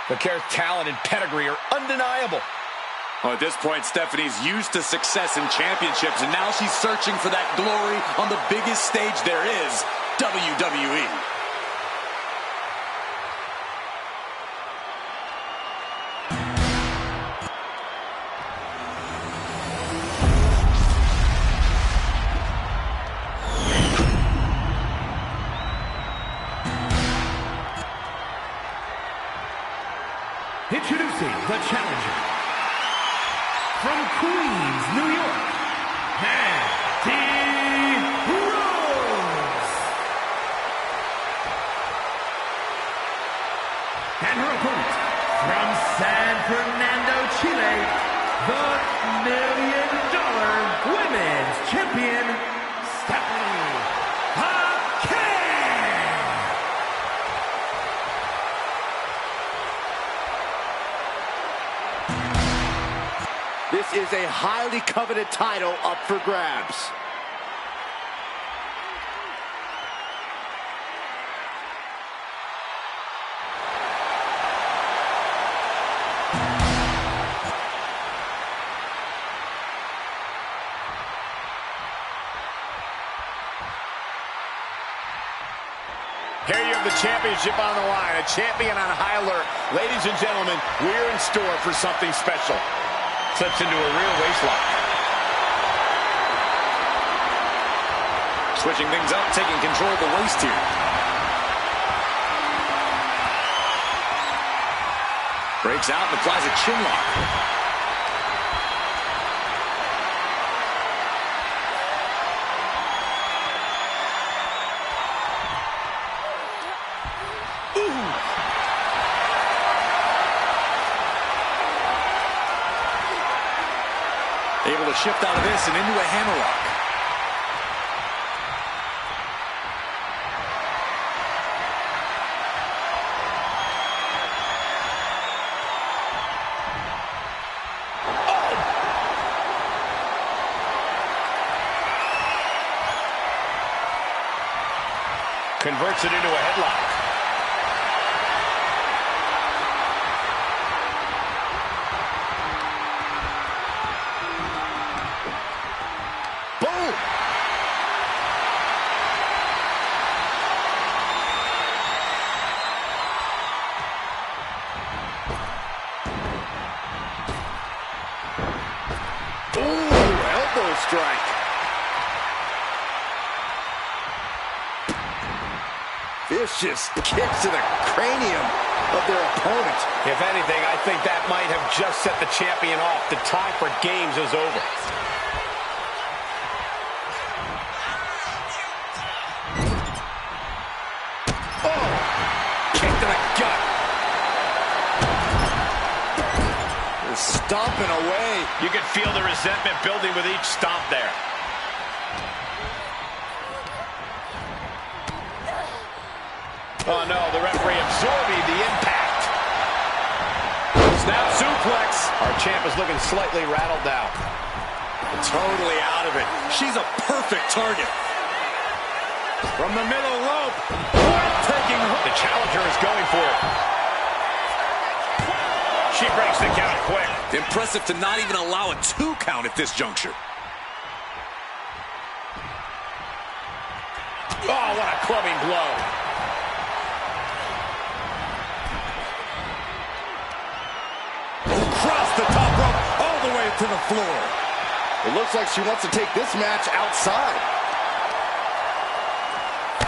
[SPEAKER 3] But Kara's talent and pedigree are undeniable.
[SPEAKER 2] Well, at this point, Stephanie's used to success in championships, and now she's searching for that glory on the biggest stage there is, WWE.
[SPEAKER 1] Introducing the challenger from Queens, New York, Mandy Rose. And her opponent from San Fernando, Chile, the $1 Million Women's Champion, Stephanie.
[SPEAKER 5] This is a highly coveted title up for grabs.
[SPEAKER 3] Here you have the championship on the line, a champion on high alert. Ladies and gentlemen, we're in store for something special. Slips into a real waistlock.
[SPEAKER 2] Switching things up, taking control of the waist here. Breaks out and applies a chin lock. Able to shift out of this and into a hammerlock.
[SPEAKER 3] Converts it into a headlock.
[SPEAKER 5] Boom! Ooh, elbow strike. Vicious kicks to the cranium of their opponent.
[SPEAKER 3] If anything, I think that might have just set the champion off. The time for games is over.
[SPEAKER 2] Oh! Kick to the gut.
[SPEAKER 5] They're stomping away.
[SPEAKER 3] You could feel the resentment building with each stomp there. Oh, no, the referee absorbing the impact. Snap suplex. Our champ is looking slightly rattled now.
[SPEAKER 2] Totally out of it. She's a perfect target. From the middle rope. Taking
[SPEAKER 3] The challenger is going for it. She breaks the count quick.
[SPEAKER 2] impressive to not even allow a 2 count at this juncture.
[SPEAKER 3] Oh, what a clubbing blow.
[SPEAKER 2] Across the top rope, all the way to the floor.
[SPEAKER 5] It looks like she wants to take this match outside.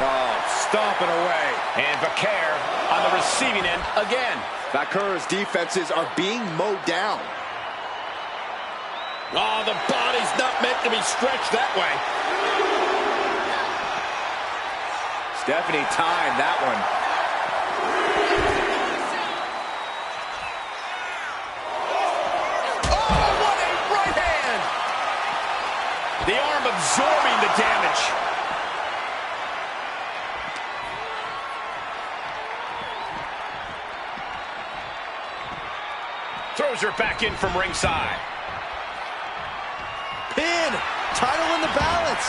[SPEAKER 2] Oh, stomping away.
[SPEAKER 3] And Vaquer on the receiving end again.
[SPEAKER 5] Vaquer's defenses are being mowed down.
[SPEAKER 3] Oh, the body's not meant to be stretched that way.
[SPEAKER 5] Stephanie timed that one.
[SPEAKER 3] Oh, what a right hand! The arm absorbing the damage. Throws her back in from ringside.
[SPEAKER 5] Pin! Title in the balance!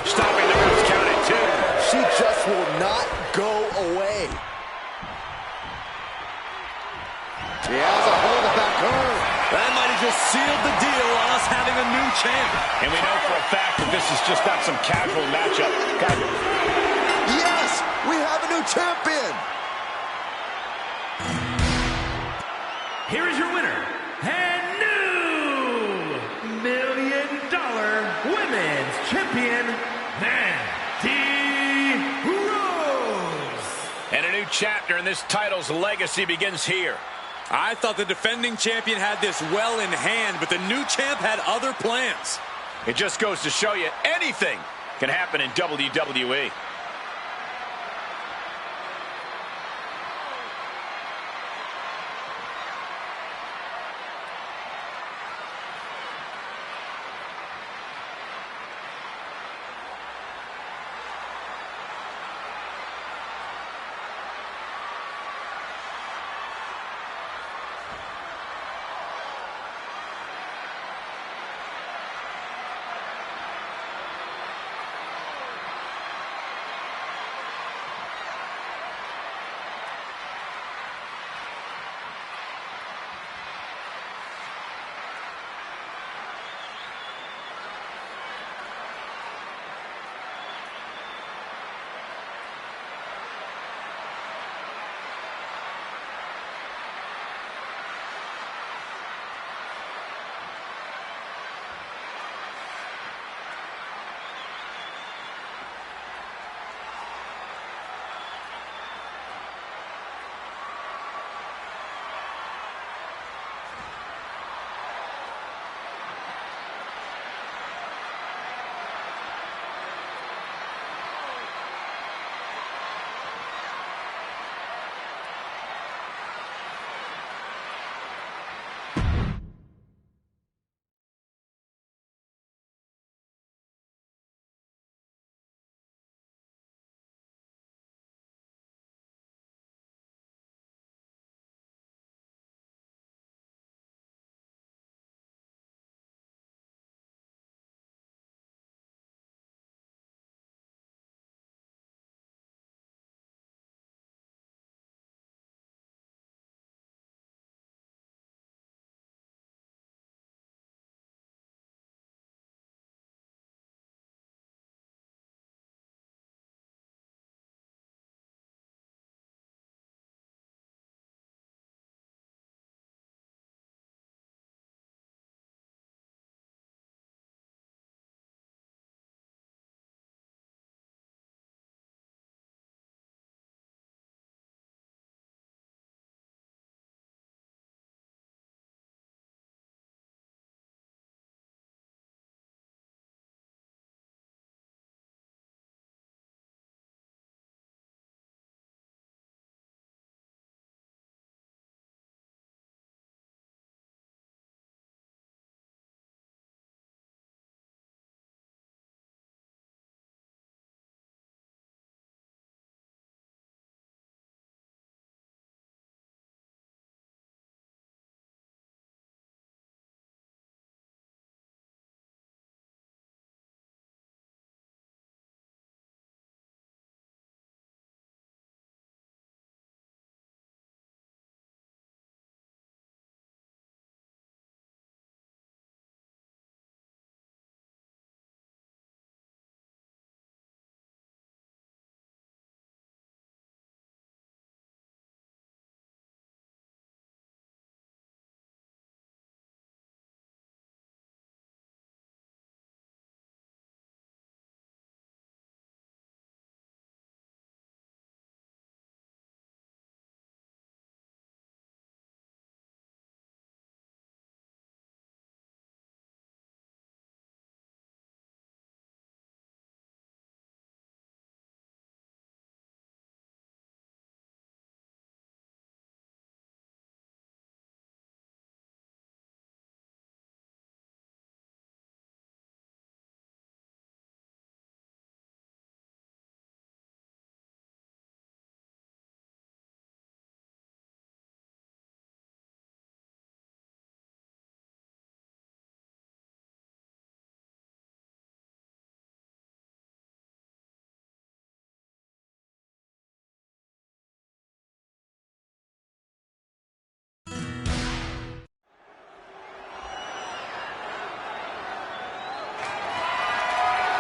[SPEAKER 3] Stopping the moves, count at 2.
[SPEAKER 5] She just will not go away. She has a hold of Vaquer.
[SPEAKER 2] That might have just sealed the deal on us having a new champ.
[SPEAKER 3] And we know for a fact that this is just not some casual matchup.
[SPEAKER 5] Yes! We have a new champion!
[SPEAKER 1] Here is your winner, and new $1 Million Women's Champion, Mandy Rose.
[SPEAKER 3] And a new chapter in this title's legacy begins here.
[SPEAKER 2] I thought the defending champion had this well in hand, but the new champ had other plans.
[SPEAKER 3] It just goes to show you anything can happen in WWE.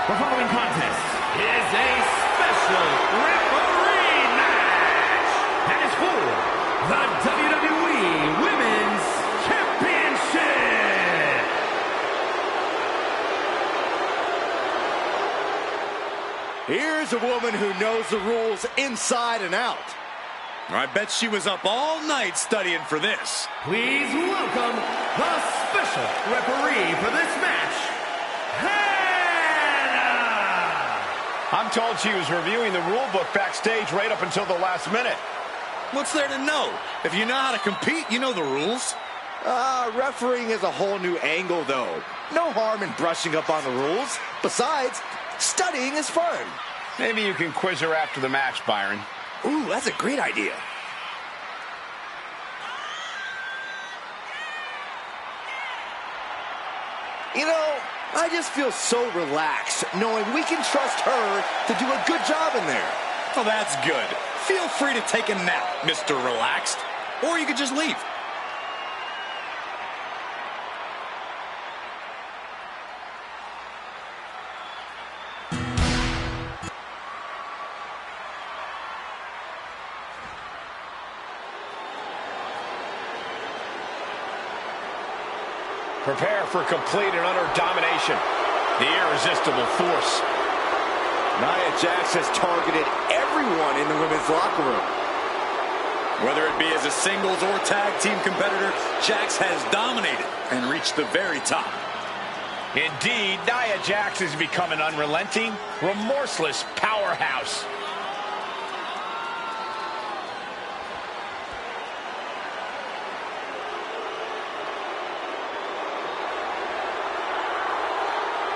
[SPEAKER 1] The following contest is a special referee match and is for the WWE Women's Championship.
[SPEAKER 5] Here's a woman who knows the rules inside and out.
[SPEAKER 2] I bet she was up all night studying for this.
[SPEAKER 1] Please welcome the special referee for this match,
[SPEAKER 3] I'm told she was reviewing the rule book backstage right up until the last minute.
[SPEAKER 2] What's there to know? If you know how to compete, you know the rules.
[SPEAKER 5] Refereeing is a whole new angle, though. No harm in brushing up on the rules. Besides, studying is fun.
[SPEAKER 3] Maybe you can quiz her after the match, Byron.
[SPEAKER 5] Ooh, that's a great idea. You know, I just feel so relaxed knowing we can trust her to do a good job in there.
[SPEAKER 2] Well, that's good. Feel free to take a nap, Mr. Relaxed. Or you could just leave.
[SPEAKER 3] Prepare for complete and utter domination. The irresistible force.
[SPEAKER 5] Nia Jax has targeted everyone in the women's locker room.
[SPEAKER 2] Whether it be as a singles or tag team competitor, Jax has dominated and reached the very top.
[SPEAKER 3] Indeed, Nia Jax has become an unrelenting, remorseless powerhouse.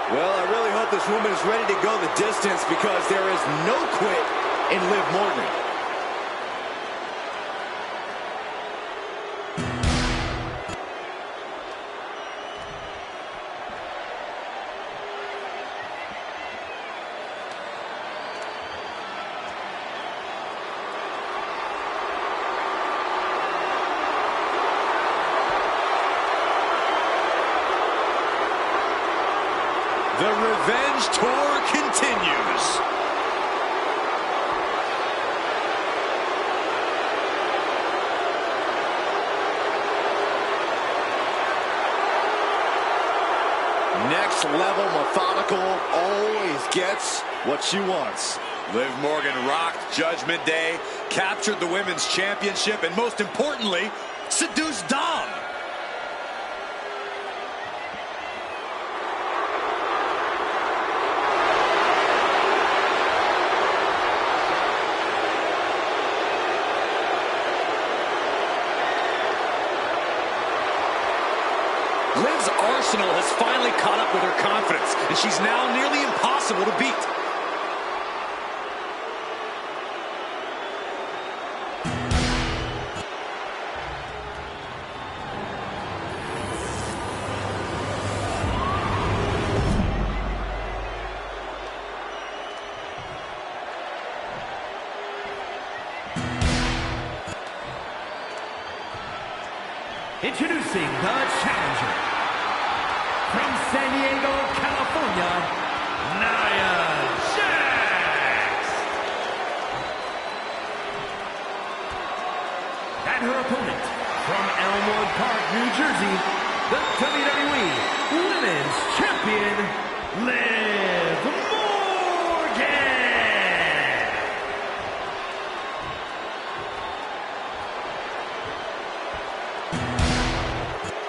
[SPEAKER 5] Well, I really hope this woman is ready to go the distance because there is no quit in Liv Morgan.
[SPEAKER 2] The Revenge Tour continues.
[SPEAKER 5] Next level methodical, always gets what she wants.
[SPEAKER 2] Liv Morgan rocked Judgment Day, captured the Women's Championship, and most importantly, seduced Dom. Liv's arsenal has finally caught up with her confidence, and she's now nearly impossible to beat.
[SPEAKER 1] Introducing the challenger from San Diego, California, Nia Jax. And her opponent from Elmwood Park, New Jersey, the WWE Women's Champion, Liv Morgan.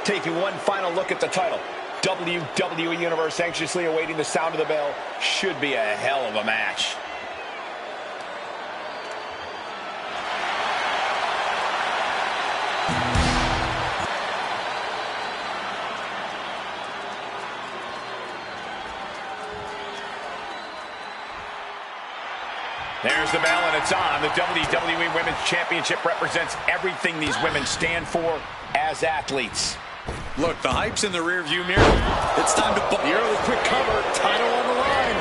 [SPEAKER 3] Taking one final look at the title. WWE Universe anxiously awaiting the sound of the bell. Should be a hell of a match. There's the bell and it's on. The WWE Women's Championship represents everything these women stand for as athletes.
[SPEAKER 2] Look, the hype's in the rearview mirror. It's time to...
[SPEAKER 5] The early quick cover, title on the line.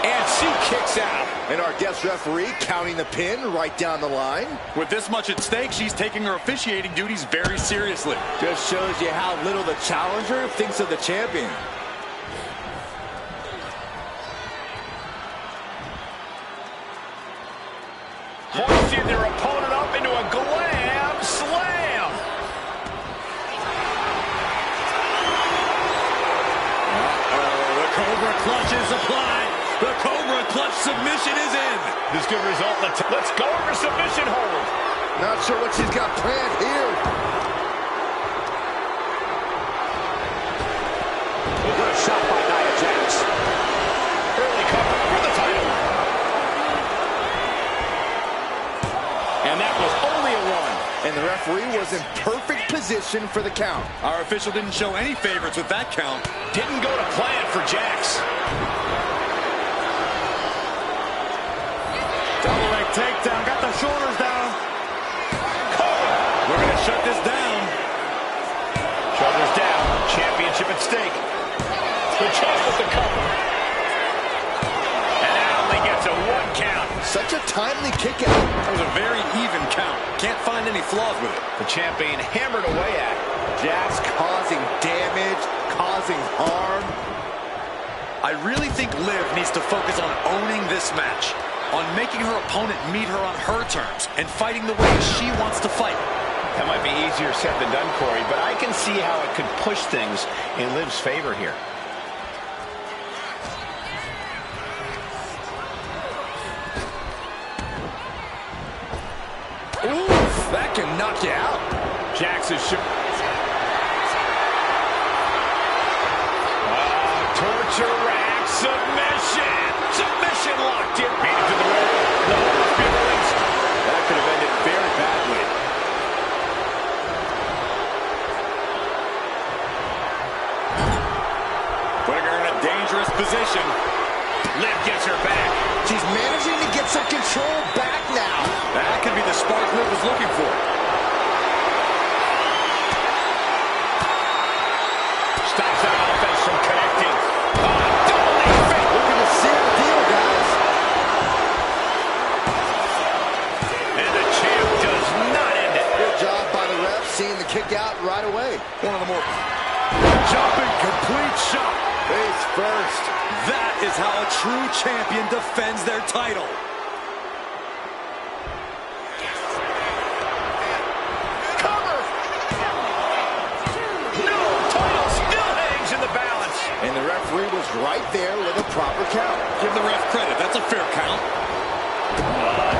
[SPEAKER 3] And she kicks out.
[SPEAKER 5] And our guest referee counting the pin right down the line.
[SPEAKER 2] With this much at stake, she's taking her officiating duties very seriously.
[SPEAKER 5] Just shows you how little the challenger thinks of the champion.
[SPEAKER 4] Pressure supplied. The Cobra Clutch submission is in.
[SPEAKER 3] This could result in let's go for submission hold.
[SPEAKER 5] Not sure what she's got planned here.
[SPEAKER 3] What a shot by Nia Jax. Early cover for the title. And that was only a 1.
[SPEAKER 5] And the referee was in perfect position for the count.
[SPEAKER 2] Our official didn't show any favorites with that count.
[SPEAKER 3] Didn't go to plan for Jax.
[SPEAKER 2] Double leg takedown, got the shoulders down. We're going to shut this down.
[SPEAKER 3] Shoulders down, championship at stake. The champ with the cover. And now only gets a 1 count.
[SPEAKER 5] Such a timely kick out.
[SPEAKER 2] That was a very even count. Can't find any flaws with it.
[SPEAKER 3] The champ being hammered away at.
[SPEAKER 5] Jax causing damage, causing harm.
[SPEAKER 2] I really think Liv needs to focus on owning this match, on making her opponent meet her on her terms, and fighting the way she wants to fight.
[SPEAKER 3] That might be easier said than done, Corey, but I can see how it could push things in Liv's favor here.
[SPEAKER 5] Oof, that can knock you out.
[SPEAKER 3] Jax is torture rack submission. Submission locked in. Beat it to the rope. The hold must be released.
[SPEAKER 5] That could have ended very badly.
[SPEAKER 2] Putting her in a dangerous position.
[SPEAKER 3] Liv gets her back.
[SPEAKER 5] She's managing to get some control back now.
[SPEAKER 2] That could be the spark Liv was looking for.
[SPEAKER 3] Stops that offense from connecting. Double knee fake.
[SPEAKER 5] Looking to seal the deal, guys.
[SPEAKER 3] And the champ does not end it.
[SPEAKER 5] Good job by the ref, seeing the kick out right away.
[SPEAKER 2] One of the more jumping complete shot.
[SPEAKER 5] Face first.
[SPEAKER 2] That is how a true champion defends their title.
[SPEAKER 3] Cover. No, title still hangs in the balance.
[SPEAKER 5] And the referee was right there with a proper count.
[SPEAKER 2] Give the ref credit. That's a fair count.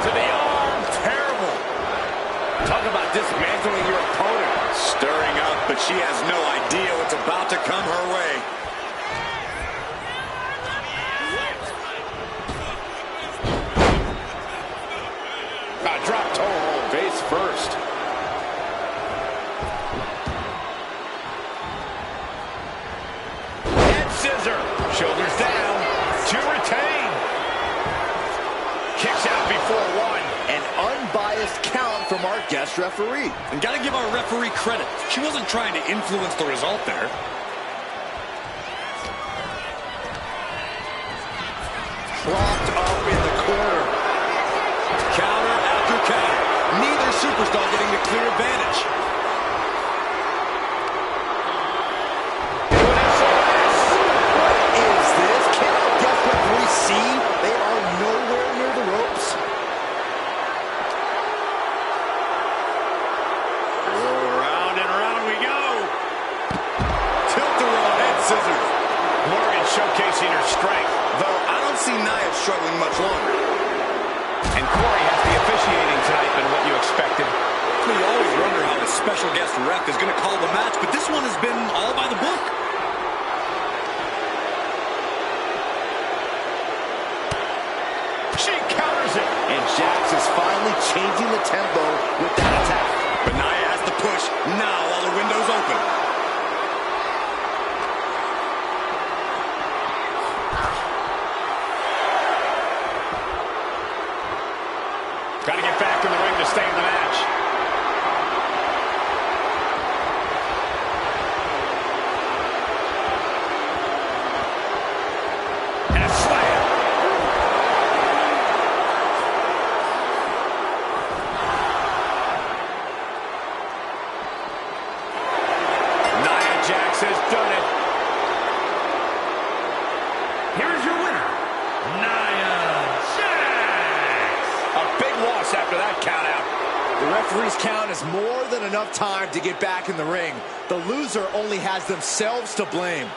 [SPEAKER 3] To the arm. Terrible. Talk about dismantling your opponent.
[SPEAKER 2] Stirring up, but she has no idea what's about to come her way.
[SPEAKER 3] Drop toe hold.
[SPEAKER 5] Face first.
[SPEAKER 3] Head scissor. Shoulders down. To retain. Kicks out before 1.
[SPEAKER 5] An unbiased count from our guest referee.
[SPEAKER 2] And gotta give our referee credit. She wasn't trying to influence the result there.
[SPEAKER 5] Propped up in the corner.
[SPEAKER 2] Counter after counter. Neither superstar getting the clear advantage.
[SPEAKER 5] What is this? Can our guest referee see they are nowhere near the ropes?
[SPEAKER 3] Round and round we go.
[SPEAKER 2] Tilt-a-roll head scissors.
[SPEAKER 3] Morgan showcasing her strength.
[SPEAKER 2] Though I don't see Nia struggling much longer.
[SPEAKER 3] And Corey has the officiating tonight than what you expected.
[SPEAKER 2] We always wonder how the special guest ref is going to call the match, but this one has been all by the book.
[SPEAKER 3] She counters it.
[SPEAKER 5] And Jax is finally changing the tempo with that attack.
[SPEAKER 2] But Nia has to push now while the window's open.
[SPEAKER 3] Got to get back in the ring to stay in the match. And a slam. Nia Jax has done it.
[SPEAKER 1] Here is your winner, Nia Jax.
[SPEAKER 3] A big loss after that count out.
[SPEAKER 5] The referee's count is more than enough time to get back in the ring. The loser only has themselves to blame.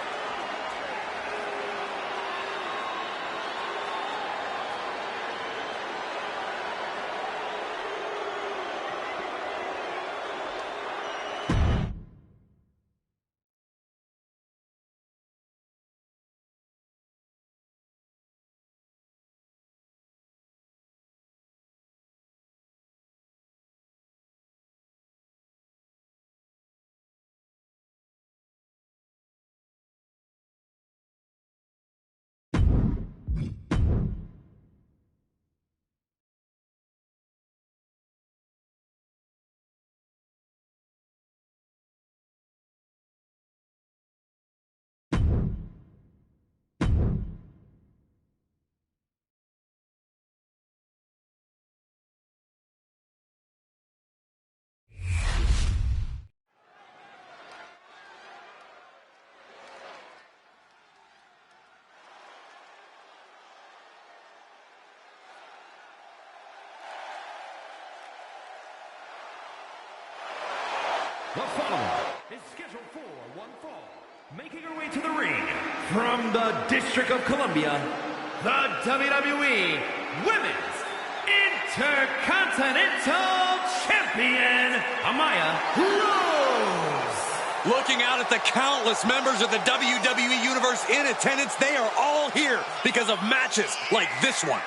[SPEAKER 1] The following is scheduled for one fall. Making her way to the ring from the District of Columbia, the WWE Women's Intercontinental Champion, Amaya Rose.
[SPEAKER 4] Looking out at the countless members of the WWE Universe in attendance, they are all here because of matches like this one.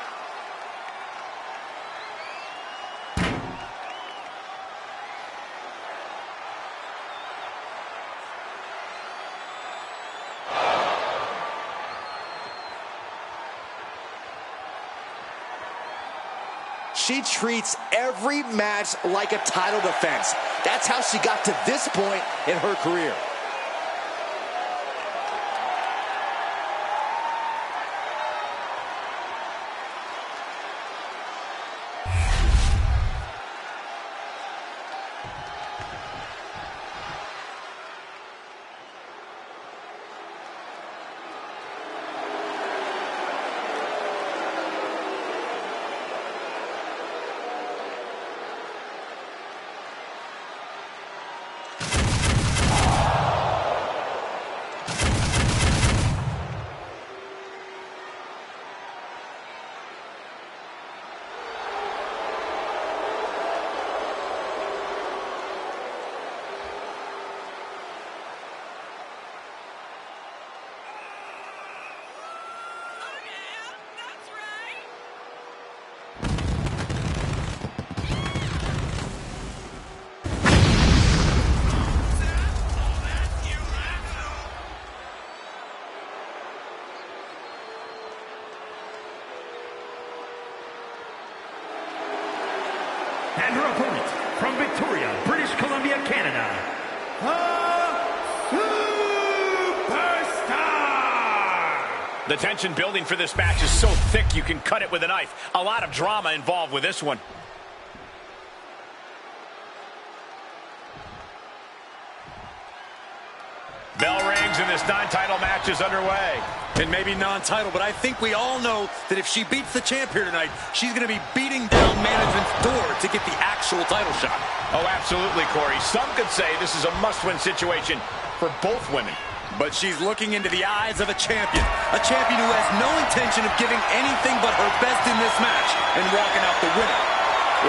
[SPEAKER 5] She treats every match like a title defense. That's how she got to this point in her career.
[SPEAKER 1] And her opponent, from Victoria, British Columbia, Canada, the Superstar!
[SPEAKER 3] The tension building for this match is so thick you can cut it with a knife. A lot of drama involved with this one. Bell rings and this non-title match is underway.
[SPEAKER 4] And maybe non-title, but I think we all know that if she beats the champ here tonight, she's going to be beating down management's door to get the actual title shot.
[SPEAKER 3] Oh, absolutely, Corey. Some could say this is a must-win situation for both women.
[SPEAKER 4] But she's looking into the eyes of a champion who has no intention of giving anything but her best in this match and walking out the winner.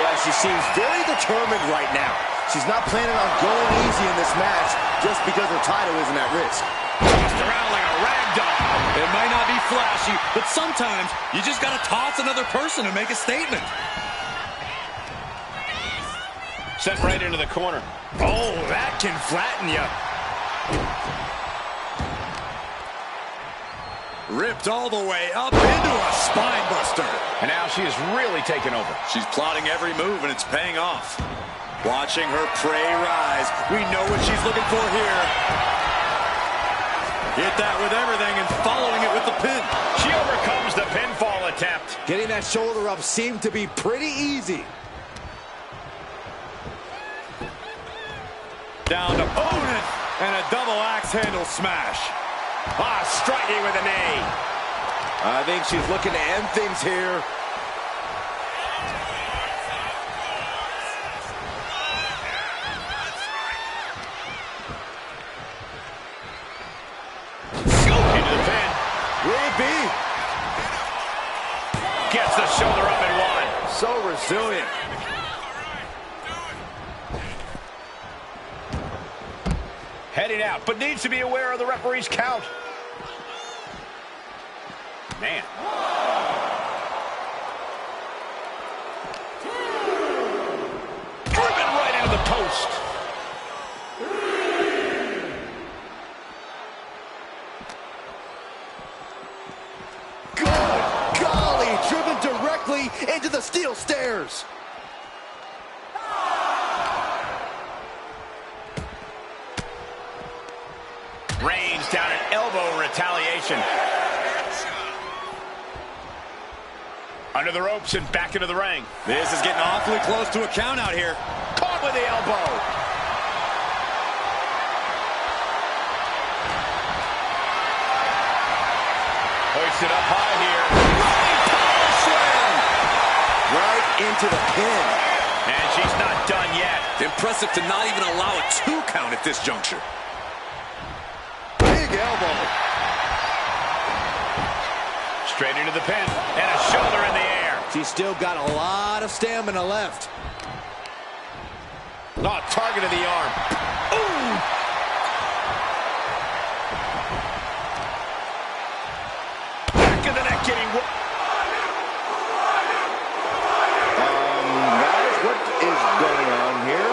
[SPEAKER 5] Yeah, she seems very determined right now. She's not planning on going easy in this match just because her title isn't at risk.
[SPEAKER 3] Tossed around like a rag doll.
[SPEAKER 4] It might not be flashy, but sometimes you just got to toss another person to make a statement.
[SPEAKER 3] Sent right into the corner.
[SPEAKER 4] Oh, that can flatten you. Ripped all the way up into a spine buster.
[SPEAKER 3] And now she is really taking over.
[SPEAKER 4] She's plotting every move, and it's paying off. Watching her prey rise. We know what she's looking for here. Hit that with everything and following it with the pin.
[SPEAKER 3] She overcomes the pinfall attempt.
[SPEAKER 5] Getting that shoulder up seemed to be pretty easy.
[SPEAKER 4] Down to opponent and a double axe handle smash.
[SPEAKER 3] Striking with a knee.
[SPEAKER 5] I think she's looking to end things here.
[SPEAKER 3] Gets the shoulder up and one.
[SPEAKER 5] So resilient.
[SPEAKER 3] Heading out, but needs to be aware of the referee's count. Man. Driven right into the post.
[SPEAKER 5] Into the steel stairs.
[SPEAKER 3] Rains down an elbow retaliation. Under the ropes and back into the ring.
[SPEAKER 4] This is getting awfully close to a count out here.
[SPEAKER 3] Caught with the elbow. Hoisted up high here.
[SPEAKER 5] Right into the pin.
[SPEAKER 3] And she's not done yet.
[SPEAKER 2] Impressive to not even allow a 2 count at this juncture.
[SPEAKER 5] Big elbow.
[SPEAKER 3] Straight into the pin. And a shoulder in the air.
[SPEAKER 5] She's still got a lot of stamina left.
[SPEAKER 3] Oh, target of the arm. Ooh! Back of the neck getting...
[SPEAKER 5] Guys, what is going on here?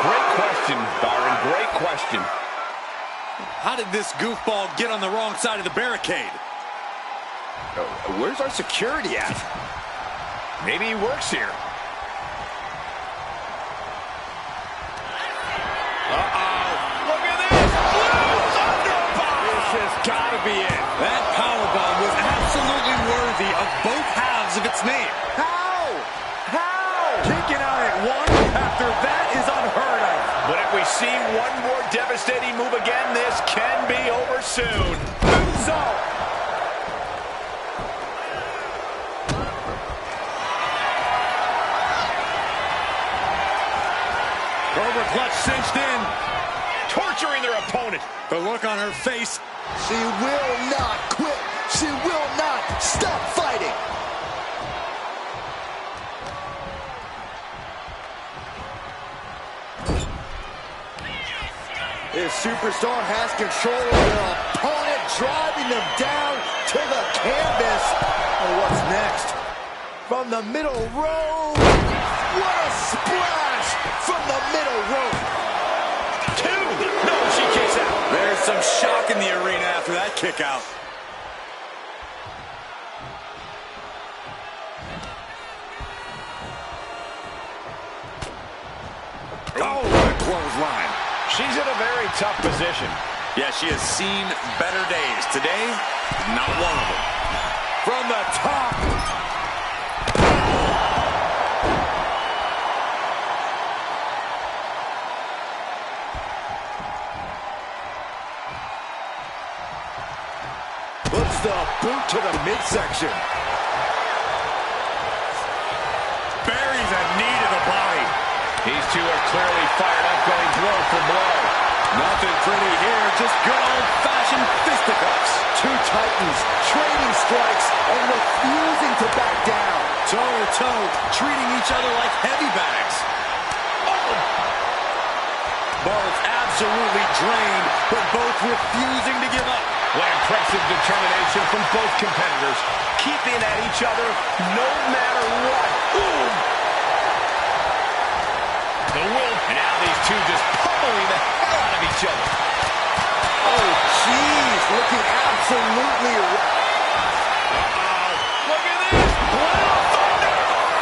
[SPEAKER 3] Great question, Byron. Great question.
[SPEAKER 2] How did this goofball get on the wrong side of the barricade?
[SPEAKER 5] Where's our security at?
[SPEAKER 3] Maybe he works here. Uh-oh. Look at this. Blue Thunder Bomb. This has got to be it.
[SPEAKER 2] That powerbomb was absolutely worthy of both halves of its name.
[SPEAKER 5] How? How?
[SPEAKER 2] Kicking out at 1 after that is unheard of.
[SPEAKER 3] But if we see one more devastating move again, this can be over soon.
[SPEAKER 2] Moonsault. Cobra clutch cinched in.
[SPEAKER 3] Torturing their opponent.
[SPEAKER 2] The look on her face.
[SPEAKER 5] She will not quit. She will not stop fighting. This superstar has control of their opponent, driving them down to the canvas. And what's next? From the middle rope. What a splash from the middle rope.
[SPEAKER 3] 2. No, she kicks out.
[SPEAKER 2] There's some shock in the arena after that kick out. Oh, what a clothesline.
[SPEAKER 3] She's in a very tough position.
[SPEAKER 2] Yeah, she has seen better days. Today, not one of them.
[SPEAKER 3] From the top.
[SPEAKER 5] Puts the boot to the midsection.
[SPEAKER 3] Buries a knee to the body. These two are clearly fired up, going blow for blow.
[SPEAKER 2] Nothing pretty here, just good old-fashioned fisticuffs.
[SPEAKER 5] Two titans trading strikes and refusing to back down.
[SPEAKER 2] Toe-to-toe, treating each other like heavy bags.
[SPEAKER 3] Oh!
[SPEAKER 2] Both absolutely drained, but both refusing to give up.
[SPEAKER 3] What impressive determination from both competitors, keeping at each other no matter what. Ooh. The will, and now these two just pummeling the hell out of each other.
[SPEAKER 5] Oh, jeez, looking absolutely...
[SPEAKER 3] Look at this! Blue Thunder Bomb!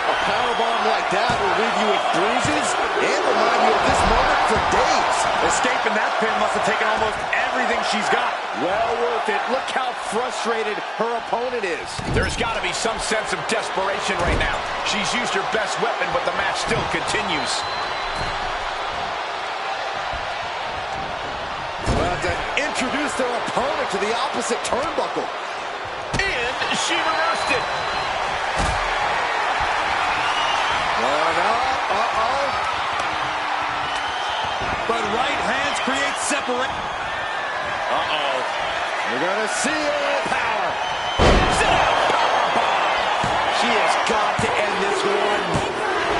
[SPEAKER 5] A powerbomb like that will leave you with bruises and remind you of this moment for days.
[SPEAKER 2] Escaping that pin must have taken almost everything she's got.
[SPEAKER 5] Well worth it. Look how frustrated her opponent is.
[SPEAKER 3] There's got to be some sense of desperation right now. She's used her best weapon, but the match still continues.
[SPEAKER 5] About to introduce their opponent to the opposite turnbuckle.
[SPEAKER 3] And she reversed it.
[SPEAKER 5] One up. Uh-oh.
[SPEAKER 2] But right hands create separate.
[SPEAKER 3] Uh-oh.
[SPEAKER 5] We're gonna see it.
[SPEAKER 3] Power.
[SPEAKER 5] She has got to end this one.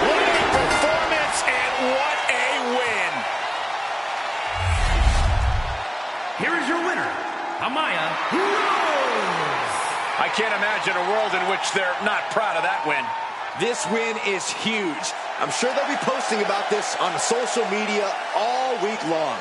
[SPEAKER 3] What a performance and what a win.
[SPEAKER 1] Here is your winner, Amaya Rose.
[SPEAKER 3] I can't imagine a world in which they're not proud of that win.
[SPEAKER 5] This win is huge. I'm sure they'll be posting about this on social media all week long.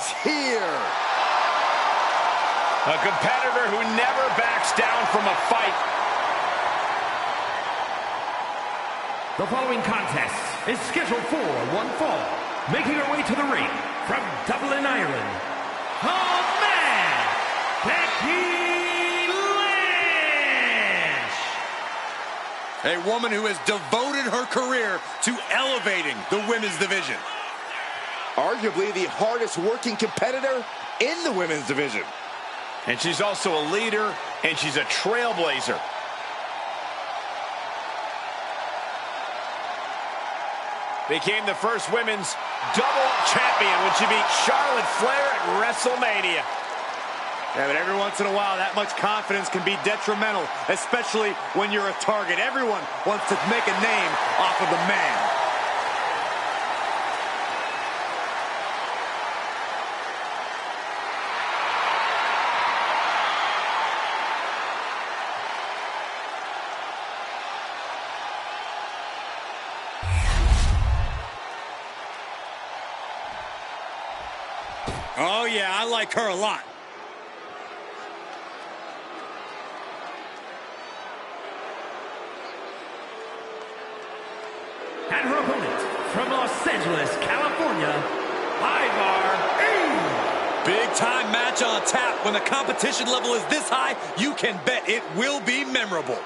[SPEAKER 5] is here.
[SPEAKER 3] A competitor who never backs down from a fight.
[SPEAKER 1] The following contest is scheduled for one fall. Making her way to the ring from Dublin, Ireland, oh man, Becky Lynch!
[SPEAKER 2] A woman who has devoted her career to elevating the women's division.
[SPEAKER 5] Arguably the hardest working competitor in the women's division.
[SPEAKER 3] And she's also a leader, and she's a trailblazer. Became the first women's double champion when she beat Charlotte Flair at WrestleMania.
[SPEAKER 2] Yeah, but every once in a while, that much confidence can be detrimental, especially when you're a target. Everyone wants to make a name off of the man. Oh, yeah, I like her a lot.
[SPEAKER 1] And her opponent from Los Angeles, California, Ivar.
[SPEAKER 2] Big time match on tap. When the competition level is this high, you can bet it will be memorable.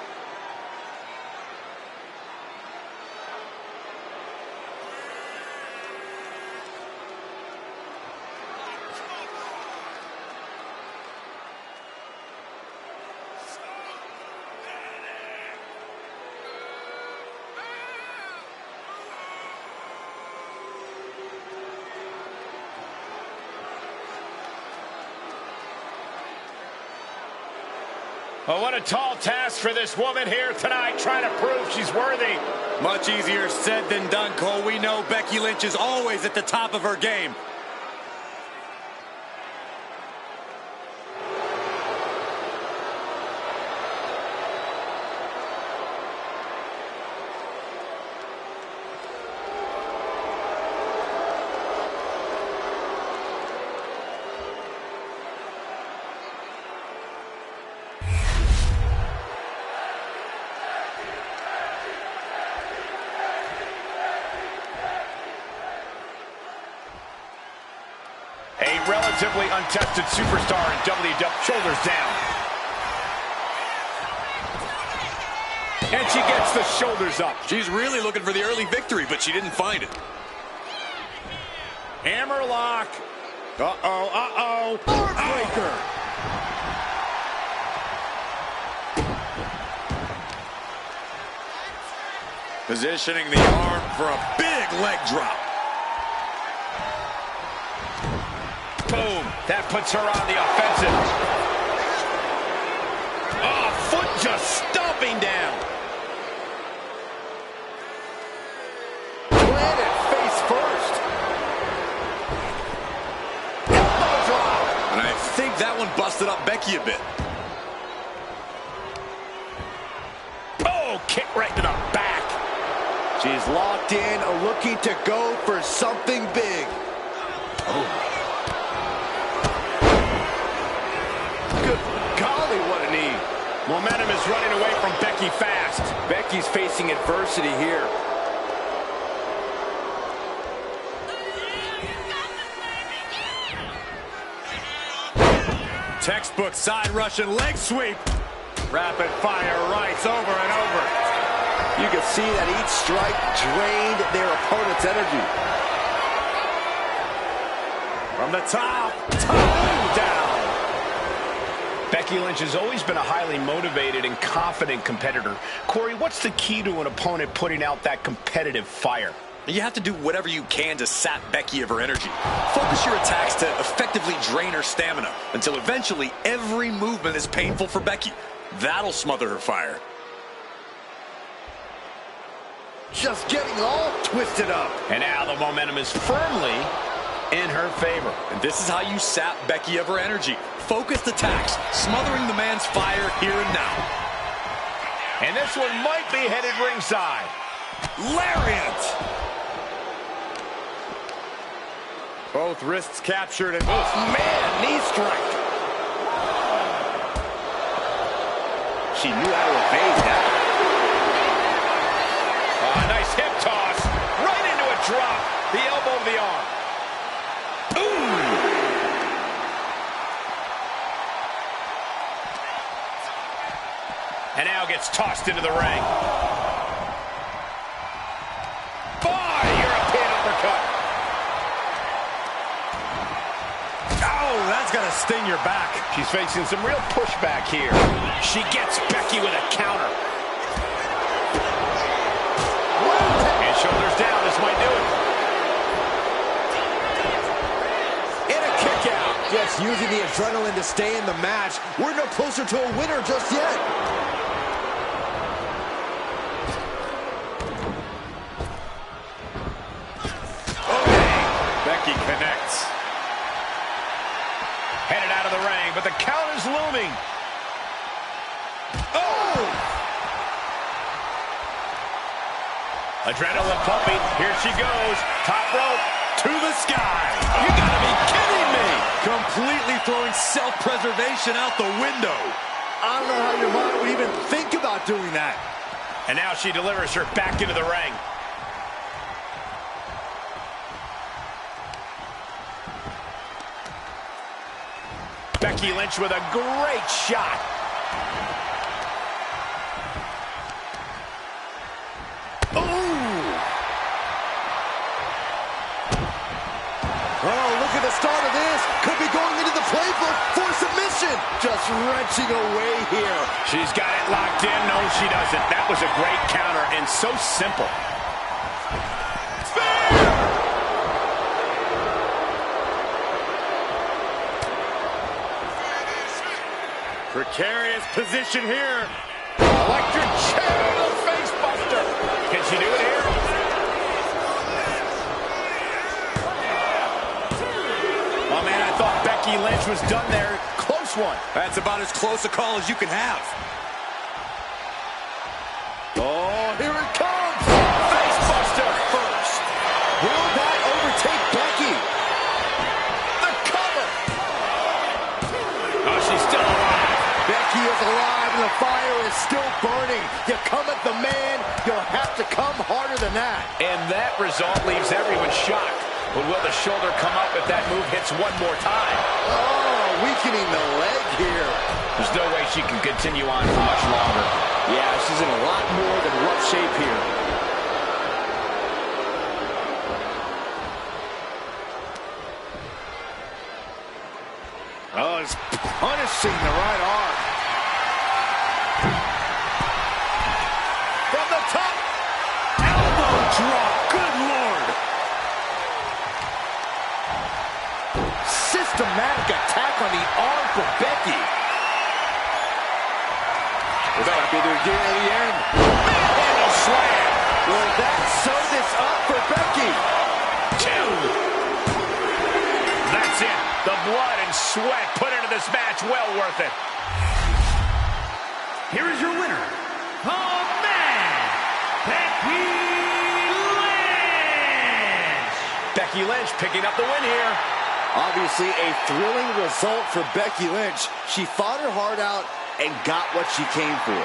[SPEAKER 3] Well, what a tall task for this woman here tonight, trying to prove she's worthy.
[SPEAKER 2] Much easier said than done, Cole. We know Becky Lynch is always at the top of her game.
[SPEAKER 3] A relatively untested superstar in WWE. Shoulders down. And she gets the shoulders up.
[SPEAKER 2] She's really looking for the early victory, but she didn't find it.
[SPEAKER 3] Hammerlock. Uh-oh, uh-oh.
[SPEAKER 5] Heartbreaker.
[SPEAKER 2] Positioning the arm for a big leg drop.
[SPEAKER 3] Boom. That puts her on the offensive. Oh, foot just stomping down.
[SPEAKER 5] Planted face first. Elbow drop.
[SPEAKER 2] And I think that one busted up Becky a bit.
[SPEAKER 3] Oh, kick right to the back.
[SPEAKER 5] She's locked in, looking to go for something big. Oh. Good golly, what a knee.
[SPEAKER 3] Momentum is running away from Becky fast.
[SPEAKER 5] Becky's facing adversity here.
[SPEAKER 2] Textbook side Russian leg sweep. Rapid fire rights over and over.
[SPEAKER 5] You can see that each strike drained their opponent's energy.
[SPEAKER 2] From the top down.
[SPEAKER 3] Becky Lynch has always been a highly motivated and confident competitor. Corey, what's the key to an opponent putting out that competitive fire?
[SPEAKER 2] You have to do whatever you can to sap Becky of her energy. Focus your attacks to effectively drain her stamina until eventually every movement is painful for Becky. That'll smother her fire.
[SPEAKER 5] Just getting all twisted up.
[SPEAKER 3] And now the momentum is firmly in her favor.
[SPEAKER 2] And this is how you sap Becky of her energy. Focused attacks, smothering the man's fire here and now.
[SPEAKER 3] And this one might be headed ringside.
[SPEAKER 2] Lariat! Both wrists captured and
[SPEAKER 3] Man, knee strike. She knew how to evade that. Nice hip toss. Right into a drop. The elbow of the arm. Ooh. And now gets tossed into the ring. European uppercut.
[SPEAKER 2] oh, that's gonna sting your back.
[SPEAKER 3] She's facing some real pushback here. She gets Becky with a counter. And shoulders down, this might do it.
[SPEAKER 5] And a kick out. Just using the adrenaline to stay in the match. We're no closer to a winner just yet.
[SPEAKER 3] Becky connects. Headed out of the ring, but the count is looming. Oh! Adrenaline pumping. Here she goes. Top rope to the sky. You gotta be kidding me.
[SPEAKER 2] Completely throwing self-preservation out the window.
[SPEAKER 5] I don't know how your mind would even think about doing that.
[SPEAKER 3] And now she delivers her back into the ring. Becky Lynch with a great shot.
[SPEAKER 5] Oh, look at the start of this. Could be going into the playbook for submission. Just wrenching away here.
[SPEAKER 3] She's got it locked in. No, she doesn't. That was a great counter and so simple.
[SPEAKER 2] Precarious position here.
[SPEAKER 3] Electric chair to the face buster. Can she do it here? Oh, man, I thought Becky Lynch was done there. Close one.
[SPEAKER 2] That's about as close a call as you can have.
[SPEAKER 5] Oh, here it comes.
[SPEAKER 3] Face buster first.
[SPEAKER 5] Will that overtake Becky?
[SPEAKER 3] The cover. Oh, she's still alive.
[SPEAKER 5] Becky is alive and the fire is still burning. You come at the man, you'll have to come harder than that.
[SPEAKER 3] And that result leaves everyone shocked. But will the shoulder come up if that move hits one more time?
[SPEAKER 5] Oh, weakening the leg here.
[SPEAKER 3] There's no way she can continue on for much longer.
[SPEAKER 5] Yeah, she's in a lot more than rough shape here.
[SPEAKER 3] Oh, it's punishing the right arm. From the top. Elbow drop. Good Lord.
[SPEAKER 5] Systematic attack on the arm for Becky.
[SPEAKER 3] That might be the beginning of the end. Manhandle slam.
[SPEAKER 5] Will that sew this up for Becky?
[SPEAKER 3] 2. That's it. The blood and sweat put into this match, well worth it.
[SPEAKER 1] Here is your winner, the man, Becky Lynch.
[SPEAKER 3] Becky Lynch picking up the win here.
[SPEAKER 5] Obviously a thrilling result for Becky Lynch. She fought her heart out and got what she came for.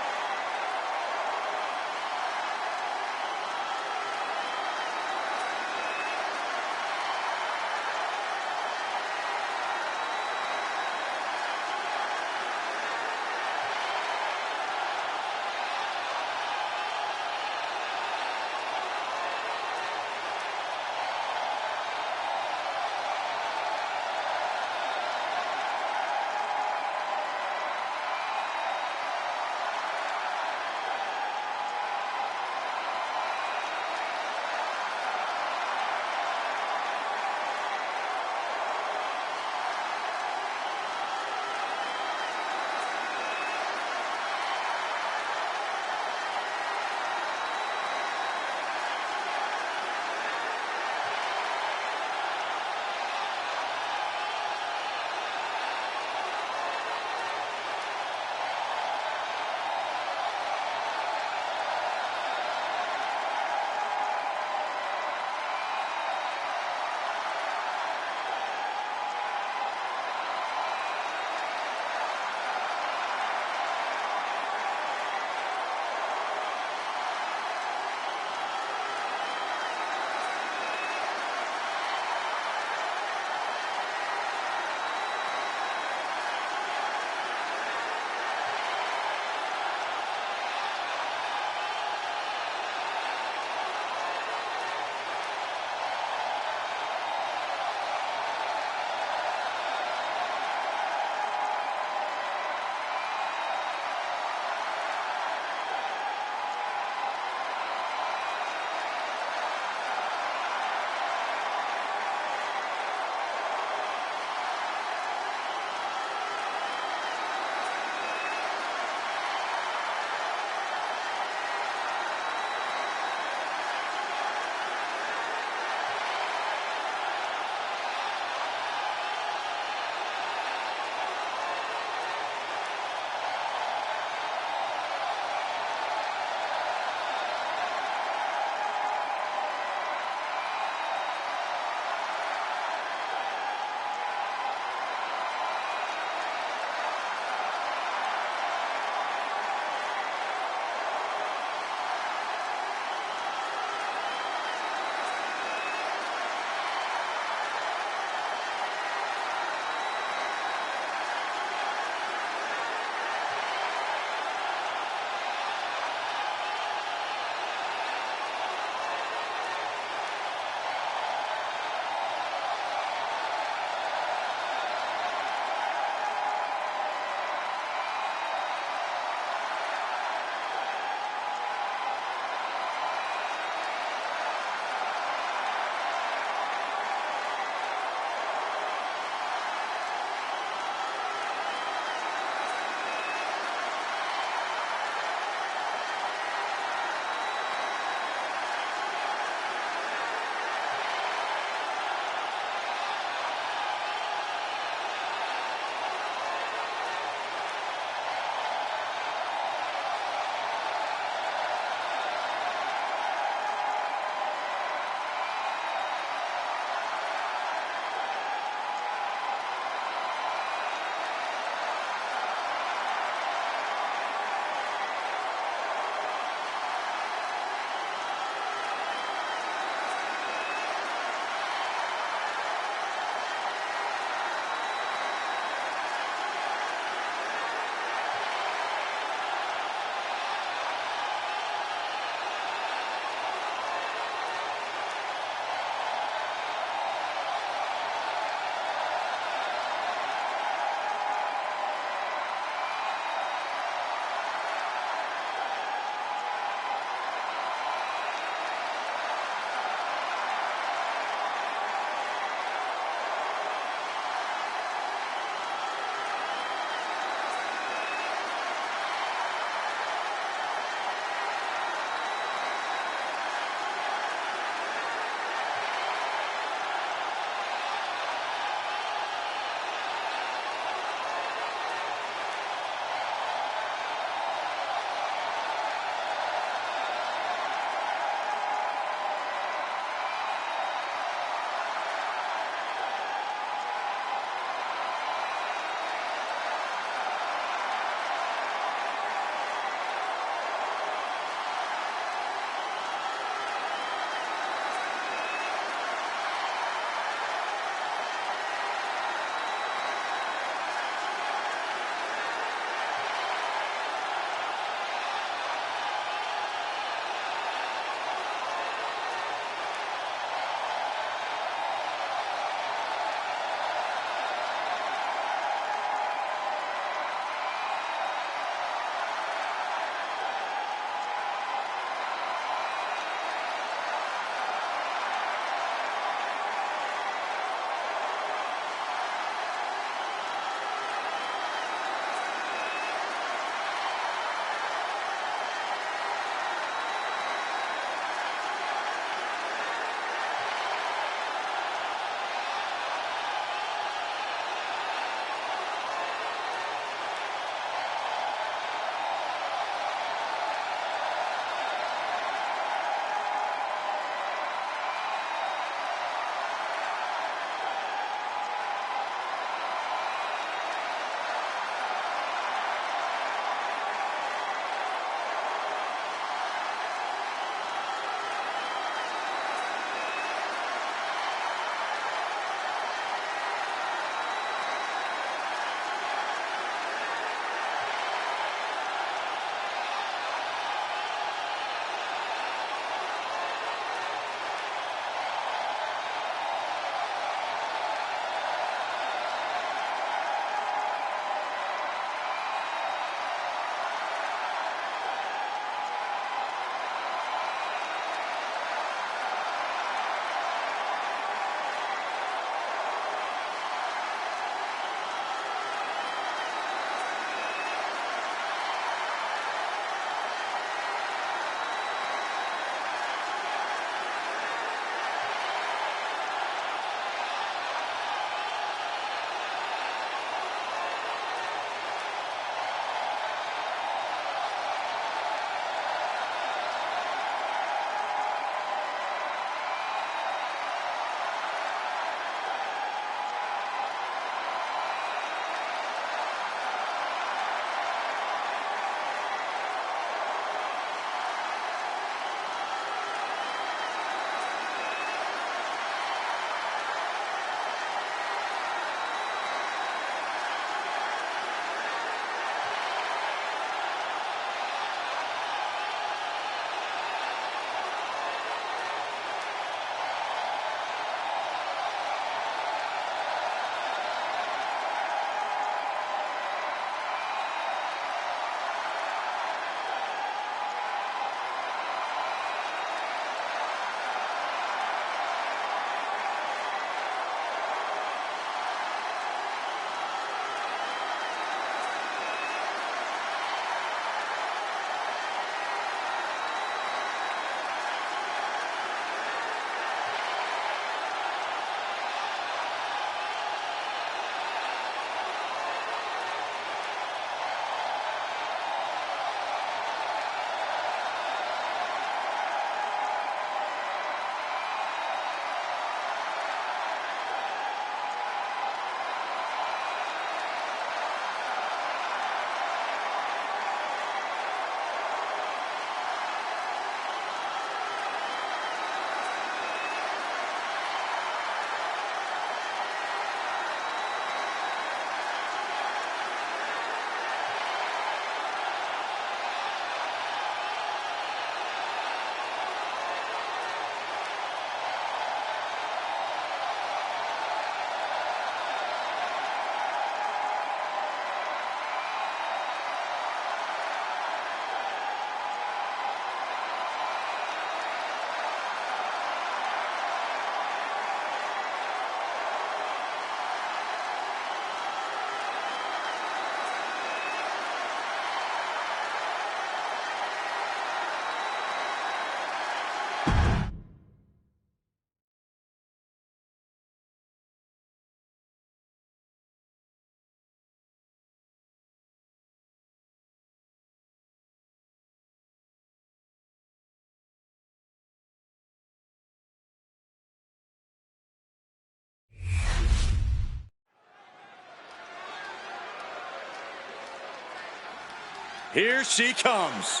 [SPEAKER 2] Here she comes.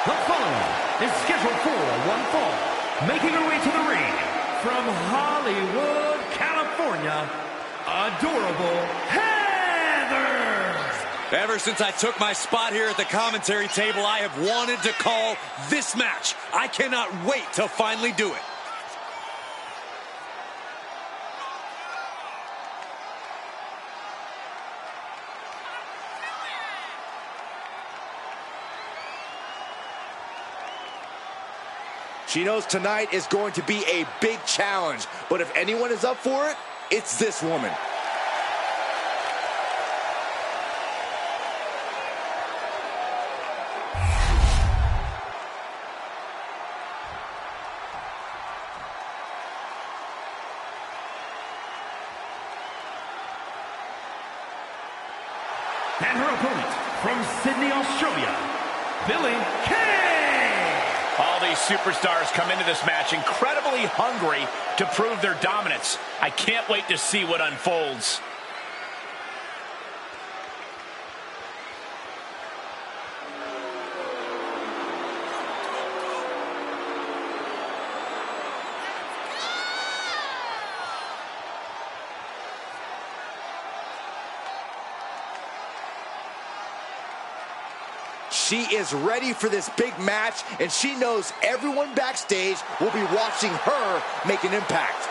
[SPEAKER 1] The following is scheduled for one fall, making her way to the ring from Hollywood, California, adorable Heather.
[SPEAKER 2] Ever since I took my spot here at the commentary table, I have wanted to call this match. I cannot wait to finally do it.
[SPEAKER 5] She knows tonight is going to be a big challenge, but if anyone is up for it, it's this woman.
[SPEAKER 1] And her opponent from Sydney, Australia, Billie Kay.
[SPEAKER 3] All these superstars come into this match incredibly hungry to prove their dominance. I can't wait to see what unfolds.
[SPEAKER 5] She is ready for this big match, and she knows everyone backstage will be watching her make an impact.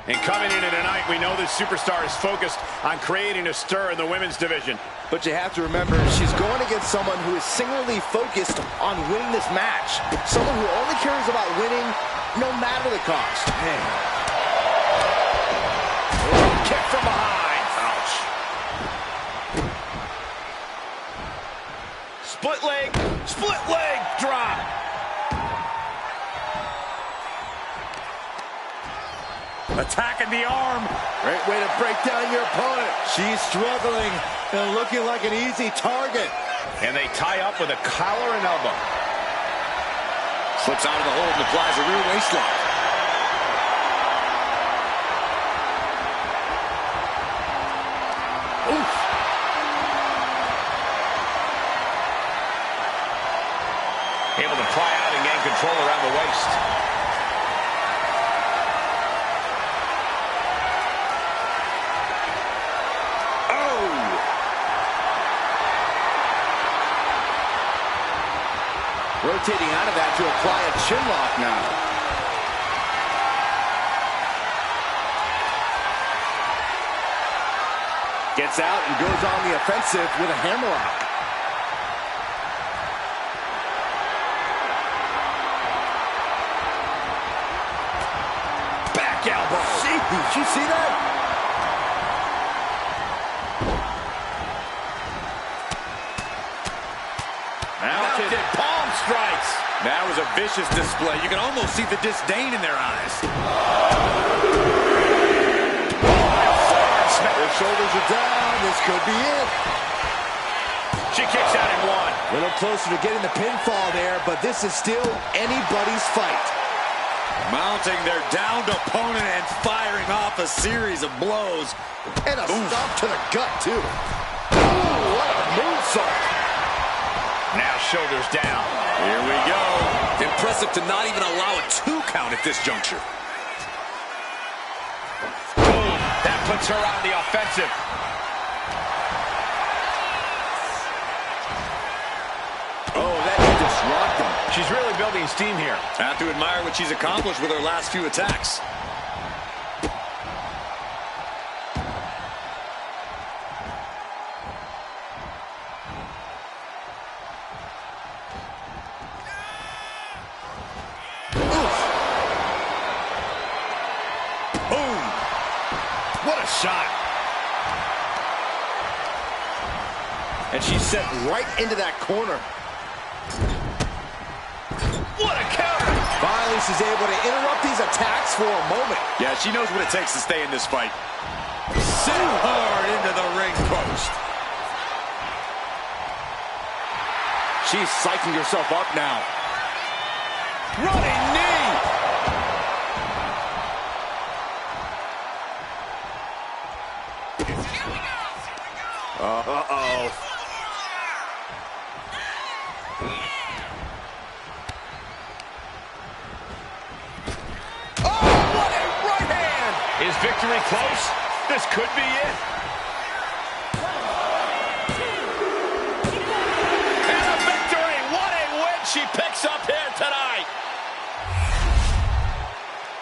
[SPEAKER 3] And coming into tonight, we know this superstar is focused on creating a stir in the women's division.
[SPEAKER 5] But you have to remember, she's going against someone who is singularly focused on winning this match. Someone who only cares about winning no matter the cost.
[SPEAKER 3] Man. Kick from behind. Ouch. Split leg drop.
[SPEAKER 2] Attacking the arm.
[SPEAKER 5] Great way to break down your opponent. She's struggling and looking like an easy target.
[SPEAKER 3] And they tie up with a collar and elbow.
[SPEAKER 2] Slips out of the hold and applies a rear waistlock.
[SPEAKER 5] Oof.
[SPEAKER 3] Able to pry out and gain control around the waist.
[SPEAKER 5] Rotating out of that to apply a chin lock now. Gets out and goes on the offensive with a hammerlock.
[SPEAKER 3] Back elbow.
[SPEAKER 5] Did you see that?
[SPEAKER 3] Mounted palm strikes.
[SPEAKER 2] That was a vicious display. You can almost see the disdain in their eyes.
[SPEAKER 5] Their shoulders are down. This could be it.
[SPEAKER 3] She kicks out in one.
[SPEAKER 5] A little closer to getting the pinfall there, but this is still anybody's fight.
[SPEAKER 2] Mounting their downed opponent and firing off a series of blows.
[SPEAKER 5] And a stomp to the gut, too. Ooh, what a moonsault.
[SPEAKER 3] Now shoulders down.
[SPEAKER 2] Here we go. Impressive to not even allow a 2 count at this juncture.
[SPEAKER 3] Boom. That puts her on the offensive.
[SPEAKER 5] Oh, that is disrupting.
[SPEAKER 3] She's really building steam here.
[SPEAKER 2] Have to admire what she's accomplished with her last few attacks.
[SPEAKER 3] What a shot.
[SPEAKER 5] And she's set right into that corner.
[SPEAKER 3] What a counter.
[SPEAKER 5] Finally, she's able to interrupt these attacks for a moment.
[SPEAKER 2] Yeah, she knows what it takes to stay in this fight. Sent hard into the ring post.
[SPEAKER 5] She's psyching herself up now.
[SPEAKER 2] Running knee.
[SPEAKER 5] Uh-oh.
[SPEAKER 3] Oh, what a right hand! Is victory close? This could be it. And a victory! What a win she picks up here tonight!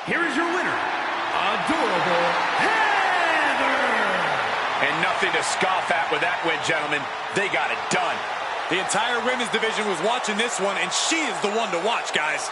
[SPEAKER 1] Here is your winner, Adorable Heather.
[SPEAKER 3] And nothing to scoff at with that win, gentlemen. They got it done.
[SPEAKER 2] The entire women's division was watching this one, and she is the one to watch, guys.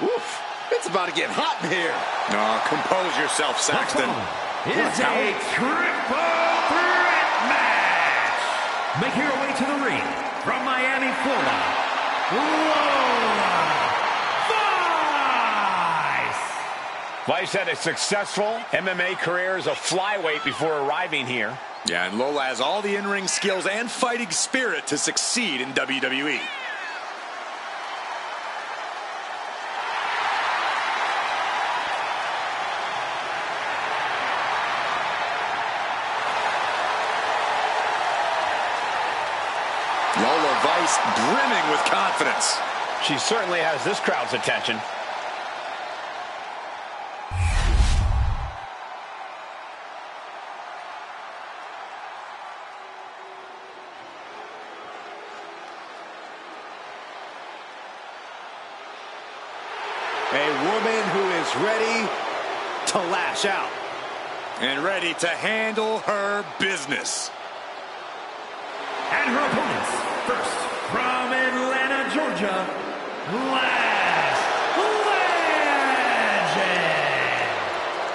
[SPEAKER 5] Oof, it's about to get hot in here.
[SPEAKER 2] Oh, compose yourself, Saxton.
[SPEAKER 1] It's a triple threat match. Making her way to the ring from Miami, Florida, Lola Vice.
[SPEAKER 3] Vice had a successful MMA career as a flyweight before arriving here.
[SPEAKER 2] Yeah, and Lola has all the in-ring skills and fighting spirit to succeed in WWE. Lola Vice brimming with confidence.
[SPEAKER 3] She certainly has this crowd's attention.
[SPEAKER 5] A woman who is ready to lash out.
[SPEAKER 2] And ready to handle her business.
[SPEAKER 1] And her opponents, first from Atlanta, Georgia, Lash Legend.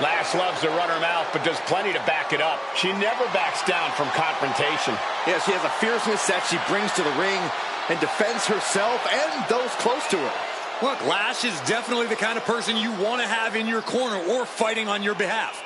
[SPEAKER 3] Lash loves to run her mouth, but does plenty to back it up. She never backs down from confrontation.
[SPEAKER 5] Yeah, she has a fierceness that she brings to the ring and defends herself and those close to her.
[SPEAKER 2] Look, Lash is definitely the kind of person you want to have in your corner or fighting on your behalf.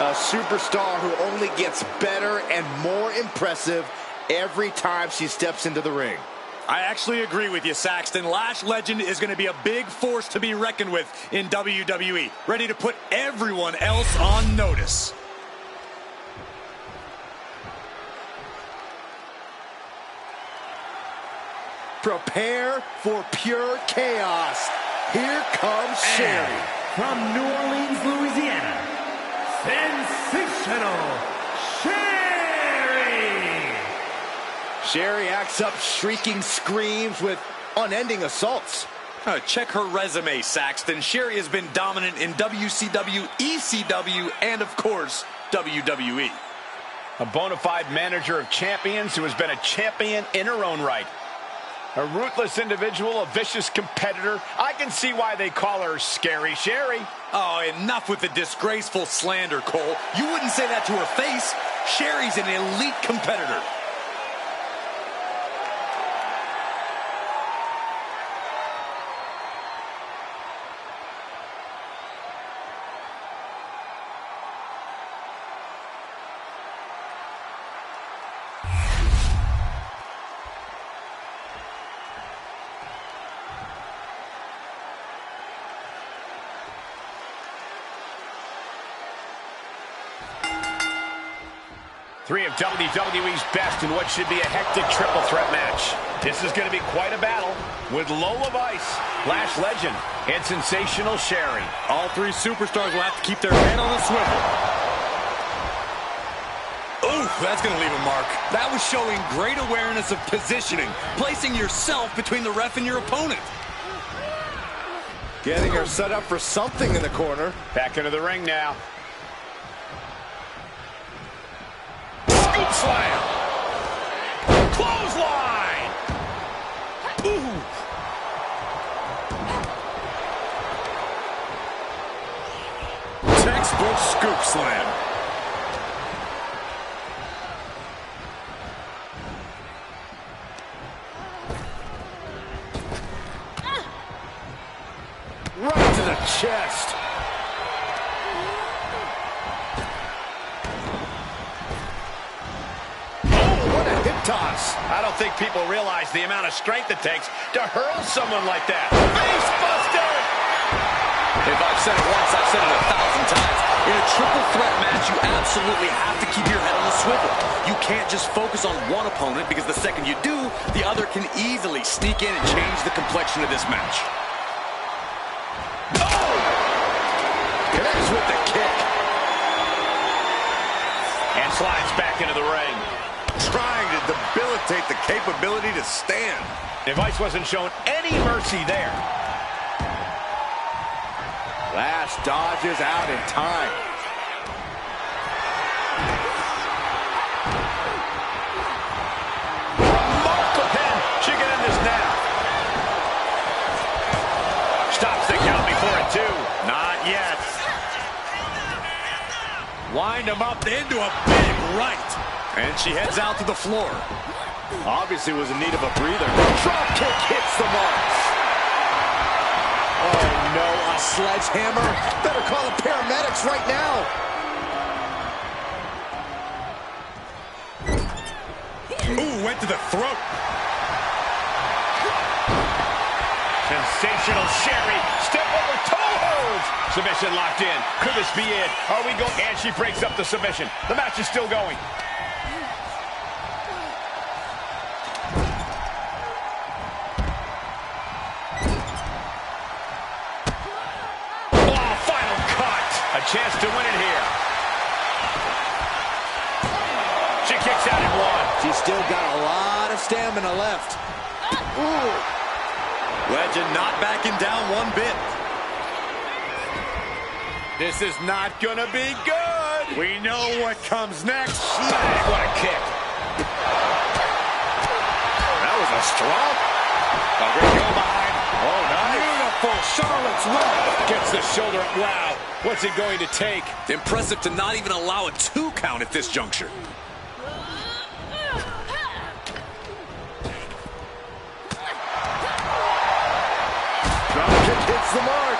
[SPEAKER 5] A superstar who only gets better and more impressive every time she steps into the ring.
[SPEAKER 2] I actually agree with you, Saxton. Lash Legend is going to be a big force to be reckoned with in WWE. Ready to put everyone else on notice.
[SPEAKER 5] Prepare for pure chaos. Here comes Sherry.
[SPEAKER 1] From New Orleans, Louisiana, sensational Sherry.
[SPEAKER 5] Sherry acts up shrieking screams with unending assaults.
[SPEAKER 2] Check her resume, Saxton. Sherry has been dominant in WCW, ECW, and of course, WWE.
[SPEAKER 3] A bona fide manager of champions who has been a champion in her own right. A ruthless individual, a vicious competitor. I can see why they call her Scary Sherry.
[SPEAKER 4] Oh, enough with the disgraceful slander, Cole. You wouldn't say that to her face. Sherry's an elite competitor.
[SPEAKER 3] Three of WWE's best in what should be a hectic triple threat match. This is going to be quite a battle with Lola Vice, Lash Legend, and Sensational Sherry.
[SPEAKER 4] All three superstars will have to keep their head on a swivel. Oof, that's going to leave a mark. That was showing great awareness of positioning, placing yourself between the ref and your opponent.
[SPEAKER 5] Getting her set up for something in the corner.
[SPEAKER 3] Back into the ring now. Scoop slam. Clothesline. Ooh.
[SPEAKER 4] Textbook scoop slam.
[SPEAKER 5] Right to the chest. Toss.
[SPEAKER 3] I don't think people realize the amount of strength it takes to hurl someone like that. Face buster!
[SPEAKER 4] If I've said it once, I've said it 1,000 times. In a triple threat match, you absolutely have to keep your head on the swivel. You can't just focus on one opponent, because the second you do, the other can easily sneak in and change the complexion of this match.
[SPEAKER 3] Oh! Connects with the kick. And slides back into the ring.
[SPEAKER 2] Trying to debilitate the capability to stand.
[SPEAKER 3] Vice wasn't shown any mercy there.
[SPEAKER 5] Lash dodges out in time.
[SPEAKER 3] Remarkable pin. She can end this now. Stops the count before it, too. Not yet.
[SPEAKER 4] Wind him up into a big right. And she heads out to the floor.
[SPEAKER 5] Obviously was in need of a breather. Drop kick hits the mark. Oh no, a sledgehammer. Better call the paramedics right now.
[SPEAKER 4] Ooh, went to the throat.
[SPEAKER 3] Sensational Sherry. Step over toe holds. Submission locked in. Could this be it? Are we going? And she breaks up the submission. The match is still going. A chance to win it here. She kicks out at one.
[SPEAKER 5] She's still got a lot of stamina left. Ooh.
[SPEAKER 4] Legend not backing down one bit.
[SPEAKER 3] This is not gonna be good. We know what comes next. Bang, what a kick.
[SPEAKER 2] That was a strong.
[SPEAKER 3] A great go behind.
[SPEAKER 2] Oh, nice.
[SPEAKER 3] Beautiful Charlotte's Web. Gets the shoulder up. Wow. What's it going to take?
[SPEAKER 4] Impressive to not even allow a 2 count at this juncture.
[SPEAKER 5] Drop kick hits the mark.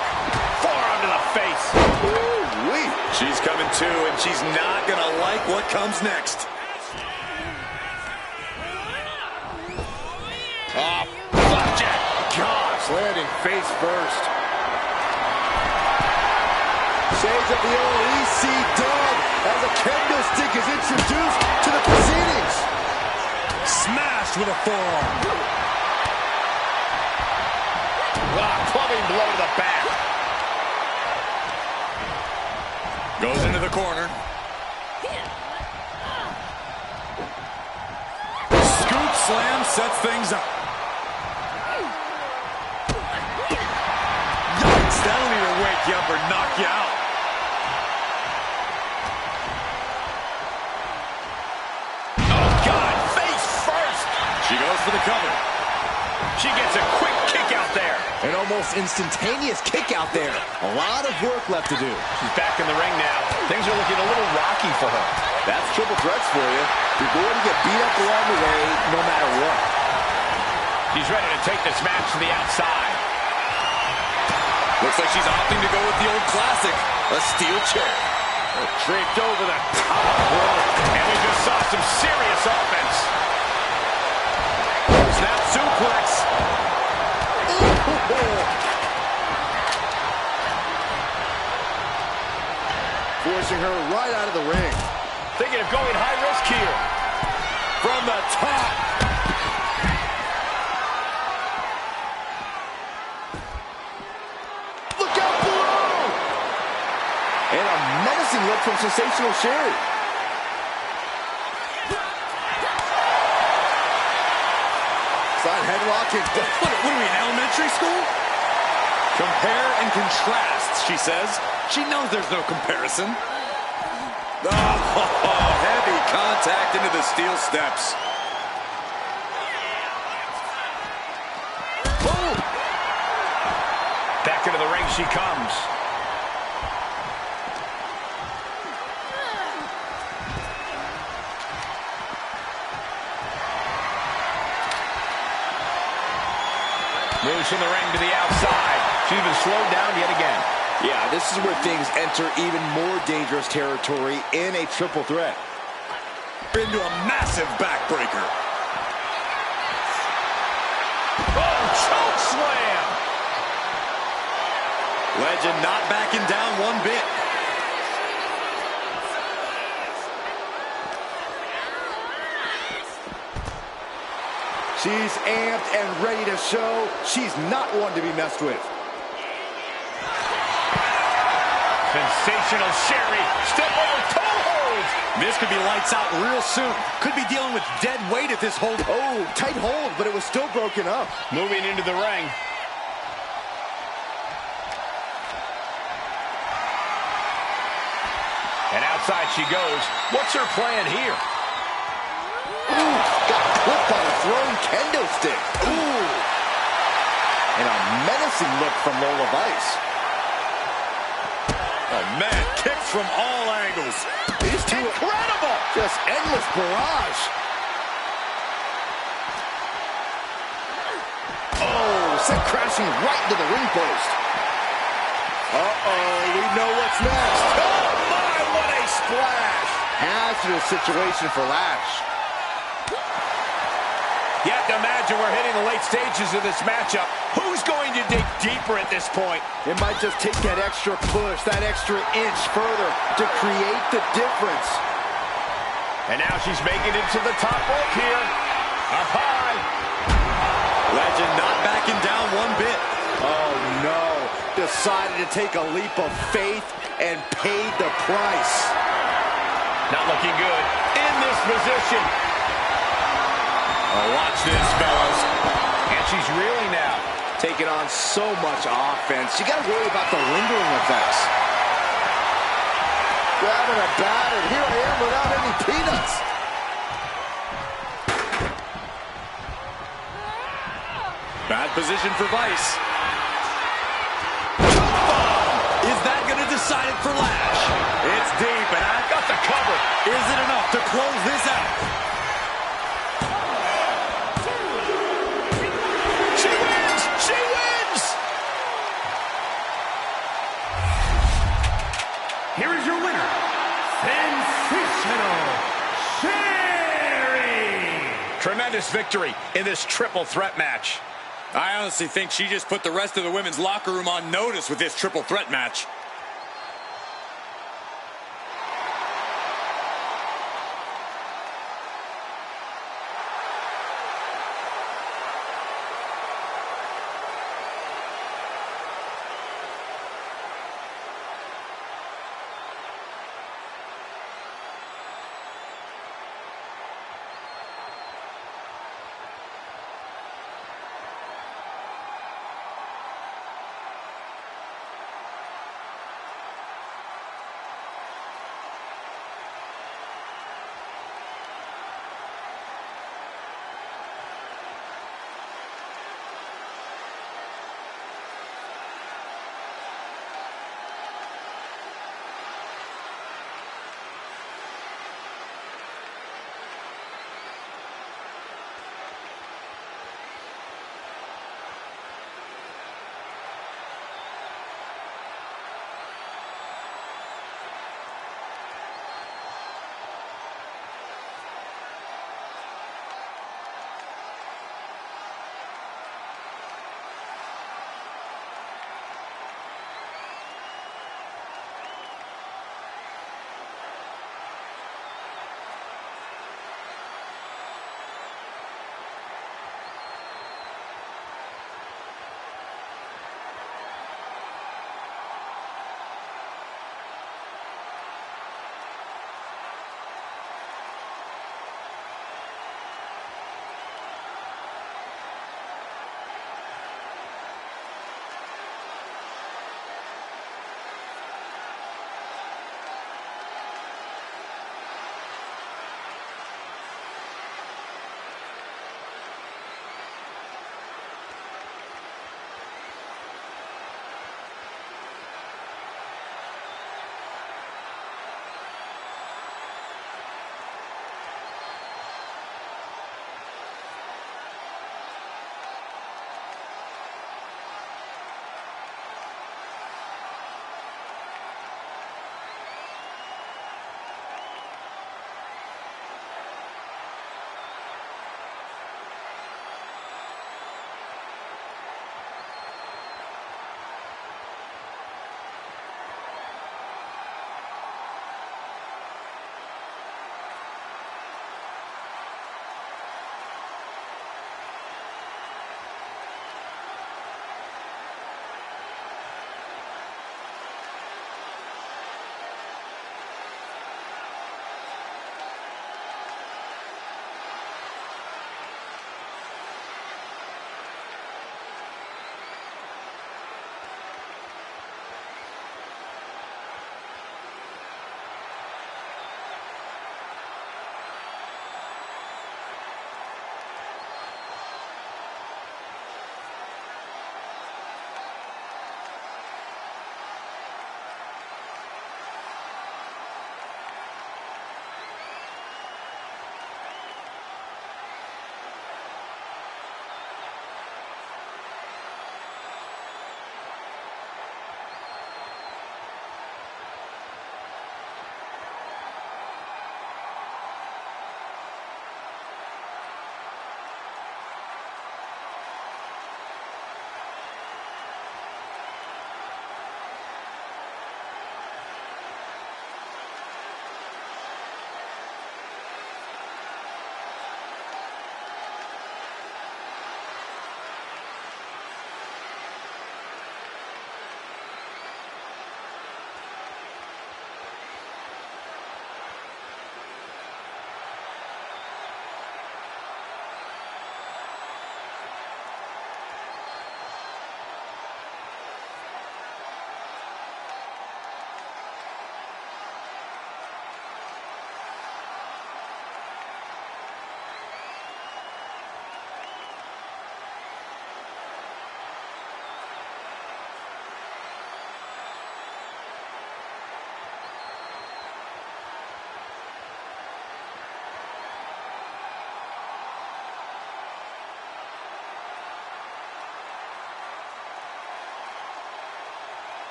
[SPEAKER 3] Forearm to the face.
[SPEAKER 5] Ooh-wee.
[SPEAKER 4] She's coming to, and she's not going to like what comes next.
[SPEAKER 3] Oh, flapjack.
[SPEAKER 5] Gosh, landing face first. Shades of the old EC dog as a kendo stick is introduced to the proceedings.
[SPEAKER 4] Smashed with a forearm.
[SPEAKER 3] Clubbing blow to the back.
[SPEAKER 4] Goes into the corner. Scoop slam sets things up. Yikes, that'll either wake you up or knock you out.
[SPEAKER 3] Oh, God, face first.
[SPEAKER 4] She goes for the cover.
[SPEAKER 3] She gets a quick kick out there.
[SPEAKER 5] An almost instantaneous kick out there. A lot of work left to do.
[SPEAKER 3] She's back in the ring now. Things are looking a little rocky for her.
[SPEAKER 5] That's triple threats for you. You're going to get beat up along the way no matter what.
[SPEAKER 3] She's ready to take this match to the outside.
[SPEAKER 2] Looks like she's opting to go with the old classic, a steel chair.
[SPEAKER 3] Draped over the top rope. And we just saw some serious offense. Snap suplex.
[SPEAKER 5] Forcing her right out of the ring.
[SPEAKER 3] Thinking of going high risk here.
[SPEAKER 2] From the top.
[SPEAKER 5] Look out below! And a menacing look from Sensational Sherry. Side headlock.
[SPEAKER 2] What are we in elementary school? Compare and contrast, she says. She knows there's no comparison. Oh, heavy contact into the steel steps.
[SPEAKER 3] Boom! Back into the ring she comes. Moves from the ring to the outside. She's been slowed down yet again.
[SPEAKER 5] Yeah, this is where things enter even more dangerous territory in a triple threat.
[SPEAKER 2] Into a massive backbreaker.
[SPEAKER 3] Oh, choke slam!
[SPEAKER 2] Legend not backing down one bit.
[SPEAKER 5] She's amped and ready to show she's not one to be messed with.
[SPEAKER 3] Sensational Sherry. Step over toe hold.
[SPEAKER 2] This could be lights out real soon. Could be dealing with dead weight at this hold.
[SPEAKER 5] Oh, tight hold, but it was still broken up.
[SPEAKER 3] Moving into the ring. And outside she goes. What's her plan here?
[SPEAKER 5] Ooh, got clipped on a thrown kendo stick. Ooh. And a menacing look from Lola Vice.
[SPEAKER 2] Oh, man, kicks from all angles.
[SPEAKER 5] These two, incredible! Just endless barrage. Oh, sent crashing right into the ring post. Uh-oh, we know what's next.
[SPEAKER 3] Oh, my, what a splash!
[SPEAKER 5] Hazardous situation for Lash.
[SPEAKER 3] You have to imagine we're hitting the late stages of this matchup. Who's going to dig deeper at this point?
[SPEAKER 5] It might just take that extra push, that extra inch further to create the difference.
[SPEAKER 3] And now she's making it to the top rope here. Up high.
[SPEAKER 2] Legend not backing down one bit.
[SPEAKER 5] Oh, no. Decided to take a leap of faith and paid the price.
[SPEAKER 3] Not looking good. In this position.
[SPEAKER 2] Oh, watch this, fellas.
[SPEAKER 3] And she's reeling now.
[SPEAKER 5] Taking on so much offense. You got to worry about the lingering effects. Grabbing a bat, and here I am without any peanuts.
[SPEAKER 2] Bad position for Vice. Is that going to decide it for Lash? It's deep, and I got the cover. Is it enough to close this out?
[SPEAKER 3] She wins! She wins!
[SPEAKER 1] Here is your winner, Sensational Sherry!
[SPEAKER 3] Tremendous victory in this triple threat match.
[SPEAKER 2] I honestly think she just put the rest of the women's locker room on notice with this triple threat match.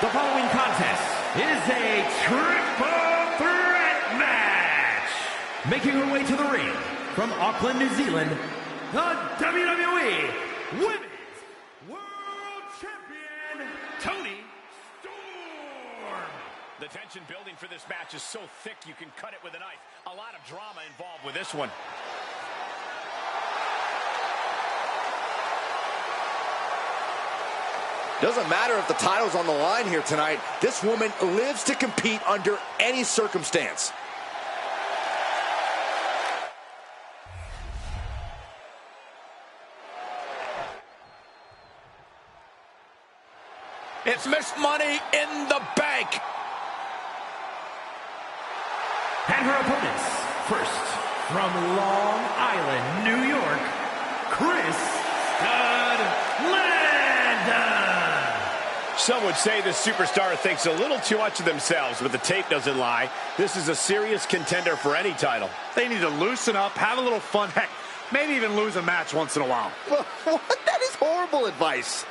[SPEAKER 1] The following contest is a triple threat match. Making her way to the ring from Auckland, New Zealand, the WWE Women's World Champion, Toni Storm.
[SPEAKER 3] The tension building for this match is so thick you can cut it with a knife. A lot of drama involved with this one.
[SPEAKER 5] Doesn't matter if the title's on the line here tonight. This woman lives to compete under any circumstance.
[SPEAKER 3] It's Miss Money in the Bank.
[SPEAKER 1] And her opponents, first, from Long Island, New York, Chris Landon.
[SPEAKER 3] Some would say this superstar thinks a little too much of themselves, but the tape doesn't lie. This is a serious contender for any title.
[SPEAKER 2] They need to loosen up, have a little fun, heck, maybe even lose a match once in a while.
[SPEAKER 5] That is horrible advice.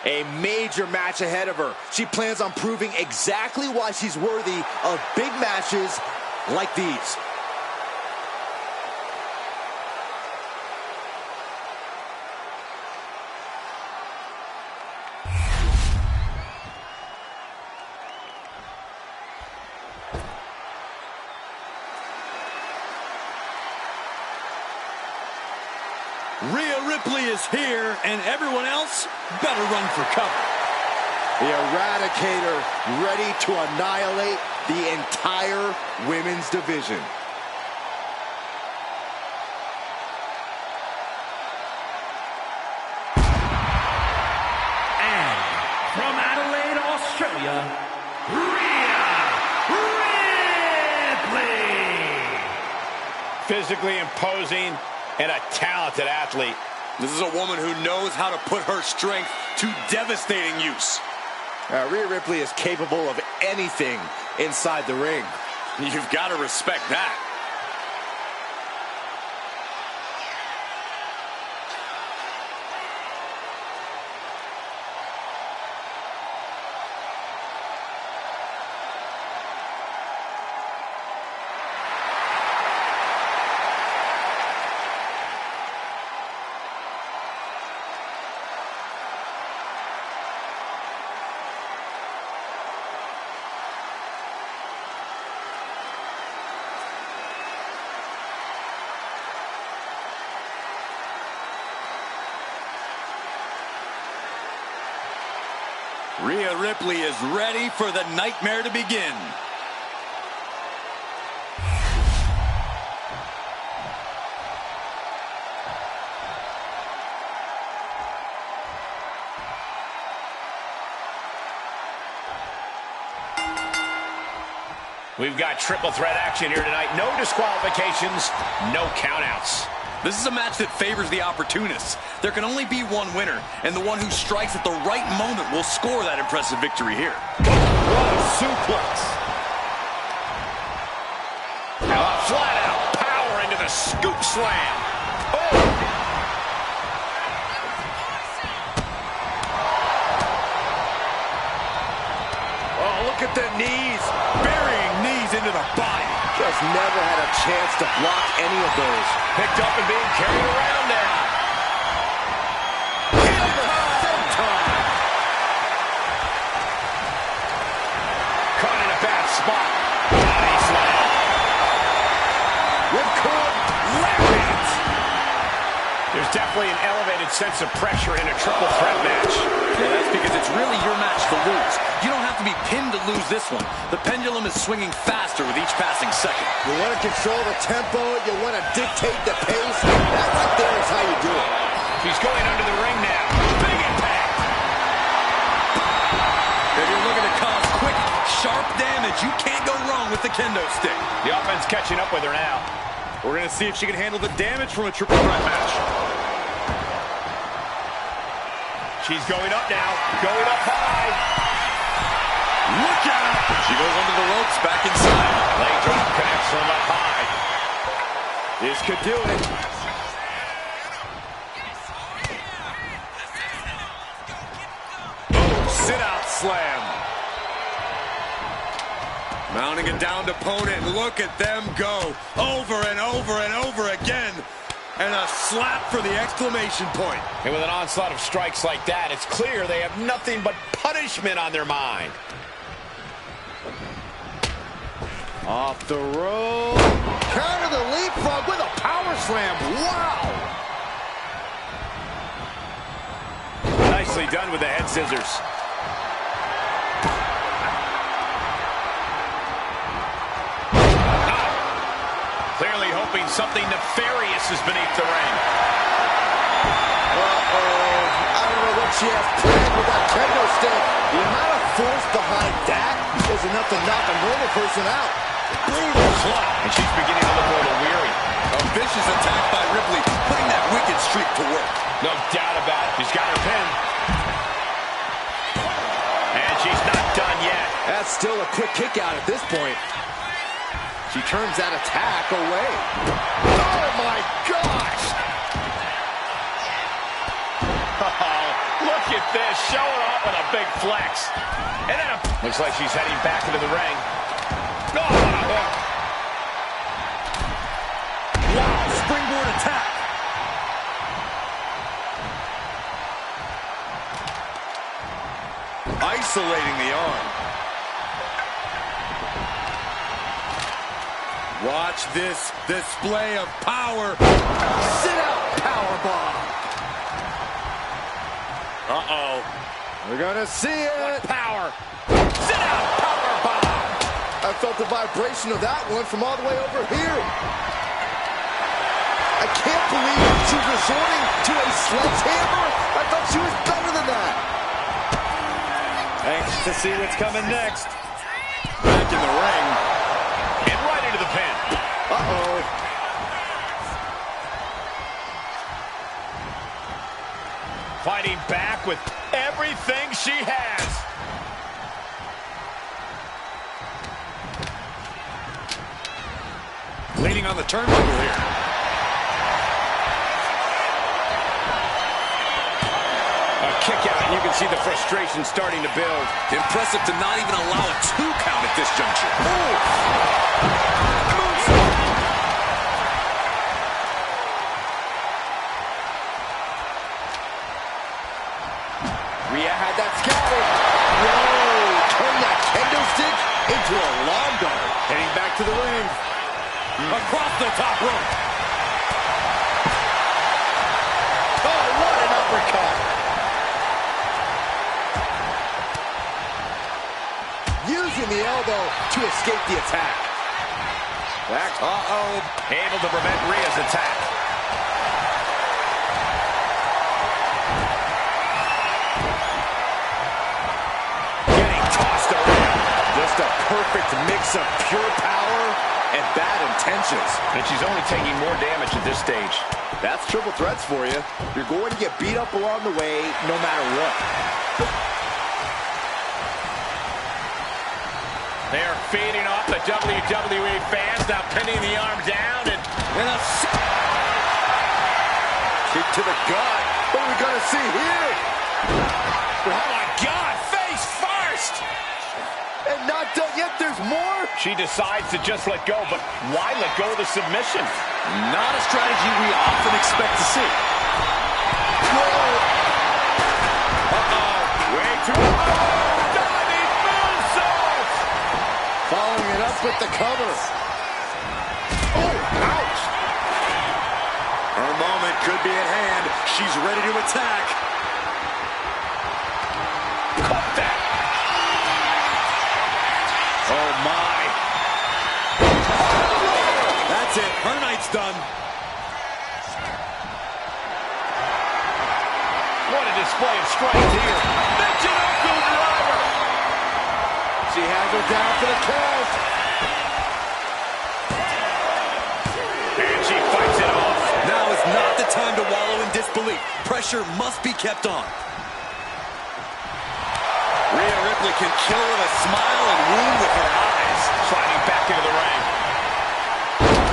[SPEAKER 5] A major match ahead of her. She plans on proving exactly why she's worthy of big matches like these.
[SPEAKER 4] Rhea Ripley is here, and everyone else better run for cover.
[SPEAKER 5] The Eradicator ready to annihilate the entire women's division.
[SPEAKER 1] And from Adelaide, Australia, Rhea Ripley.
[SPEAKER 3] Physically imposing and a talented athlete.
[SPEAKER 2] This is a woman who knows how to put her strength to devastating use.
[SPEAKER 5] Rhea Ripley is capable of anything inside the ring.
[SPEAKER 2] You've got to respect that. Rhea Ripley is ready for the nightmare to begin.
[SPEAKER 3] We've got triple threat action here tonight. No disqualifications, no countouts.
[SPEAKER 4] This is a match that favors the opportunists. There can only be one winner, and the one who strikes at the right moment will score that impressive victory here.
[SPEAKER 3] What a suplex. Flat out power into the scoop slam. Oh!
[SPEAKER 5] Oh, look at the knees.
[SPEAKER 2] Burying knees into the body.
[SPEAKER 5] Just never had a chance to block any of those.
[SPEAKER 3] Picked up and being carried around now. Caught in a bad spot. Body slam.
[SPEAKER 5] Ripcord Larry.
[SPEAKER 3] There's definitely an elevated sense of pressure in a triple threat match.
[SPEAKER 4] Yeah, that's because it's really your match to lose. You don't have to be pinned to lose this one. The pendulum is swinging faster with each passing second.
[SPEAKER 5] You want to control the tempo, you want to dictate the pace. That right there is how you do it.
[SPEAKER 3] He's going under the ring now. Big impact.
[SPEAKER 4] If you're looking to cause quick, sharp damage, you can't go wrong with the kendo stick.
[SPEAKER 3] The offense catching up with her now.
[SPEAKER 2] We're going to see if she can handle the damage from a triple threat match.
[SPEAKER 3] She's going up now. Going up high.
[SPEAKER 4] Look out! She goes under the ropes, back inside.
[SPEAKER 3] Leg drop connects from up high. This could do it.
[SPEAKER 2] running a downed opponent. Look at them go over and over and over again. And a slap for the exclamation point.
[SPEAKER 3] And with an onslaught of strikes like that, it's clear they have nothing but punishment on their mind.
[SPEAKER 5] Off the rope. Counter the leapfrog with a power slam. Wow.
[SPEAKER 3] Nicely done with the head scissors. Clearly hoping something nefarious is beneath the ring.
[SPEAKER 5] Uh-oh. I don't know what she has planned with that kendo stick. The amount of force behind that is enough to knock a normal person out.
[SPEAKER 3] Brutal slap. And she's beginning to look a little weary.
[SPEAKER 2] A vicious attack by Ripley, putting that wicked streak to work.
[SPEAKER 3] No doubt about it. She's got her pin. And she's not done yet.
[SPEAKER 5] That's still a quick kick out at this point. She turns that attack away. Oh, my gosh!
[SPEAKER 3] Oh, look at this. Showing off with a big flex. And then looks like she's heading back into the ring. Oh, what a hook.
[SPEAKER 2] Wow, springboard attack. Isolating the arm. Watch this display of power.
[SPEAKER 5] Sit out, powerbomb.
[SPEAKER 2] Uh-oh.
[SPEAKER 5] We're gonna see it.
[SPEAKER 3] Power. Sit out, powerbomb.
[SPEAKER 5] I felt the vibration of that one from all the way over here. I can't believe she's resorting to a sledgehammer. I thought she was better than that.
[SPEAKER 2] Anxious to see what's coming next. Back in the ring.
[SPEAKER 3] And right into the pin.
[SPEAKER 5] Uh-oh.
[SPEAKER 3] Fighting back with everything she has.
[SPEAKER 2] Leaning on the turnbuckle here.
[SPEAKER 3] A kick out, and you can see the frustration starting to build.
[SPEAKER 2] Impressive to not even allow a 2 count at this juncture.
[SPEAKER 5] Rhea had that scouted. Whoa! Turn that kendo stick into a long guard.
[SPEAKER 2] Heading back to the ring. Across the top rope.
[SPEAKER 5] Oh, what an uppercut. Using the elbow to escape the attack. Back.
[SPEAKER 3] Uh-oh. Able to prevent Rhea's attack. Getting tossed around.
[SPEAKER 5] Just a perfect mix of pure power and bad intentions.
[SPEAKER 3] And she's only taking more damage at this stage.
[SPEAKER 5] That's triple threats for you. You're going to get beat up along the way no matter what.
[SPEAKER 3] They're feeding off the WWE fans, now pinning the arm down and
[SPEAKER 5] a kick to the gut. What are we going to see here?
[SPEAKER 3] oh my God, face first!
[SPEAKER 5] And not done yet, there's more?
[SPEAKER 3] She decides to just let go, but why let go of the submission?
[SPEAKER 2] Not a strategy we often expect to see.
[SPEAKER 5] Whoa!
[SPEAKER 3] Uh-oh, way too diving moonsault!
[SPEAKER 5] Following it up with the cover. Oh, ouch!
[SPEAKER 2] Her moment could be at hand. She's ready to attack.
[SPEAKER 3] Cut that!
[SPEAKER 2] Oh, my. That's it. Her night's done.
[SPEAKER 3] What a display of strength here. Michinoku driver!
[SPEAKER 5] She has her down for the count.
[SPEAKER 3] And she fights it off.
[SPEAKER 2] Now is not the time to wallow in disbelief. Pressure must be kept on. Rhea Ripley can kill with a smile and wound with her eyes.
[SPEAKER 3] Sliding back into the ring.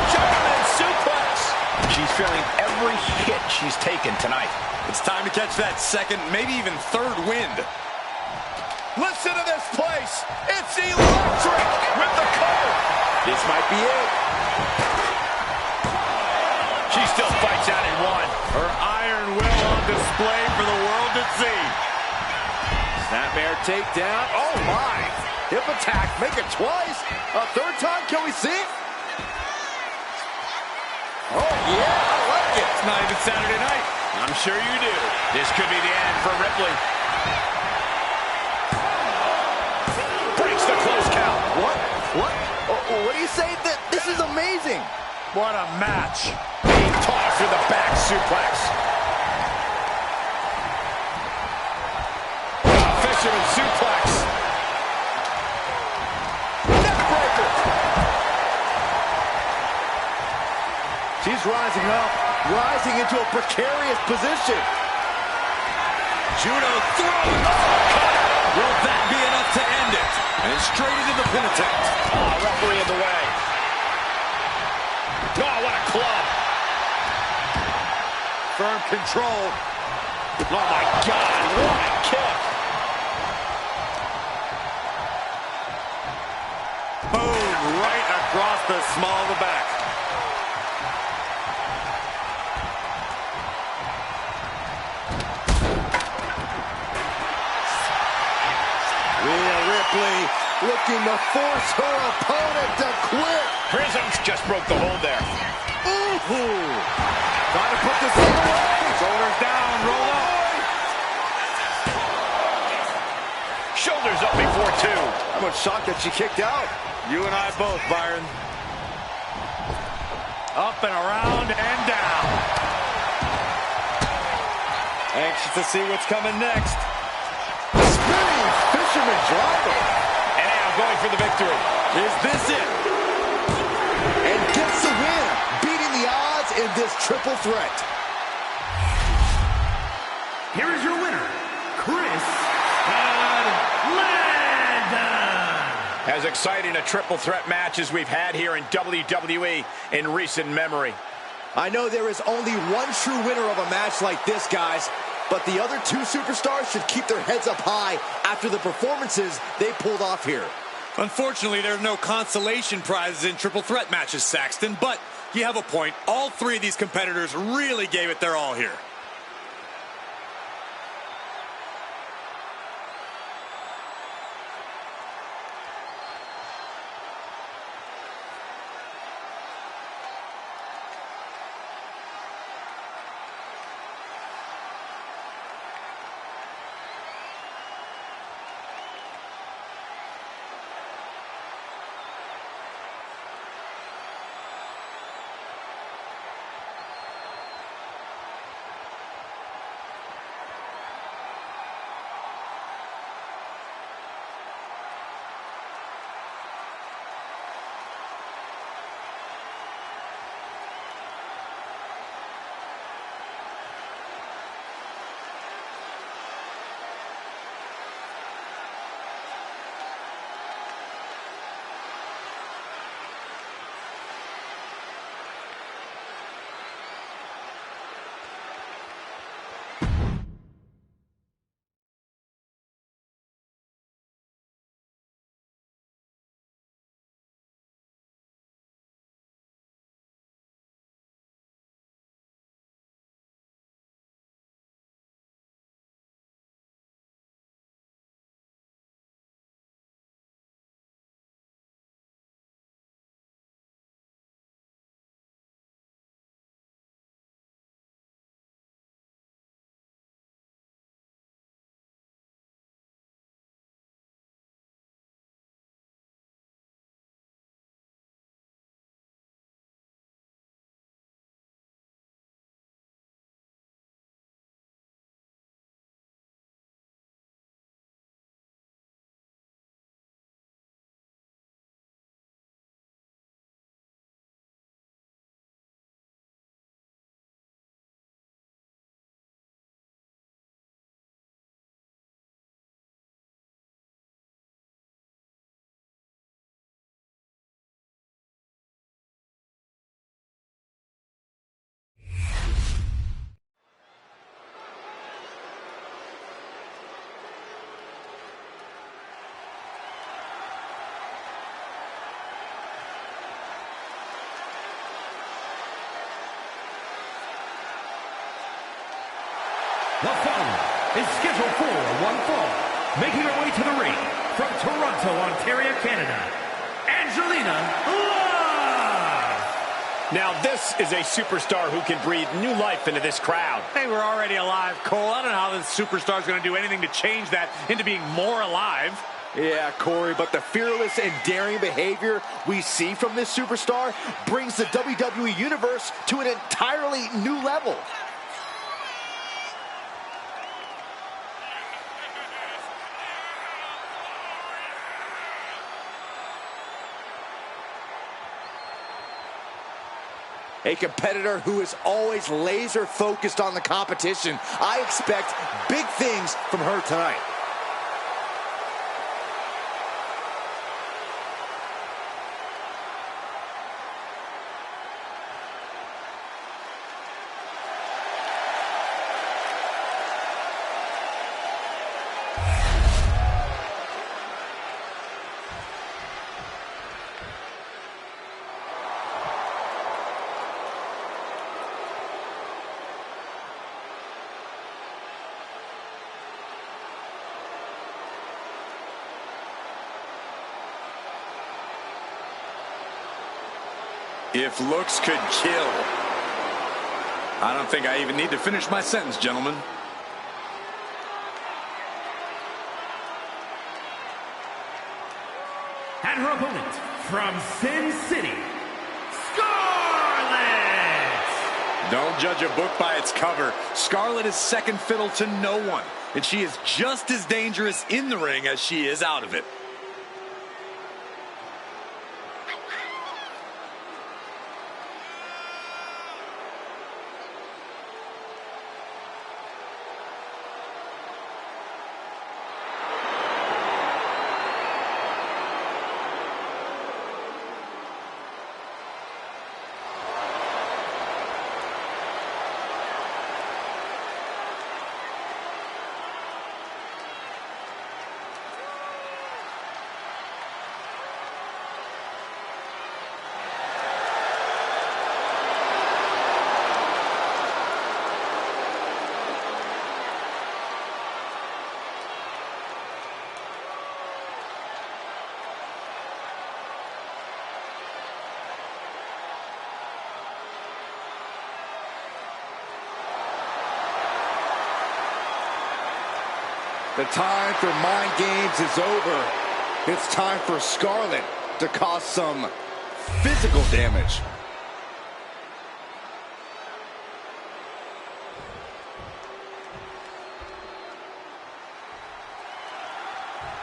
[SPEAKER 3] German suplex. She's feeling every hit she's taken tonight.
[SPEAKER 2] It's time to catch that second, maybe even third wind.
[SPEAKER 5] Listen to this place. It's electric with the cover. This might be it.
[SPEAKER 3] She still fights out in one.
[SPEAKER 2] Her iron will on display for the world to see.
[SPEAKER 5] Snapmare takedown. Oh, my. Hip attack. Make it twice. A third time. Can we see it? Oh, yeah. I like it.
[SPEAKER 2] It's not even Saturday night.
[SPEAKER 3] I'm sure you do. This could be the end for Ripley. Breaks the close count.
[SPEAKER 5] What? What do you say? This is amazing.
[SPEAKER 2] What a match.
[SPEAKER 3] Being tossed through the back suplex. Fisherman suplex.
[SPEAKER 5] Neckbreaker. She's rising up, rising into a precarious position.
[SPEAKER 2] Judo throw. Will that be enough to end it? And straight into the pin attempt.
[SPEAKER 3] Oh, referee in the way. Oh, what a club.
[SPEAKER 2] Firm control.
[SPEAKER 3] Oh, my God. What a kick.
[SPEAKER 2] Boom. Right across the small of the back.
[SPEAKER 5] Rhea Ripley looking to force her opponent to quit.
[SPEAKER 3] Prisms just broke the hold there.
[SPEAKER 5] Ooh. Trying to put this thing away.
[SPEAKER 2] Shoulders down, roll up.
[SPEAKER 3] Shoulders up before two.
[SPEAKER 5] I'm shocked that she kicked out.
[SPEAKER 2] You and I both, Byron. Up and around and down. Anxious to see what's coming next.
[SPEAKER 5] Spinning fisherman driver.
[SPEAKER 3] And now going for the victory.
[SPEAKER 2] Is this it?
[SPEAKER 5] And gets the win, beating the odds in this triple threat.
[SPEAKER 1] Here is your winner, Chris Landon.
[SPEAKER 3] As exciting a triple threat match as we've had here in WWE in recent memory.
[SPEAKER 5] I know there is only one true winner of a match like this, guys, but the other two superstars should keep their heads up high after the performances they pulled off here.
[SPEAKER 2] Unfortunately, there's no consolation prizes in triple threat matches, Saxton, but you have a point. All three of these competitors really gave it their all here.
[SPEAKER 1] The following is scheduled for one fall, making her way to the ring from Toronto, Ontario, Canada, Angelina Love!
[SPEAKER 3] Now this is a superstar who can breathe new life into this crowd.
[SPEAKER 7] Hey, we're already alive, Cole. I don't know how this superstar is going to do anything to change that into being more alive.
[SPEAKER 5] Yeah, Corey, but the fearless and daring behavior we see from this superstar brings the WWE Universe to an entirely new level. A competitor who is always laser focused on the competition. I expect big things from her tonight.
[SPEAKER 2] If looks could kill. I don't think I even need to finish my sentence, gentlemen.
[SPEAKER 1] And her opponent from Sin City, Scarlett!
[SPEAKER 2] Don't judge a book by its cover. Scarlett is second fiddle to no one, and she is just as dangerous in the ring as she is out of it.
[SPEAKER 5] The time for mind games is over. It's time for Scarlett to cause some physical damage.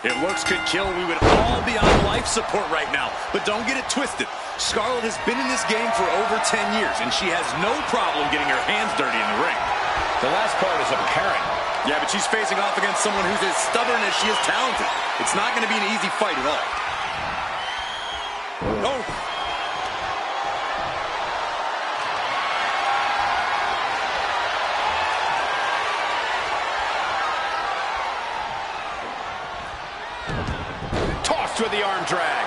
[SPEAKER 2] If looks could kill, we would all be on life support right now. But don't get it twisted. Scarlett has been in this game for over 10 years, and she has no problem getting her hands dirty in the ring.
[SPEAKER 3] The last part is apparent.
[SPEAKER 2] Yeah, but she's facing off against someone who's as stubborn as she is talented. It's not going to be an easy fight at all. Oh!
[SPEAKER 3] Tossed with the arm drag.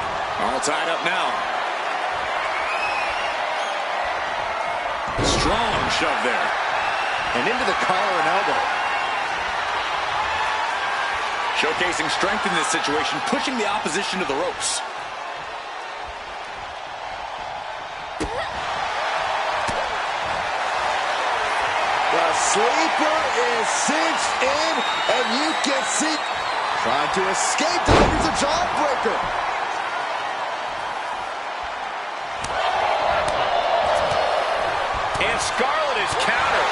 [SPEAKER 2] All tied up now. Strong shove there.
[SPEAKER 5] And into the collar and elbow.
[SPEAKER 2] Showcasing strength in this situation, pushing the opposition to the ropes.
[SPEAKER 5] The sleeper is cinched in, and you can see trying to escape, delivers a jawbreaker.
[SPEAKER 3] And Scarlett is countered.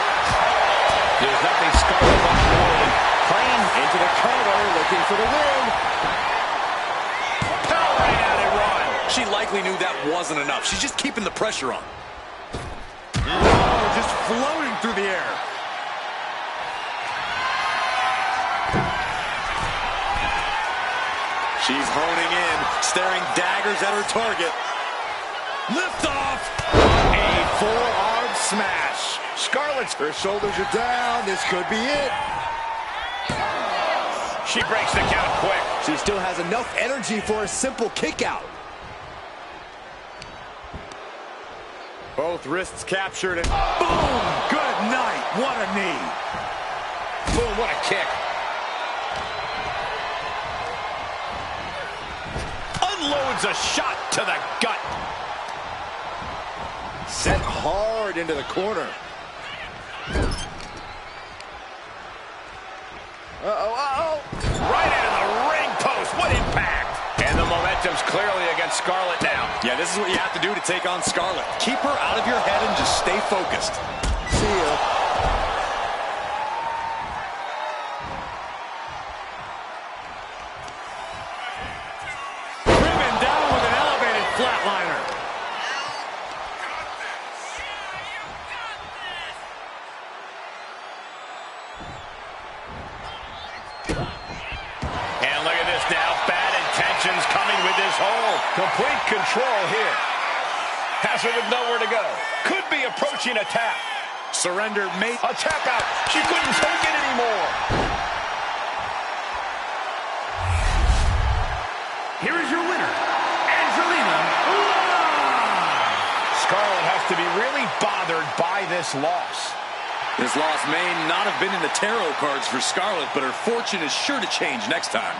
[SPEAKER 3] There's nothing Scarlett wants more than playing into the cover, looking for the win. Powering out at one.
[SPEAKER 2] She likely knew that wasn't enough. She's just keeping the pressure on.
[SPEAKER 7] Oh, just floating through the air.
[SPEAKER 2] She's honing in, staring daggers at her target. Lift off!
[SPEAKER 5] A forearm smash. Scarlett's, her shoulders are down. This could be it.
[SPEAKER 3] She breaks the count quick.
[SPEAKER 5] She still has enough energy for a simple kick out.
[SPEAKER 7] Both wrists captured and boom! Good night. What a knee.
[SPEAKER 3] Boom, what a kick. Unloads a shot to the gut.
[SPEAKER 5] Set hard into the corner.
[SPEAKER 3] Right into the ring post. What impact. And the momentum's clearly against Scarlett now.
[SPEAKER 2] Yeah, this is what you have to do to take on Scarlett. Keep her out of your head and just stay focused.
[SPEAKER 5] See ya.
[SPEAKER 7] Driven down with an elevated flatliner.
[SPEAKER 3] And look at this now. Bad intentions coming with this hold. Complete control here. Has her with nowhere to go. Could be approaching a tap.
[SPEAKER 2] Surrender mate.
[SPEAKER 3] A tap out. She couldn't take it anymore.
[SPEAKER 1] Here is your winner, Angelina Love.
[SPEAKER 3] Scarlett has to be really bothered by this loss.
[SPEAKER 2] This loss may not have been in the tarot cards for Scarlett, but her fortune is sure to change next time.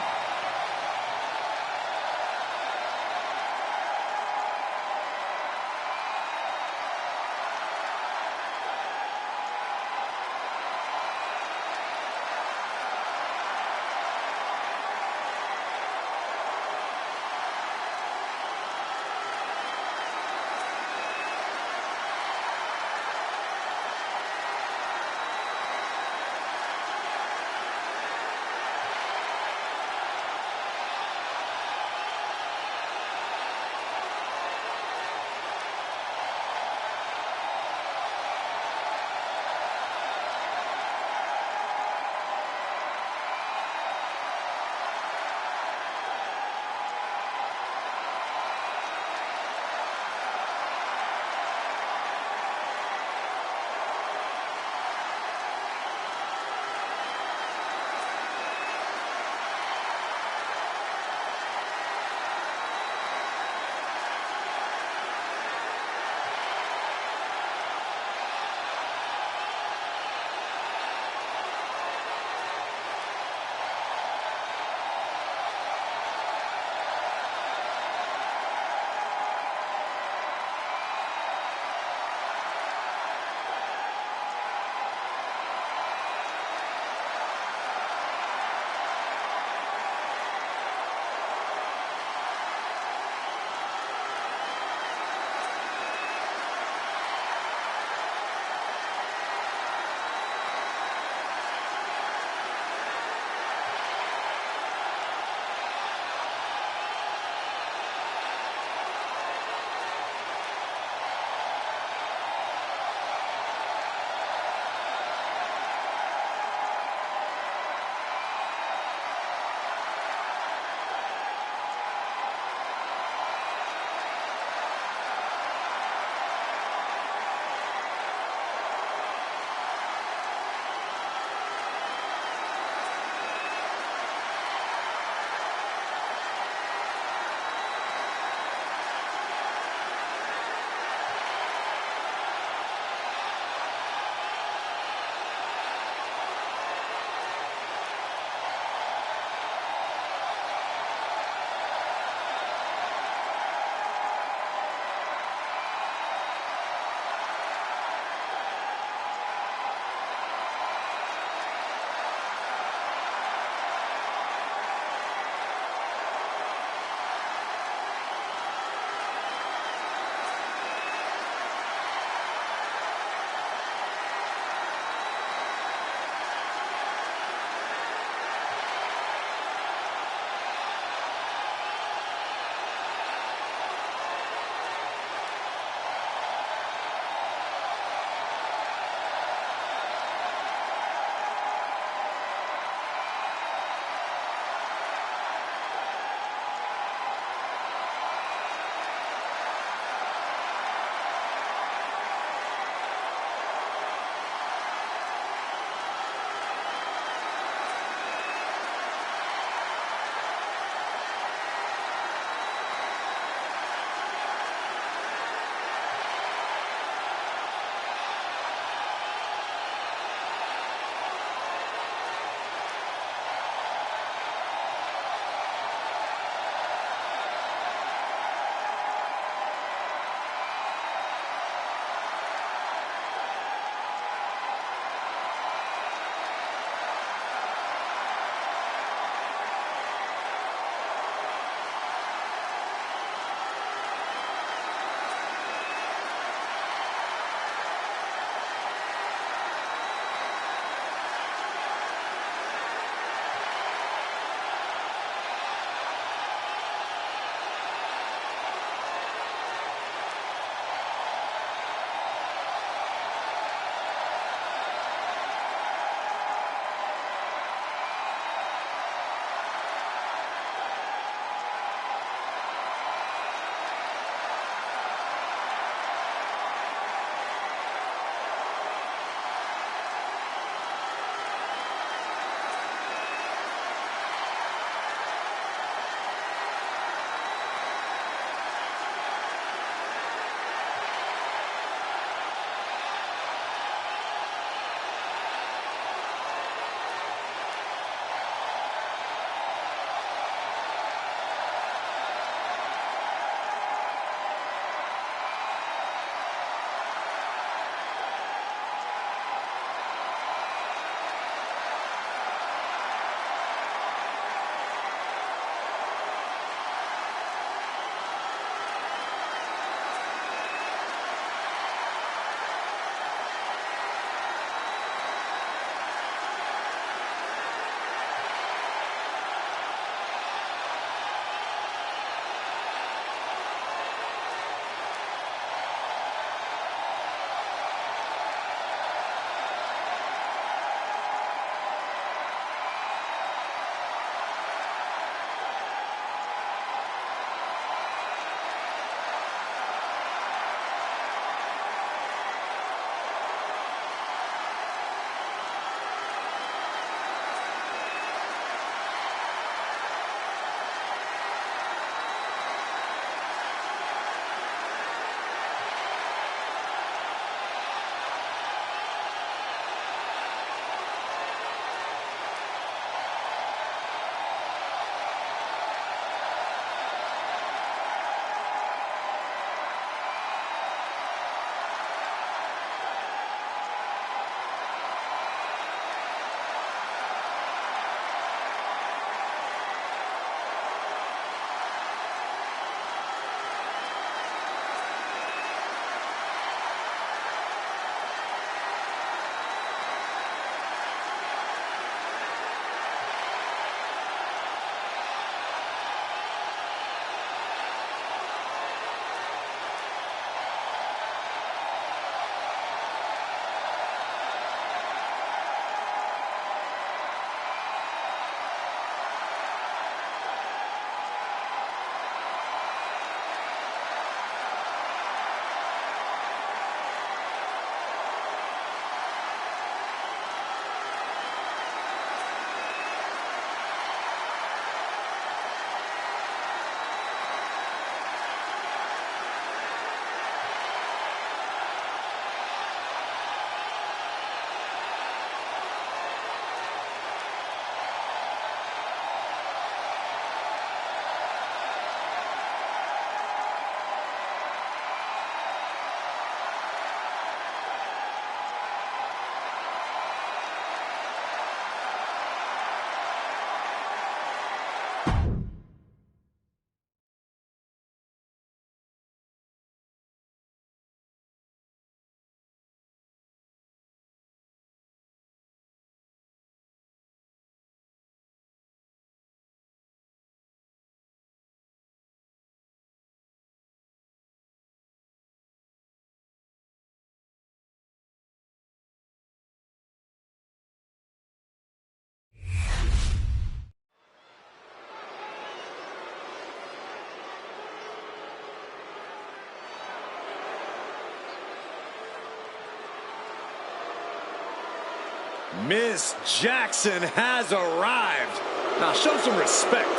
[SPEAKER 2] Miss Jackson has arrived. Now show some respect.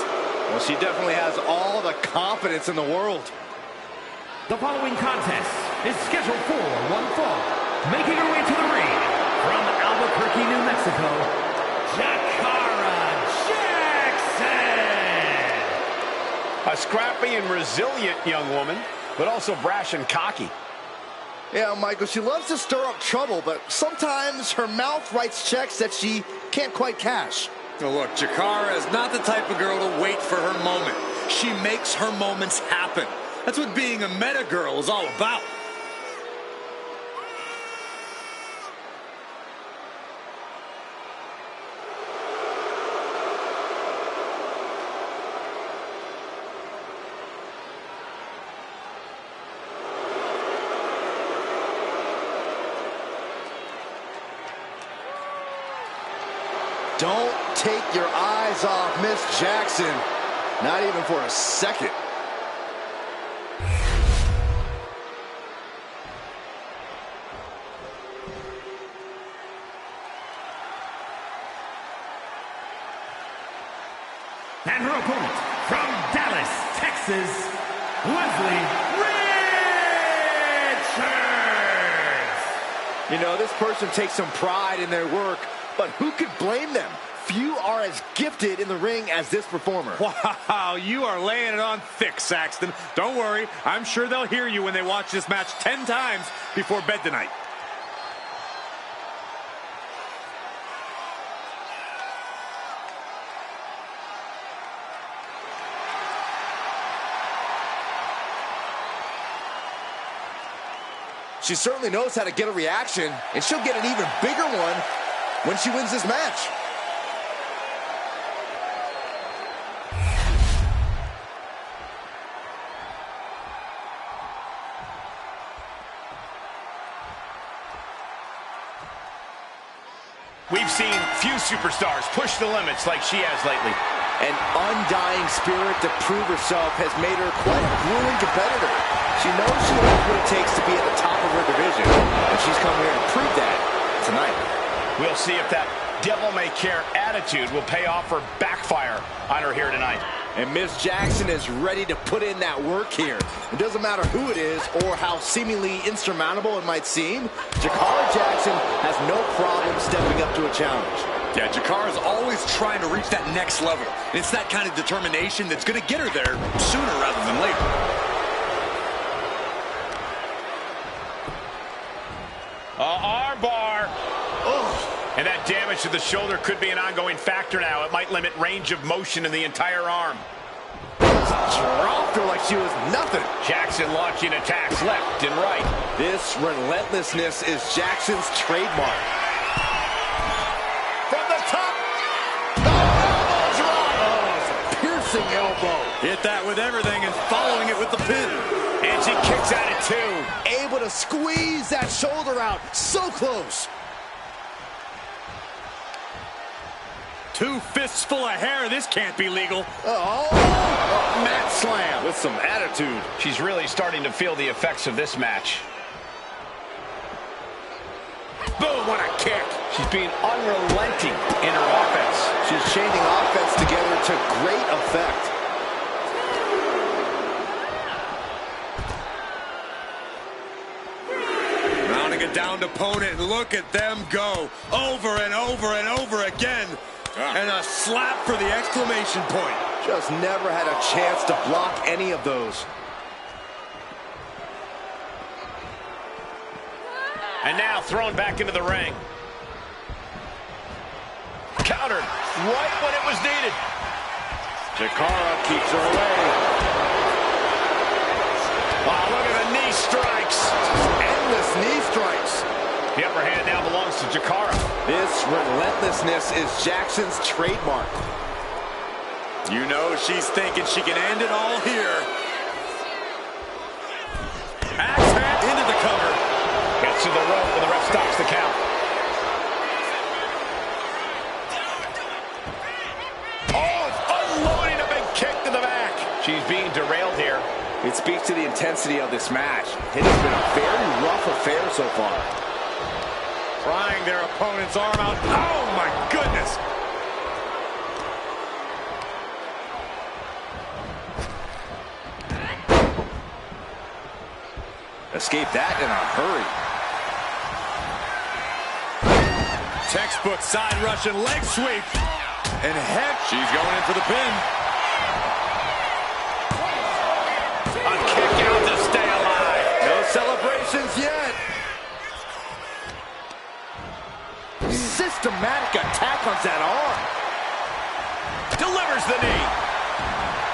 [SPEAKER 5] Well, she definitely has all the confidence in the world.
[SPEAKER 1] The following contest is scheduled for one fall. Making her way to the ring from Albuquerque, New Mexico, Jakara Jackson.
[SPEAKER 3] A scrappy and resilient young woman, but also brash and cocky.
[SPEAKER 5] Yeah, Michael, she loves to stir up trouble, but sometimes her mouth writes checks that she can't quite cash.
[SPEAKER 2] Now look, Jakara is not the type of girl to wait for her moment. She makes her moments happen. That's what being a meta girl is all about.
[SPEAKER 5] Don't take your eyes off Miss Jackson. Not even for a second.
[SPEAKER 1] And her opponent from Dallas, Texas, Leslie Richards.
[SPEAKER 5] You know, this person takes some pride in their work, but who could blame them? Few are as gifted in the ring as this performer.
[SPEAKER 7] Wow, you are laying it on thick, Saxton. Don't worry, I'm sure they'll hear you when they watch this match 10 times before bed tonight.
[SPEAKER 5] She certainly knows how to get a reaction, and she'll get an even bigger one when she wins this match.
[SPEAKER 3] We've seen few superstars push the limits like she has lately.
[SPEAKER 5] An undying spirit to prove herself has made her quite a grueling competitor. She knows she has what it takes to be at the top of her division, and she's come here to prove that tonight.
[SPEAKER 3] We'll see if that devil-may-care attitude will pay off or backfire on her here tonight.
[SPEAKER 5] And Miss Jackson is ready to put in that work here. It doesn't matter who it is or how seemingly insurmountable it might seem, Jakara Jackson has no problem stepping up to a challenge.
[SPEAKER 2] Yeah, Jakara's always trying to reach that next level. And it's that kind of determination that's going to get her there sooner rather than later.
[SPEAKER 3] Arm bar. And that damage to the shoulder could be an ongoing factor now. It might limit range of motion in the entire arm.
[SPEAKER 5] Dropped her like she was nothing.
[SPEAKER 3] Jackson launching attacks left and right.
[SPEAKER 5] This relentlessness is Jackson's trademark. From the top. The elbow's right. Oh, it's a piercing elbow.
[SPEAKER 2] Hit that with everything and following it with the pin.
[SPEAKER 3] And she kicks at it too.
[SPEAKER 5] Able to squeeze that shoulder out. So close.
[SPEAKER 7] 2 fists full of hair. This can't be legal.
[SPEAKER 5] Oh, mat slam with some attitude.
[SPEAKER 3] She's really starting to feel the effects of this match. Boom, what a kick. She's being unrelenting in her offense.
[SPEAKER 5] She's chaining offense together to great effect.
[SPEAKER 2] Mounting a downed opponent, and look at them go. Over and over and over again. And a slap for the exclamation point.
[SPEAKER 5] Just never had a chance to block any of those.
[SPEAKER 3] And now thrown back into the ring. Countered right when it was needed.
[SPEAKER 5] Jakara keeps her away.
[SPEAKER 3] Wow, look at the knee strikes.
[SPEAKER 5] Endless knee strikes.
[SPEAKER 3] The upper hand now belongs to Jakara.
[SPEAKER 5] This relentlessness is Jackson's trademark.
[SPEAKER 2] You know she's thinking she can end it all here. Axe hand into the cover.
[SPEAKER 3] Gets to the rope and the ref stops the count. Oh, unloading a big kick to the back. She's being derailed here.
[SPEAKER 5] It speaks to the intensity of this match. It has been a very rough affair so far.
[SPEAKER 7] Prying their opponent's arm out. Oh, my goodness.
[SPEAKER 5] Escape that in a hurry.
[SPEAKER 7] Textbook side Russian leg sweep. And heck, she's going in for the pin.
[SPEAKER 3] A kick out to stay alive.
[SPEAKER 5] No celebrations yet. Systematic attack on that arm.
[SPEAKER 3] Delivers the knee.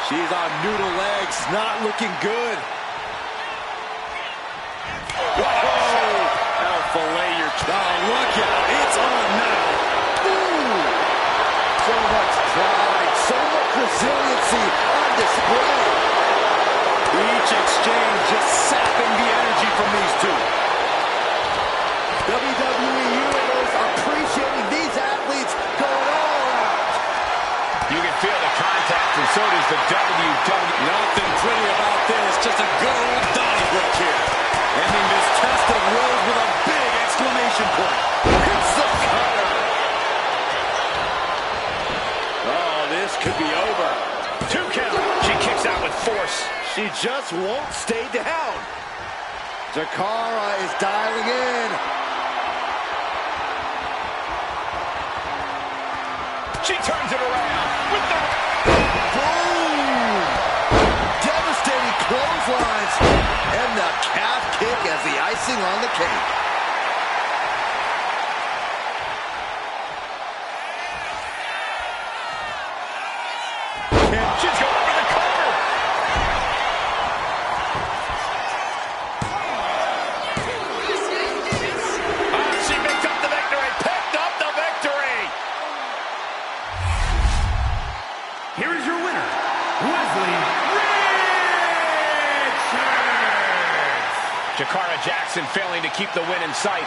[SPEAKER 5] She's on noodle legs, not looking good.
[SPEAKER 7] That'll fillet your... Oh, look out. It's on now.
[SPEAKER 5] Ooh. So much pride, so much resiliency on display.
[SPEAKER 2] Each exchange just sapping the energy from these two.
[SPEAKER 5] WWE Universe appreciating these athletes going all out.
[SPEAKER 3] You can feel the contact, and so does the WWE.
[SPEAKER 2] Nothing pretty about this. Just a good old Donnybrook here. Ending this test of wills with a big exclamation point.
[SPEAKER 5] It's the cutter. Oh, this could be over.
[SPEAKER 3] 2 count. She kicks out with force.
[SPEAKER 5] She just won't stay down. Jakara is dialing in.
[SPEAKER 3] She turns it around with the...
[SPEAKER 5] Boom! Devastating clotheslines. And the calf kick as the icing on the cake.
[SPEAKER 3] And she's going for the cover. She picked up the victory. Picked up the victory.
[SPEAKER 1] Here is your winner, Wesley Richards.
[SPEAKER 3] Jakara Jackson failing to keep the win in sight.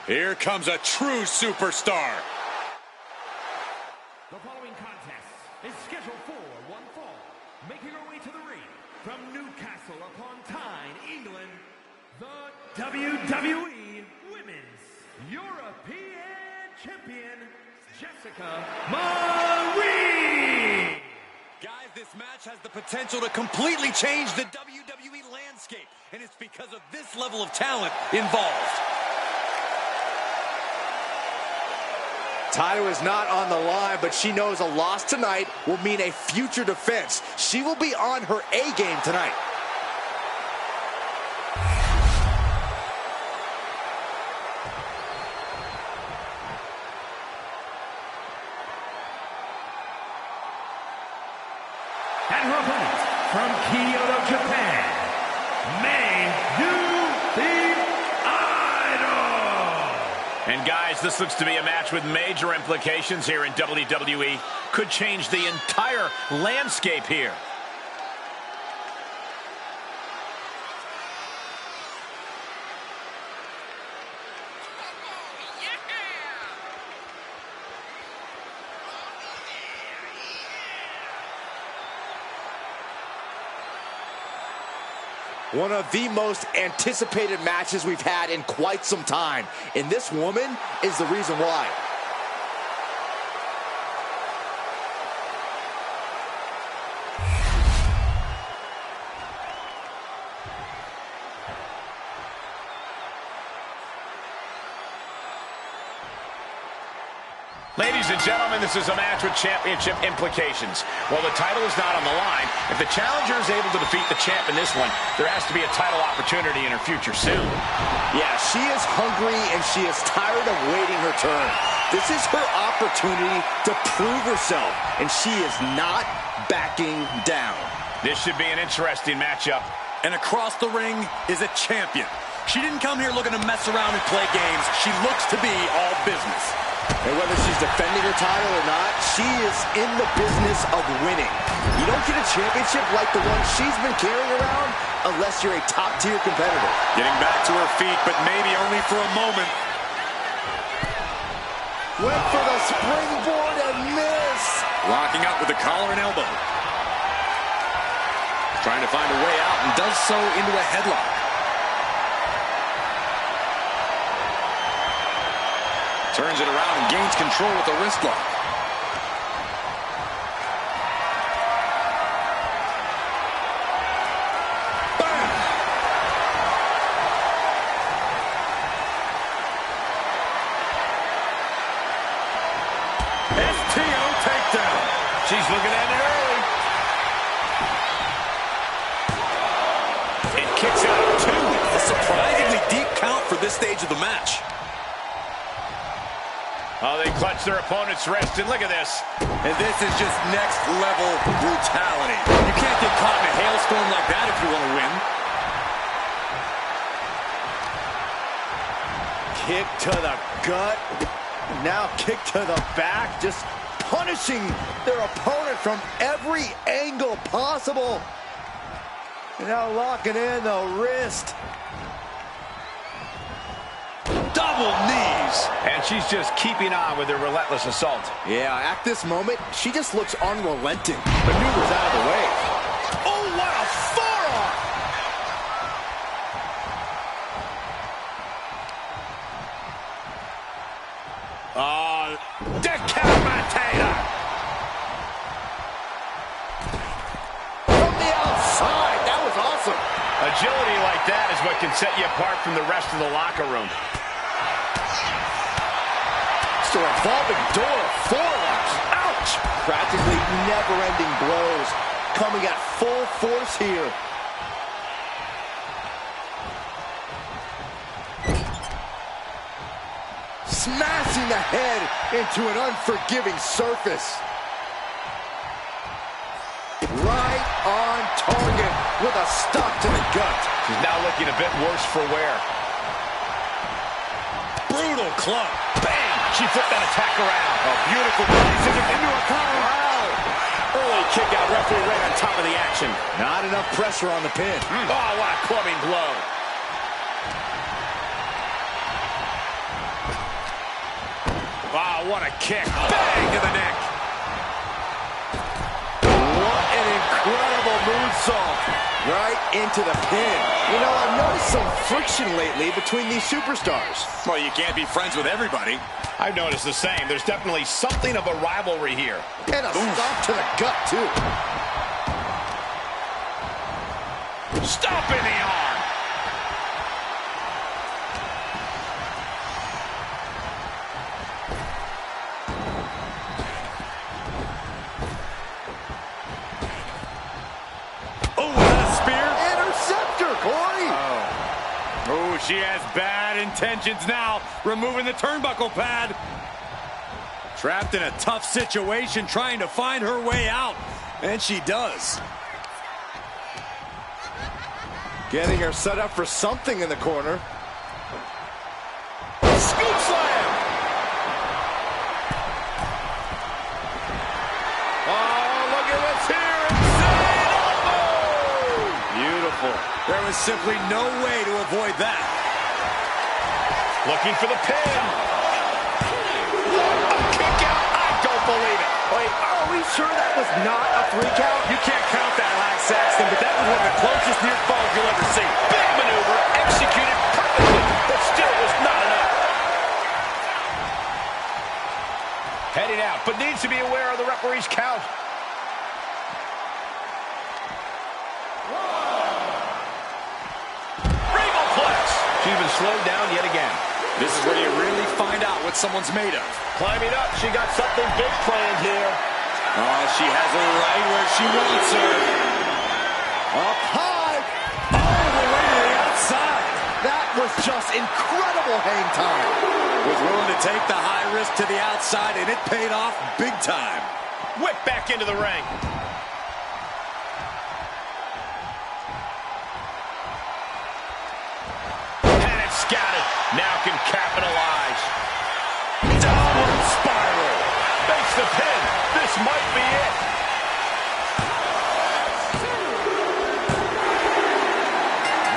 [SPEAKER 2] Here comes a true superstar.
[SPEAKER 1] The following contest is scheduled for one fall. Making her way to the ring from Newcastle upon Tyne, England, the WWE Women's European Champion, Jessica Marie.
[SPEAKER 2] Guys, this match has the potential to completely change the WWE landscape, and it's because of this level of talent involved.
[SPEAKER 5] Title is not on the line, but she knows a loss tonight will mean a future defense. She will be on her A game tonight.
[SPEAKER 1] And her opponent from Kyoto, Japan,
[SPEAKER 3] And guys, this looks to be a match with major implications here in WWE. Could change the entire landscape here.
[SPEAKER 5] One of the most anticipated matches we've had in quite some time. And this woman is the reason why.
[SPEAKER 3] Ladies and gentlemen, this is a match with championship implications. While the title is not on the line, if the challenger is able to defeat the champ in this one, there has to be a title opportunity in her future soon.
[SPEAKER 5] Yeah, she is hungry and she is tired of waiting her turn. This is her opportunity to prove herself, and she is not backing down.
[SPEAKER 3] This should be an interesting matchup.
[SPEAKER 2] And across the ring is a champion. She didn't come here looking to mess around and play games. She looks to be all business.
[SPEAKER 5] And whether she's defending her title or not, she is in the business of winning. You don't get a championship like the one she's been carrying around unless you're a top-tier competitor.
[SPEAKER 2] Getting back to her feet, but maybe only for a moment.
[SPEAKER 5] Went for the springboard and missed.
[SPEAKER 2] Locking up with the collar and elbow. Trying to find a way out and does so into a headlock. Turns it around and gains control with the wrist lock. Bam! STO takedown.
[SPEAKER 3] She's looking at it early. It kicks out at 2.
[SPEAKER 2] A surprisingly deep count for this stage of the match.
[SPEAKER 3] Oh, they clutch their opponent's wrist, and look at this.
[SPEAKER 2] And this is just next level brutality. You can't get caught in a hailstorm like that if you want to win.
[SPEAKER 5] Kick to the gut. Now kick to the back. Just punishing their opponent from every angle possible. Now locking in the wrist.
[SPEAKER 2] Double knees.
[SPEAKER 3] And she's just keeping on with her relentless assault.
[SPEAKER 5] Yeah, at this moment, she just looks unrelenting. Maneuvers out of the way. Oh, what a forearm!
[SPEAKER 3] Decapitator!
[SPEAKER 5] From the outside, that was awesome.
[SPEAKER 3] Agility like that is what can set you apart from the rest of the locker room.
[SPEAKER 5] It's a revolving door of forearms. Ouch! Practically never-ending blows coming at full force here. Smashing the head into an unforgiving surface. Right on target with a stop to the gut.
[SPEAKER 3] She's now looking a bit worse for wear.
[SPEAKER 2] Brutal club.
[SPEAKER 3] Bang! She flipped that attack around.
[SPEAKER 2] A beautiful place into a collar.
[SPEAKER 3] Wow! Early kick out, referee right on top of the action.
[SPEAKER 5] Not enough pressure on the pin.
[SPEAKER 3] Oh, what a clubbing blow.
[SPEAKER 7] Wow, what a kick. Bang to the neck.
[SPEAKER 5] What an incredible moonsault. Right into the pin. You know, I've noticed some friction lately between these superstars.
[SPEAKER 2] Well, you can't be friends with everybody.
[SPEAKER 3] I've noticed the same. There's definitely something of a rivalry here.
[SPEAKER 5] And a stop to the gut, too.
[SPEAKER 3] Stop in the arm.
[SPEAKER 7] She has bad intentions now, removing the turnbuckle pad. Trapped in a tough situation, trying to find her way out. And she does.
[SPEAKER 5] Getting her set up for something in the corner.
[SPEAKER 3] Scoop slam! Oh, look at what's here. Insane elbow!
[SPEAKER 2] Beautiful. There was simply no way to avoid that.
[SPEAKER 3] Looking for the pin. A kick out. I don't believe it.
[SPEAKER 5] Wait, are we sure that was not a 3 count?
[SPEAKER 4] You can't count that, Alex Saxton, but that was one of the closest near falls you'll ever see. Big maneuver, executed perfectly, but still was not enough.
[SPEAKER 3] Heading out, but needs to be aware of the referee's count. She's been slowed down yet again.
[SPEAKER 2] This is where you really find out what someone's made of.
[SPEAKER 3] Climbing up, she got something big planned here.
[SPEAKER 2] Oh, she has her right where she wants her.
[SPEAKER 5] Up high.
[SPEAKER 2] All the way to the outside.
[SPEAKER 5] That was just incredible hang time.
[SPEAKER 2] Was willing to take the high risk to the outside, and it paid off big time.
[SPEAKER 3] Whip back into the ring. Scattered. Now can capitalize. Downward spiral. Makes the pin. This might be it.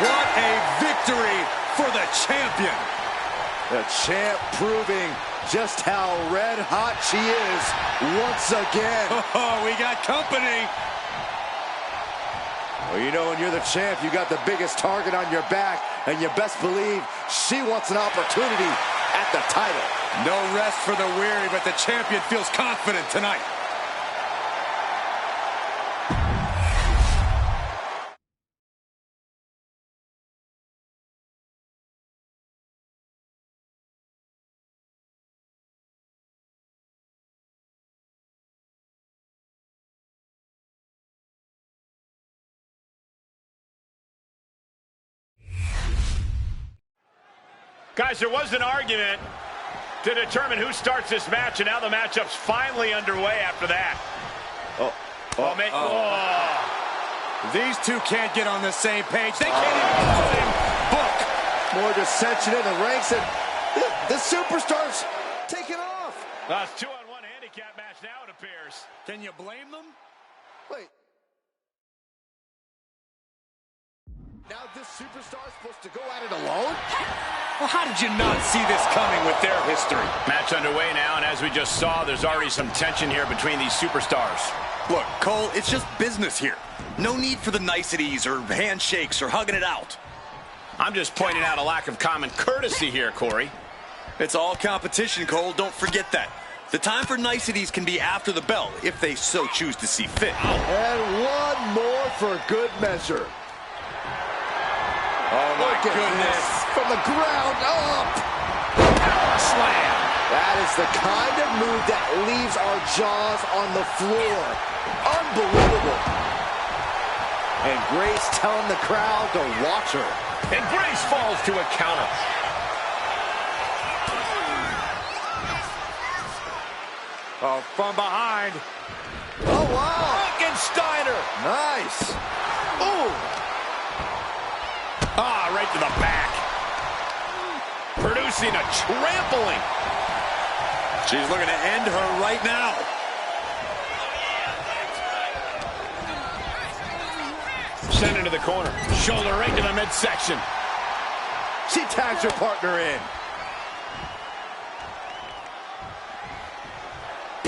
[SPEAKER 2] What a victory for the champion.
[SPEAKER 5] The champ proving just how red hot she is once again.
[SPEAKER 2] Oh, we got company.
[SPEAKER 5] Well, you know, when you're the champ, you got the biggest target on your back, and you best believe she wants an opportunity at the title.
[SPEAKER 2] No rest for the weary, but the champion feels confident tonight.
[SPEAKER 3] Guys, there was an argument to determine who starts this match, and now the matchup's finally underway after that.
[SPEAKER 2] These two can't get on the same page. They can't even get the same book.
[SPEAKER 5] More dissension in the ranks, and the superstars taking off.
[SPEAKER 3] It's 2-on-1 handicap match now, it appears.
[SPEAKER 2] Can you blame them?
[SPEAKER 5] Wait. Now this superstar is supposed to go at it alone?
[SPEAKER 2] Well, how did you not see this coming with their history?
[SPEAKER 3] Match underway now, and as we just saw, there's already some tension here between these superstars.
[SPEAKER 2] Look, Cole, it's just business here. No need for the niceties or handshakes or hugging it out.
[SPEAKER 3] I'm just pointing out a lack of common courtesy here, Corey.
[SPEAKER 2] It's all competition, Cole. Don't forget that. The time for niceties can be after the bell, if they so choose to see fit.
[SPEAKER 5] And one more for good measure.
[SPEAKER 2] Oh, my goodness.
[SPEAKER 5] From the ground up.
[SPEAKER 3] Power slam.
[SPEAKER 5] That is the kind of move that leaves our jaws on the floor. Unbelievable. And Grace telling the crowd to watch her.
[SPEAKER 3] And Grace falls to a counter.
[SPEAKER 7] Oh, from behind.
[SPEAKER 5] Oh, wow.
[SPEAKER 3] Frankensteiner.
[SPEAKER 5] Nice. Ooh.
[SPEAKER 3] Right to the back. Producing a trampling.
[SPEAKER 2] She's looking to end her right now.
[SPEAKER 3] Send into the corner. Shoulder right to the midsection.
[SPEAKER 5] She tags her partner in.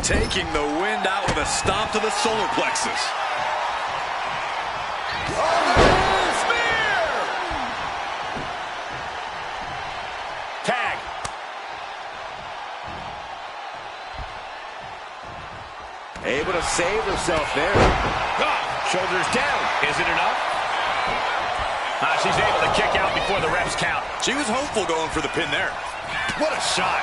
[SPEAKER 2] Taking the wind out with a stomp to the solar plexus.
[SPEAKER 3] Tag.
[SPEAKER 5] Able to save herself there.
[SPEAKER 3] Shoulders down. Is it enough? She's able to kick out before the refs count.
[SPEAKER 2] She was hopeful going for the pin there.
[SPEAKER 3] What a shot.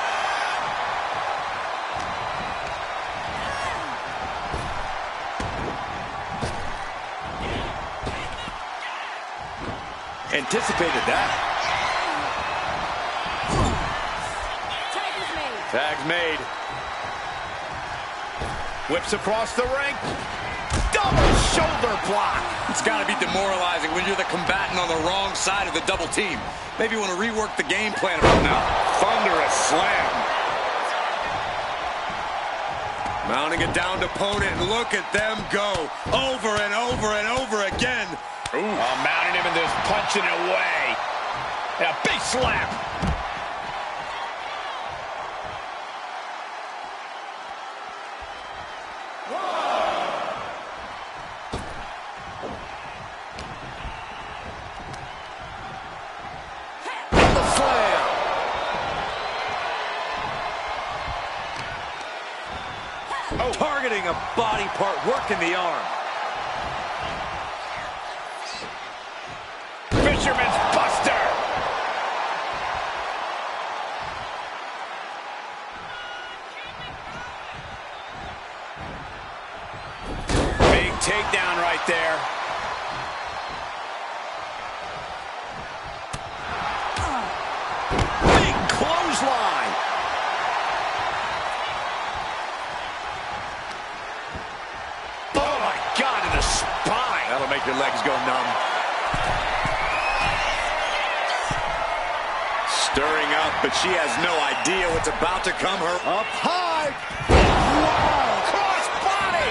[SPEAKER 5] Anticipated that.
[SPEAKER 3] Tag's made. Whips across the ring. Double shoulder block.
[SPEAKER 2] It's got to be demoralizing when you're the combatant on the wrong side of the double team. Maybe you want to rework the game plan about now.
[SPEAKER 3] Thunderous slam.
[SPEAKER 2] Mounting a downed opponent, and look at them go. Over and over and over again.
[SPEAKER 3] Mounting him and just punching it away. And a big slap.
[SPEAKER 2] Targeting a body part, working the arm.
[SPEAKER 3] Fisherman's Buster.
[SPEAKER 2] Big takedown right there.
[SPEAKER 3] Big clothesline. Oh my God, in the spine.
[SPEAKER 2] That'll make your legs go numb. Stirring up, but she has no idea what's about to come her.
[SPEAKER 5] Up high. Wow.
[SPEAKER 3] Cross body.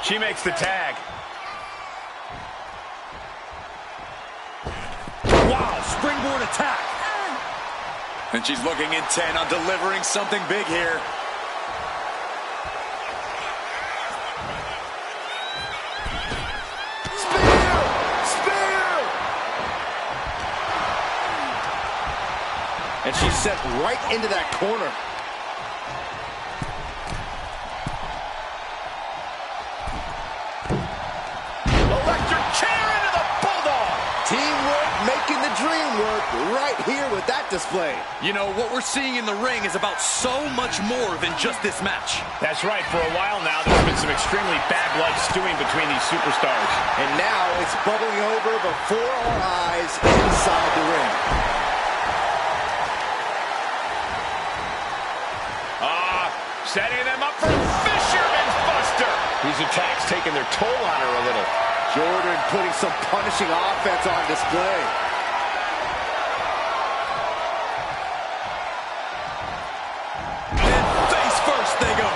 [SPEAKER 3] She makes the tag.
[SPEAKER 2] Wow, springboard attack. And she's looking intent on delivering something big here.
[SPEAKER 5] And she's set right into that corner.
[SPEAKER 3] Electric chair into the bulldog.
[SPEAKER 5] Teamwork making the dream work right here with that display.
[SPEAKER 2] You know, what we're seeing in the ring is about so much more than just this match.
[SPEAKER 3] That's right. For a while now, there's been some extremely bad blood stewing between these superstars.
[SPEAKER 5] And now it's bubbling over before our eyes inside the ring.
[SPEAKER 3] Setting them up for Fisherman's Buster. These attacks taking their toll on her a little.
[SPEAKER 5] Jordan putting some punishing offense on display.
[SPEAKER 2] And face first they go.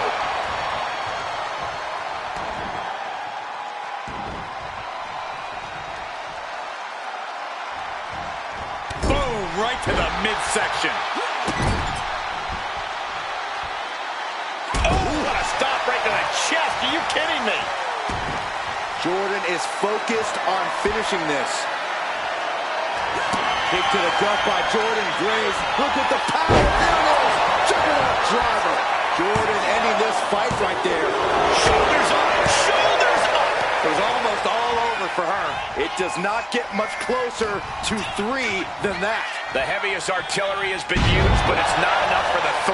[SPEAKER 2] Boom, right to the midsection.
[SPEAKER 3] Right to the chest. Are you kidding me?
[SPEAKER 5] Jordan is focused on finishing this. Kick to the gut by Jordan Graves. Look at the power. There it is. Juggernaut driver. Jordan ending this fight right there.
[SPEAKER 3] Shoulders up. Shoulders up.
[SPEAKER 5] It was almost all over for her. It does not get much closer to 3 than that.
[SPEAKER 3] The heaviest artillery has been used, but it's not enough for the 3.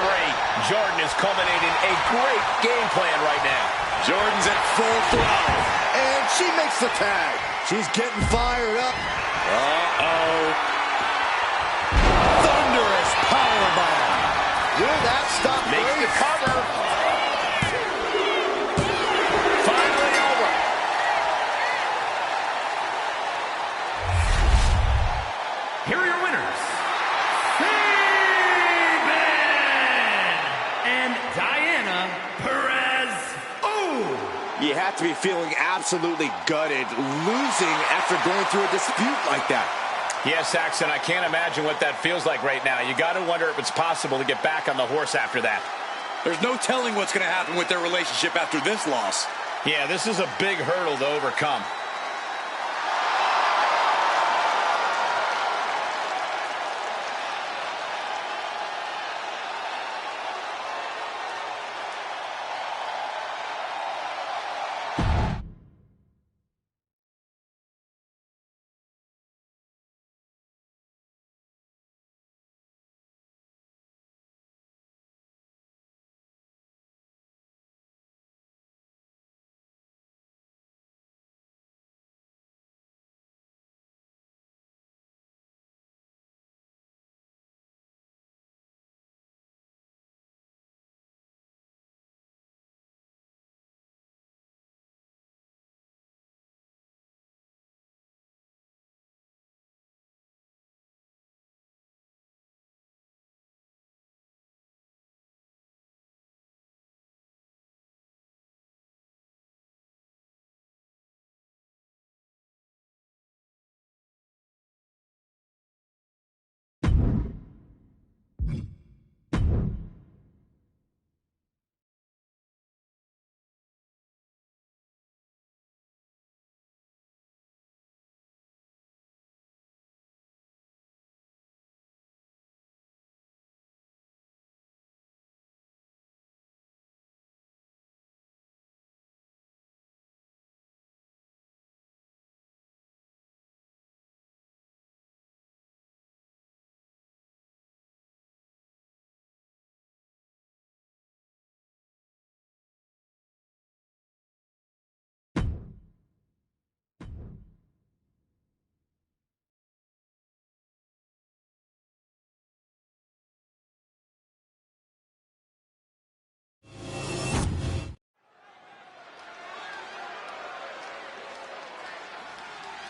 [SPEAKER 3] Jordan is culminating a great game plan right now.
[SPEAKER 2] Jordan's at full throttle.
[SPEAKER 5] And she makes the tag. She's getting fired up.
[SPEAKER 2] Uh-oh. Thunderous powerbomb.
[SPEAKER 5] Will that stop
[SPEAKER 3] Makes the cover. Finally over.
[SPEAKER 1] Here are your winners, and Diana Perez.
[SPEAKER 5] You have to be feeling absolutely gutted, losing after going through a dispute like that.
[SPEAKER 3] Yes, Saxon, I can't imagine what that feels like right now. You got to wonder if it's possible to get back on the horse after that.
[SPEAKER 7] There's no telling what's going to happen with their relationship after this loss.
[SPEAKER 3] Yeah, this is a big hurdle to overcome.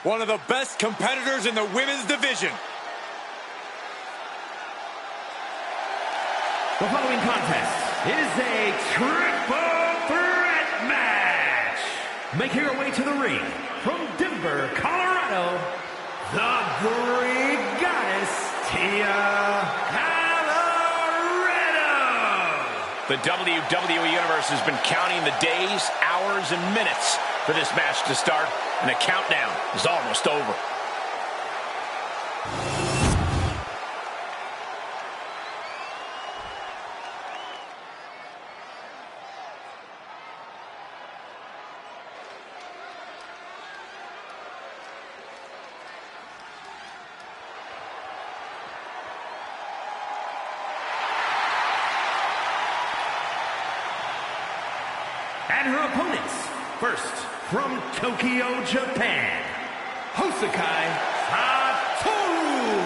[SPEAKER 7] One of the best competitors in the women's division.
[SPEAKER 1] The following contest is a triple threat match. Making her way to the ring from Denver, Colorado, the Greek Goddess, Tia Colorado.
[SPEAKER 3] The WWE Universe has been counting the days, hours, and minutes for this match to start, and the countdown is almost over.
[SPEAKER 1] And her opponents, first from Tokyo, Japan, Hosakai Satoru.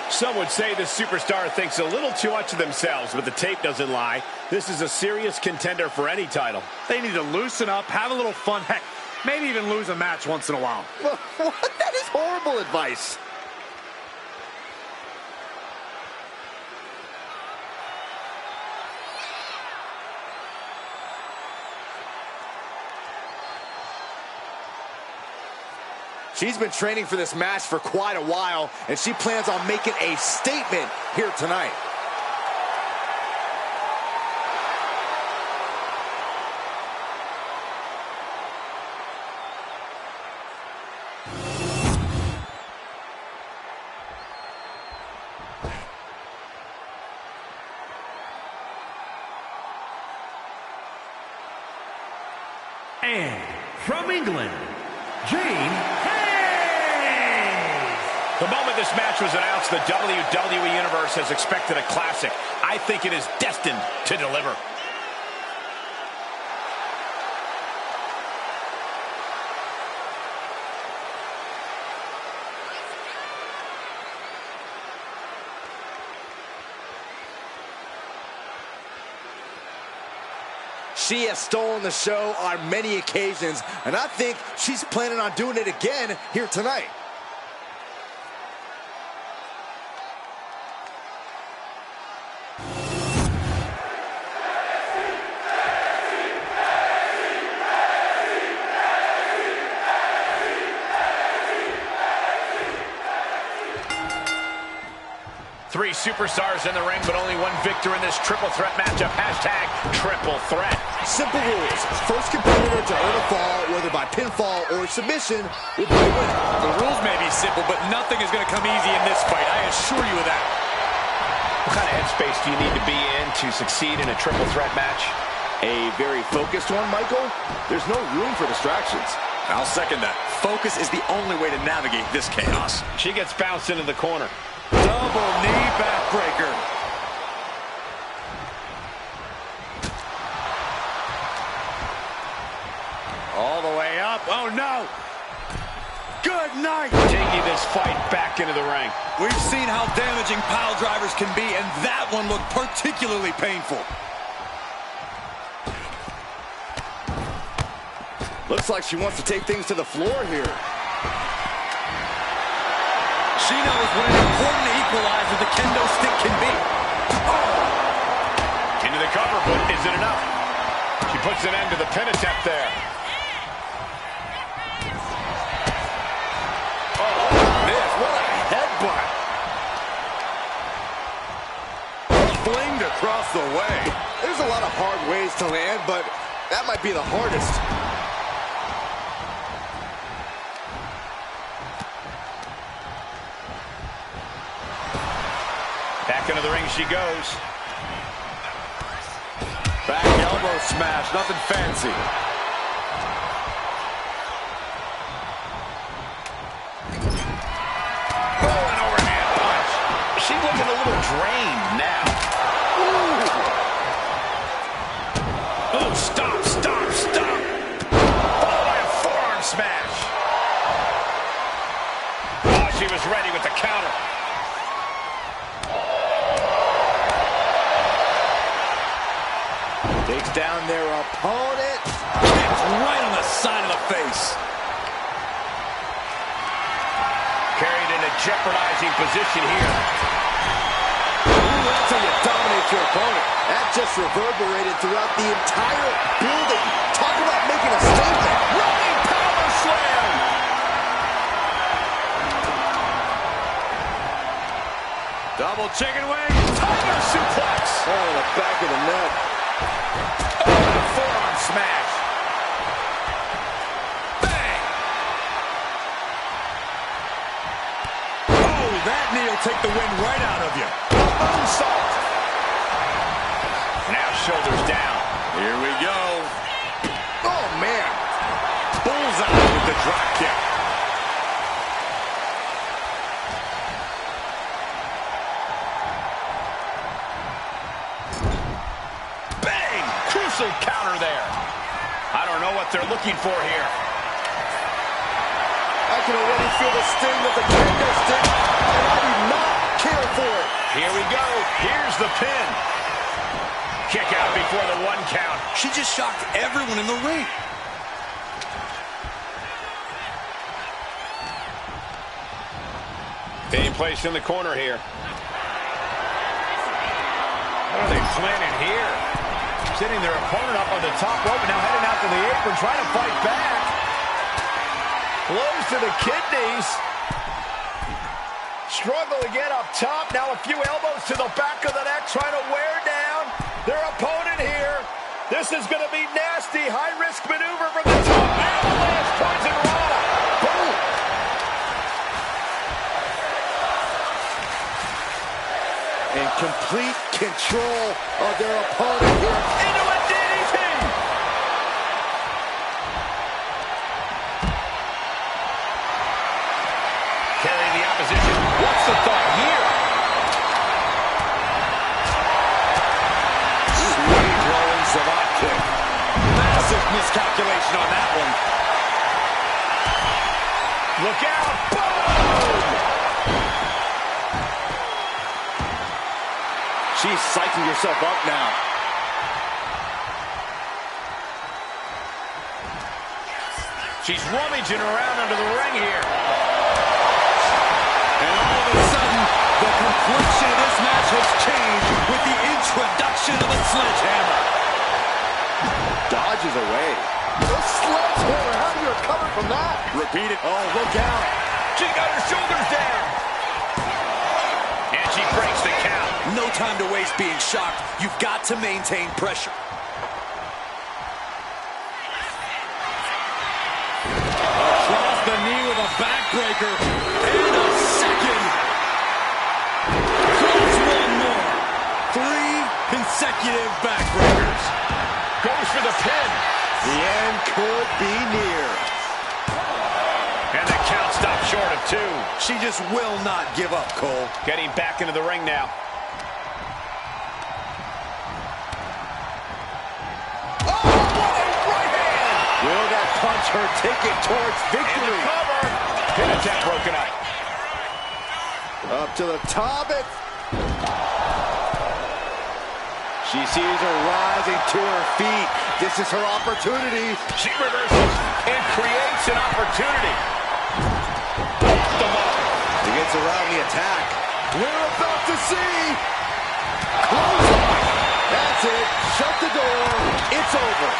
[SPEAKER 3] Some would say the superstar thinks a little too much of themselves, but the tape doesn't lie. This is a serious contender for any title.
[SPEAKER 7] They need to loosen up, have a little fun, heck, maybe even lose a match once in a while.
[SPEAKER 5] What? That is horrible advice. She's been training for this match for quite a while, and she plans on making a statement here tonight.
[SPEAKER 1] And from England, Jane.
[SPEAKER 3] The moment this match was announced, the WWE Universe has expected a classic. I think it is destined to deliver.
[SPEAKER 5] She has stolen the show on many occasions, and I think she's planning on doing it again here tonight.
[SPEAKER 3] superstars in the ring, but only one victor in this triple threat matchup. Hashtag triple threat.
[SPEAKER 5] Simple rules. First competitor to earn a fall, whether by pinfall or submission, will be the winner.
[SPEAKER 2] The rules may be simple, but nothing is going to come easy in this fight. I assure you of that.
[SPEAKER 3] What kind of headspace do you need to be in to succeed in a triple threat match?
[SPEAKER 5] A very focused one, Michael. There's no room for distractions.
[SPEAKER 2] I'll second that. Focus is the only way to navigate this chaos.
[SPEAKER 3] She gets bounced into the corner.
[SPEAKER 7] Double knee backbreaker. All the way up. Oh, no. Good night.
[SPEAKER 3] Taking this fight back into the ring.
[SPEAKER 2] We've seen how damaging pile drivers can be, and that one looked particularly painful.
[SPEAKER 5] Looks like she wants to take things to the floor here.
[SPEAKER 2] She knows what an important equalizer the kendo stick can be.
[SPEAKER 3] Oh. Into the cover, but is it enough? She puts an end to the pin attempt there.
[SPEAKER 5] Oh, man, what a headbutt.
[SPEAKER 7] Flinged across the way.
[SPEAKER 5] There's a lot of hard ways to land, but that might be the hardest.
[SPEAKER 3] Back into the ring she goes.
[SPEAKER 7] Back elbow smash, nothing fancy.
[SPEAKER 3] Oh, an overhand punch. She's looking a little drained now. Oh, stop, stop, stop. Followed by a forearm smash. Oh, she was ready with the counter.
[SPEAKER 5] Takes down their opponent.
[SPEAKER 2] Kicked right on the side of the face.
[SPEAKER 3] Carried in a jeopardizing position here.
[SPEAKER 5] Ooh, that's how you dominate your opponent. That just reverberated throughout the entire building. Talk about making a statement.
[SPEAKER 3] Running power slam.
[SPEAKER 7] Double chicken wing.
[SPEAKER 3] Tiger suplex.
[SPEAKER 5] Oh, the back of the neck.
[SPEAKER 3] Oh, and a forearm smash. Bang.
[SPEAKER 2] Oh, that knee will take the wind right out of you.
[SPEAKER 3] Moonsault. Now shoulders down.
[SPEAKER 2] Here we go.
[SPEAKER 5] Oh, man.
[SPEAKER 2] Bullseye with the drop kick.
[SPEAKER 3] Bang! Crucial counter there. I don't know what they're looking for here.
[SPEAKER 5] I can already feel the sting of the kendo stick, and I do not care for it.
[SPEAKER 3] Here we go. Here's the pin. Kick out before the 1 count.
[SPEAKER 2] She just shocked everyone in the ring.
[SPEAKER 3] Being placed in the corner here. What are they planning here? Sitting their opponent up on the top rope and now heading out to the apron, trying to fight back. Blows to the kidneys. Struggle to get up top. Now a few elbows to the back of the neck, trying to wear down their opponent here. This is going to be nasty. High-risk maneuver from the top. Avalanche poison Rana. Boom.
[SPEAKER 5] In complete control of their opponent here.
[SPEAKER 3] Into a DDT. Carrying the opposition. What's the thought here?
[SPEAKER 2] Sweet rolling savant kick. Massive miscalculation on that one.
[SPEAKER 3] Look out. Boom!
[SPEAKER 5] She's psyching herself up now.
[SPEAKER 3] She's rummaging around under the ring here.
[SPEAKER 2] And all of a sudden, the complexion of this match has changed with the introduction of a sledgehammer.
[SPEAKER 5] Dodges away. The sledgehammer, how do you recover from that?
[SPEAKER 2] Repeat it.
[SPEAKER 5] Oh, look out.
[SPEAKER 3] She got her shoulders down. And she breaks the count.
[SPEAKER 2] No time to waste being shocked. You've got to maintain pressure.
[SPEAKER 7] Across the knee with a backbreaker. And a second. Throws one more. 3 consecutive backbreakers.
[SPEAKER 3] Goes for the pin.
[SPEAKER 5] The end could be near.
[SPEAKER 3] And the count stopped short of 2.
[SPEAKER 2] She just will not give up, Cole.
[SPEAKER 3] Getting back into the ring now.
[SPEAKER 5] Oh, what a right hand! Will that punch her ticket towards victory?
[SPEAKER 3] Cover. Pin attempt broken up.
[SPEAKER 5] Up to the top. She sees her rising to her feet. This is her opportunity.
[SPEAKER 3] She reverses and creates an opportunity.
[SPEAKER 5] He gets around the attack. We're about to see. Close up. That's it. Shut the door. It's over.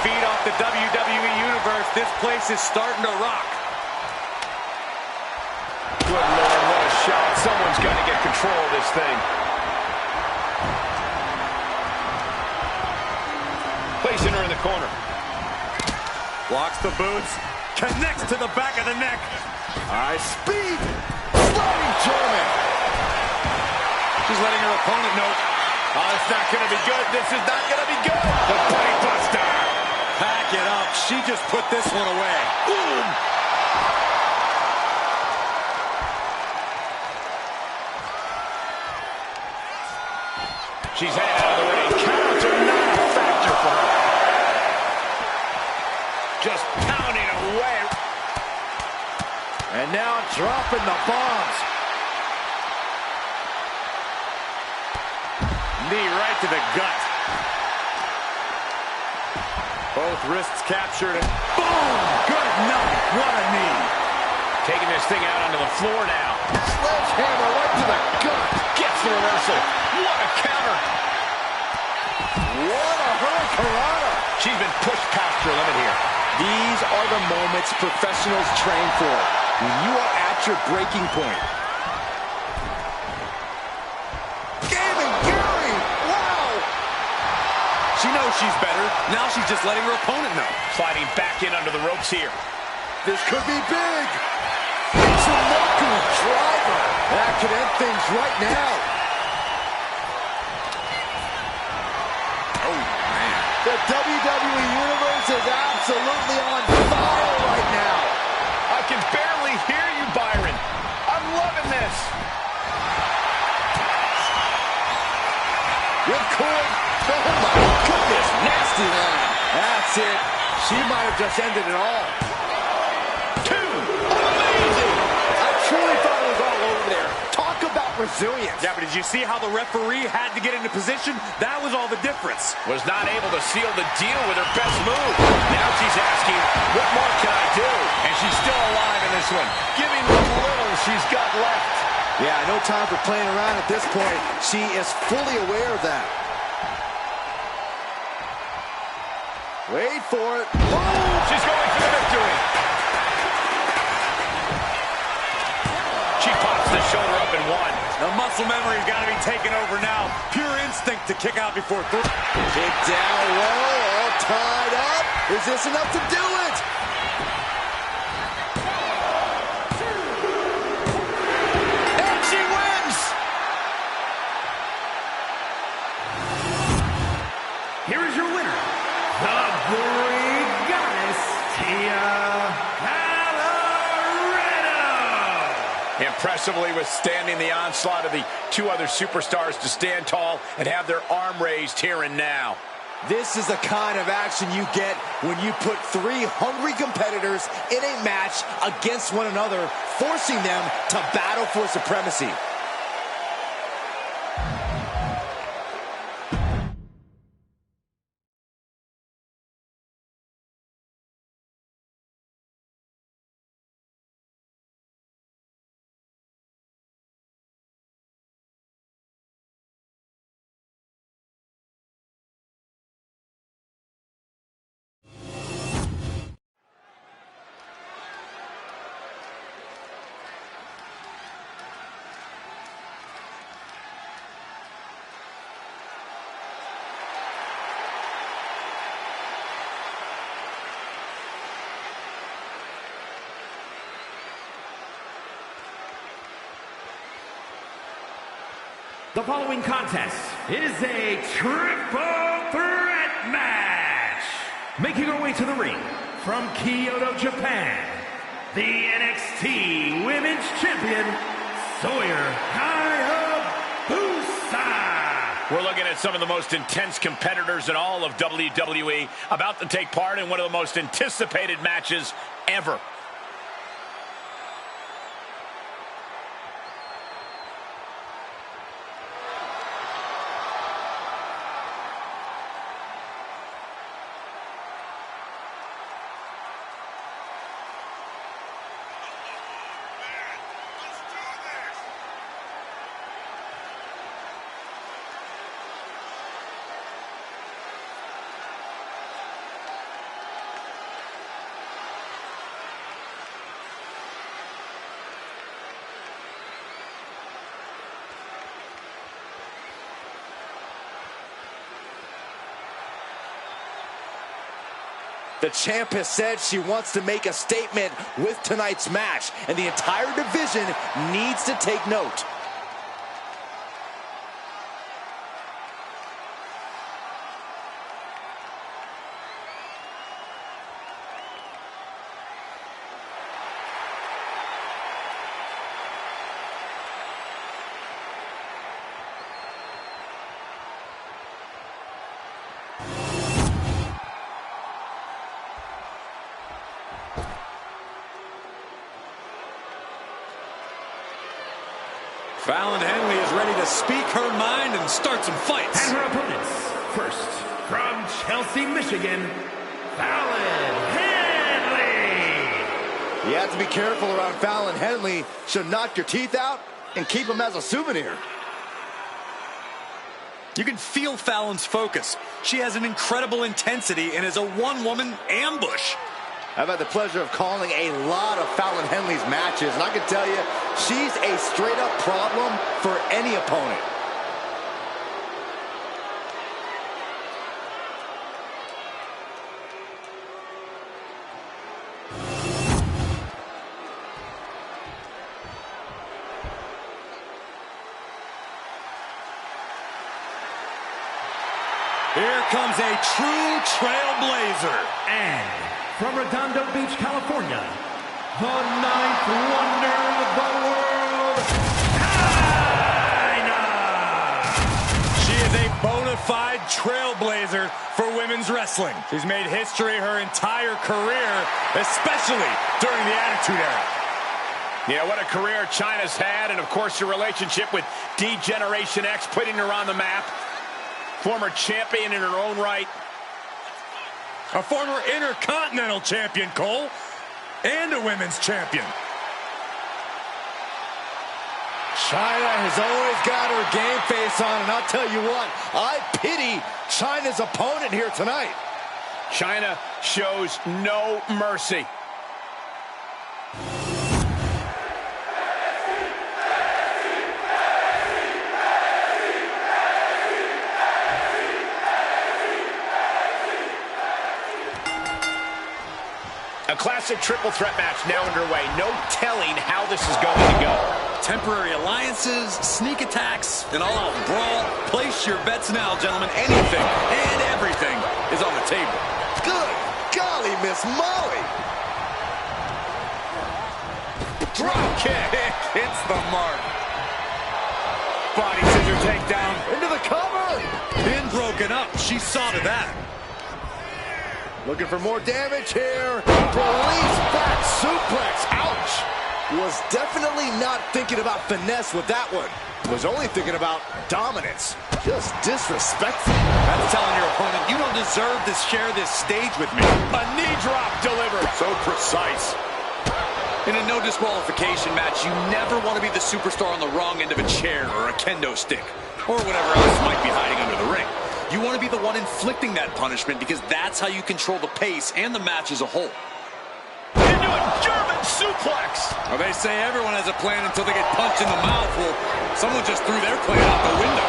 [SPEAKER 7] Feed off the WWE Universe. This place is starting to rock.
[SPEAKER 3] Good Lord, what a shot. Someone's got to get control of this thing. Placing her in the corner.
[SPEAKER 7] Blocks the boots. Connects to the back of the neck.
[SPEAKER 5] High speed. Sliding German.
[SPEAKER 7] She's letting her opponent know.
[SPEAKER 3] Oh, it's not going to be good. This is not going to be good. The brain buster.
[SPEAKER 7] Pack it up. She just put this one away.
[SPEAKER 3] Boom. She's headed out of the ring. Counts are not a factor for her. Just pounding away.
[SPEAKER 5] And now dropping the bombs.
[SPEAKER 7] Knee right to the gut. Both wrists captured. And boom! Good night. What a knee.
[SPEAKER 3] Taking this thing out onto the floor now.
[SPEAKER 5] Sledgehammer right to the gut.
[SPEAKER 3] Gets the reversal. What a counter.
[SPEAKER 5] What a hurricanrana.
[SPEAKER 3] She's been pushed past her limit here.
[SPEAKER 5] These are the moments professionals train for. When you are at your breaking point. Game and Gary. Wow.
[SPEAKER 2] She knows she's better. Now she's just letting her opponent know.
[SPEAKER 3] Sliding back in under the ropes here.
[SPEAKER 5] This could be big. It's a Moku driver. That could end things right now.
[SPEAKER 2] Oh, man.
[SPEAKER 5] The WWE Universe is absolutely on fire right now.
[SPEAKER 3] I can barely hear you, Byron. I'm loving this.
[SPEAKER 5] Ripcord. Oh, my goodness. Nasty line. That's it. She might have just ended it all. Amazing. I truly thought it was all over there. Talk about resilience.
[SPEAKER 7] Yeah, but did you see how the referee had to get into position? That was all the difference.
[SPEAKER 3] Was not able to seal the deal with her best move. Now she's asking, what more can I do? And she's still alive in this one, giving what little she's got left.
[SPEAKER 5] Yeah, no time for playing around at this point. She is fully aware of that. Wait for it.
[SPEAKER 3] Boom! She's going for the victory. She pops the shoulder up and one.
[SPEAKER 7] The muscle memory's got to be taken over now. Pure instinct to kick out before 3.
[SPEAKER 5] Kick down low, all tied up. Is this enough to do it? And she wins!
[SPEAKER 1] Here is your winner, the Greek Goddess,
[SPEAKER 3] Impressively withstanding the onslaught of the 2 other superstars to stand tall and have their arm raised here and now.
[SPEAKER 5] This is the kind of action you get when you put 3 hungry competitors in a match against one another, forcing them to battle for supremacy.
[SPEAKER 1] The following contest is a triple threat match. Making her way to the ring from Kyoto, Japan, the NXT Women's Champion, Sawyer Hayabusa.
[SPEAKER 3] We're looking at some of the most intense competitors in all of WWE about to take part in one of the most anticipated matches ever.
[SPEAKER 5] The champ has said she wants to make a statement with tonight's match, and the entire division needs to take note.
[SPEAKER 7] Fallon Henley is ready to speak her mind and start some fights.
[SPEAKER 1] And her opponents, first, from Chelsea, Michigan, Fallon Henley.
[SPEAKER 5] You have to be careful around Fallon Henley. She'll knock your teeth out and keep them as a souvenir.
[SPEAKER 4] You can feel Fallon's focus. She has an incredible intensity and is a one-woman ambush.
[SPEAKER 5] I've had the pleasure of calling a lot of Fallon Henley's matches, and I can tell you, she's a straight-up problem for any opponent.
[SPEAKER 7] Here comes a true trailblazer.
[SPEAKER 1] And from Redondo Beach, California, the ninth wonder of the world, China!
[SPEAKER 7] She is a bona fide trailblazer for women's wrestling. She's made history her entire career, especially during the Attitude Era.
[SPEAKER 3] Yeah, what a career Chyna's had, and of course her relationship with D-Generation X, putting her on the map. Former champion in her own right.
[SPEAKER 7] A former Intercontinental Champion, Cole, and a Women's Champion.
[SPEAKER 5] Chyna has always got her game face on, and I'll tell you what, I pity Chyna's opponent here tonight.
[SPEAKER 3] Chyna shows no mercy. A classic triple threat match now underway. No telling how this is going to go.
[SPEAKER 4] Temporary alliances, sneak attacks, an all-out brawl. Place your bets now, gentlemen. Anything and everything is on the table.
[SPEAKER 5] Good golly, Miss Molly.
[SPEAKER 7] Drop kick hits the mark. Body scissor takedown.
[SPEAKER 5] Into the cover.
[SPEAKER 4] Pin broken up. She saw to that.
[SPEAKER 5] Looking for more damage here. Release back suplex. Ouch. Was definitely not thinking about finesse with that one. Was only thinking about dominance. Just disrespectful.
[SPEAKER 4] That's telling your opponent, you don't deserve to share this stage with me.
[SPEAKER 3] A knee drop delivered. So precise.
[SPEAKER 4] In a no disqualification match, you never want to be the superstar on the wrong end of a chair or a kendo stick, or whatever else might be hiding under the ring. You want to be the one inflicting that punishment because that's how you control the pace and the match as a whole.
[SPEAKER 3] Into a German suplex.
[SPEAKER 4] Well, they say everyone has a plan until they get punched in the mouth. Well, someone just threw their plan out the window.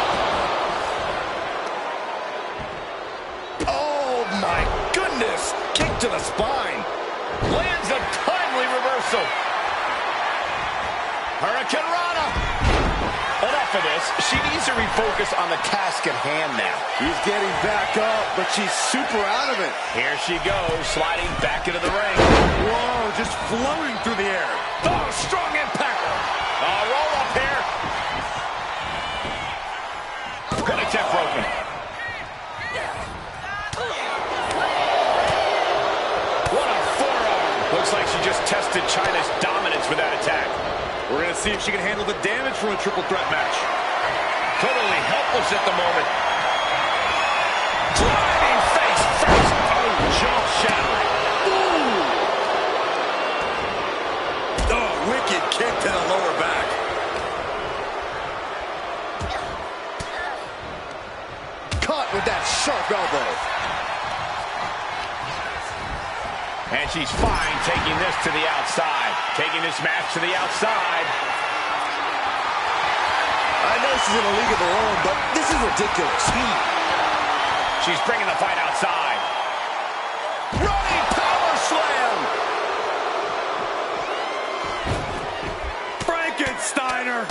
[SPEAKER 5] Oh, my goodness. Kick to the spine.
[SPEAKER 3] Lands a timely reversal. Hurricane Rana. Enough of this. She needs to refocus on the task at hand now.
[SPEAKER 5] She's getting back up, but she's super out of it.
[SPEAKER 3] Here she goes, sliding back into the ring.
[SPEAKER 7] Whoa, just floating through the air.
[SPEAKER 3] Oh, strong impact. Roll up here. Good attempt broken. What a forearm. Looks like she just tested Chyna's dominance with that attack.
[SPEAKER 7] We're going to see if she can handle the damage from a triple threat match.
[SPEAKER 3] Totally helpless at the moment. Driving face first. Oh, jaw shattering.
[SPEAKER 2] Oh, wicked kick to the lower back.
[SPEAKER 5] Caught with that sharp elbow.
[SPEAKER 3] And she's fine taking this to the outside. Taking this match to the outside.
[SPEAKER 5] I know this is in a league of their own, but this is ridiculous.
[SPEAKER 3] She's bringing the fight outside.
[SPEAKER 5] Running power slam.
[SPEAKER 7] Frankensteiner.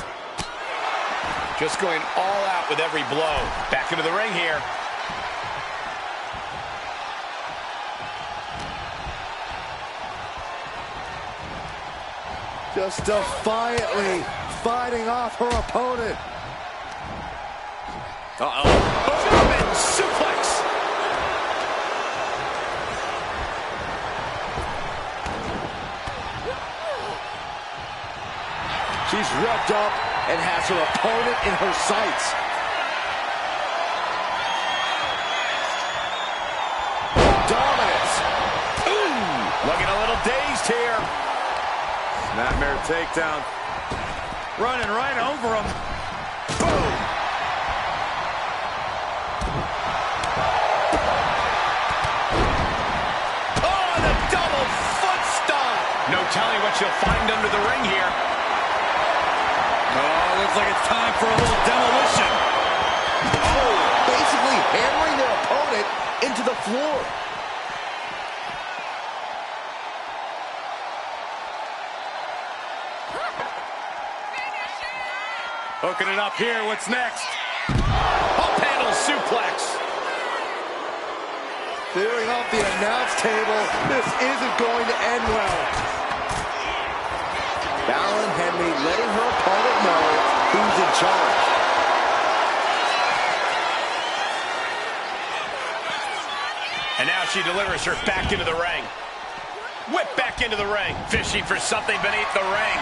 [SPEAKER 3] Just going all out with every blow. Back into the ring here.
[SPEAKER 5] Just defiantly fighting off her opponent.
[SPEAKER 3] German suplex.
[SPEAKER 5] She's revved up and has her opponent in her sights. Dominance.
[SPEAKER 3] Ooh, looking a little dazed here.
[SPEAKER 7] Nightmare takedown. Running right over him.
[SPEAKER 3] Boom. Oh, the double foot stomp. No telling what she'll find under the ring here.
[SPEAKER 7] Oh, looks like it's time for a little demolition.
[SPEAKER 5] Oh, basically hammering their opponent into the floor.
[SPEAKER 7] Hooking it up here. What's next?
[SPEAKER 3] Up handle suplex.
[SPEAKER 5] Clearing off the announce table. This isn't going to end well. Fallon Henley letting her opponent know who's in charge.
[SPEAKER 3] And now she delivers her back into the ring. Whip back into the ring. Fishing for something beneath the ring.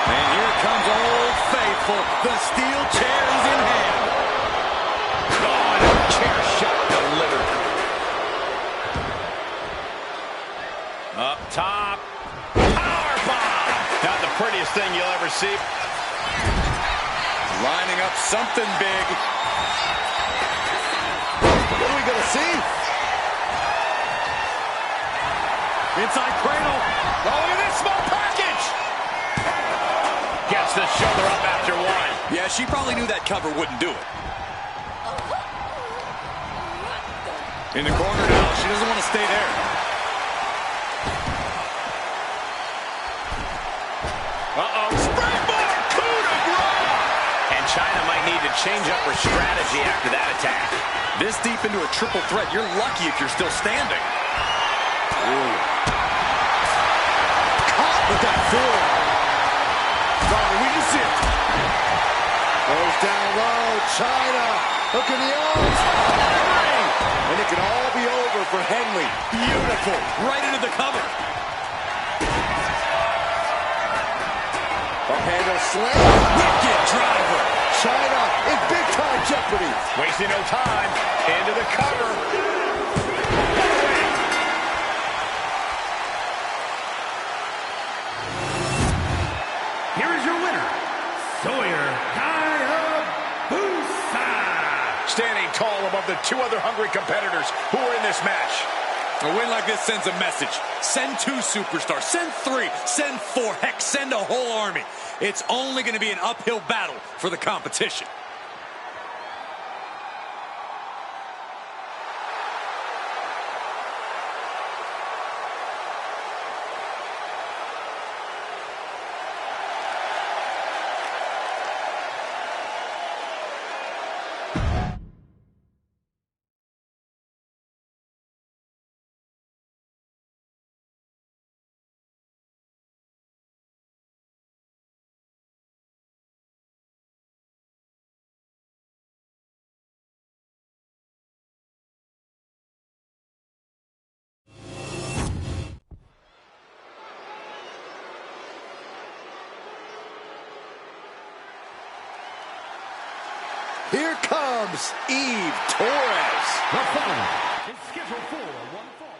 [SPEAKER 7] And here comes Old Faithful. The steel chair is in hand.
[SPEAKER 3] Oh, and a chair shot delivered. Up top. Powerbomb. Not the prettiest thing you'll ever see.
[SPEAKER 7] Lining up something big.
[SPEAKER 5] What are we going to see?
[SPEAKER 7] Inside cradle.
[SPEAKER 3] Oh, look at this small package. Gets the shoulder up after one.
[SPEAKER 2] Yeah, she probably knew that cover wouldn't do it.
[SPEAKER 7] In the corner now. She doesn't want to stay there.
[SPEAKER 3] Uh-oh. Springboard coup de grace. And Chyna might need to change up her strategy after that attack.
[SPEAKER 2] This deep into a triple threat, you're lucky if you're still standing.
[SPEAKER 5] Caught with that forearm.
[SPEAKER 7] We can see it.
[SPEAKER 5] Goes down low. Chyna. Look at the arms. And it can all be over for Henley.
[SPEAKER 2] Beautiful. Right into the cover.
[SPEAKER 5] Up handle slam.
[SPEAKER 2] Wicked driver.
[SPEAKER 5] Chyna in big-time jeopardy.
[SPEAKER 3] Wasting no time. Into the cover.
[SPEAKER 1] Here is your winner, Sawyer Hayabusa.
[SPEAKER 3] Standing tall above the two other hungry competitors who are in this match.
[SPEAKER 7] A win like this sends a message. Send 2 superstars. Send 3. Send 4. Heck, send a whole army. It's only going to be an uphill battle for the competition.
[SPEAKER 5] Here comes Eve Torres.
[SPEAKER 1] The following is scheduled for one fall.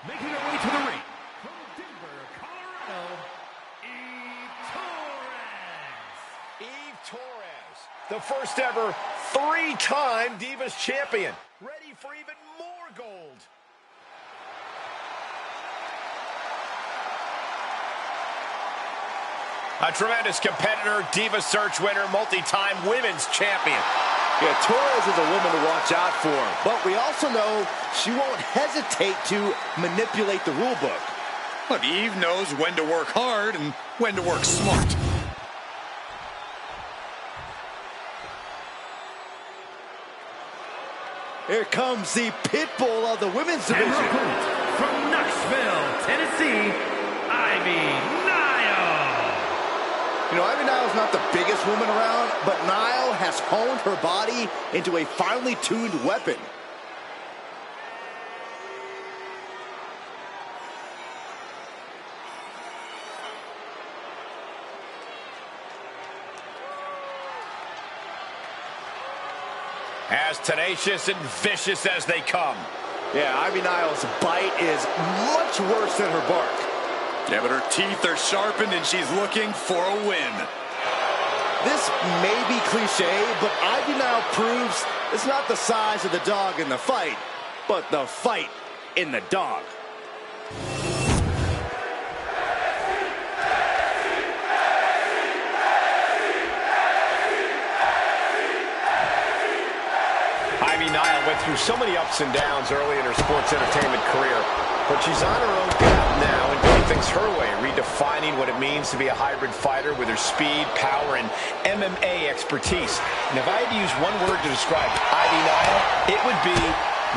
[SPEAKER 1] Making her way to the ring from Denver, Colorado, Eve Torres.
[SPEAKER 3] Eve Torres, the first ever three-time Divas champion. Ready for even more gold. A tremendous competitor, Diva Search winner, multi-time women's champion.
[SPEAKER 5] Yeah, Torres is a woman to watch out for, but we also know she won't hesitate to manipulate the rule book.
[SPEAKER 2] Look, Eve knows when to work hard and when to work smart.
[SPEAKER 5] Here comes the pit bull of the women's division.
[SPEAKER 1] And her opponent from Knoxville, Tennessee, Ivy Nile.
[SPEAKER 5] You know, Ivy Nile's not the biggest woman around, but Nile has honed her body into a finely tuned weapon.
[SPEAKER 3] As tenacious and vicious as they come.
[SPEAKER 5] Yeah, Ivy Nile's bite is much worse than her bark.
[SPEAKER 2] Yeah, but her teeth are sharpened and she's looking for a win.
[SPEAKER 5] This may be cliche, but Ivy Nile proves it's not the size of the dog in the fight, but the fight in the dog.
[SPEAKER 3] Ivy Nile went through so many ups and downs early in her sports entertainment career, but she's on her own path now and doing things her way, redefining what it means to be a hybrid fighter with her speed, power, and MMA expertise. And if I had to use one word to describe Ivy Nile, it would be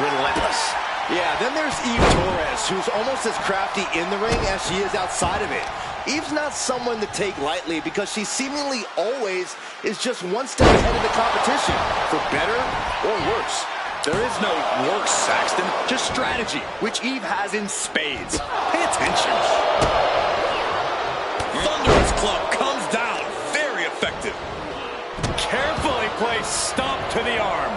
[SPEAKER 3] relentless.
[SPEAKER 5] Yeah, then there's Eve Torres, who's almost as crafty in the ring as she is outside of it. Eve's not someone to take lightly because she seemingly always is just one step ahead of the competition, for better or worse.
[SPEAKER 2] There is no work, Saxton, just strategy, which Eve has in spades. Pay attention. Thunderous club comes down. Very effective.
[SPEAKER 7] Carefully placed stomp to the arm.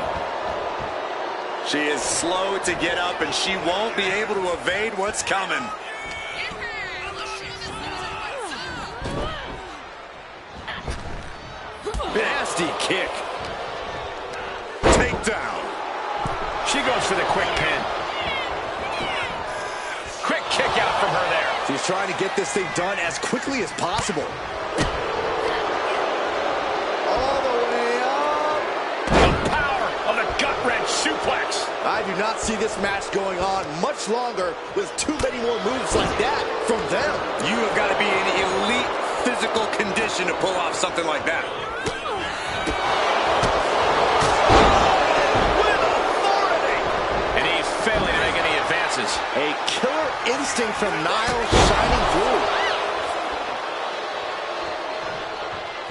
[SPEAKER 2] She is slow to get up, and she won't be able to evade what's coming.
[SPEAKER 3] Nasty kick.
[SPEAKER 2] Takedown.
[SPEAKER 3] She goes for the quick pin. Quick kick out from her there.
[SPEAKER 5] She's trying to get this thing done as quickly as possible. All the way up.
[SPEAKER 3] The power of the gut-wrench suplex.
[SPEAKER 5] I do not see this match going on much longer with too many more moves like that from them.
[SPEAKER 2] You have got to be in elite physical condition to pull off something like that.
[SPEAKER 3] Failing to make any advances.
[SPEAKER 5] A killer instinct from Nile shining through.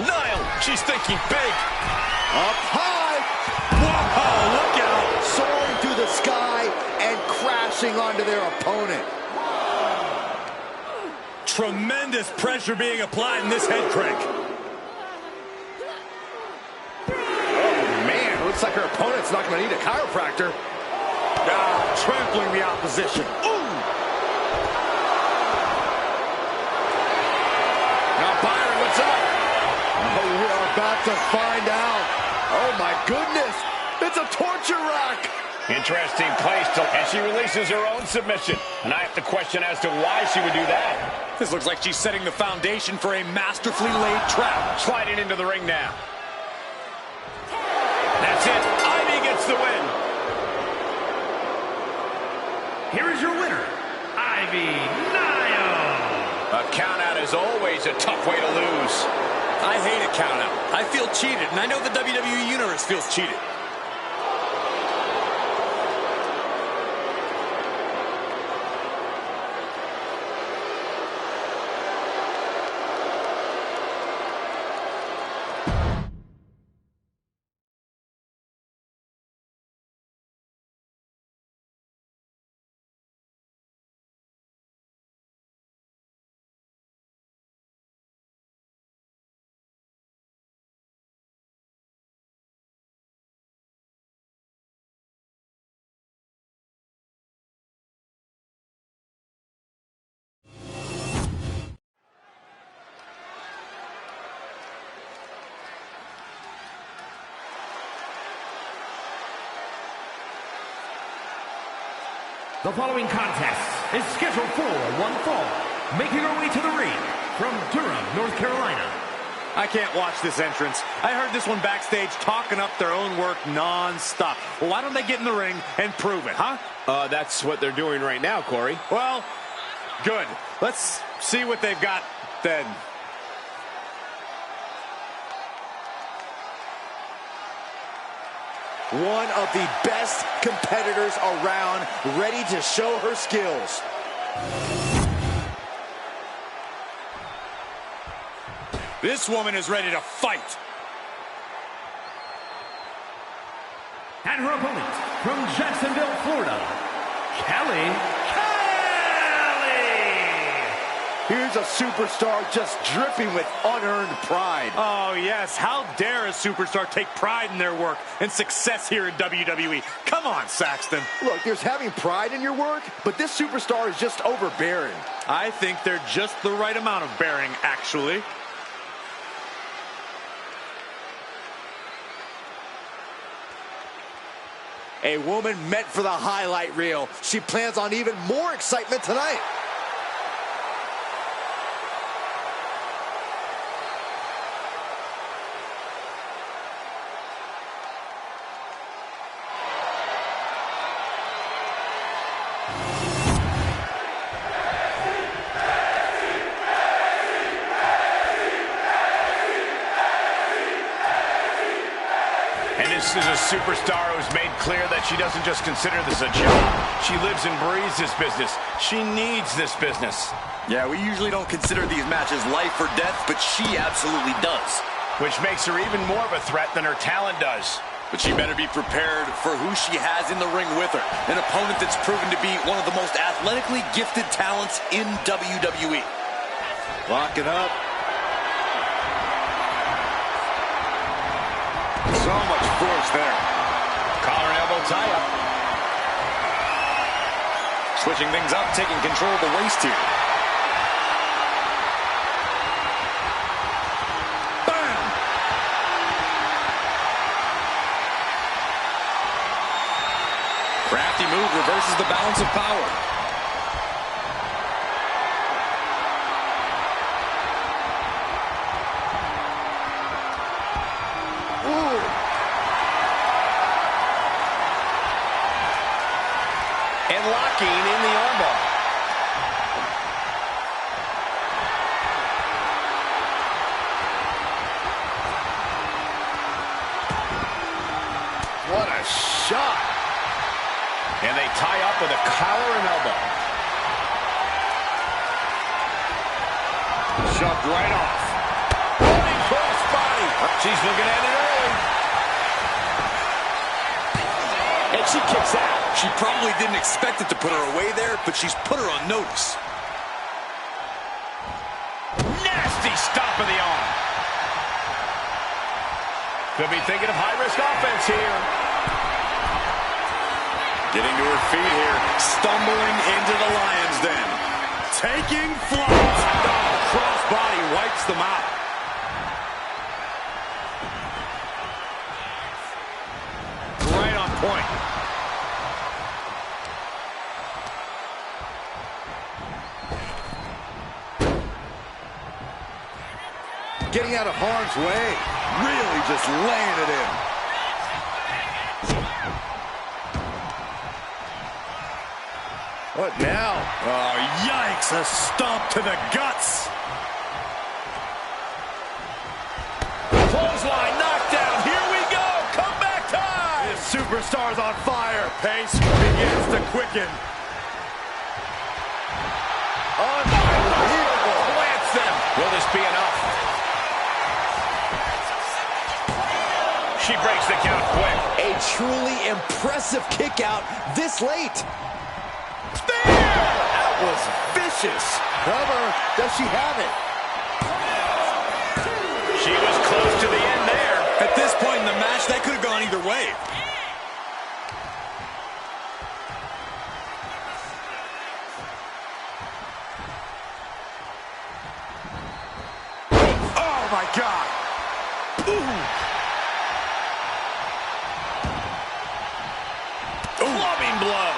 [SPEAKER 3] Nile, she's thinking big.
[SPEAKER 5] Up high.
[SPEAKER 3] Whoa, look out.
[SPEAKER 5] Soaring through the sky and crashing onto their opponent.
[SPEAKER 7] Tremendous pressure being applied in this head crank.
[SPEAKER 5] Oh, man. Looks like her opponent's not going to need a chiropractor.
[SPEAKER 7] Trampling the opposition.
[SPEAKER 5] Ooh!
[SPEAKER 3] Now, Byron, what's up?
[SPEAKER 5] Oh, we are about to find out. Oh, my goodness. It's a torture rack.
[SPEAKER 3] Interesting place, and she releases her own submission. And I have to question as to why she would do that.
[SPEAKER 2] This looks like she's setting the foundation for a masterfully laid trap.
[SPEAKER 3] Sliding into the ring now. That's it. Ivy gets the win.
[SPEAKER 1] Here is your winner, Ivy Nile.
[SPEAKER 3] A countout is always a tough way to lose.
[SPEAKER 2] I hate a countout. I feel cheated, and I know the WWE Universe feels cheated.
[SPEAKER 1] The following contest is scheduled for one fall. Making her way to the ring from Durham, North Carolina.
[SPEAKER 7] I can't watch this entrance. I heard this one backstage talking up their own work non-stop. Well, why don't they get in the ring and prove it, huh?
[SPEAKER 3] That's what they're doing right now, Corey.
[SPEAKER 7] Well, good. Let's see what they've got then.
[SPEAKER 5] One of the best competitors around, ready to show her skills.
[SPEAKER 7] This woman is ready to fight.
[SPEAKER 1] And her opponent from Jacksonville, Florida, Kelly.
[SPEAKER 5] Here's a superstar just dripping with unearned pride.
[SPEAKER 7] Oh, yes. How dare a superstar take pride in their work and success here in WWE? Come on, Saxton.
[SPEAKER 5] Look, there's having pride in your work, but this superstar is just overbearing.
[SPEAKER 7] I think they're just the right amount of bearing, actually.
[SPEAKER 5] A woman meant for the highlight reel. She plans on even more excitement tonight.
[SPEAKER 3] And this is a superstar who's made clear that she doesn't just consider this a job. She lives and breathes this business. She needs this business.
[SPEAKER 4] Yeah, we usually don't consider these matches life or death, but she absolutely does.
[SPEAKER 3] Which makes her even more of a threat than her talent does.
[SPEAKER 4] But she better be prepared for who she has in the ring with her. An opponent that's proven to be one of the most athletically gifted talents in WWE.
[SPEAKER 5] Lock it up.
[SPEAKER 7] So much force there.
[SPEAKER 3] Collar and elbow tie-up.
[SPEAKER 2] Switching things up, taking control of the waist here.
[SPEAKER 7] Bam!
[SPEAKER 2] Crafty move, reverses the balance of power.
[SPEAKER 3] And locking in the armbar.
[SPEAKER 5] What a shot.
[SPEAKER 3] And they tie up with a collar and elbow.
[SPEAKER 7] Shoved right off.
[SPEAKER 3] Running cross body. She's looking at it early. And she kicks out.
[SPEAKER 4] She probably didn't expect it to put her away there, but she's put her on notice.
[SPEAKER 3] Nasty stop of the arm. Could be thinking of high-risk offense here.
[SPEAKER 2] Getting to her feet here. Stumbling into the lion's den.
[SPEAKER 7] Taking flight. Oh, crossbody wipes them out. Right on point.
[SPEAKER 5] Getting out of harm's way. Really just laying it in. What now?
[SPEAKER 7] Oh, yikes. A stomp to the guts.
[SPEAKER 3] Clothesline, knockdown. Here we go. Comeback time.
[SPEAKER 7] This superstar's on fire. Pace begins to quicken.
[SPEAKER 5] Unbelievable.
[SPEAKER 3] Plants them. Will this be enough? She breaks the count quick.
[SPEAKER 5] A truly impressive kick out this late.
[SPEAKER 3] Spear!
[SPEAKER 5] That was vicious. Cover. Does she have it?
[SPEAKER 3] She was close to the end there.
[SPEAKER 4] At this point in the match, that could have gone either way.
[SPEAKER 7] Oh, my God.
[SPEAKER 3] Clubbing blow.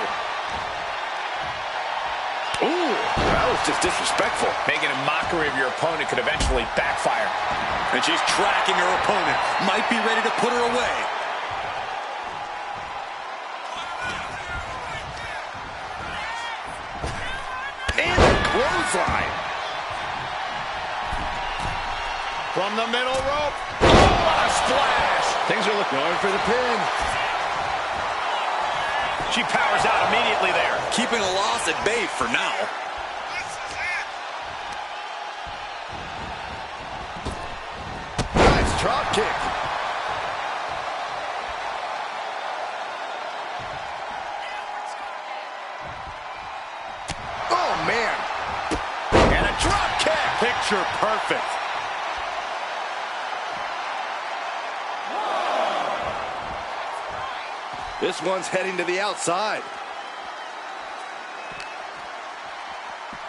[SPEAKER 2] almost just disrespectful.
[SPEAKER 3] Making a mockery of your opponent could eventually backfire.
[SPEAKER 2] And she's tracking her opponent. Might be ready to put her away. And a clothesline.
[SPEAKER 3] From the middle rope. Oh, what a splash. Things are looking
[SPEAKER 5] Going for the pin.
[SPEAKER 3] She powers out immediately there.
[SPEAKER 2] Keeping a loss at bay for now.
[SPEAKER 5] Nice drop kick. Oh, man.
[SPEAKER 3] And a drop kick. Picture perfect.
[SPEAKER 5] This one's heading to the outside.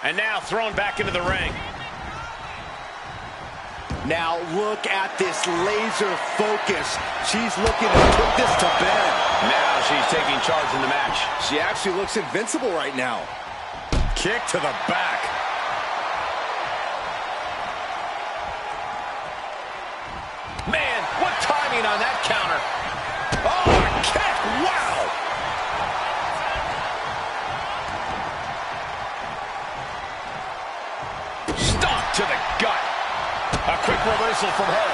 [SPEAKER 3] And now thrown back into the ring.
[SPEAKER 5] Now look at this laser focus. She's looking to put this to bed.
[SPEAKER 3] Now she's taking charge in the match.
[SPEAKER 5] She actually looks invincible right now.
[SPEAKER 3] Kick to the back. Man, what timing on that counter. Oh, a kick. Wow. Stomp to the gut. A quick reversal from her.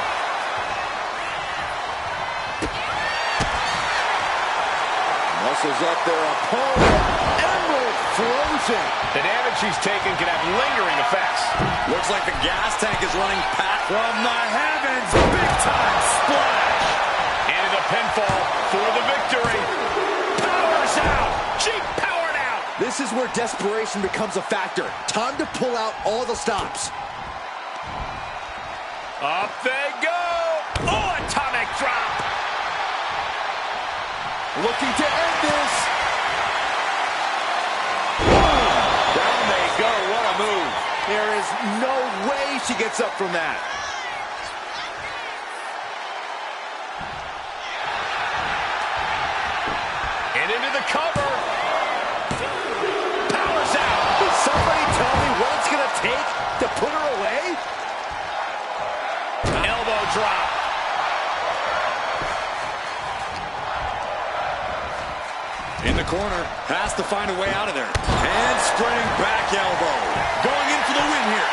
[SPEAKER 5] Muscles up their opponent. Emerald frozen.
[SPEAKER 3] The damage she's taken can have lingering effects.
[SPEAKER 2] Looks like the gas tank is running pat from the heavens. Big time splash.
[SPEAKER 3] And a pinfall for the victory. Powers out. She powered out.
[SPEAKER 5] This is where desperation becomes a factor. Time to pull out all the stops.
[SPEAKER 3] Up they go. Oh, atomic drop.
[SPEAKER 5] Looking to end this.
[SPEAKER 3] Down they go. What a move.
[SPEAKER 5] There is no way she gets up from that.
[SPEAKER 3] And into the cover. Powers out.
[SPEAKER 5] Can somebody tell me what it's going to take to put her away?
[SPEAKER 3] Elbow drop.
[SPEAKER 2] In the corner, has to find a way out of there. And spreading back elbow. Going in for the win here.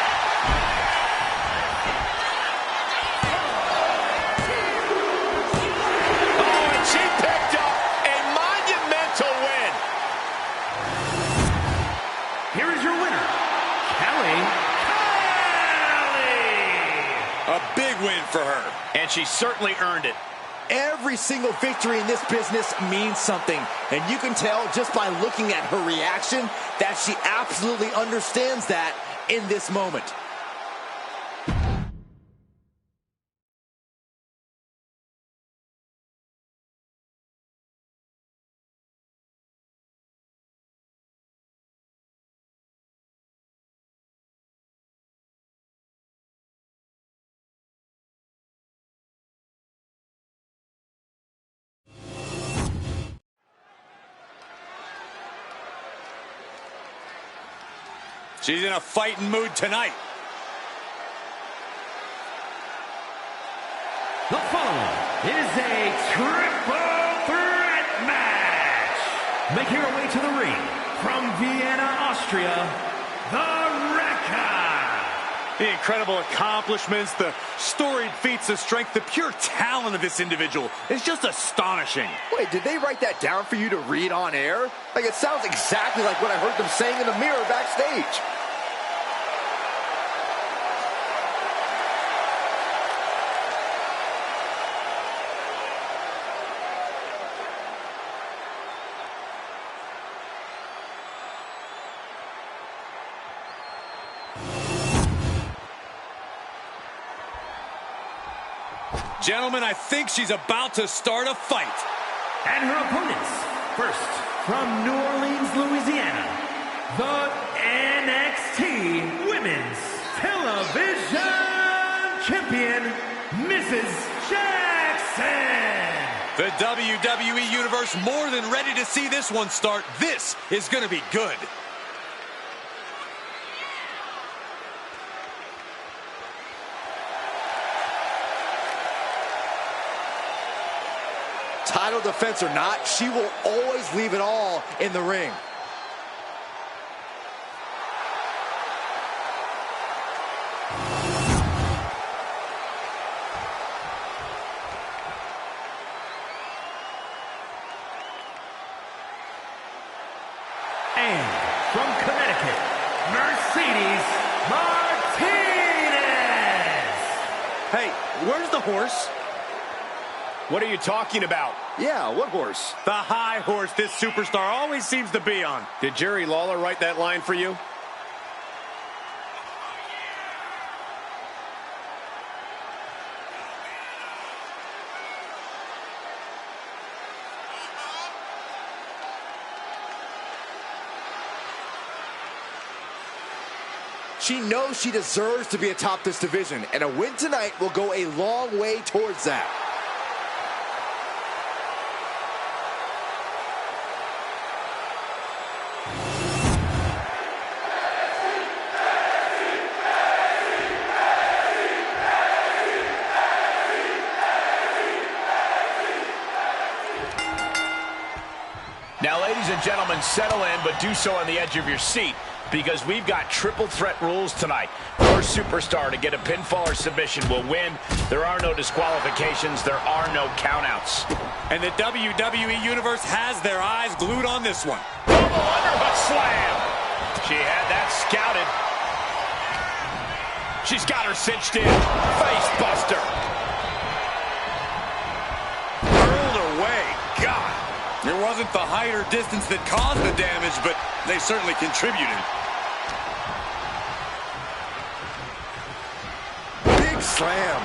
[SPEAKER 3] Oh, and she picked up a monumental win.
[SPEAKER 1] Here is your winner, Kelly.
[SPEAKER 2] A big win for her.
[SPEAKER 3] And she certainly earned it.
[SPEAKER 5] Every single victory in this business means something. And you can tell just by looking at her reaction that she absolutely understands that in this moment.
[SPEAKER 2] She's in a fighting mood tonight.
[SPEAKER 1] The following is a triple threat match. Making her way to the ring from Vienna, Austria, the Wrecker.
[SPEAKER 7] The incredible accomplishments, the storied feats of strength, the pure talent of this individual is just astonishing.
[SPEAKER 5] Wait, did they write that down for you to read on air? Like, it sounds exactly like what I heard them saying in the mirror backstage.
[SPEAKER 2] Gentlemen, I think she's about to start a fight.
[SPEAKER 1] And her opponents, first from New Orleans, Louisiana, the NXT Women's Television Champion, Mrs. Jackson.
[SPEAKER 2] The WWE Universe more than ready to see this one start. This is going to be good.
[SPEAKER 5] Title defense or not, she will always leave it all in the ring.
[SPEAKER 1] And from Connecticut, Mercedes Martinez.
[SPEAKER 7] Hey, where's the horse?
[SPEAKER 3] What are you talking about?
[SPEAKER 5] Yeah, what horse?
[SPEAKER 7] The high horse this superstar always seems to be on. Did Jerry Lawler write that line for you?
[SPEAKER 5] She knows she deserves to be atop this division, and a win tonight will go a long way towards that.
[SPEAKER 3] Now, ladies and gentlemen, settle in, but do so on the edge of your seat, because we've got triple threat rules tonight. First superstar to get a pinfall or submission will win. There are no disqualifications. There are no countouts.
[SPEAKER 7] And the WWE Universe has their eyes glued on this one.
[SPEAKER 3] Double underhook slam. She had that scouted. She's got her cinched in. Face buster.
[SPEAKER 7] Hurled away. God. It wasn't the height or distance that caused the damage, but they certainly contributed.
[SPEAKER 5] Big slam.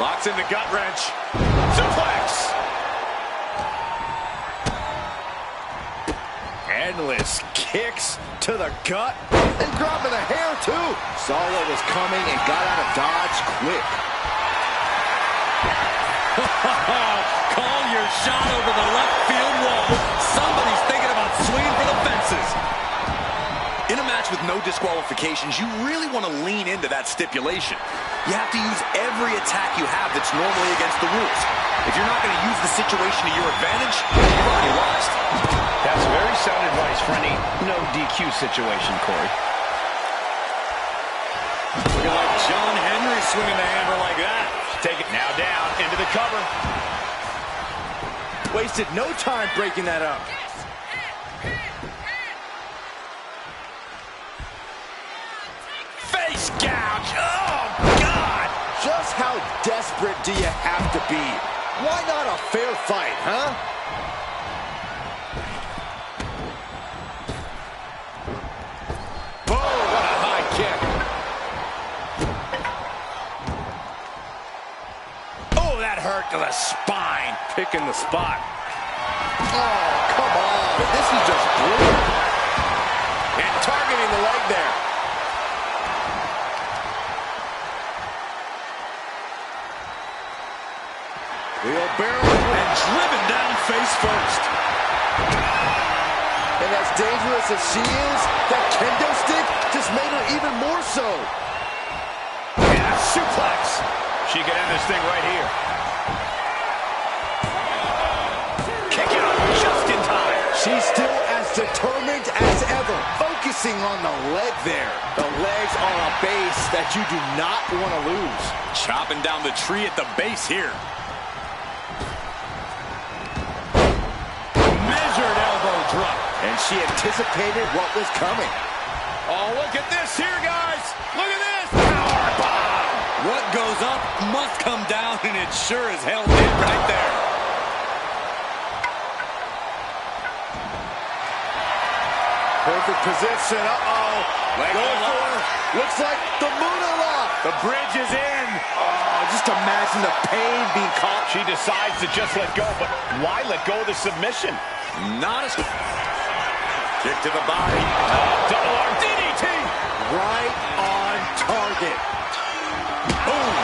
[SPEAKER 7] Locks in the gut wrench. Suplex.
[SPEAKER 5] Endless kicks to the gut. And dropping the hair, too. Saw what was coming and got out of dodge quick.
[SPEAKER 7] Call your shot over the left field wall. Somebody's thinking about swinging for the fences.
[SPEAKER 2] In a match with no disqualifications, you really want to lean into that stipulation. You have to use every attack you have that's normally against the rules. If you're not going to use the situation to your advantage, you've already lost.
[SPEAKER 3] That's very sound advice for any no DQ situation, Corey.
[SPEAKER 7] Looking like John Henry swinging the hammer like that.
[SPEAKER 3] Take it now down into the cover.
[SPEAKER 5] Wasted no time breaking that up.
[SPEAKER 3] Face gouge. Oh, God.
[SPEAKER 5] Just how desperate do you have to be? Why not a fair fight, huh?
[SPEAKER 3] Boom. What a high kick. Oh, that hurt to the spine.
[SPEAKER 7] Picking the spot.
[SPEAKER 5] Oh, come on. This is just brutal.
[SPEAKER 3] And targeting the leg there.
[SPEAKER 5] Wheelbarrow
[SPEAKER 7] And driven down face first.
[SPEAKER 5] And as dangerous as she is, that kendo stick just made her even more so.
[SPEAKER 3] And a suplex. She could end this thing right here. Kick out just in time.
[SPEAKER 5] She's still as determined as ever, focusing on the leg there. The legs are a base that you do not want to lose.
[SPEAKER 2] Chopping down the tree at the base here.
[SPEAKER 3] Measured elbow drop.
[SPEAKER 5] And she anticipated what was coming.
[SPEAKER 3] Oh, look at this here, guys. Look at this. Power bomb.
[SPEAKER 7] What goes up must come down, and it sure as hell did right there.
[SPEAKER 5] Perfect position. Uh-oh. Going for her. Looks like the Moonalock.
[SPEAKER 3] The bridge is in.
[SPEAKER 5] Oh, just imagine the pain being caught.
[SPEAKER 3] She decides to just let go, but why let go of the submission?
[SPEAKER 2] Not as... Kick to the body.
[SPEAKER 3] Double arm DDT.
[SPEAKER 5] Right on target.
[SPEAKER 3] Boom.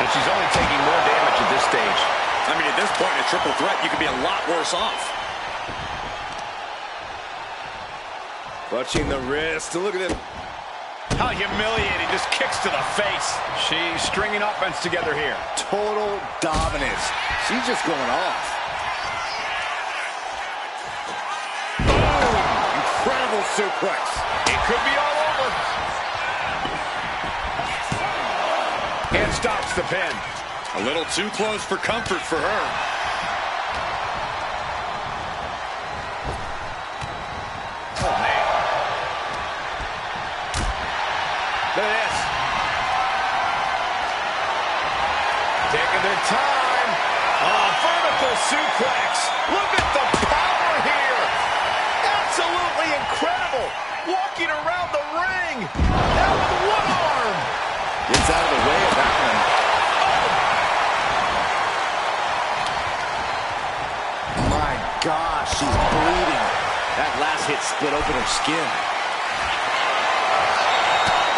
[SPEAKER 3] And she's only taking more damage at this stage.
[SPEAKER 2] I mean, at this point in a triple threat, you could be a lot worse off.
[SPEAKER 5] Clutching the wrist. Look at it.
[SPEAKER 3] How humiliating. Just kicks to the face. She's stringing offense together here.
[SPEAKER 5] Total dominance. She's just going off.
[SPEAKER 3] Boom! Incredible suplex. It could be all over. And stops the pin.
[SPEAKER 7] A little too close for comfort for her.
[SPEAKER 3] Oh, man. Look at this. Taking their time. Oh, vertical suplex. Look at the power here. Absolutely incredible. Walking around the ring. Now with one arm.
[SPEAKER 5] Gets out of the way of that one. My gosh, she's bleeding. That last hit split open her skin.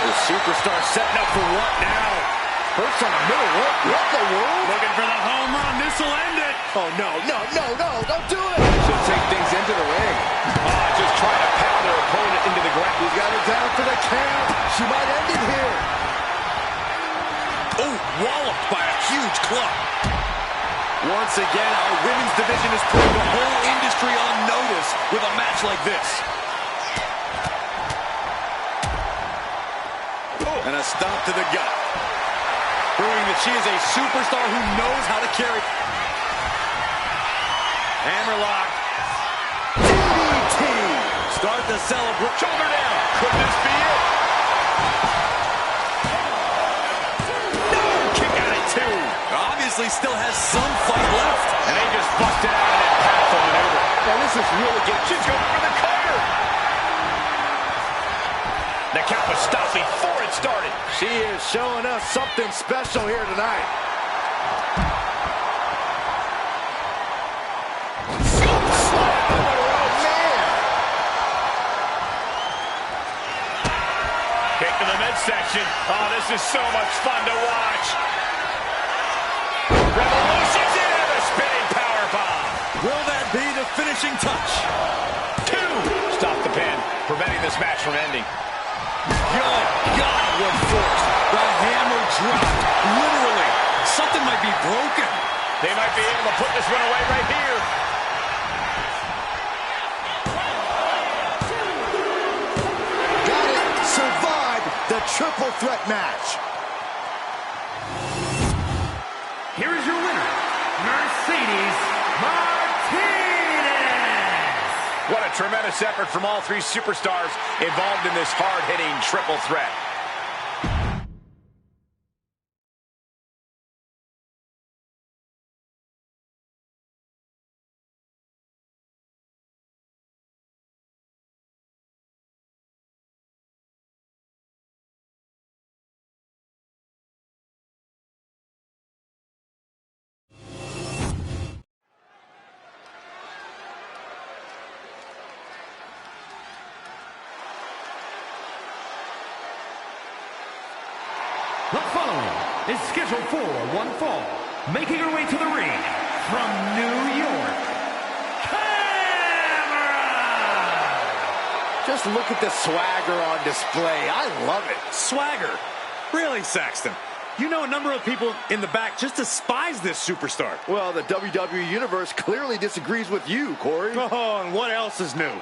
[SPEAKER 3] The superstar setting up for what now?
[SPEAKER 5] Hurts on the middle rope. What the world?
[SPEAKER 7] Looking for the home run. This will end it.
[SPEAKER 5] Oh, no, don't do it.
[SPEAKER 3] Should take things into the ring. Just trying to pound her opponent into the ground.
[SPEAKER 5] He's got her down for the count. She might end it here.
[SPEAKER 2] Oh, walloped by a huge club. Once again, our women's division is putting the whole industry on notice with a match like this. And a stomp to the gut. Proving that she is a superstar who knows how to carry.
[SPEAKER 3] Hammerlock.
[SPEAKER 2] DDT. Start to celebrate.
[SPEAKER 3] Shoulder down. Could this be it? No! Kick out at two.
[SPEAKER 2] Obviously still has some fight left.
[SPEAKER 3] And they just busted out of that powerful maneuver. Now this is really good. She's going for the cover. The count was stopped before it started.
[SPEAKER 5] She is showing us something special here tonight.
[SPEAKER 3] Kick to the midsection. Oh, this is so much fun to watch. Revolution's in a spinning powerbomb.
[SPEAKER 2] Will that be the finishing touch?
[SPEAKER 3] Two. Stop the pin, preventing this match from ending.
[SPEAKER 2] Good God, what force. The hammer dropped. Literally. Something might be broken.
[SPEAKER 3] They might be able to put this one away right here.
[SPEAKER 5] Got it. Survived the triple threat match.
[SPEAKER 1] Here is your winner, Mercedes Martinez.
[SPEAKER 3] What a tremendous effort from all three superstars involved in this hard-hitting triple threat.
[SPEAKER 1] The following is scheduled for one fall, making her way to the ring from New York, Camera!
[SPEAKER 5] Just look at the swagger on display. I love it.
[SPEAKER 2] Swagger. Really, Saxton? You know a number of people in the back just despise this superstar.
[SPEAKER 5] Well, the WWE Universe clearly disagrees with you, Corey.
[SPEAKER 2] Oh, and what else is new?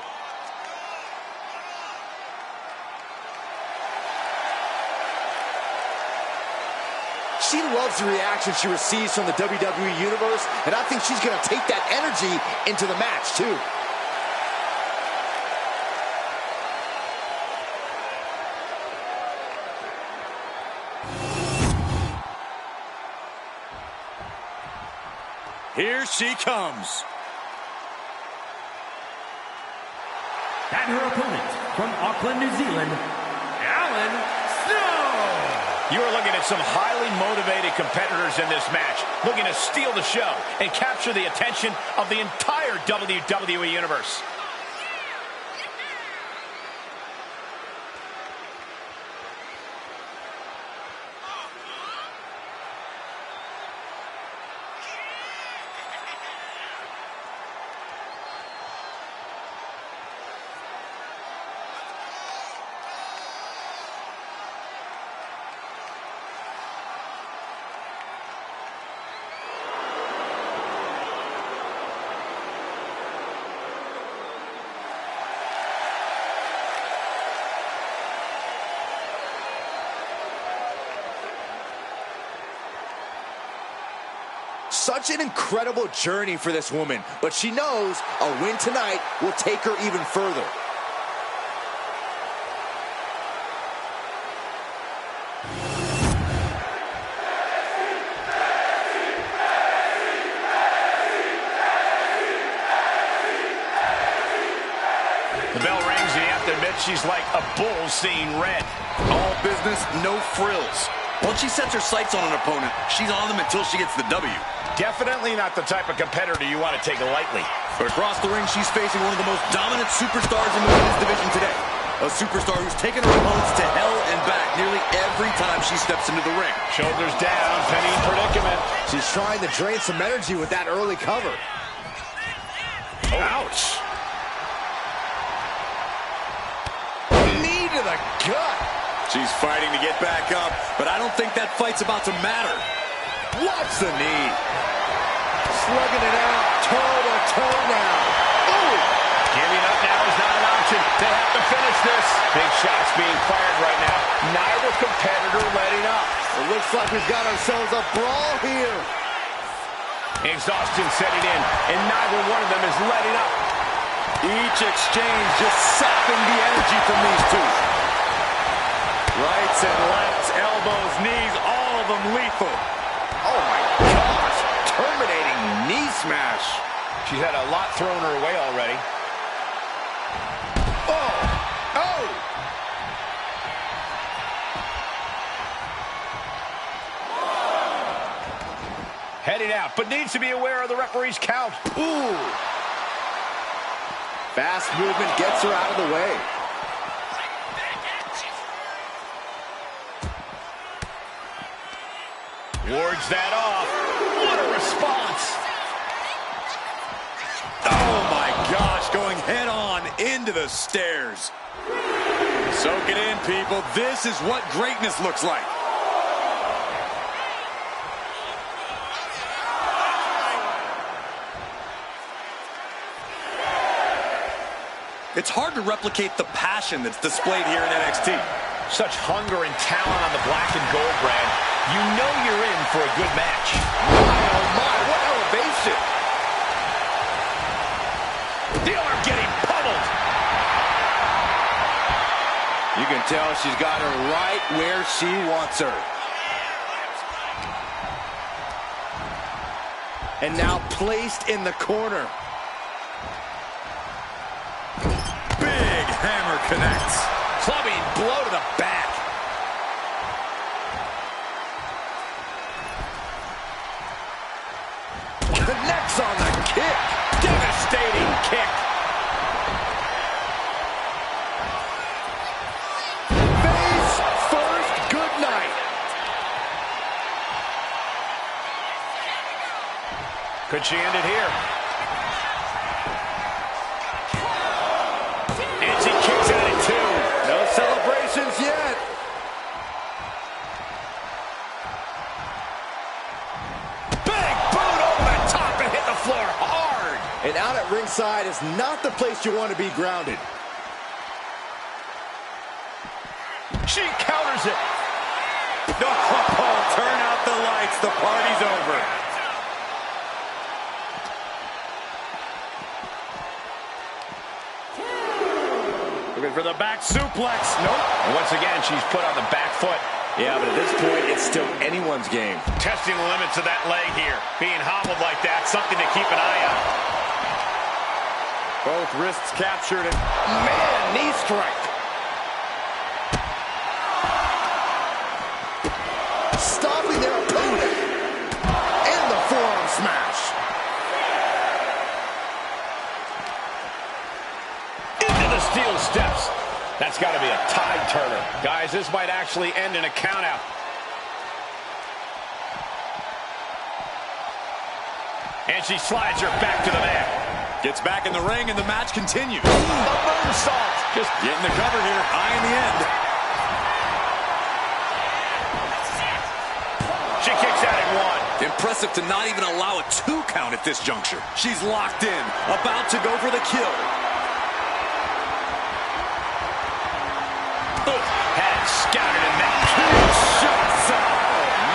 [SPEAKER 5] She loves the reaction she receives from the WWE Universe, and I think she's going to take that energy into the match, too.
[SPEAKER 2] Here she comes.
[SPEAKER 1] And her opponent from Auckland, New Zealand, Alan Snow.
[SPEAKER 3] You are looking at some highly motivated competitors in this match, looking to steal the show and capture the attention of the entire WWE Universe.
[SPEAKER 5] such an incredible journey for this woman, but she knows a win tonight will take her even further.
[SPEAKER 3] The bell rings, and you have to admit she's like a bull seeing red.
[SPEAKER 2] All business, no frills. Once she sets her sights on an opponent, she's on them until she gets the W.
[SPEAKER 3] Definitely not the type of competitor you want to take lightly.
[SPEAKER 2] But across the ring, she's facing one of the most dominant superstars in the women's division today. A superstar who's taken her opponents to hell and back nearly every time she steps into the ring.
[SPEAKER 3] Shoulders down, penny predicament.
[SPEAKER 5] She's trying to drain some energy with that early cover.
[SPEAKER 3] Oh. Ouch.
[SPEAKER 5] Knee to the gut.
[SPEAKER 2] She's fighting to get back up, but I don't think that fight's about to matter.
[SPEAKER 5] Watch the knee. Slugging it out, toe-to-toe now. Ooh.
[SPEAKER 3] Giving up now is not an option. They have to finish this. Big shots being fired right now. Neither competitor letting up.
[SPEAKER 5] It looks like we've got ourselves a brawl here.
[SPEAKER 3] Exhaustion setting in, and neither one of them is letting up.
[SPEAKER 2] Each exchange just sapping the energy from these two. Rights and lefts, elbows, knees, all of them lethal.
[SPEAKER 5] Oh my gosh, terminating knee smash.
[SPEAKER 3] She's had a lot thrown her way already.
[SPEAKER 5] Oh!
[SPEAKER 3] Heading out, but needs to be aware of the referee's count.
[SPEAKER 5] Ooh! Fast movement gets her out of the way.
[SPEAKER 3] Wards that off. What a response!
[SPEAKER 2] Oh my gosh, going head on into the stairs. Soak it in, people. This is what greatness looks like. It's hard to replicate the passion that's displayed here in NXT.
[SPEAKER 3] Such hunger and talent on the black and gold brand. You know you're in for a good match.
[SPEAKER 5] My, oh my, what elevation!
[SPEAKER 3] The arm getting pummeled.
[SPEAKER 5] You can tell she's got her right where she wants her. And now placed in the corner.
[SPEAKER 2] Big hammer connects.
[SPEAKER 3] Clubbing blow to the back.
[SPEAKER 5] Connects on the kick.
[SPEAKER 3] Devastating kick.
[SPEAKER 5] Face first, good night.
[SPEAKER 3] Could she end it here? And she kicks out at 2.
[SPEAKER 5] No celebrations yet.
[SPEAKER 3] Big boot over the top and hit the floor hard.
[SPEAKER 5] And out at ringside is not the place you want to be grounded.
[SPEAKER 3] She counters it.
[SPEAKER 2] Oh, turn out the lights. The party's over.
[SPEAKER 3] Looking for the back suplex. Nope. And once again, she's put on the back foot.
[SPEAKER 5] Yeah, but at this point, it's still anyone's game.
[SPEAKER 3] Testing the limits of that leg here. Being hobbled like that, something to keep an eye on.
[SPEAKER 5] Both wrists captured and, man, knee strike. Stopping their opponent. And the forearm smash.
[SPEAKER 3] Into the steel steps. That's got to be a tide turner. Guys, this might actually end in a countout. And she slides her back to the mat.
[SPEAKER 2] Gets back in the ring and the match continues.
[SPEAKER 3] A moonsault. Just
[SPEAKER 2] Getting the cover here. Eye in the end.
[SPEAKER 3] She kicks out at 1.
[SPEAKER 2] Impressive to not even allow a 2 count at this juncture. She's locked in, about to go for the kill.
[SPEAKER 3] Had scouted and met 2 shots.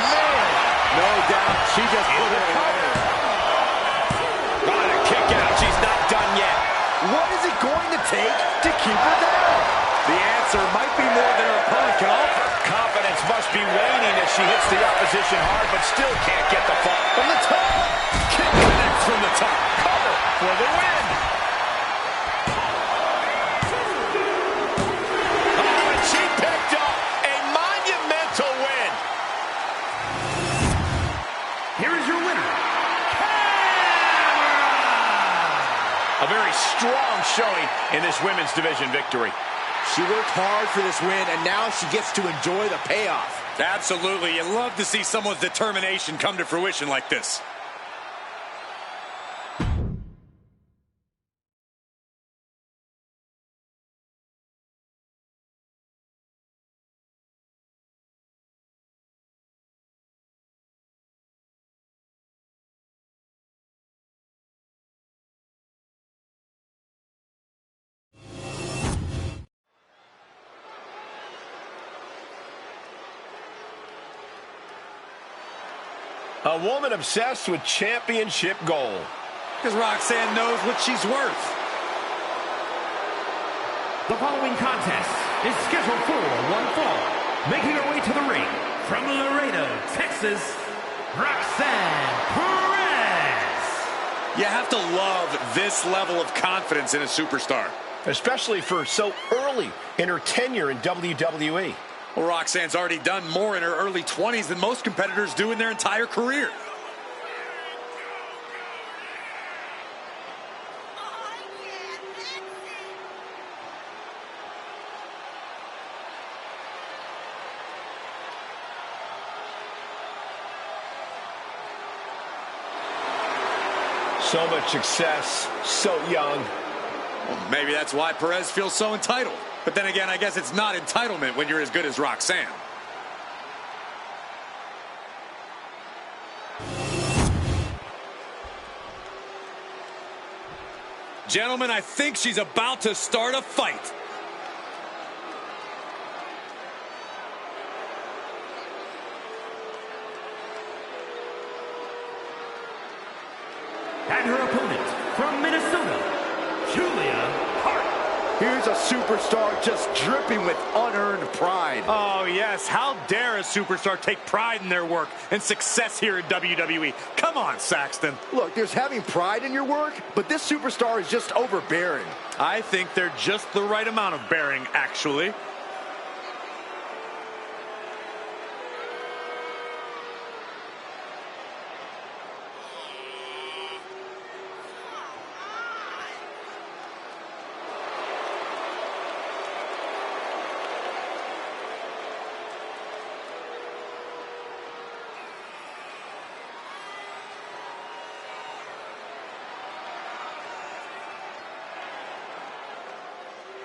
[SPEAKER 5] Man, no doubt she just put it away.
[SPEAKER 3] She hits the opposition hard, but still can't get the fall.
[SPEAKER 5] From the top.
[SPEAKER 3] Kick connects from the top. Cover for the win. Oh, and she picked up a monumental win.
[SPEAKER 1] Here is your winner,
[SPEAKER 3] A very strong showing in this women's division victory.
[SPEAKER 5] She worked hard for this win, and now she gets to enjoy the payoff.
[SPEAKER 7] Absolutely. You love to see someone's determination come to fruition like this.
[SPEAKER 3] A woman obsessed with championship gold.
[SPEAKER 7] Because Roxanne knows what she's worth.
[SPEAKER 1] The following contest is scheduled for one fall. Making her way to the ring from Laredo, Texas, Roxanne Perez.
[SPEAKER 7] You have to love this level of confidence in a superstar.
[SPEAKER 3] Especially for so early in her tenure in WWE.
[SPEAKER 7] Well, Roxanne's already done more in her early 20s than most competitors do in their entire career.
[SPEAKER 3] So much success, so young.
[SPEAKER 7] Well, maybe that's why Perez feels so entitled. But then again, I guess it's not entitlement when you're as good as Roxanne. Gentlemen, I think she's about to start a fight.
[SPEAKER 1] And her opponent from Minnesota, Julia Hart.
[SPEAKER 5] Here's a superstar just dripping with unearned pride.
[SPEAKER 7] Oh, yes. How dare a superstar take pride in their work and success here in WWE? Come on, Saxton.
[SPEAKER 5] Look, there's having pride in your work, but this superstar is just overbearing.
[SPEAKER 7] I think they're just the right amount of bearing, actually.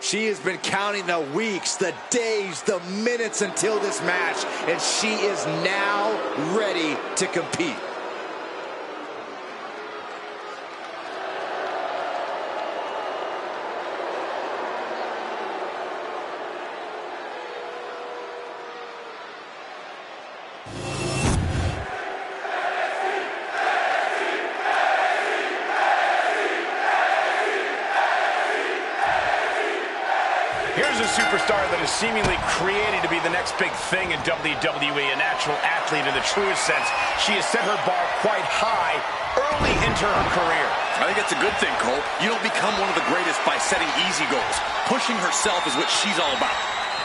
[SPEAKER 5] She has been counting the weeks, the days, the minutes until this match, and she is now ready to compete.
[SPEAKER 3] Here's a superstar that is seemingly created to be the next big thing in WWE, a natural athlete in the truest sense. She has set her bar quite high early into her career.
[SPEAKER 4] I think it's a good thing, Cole. You don't become one of the greatest by setting easy goals. Pushing herself is what she's all about.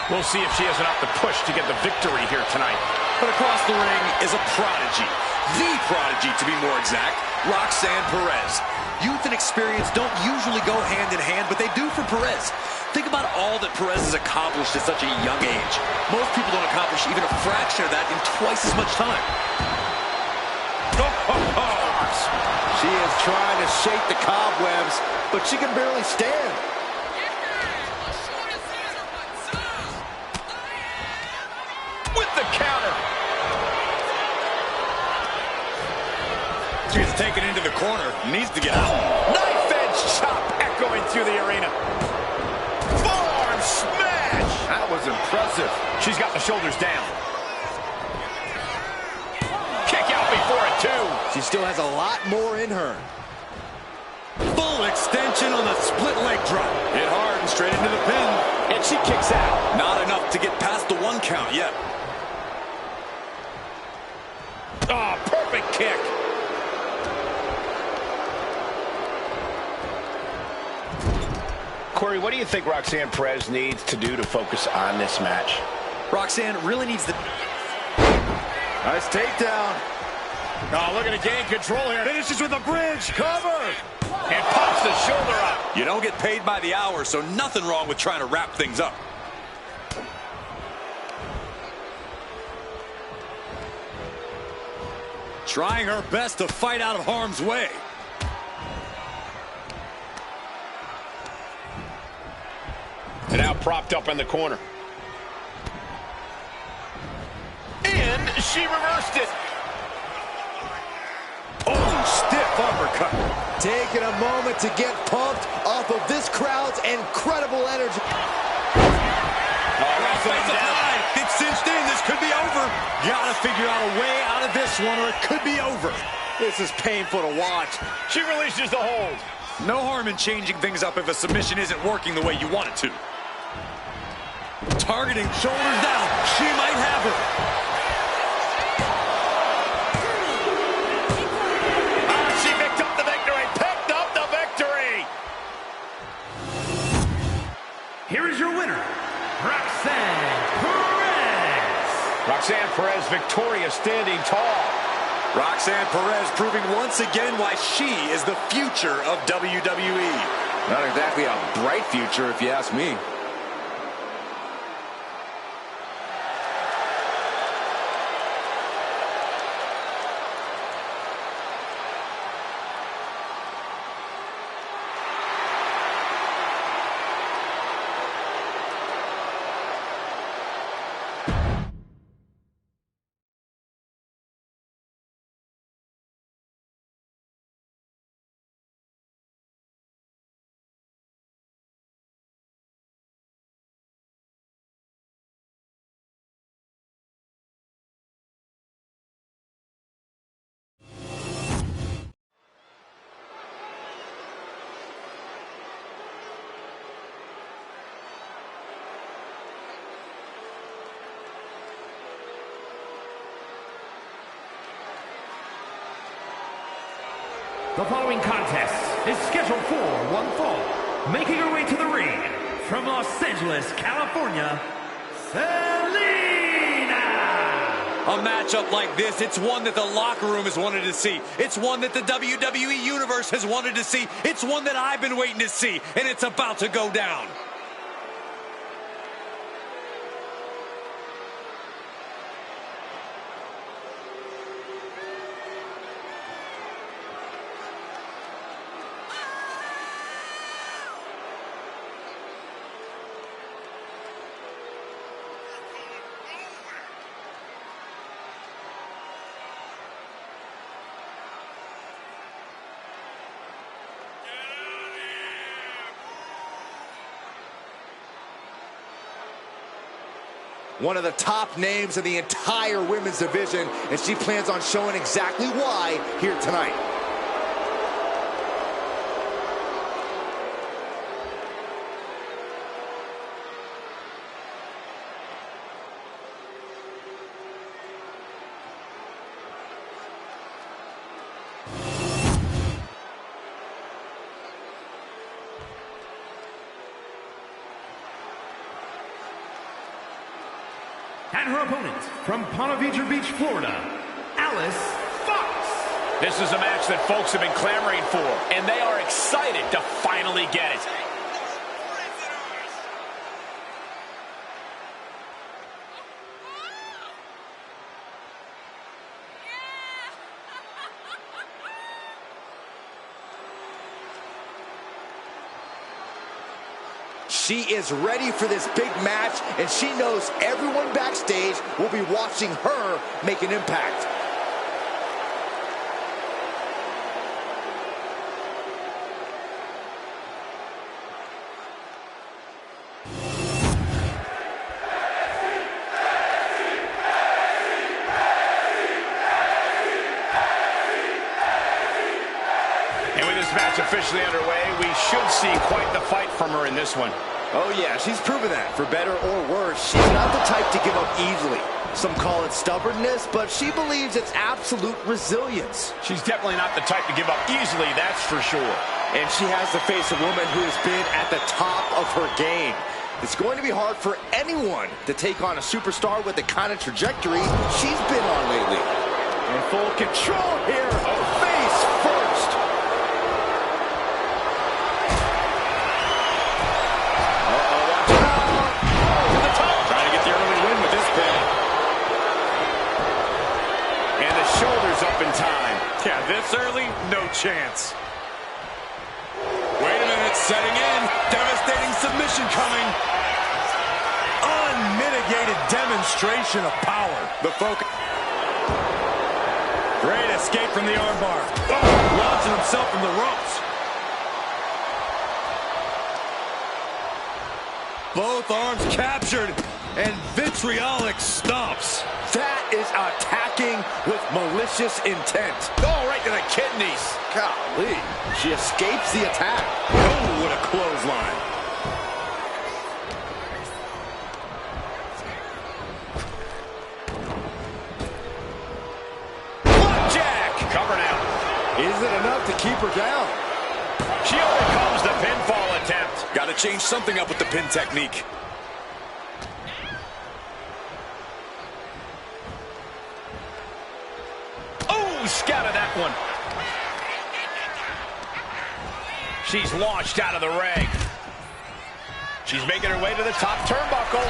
[SPEAKER 3] We'll see if she has enough to push to get the victory here tonight.
[SPEAKER 4] But across the ring is a prodigy. The prodigy, to be more exact, Roxanne Perez. Youth and experience don't usually go hand in hand, but they do for Perez. Think about all that Perez has accomplished at such a young age. Most people don't accomplish even a fraction of that in twice as much time.
[SPEAKER 5] She is trying to shake the cobwebs, but she can barely stand.
[SPEAKER 3] With the counter.
[SPEAKER 7] She's taken into the corner. Needs to get out.
[SPEAKER 3] Knife edge chop echoing through the arena. Forearm smash. That was impressive. She's got the shoulders down. Kick out before it, too.
[SPEAKER 5] She still has a lot more in her.
[SPEAKER 7] Full extension on the split leg drop. Hit hard and straight into the pin.
[SPEAKER 3] And she kicks out.
[SPEAKER 4] Not enough to get past the 1 count yet.
[SPEAKER 7] Oh, perfect kick.
[SPEAKER 3] Corey, what do you think Roxanne Perez needs to do to focus on this match?
[SPEAKER 2] Roxanne really needs the...
[SPEAKER 5] Nice takedown.
[SPEAKER 7] Oh, looking to gain control here. Finishes with a bridge. Cover. And pops the shoulder up.
[SPEAKER 2] You don't get paid by the hour, so nothing wrong with trying to wrap things up.
[SPEAKER 7] Trying her best to fight out of harm's way.
[SPEAKER 3] And now propped up in the corner. And she reversed it.
[SPEAKER 7] Oh, stiff uppercut.
[SPEAKER 5] Taking a moment to get pumped off of this crowd's incredible energy.
[SPEAKER 7] It's cinched in. This could be over. Gotta figure out a way out of this one or it could be over.
[SPEAKER 5] This is painful to watch.
[SPEAKER 3] She releases the hold.
[SPEAKER 2] No harm in changing things up if a submission isn't working the way you want it to.
[SPEAKER 7] Targeting, shoulders down. She might have her.
[SPEAKER 3] She picked up the victory. Picked up the victory.
[SPEAKER 1] Here is your winner, Roxanne Perez.
[SPEAKER 3] Roxanne Perez victorious, standing tall.
[SPEAKER 2] Roxanne Perez proving once again why she is the future of WWE.
[SPEAKER 5] Not exactly a bright future, if you ask me.
[SPEAKER 1] The following contest is scheduled for one fall. Making her way to the ring from Los Angeles, California, Selena!
[SPEAKER 2] A matchup like this, it's one that the locker room has wanted to see. It's one that the WWE Universe has wanted to see. It's one that I've been waiting to see, and it's about to go down.
[SPEAKER 5] One of the top names in the entire women's division, and she plans on showing exactly why here tonight.
[SPEAKER 1] And her opponent from Ponte Vedra Beach, Florida, Alice Fox.
[SPEAKER 3] This is a match that folks have been clamoring for, and they are excited to finally get it.
[SPEAKER 5] She is ready for this big match, and she knows everyone backstage will be watching her make an impact.
[SPEAKER 3] And with this match officially underway, we should see quite the fight from her in this one.
[SPEAKER 5] Oh yeah, she's proven that. For better or worse, she's not the type to give up easily. Some call it stubbornness, but she believes it's absolute resilience.
[SPEAKER 3] She's definitely not the type to give up easily, that's for sure.
[SPEAKER 5] And she has to face a woman who has been at the top of her game. It's going to be hard for anyone to take on a superstar with the kind of trajectory she's been on lately. In full control here, face first. Watch out. To the top.
[SPEAKER 3] Trying to get the early win with this pin. And the shoulders up in time.
[SPEAKER 7] Yeah, this early, no chance. Wait a minute, setting in. Devastating submission coming. Unmitigated demonstration of power. The focus. Great escape from the armbar. Oh, launching himself from the ropes. Both arms captured and vitriolic stomps.
[SPEAKER 5] That is attacking with malicious intent.
[SPEAKER 3] Oh, right to the kidneys.
[SPEAKER 5] Golly. She escapes the attack.
[SPEAKER 7] Oh, what a clothesline.
[SPEAKER 3] Blackjack. Cover now.
[SPEAKER 5] Is it enough to keep her down?
[SPEAKER 3] She overcomes the pinfall attempt.
[SPEAKER 2] Got to change something up with the pin technique.
[SPEAKER 3] Oh, scouted that one. She's launched out of the ring. She's making her way to the top turnbuckle.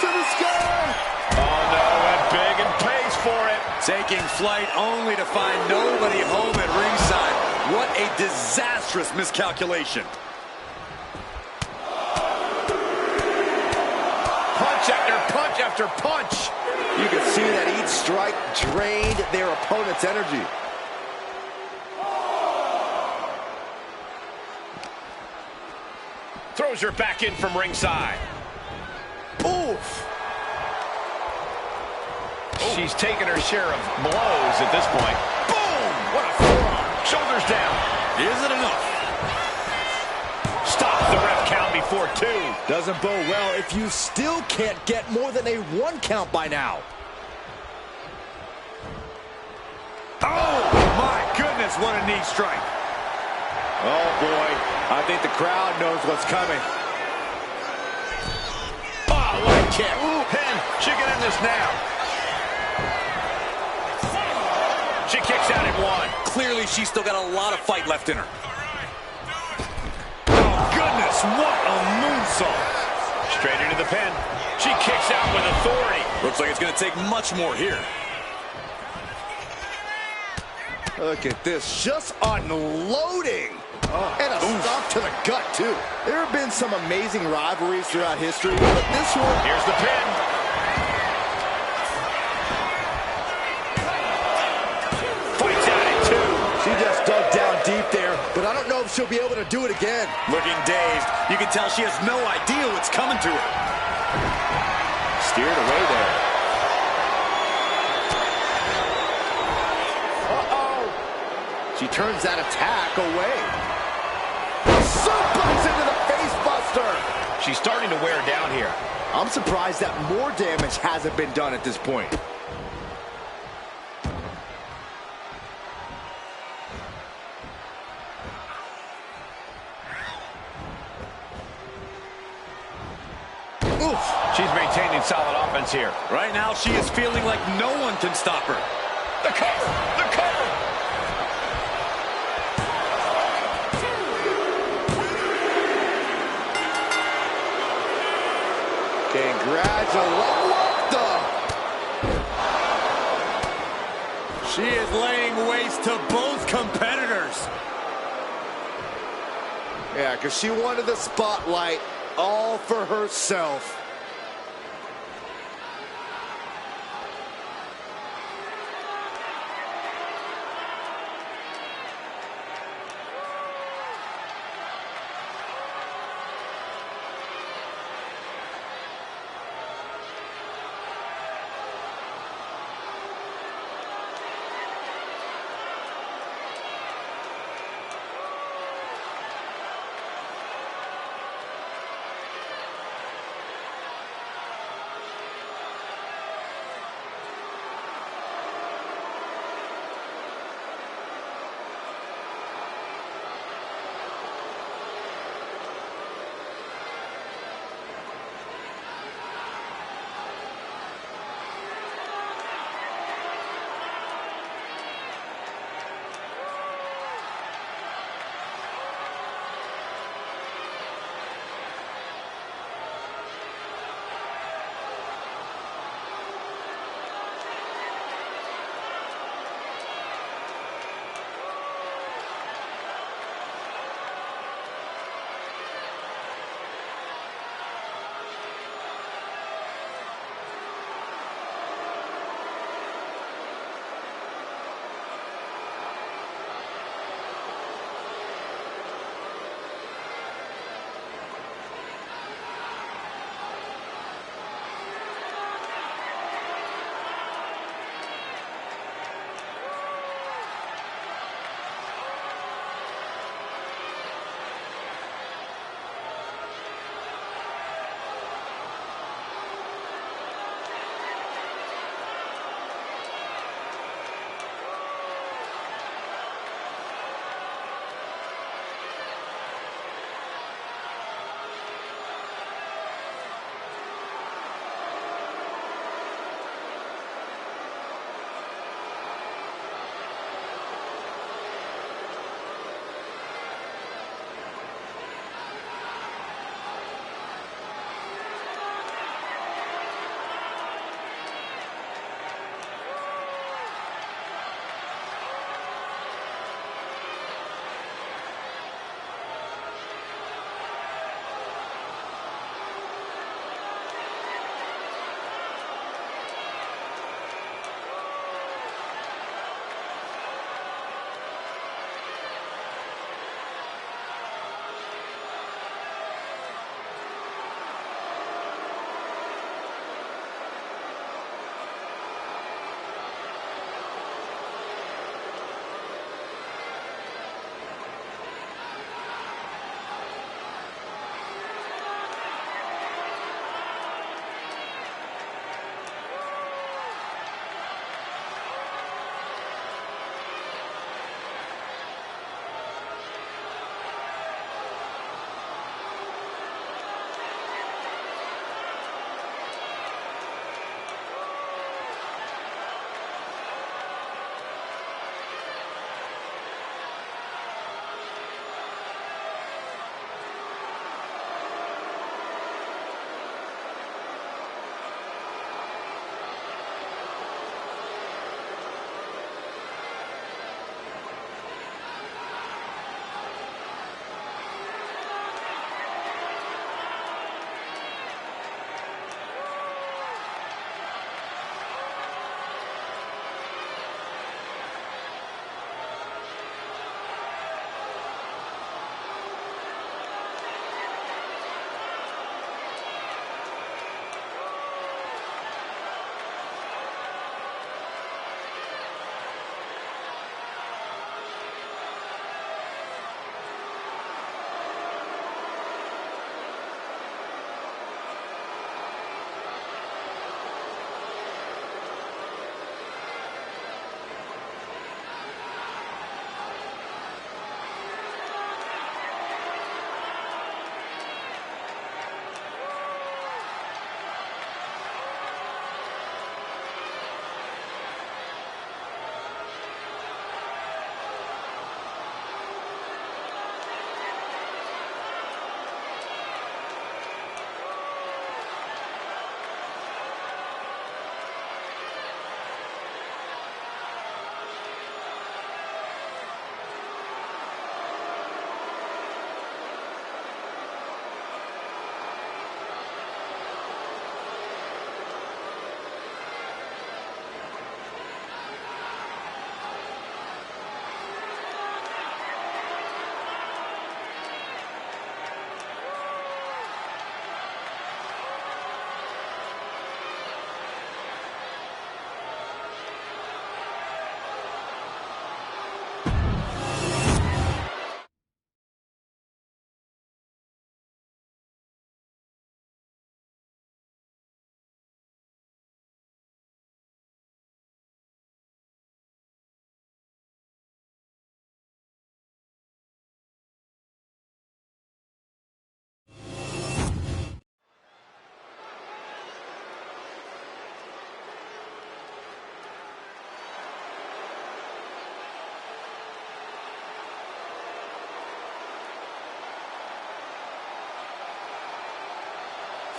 [SPEAKER 5] To the sky.
[SPEAKER 3] Oh, no, went big and pays for it.
[SPEAKER 2] Taking flight only to find nobody home at ringside. What a disastrous miscalculation.
[SPEAKER 3] Punch after punch after punch.
[SPEAKER 5] You can see that each strike drained their opponent's energy.
[SPEAKER 3] Throws her back in from ringside.
[SPEAKER 5] Oof.
[SPEAKER 3] She's taken her share of blows at this point. Boom! What a forearm. Shoulders down.
[SPEAKER 2] Is it enough?
[SPEAKER 3] Stops the ref count before 2.
[SPEAKER 5] Doesn't bode well if you still can't get more than a 1 count by now.
[SPEAKER 7] Oh, my goodness, what a knee strike.
[SPEAKER 5] Oh, boy. I think the crowd knows what's coming.
[SPEAKER 3] Oh, what a kick. Pin. She can end this now. She kicks out at 1.
[SPEAKER 2] Clearly, she's still got a lot of fight left in her.
[SPEAKER 7] Oh, goodness, what a moonsault.
[SPEAKER 3] Straight into the pin. She kicks out with authority.
[SPEAKER 2] Looks like it's going to take much more here.
[SPEAKER 5] Look at this, just unloading. And a stop to the gut, too. There have been some amazing rivalries throughout history, but this one...
[SPEAKER 3] Here's the pin. Fights out at 2.
[SPEAKER 5] She just dug down deep there, but I don't know if she'll be able to do it again.
[SPEAKER 2] Looking dazed. You can tell she has no idea what's coming to her.
[SPEAKER 5] Steered away there. She turns that attack away. Suplex into the face buster.
[SPEAKER 3] She's starting to wear down here.
[SPEAKER 5] I'm surprised that more damage hasn't been done at this point.
[SPEAKER 3] Oof. She's maintaining solid offense here.
[SPEAKER 2] Right now, she is feeling like no one can stop her.
[SPEAKER 3] The cover! The cover!
[SPEAKER 5] Congratulations.
[SPEAKER 7] She is laying waste to both competitors.
[SPEAKER 5] Yeah, because she wanted the spotlight all for herself.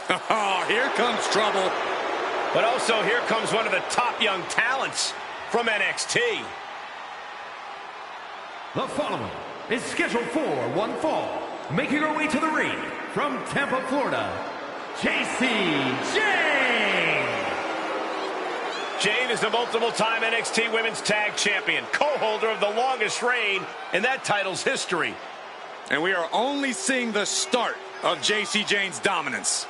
[SPEAKER 7] Oh, here comes trouble.
[SPEAKER 3] But also, here comes one of the top young talents from NXT.
[SPEAKER 1] The following is scheduled for one fall, making her way to the ring from Tampa, Florida, J.C. Jane.
[SPEAKER 3] Jane is the multiple-time NXT Women's Tag Champion, co-holder of the longest reign in that title's history.
[SPEAKER 7] And we are only seeing the start of J.C. Jane's dominance.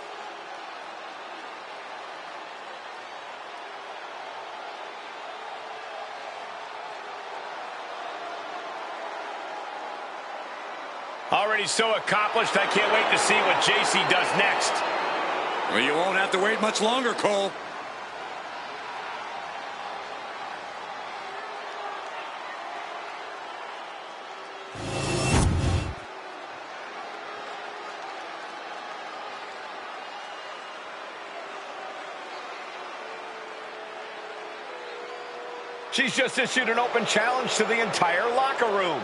[SPEAKER 3] Already so accomplished, I can't wait to see what J.C. does next.
[SPEAKER 7] Well, you won't have to wait much longer, Cole.
[SPEAKER 3] She's just issued an open challenge to the entire locker room.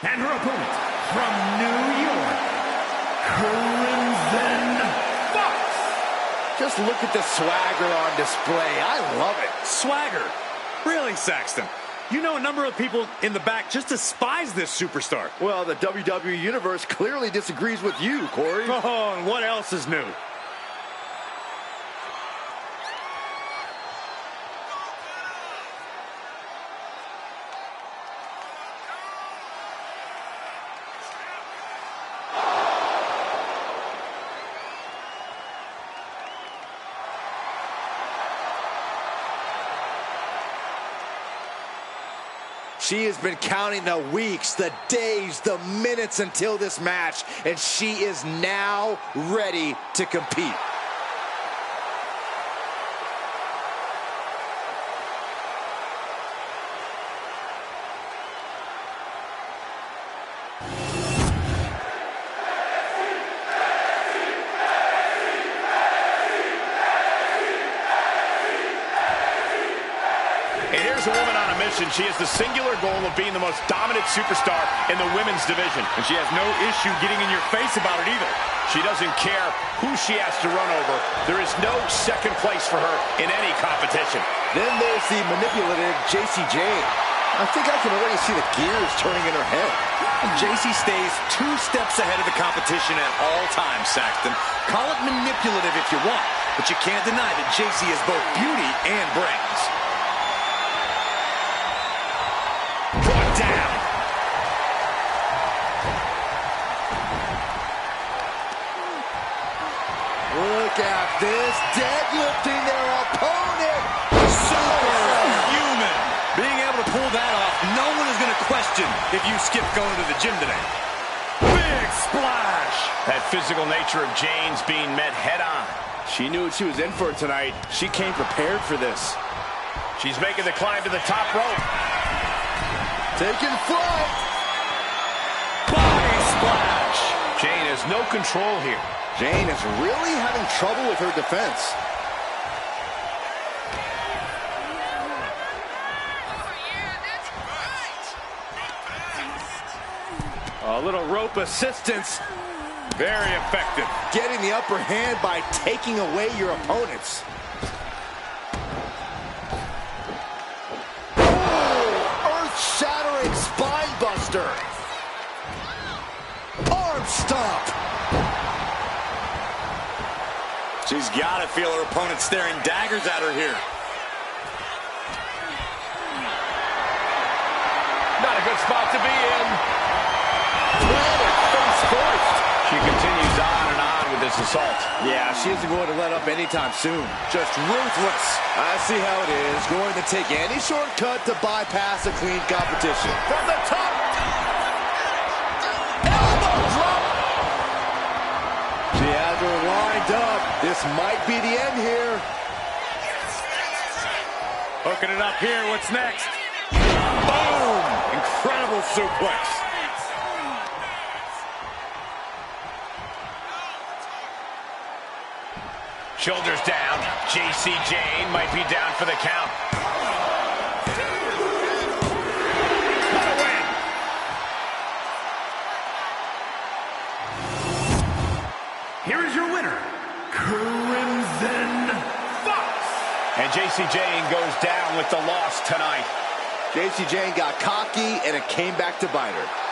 [SPEAKER 1] And her opponent from New York, Crimson Fox.
[SPEAKER 5] Just look at the swagger on display. I love it.
[SPEAKER 7] Swagger? Really, Saxton? You know a number of people in the back just despise this superstar.
[SPEAKER 5] Well, the WWE Universe clearly disagrees with you, Corey.
[SPEAKER 7] Oh, and what else is new?
[SPEAKER 5] She has been counting the weeks, the days, the minutes until this match, and she is now ready to compete.
[SPEAKER 3] And here's a woman on a mission. She has the singular goal of being the most dominant superstar in the women's division. And she has no issue getting in your face about it either. She doesn't care who she has to run over. There is no second place for her in any competition.
[SPEAKER 5] Then there's the manipulative J.C. Jane. I think I can already see the gears turning in her head.
[SPEAKER 2] JC stays 2 steps ahead of the competition at all times, Saxton. Call it manipulative if you want, but you can't deny that JC has both beauty and brains.
[SPEAKER 3] Brought down.
[SPEAKER 5] Look at this, deadlifting their opponent.
[SPEAKER 2] Superhuman. Being able to pull that off, no one is going to question if you skip going to the gym today.
[SPEAKER 3] Big splash. That physical nature of Jane's being met head on.
[SPEAKER 5] She knew what she was in for tonight. She came prepared for this.
[SPEAKER 3] She's making the climb to the top rope.
[SPEAKER 5] Taking flight.
[SPEAKER 3] Body splash. Jane has no control here.
[SPEAKER 5] Jane is really having trouble with her defense.
[SPEAKER 3] A little rope assistance. Very effective.
[SPEAKER 5] Getting the upper hand by taking away your opponents. Oh, earth-shattering spine buster. Arm stomp.
[SPEAKER 2] She's got to feel her opponent staring daggers at her here.
[SPEAKER 3] Not a good spot to be in.
[SPEAKER 5] Planted face first.
[SPEAKER 3] She continues on with this assault.
[SPEAKER 5] Yeah, she isn't going to let up anytime soon. Just ruthless. I see how it is. Going to take any shortcut to bypass a clean competition.
[SPEAKER 3] From the top.
[SPEAKER 5] Elbow drop. She has her lined up. This might be the end here.
[SPEAKER 7] Hooking it up here. What's next? Boom! Incredible suplex.
[SPEAKER 3] Shoulders down. JC Jane might be down for the count. What a win!
[SPEAKER 1] Here is your winner, Crimson Fox.
[SPEAKER 3] And JC Jane goes down with the loss tonight.
[SPEAKER 5] JC Jane got cocky, and it came back to bite her.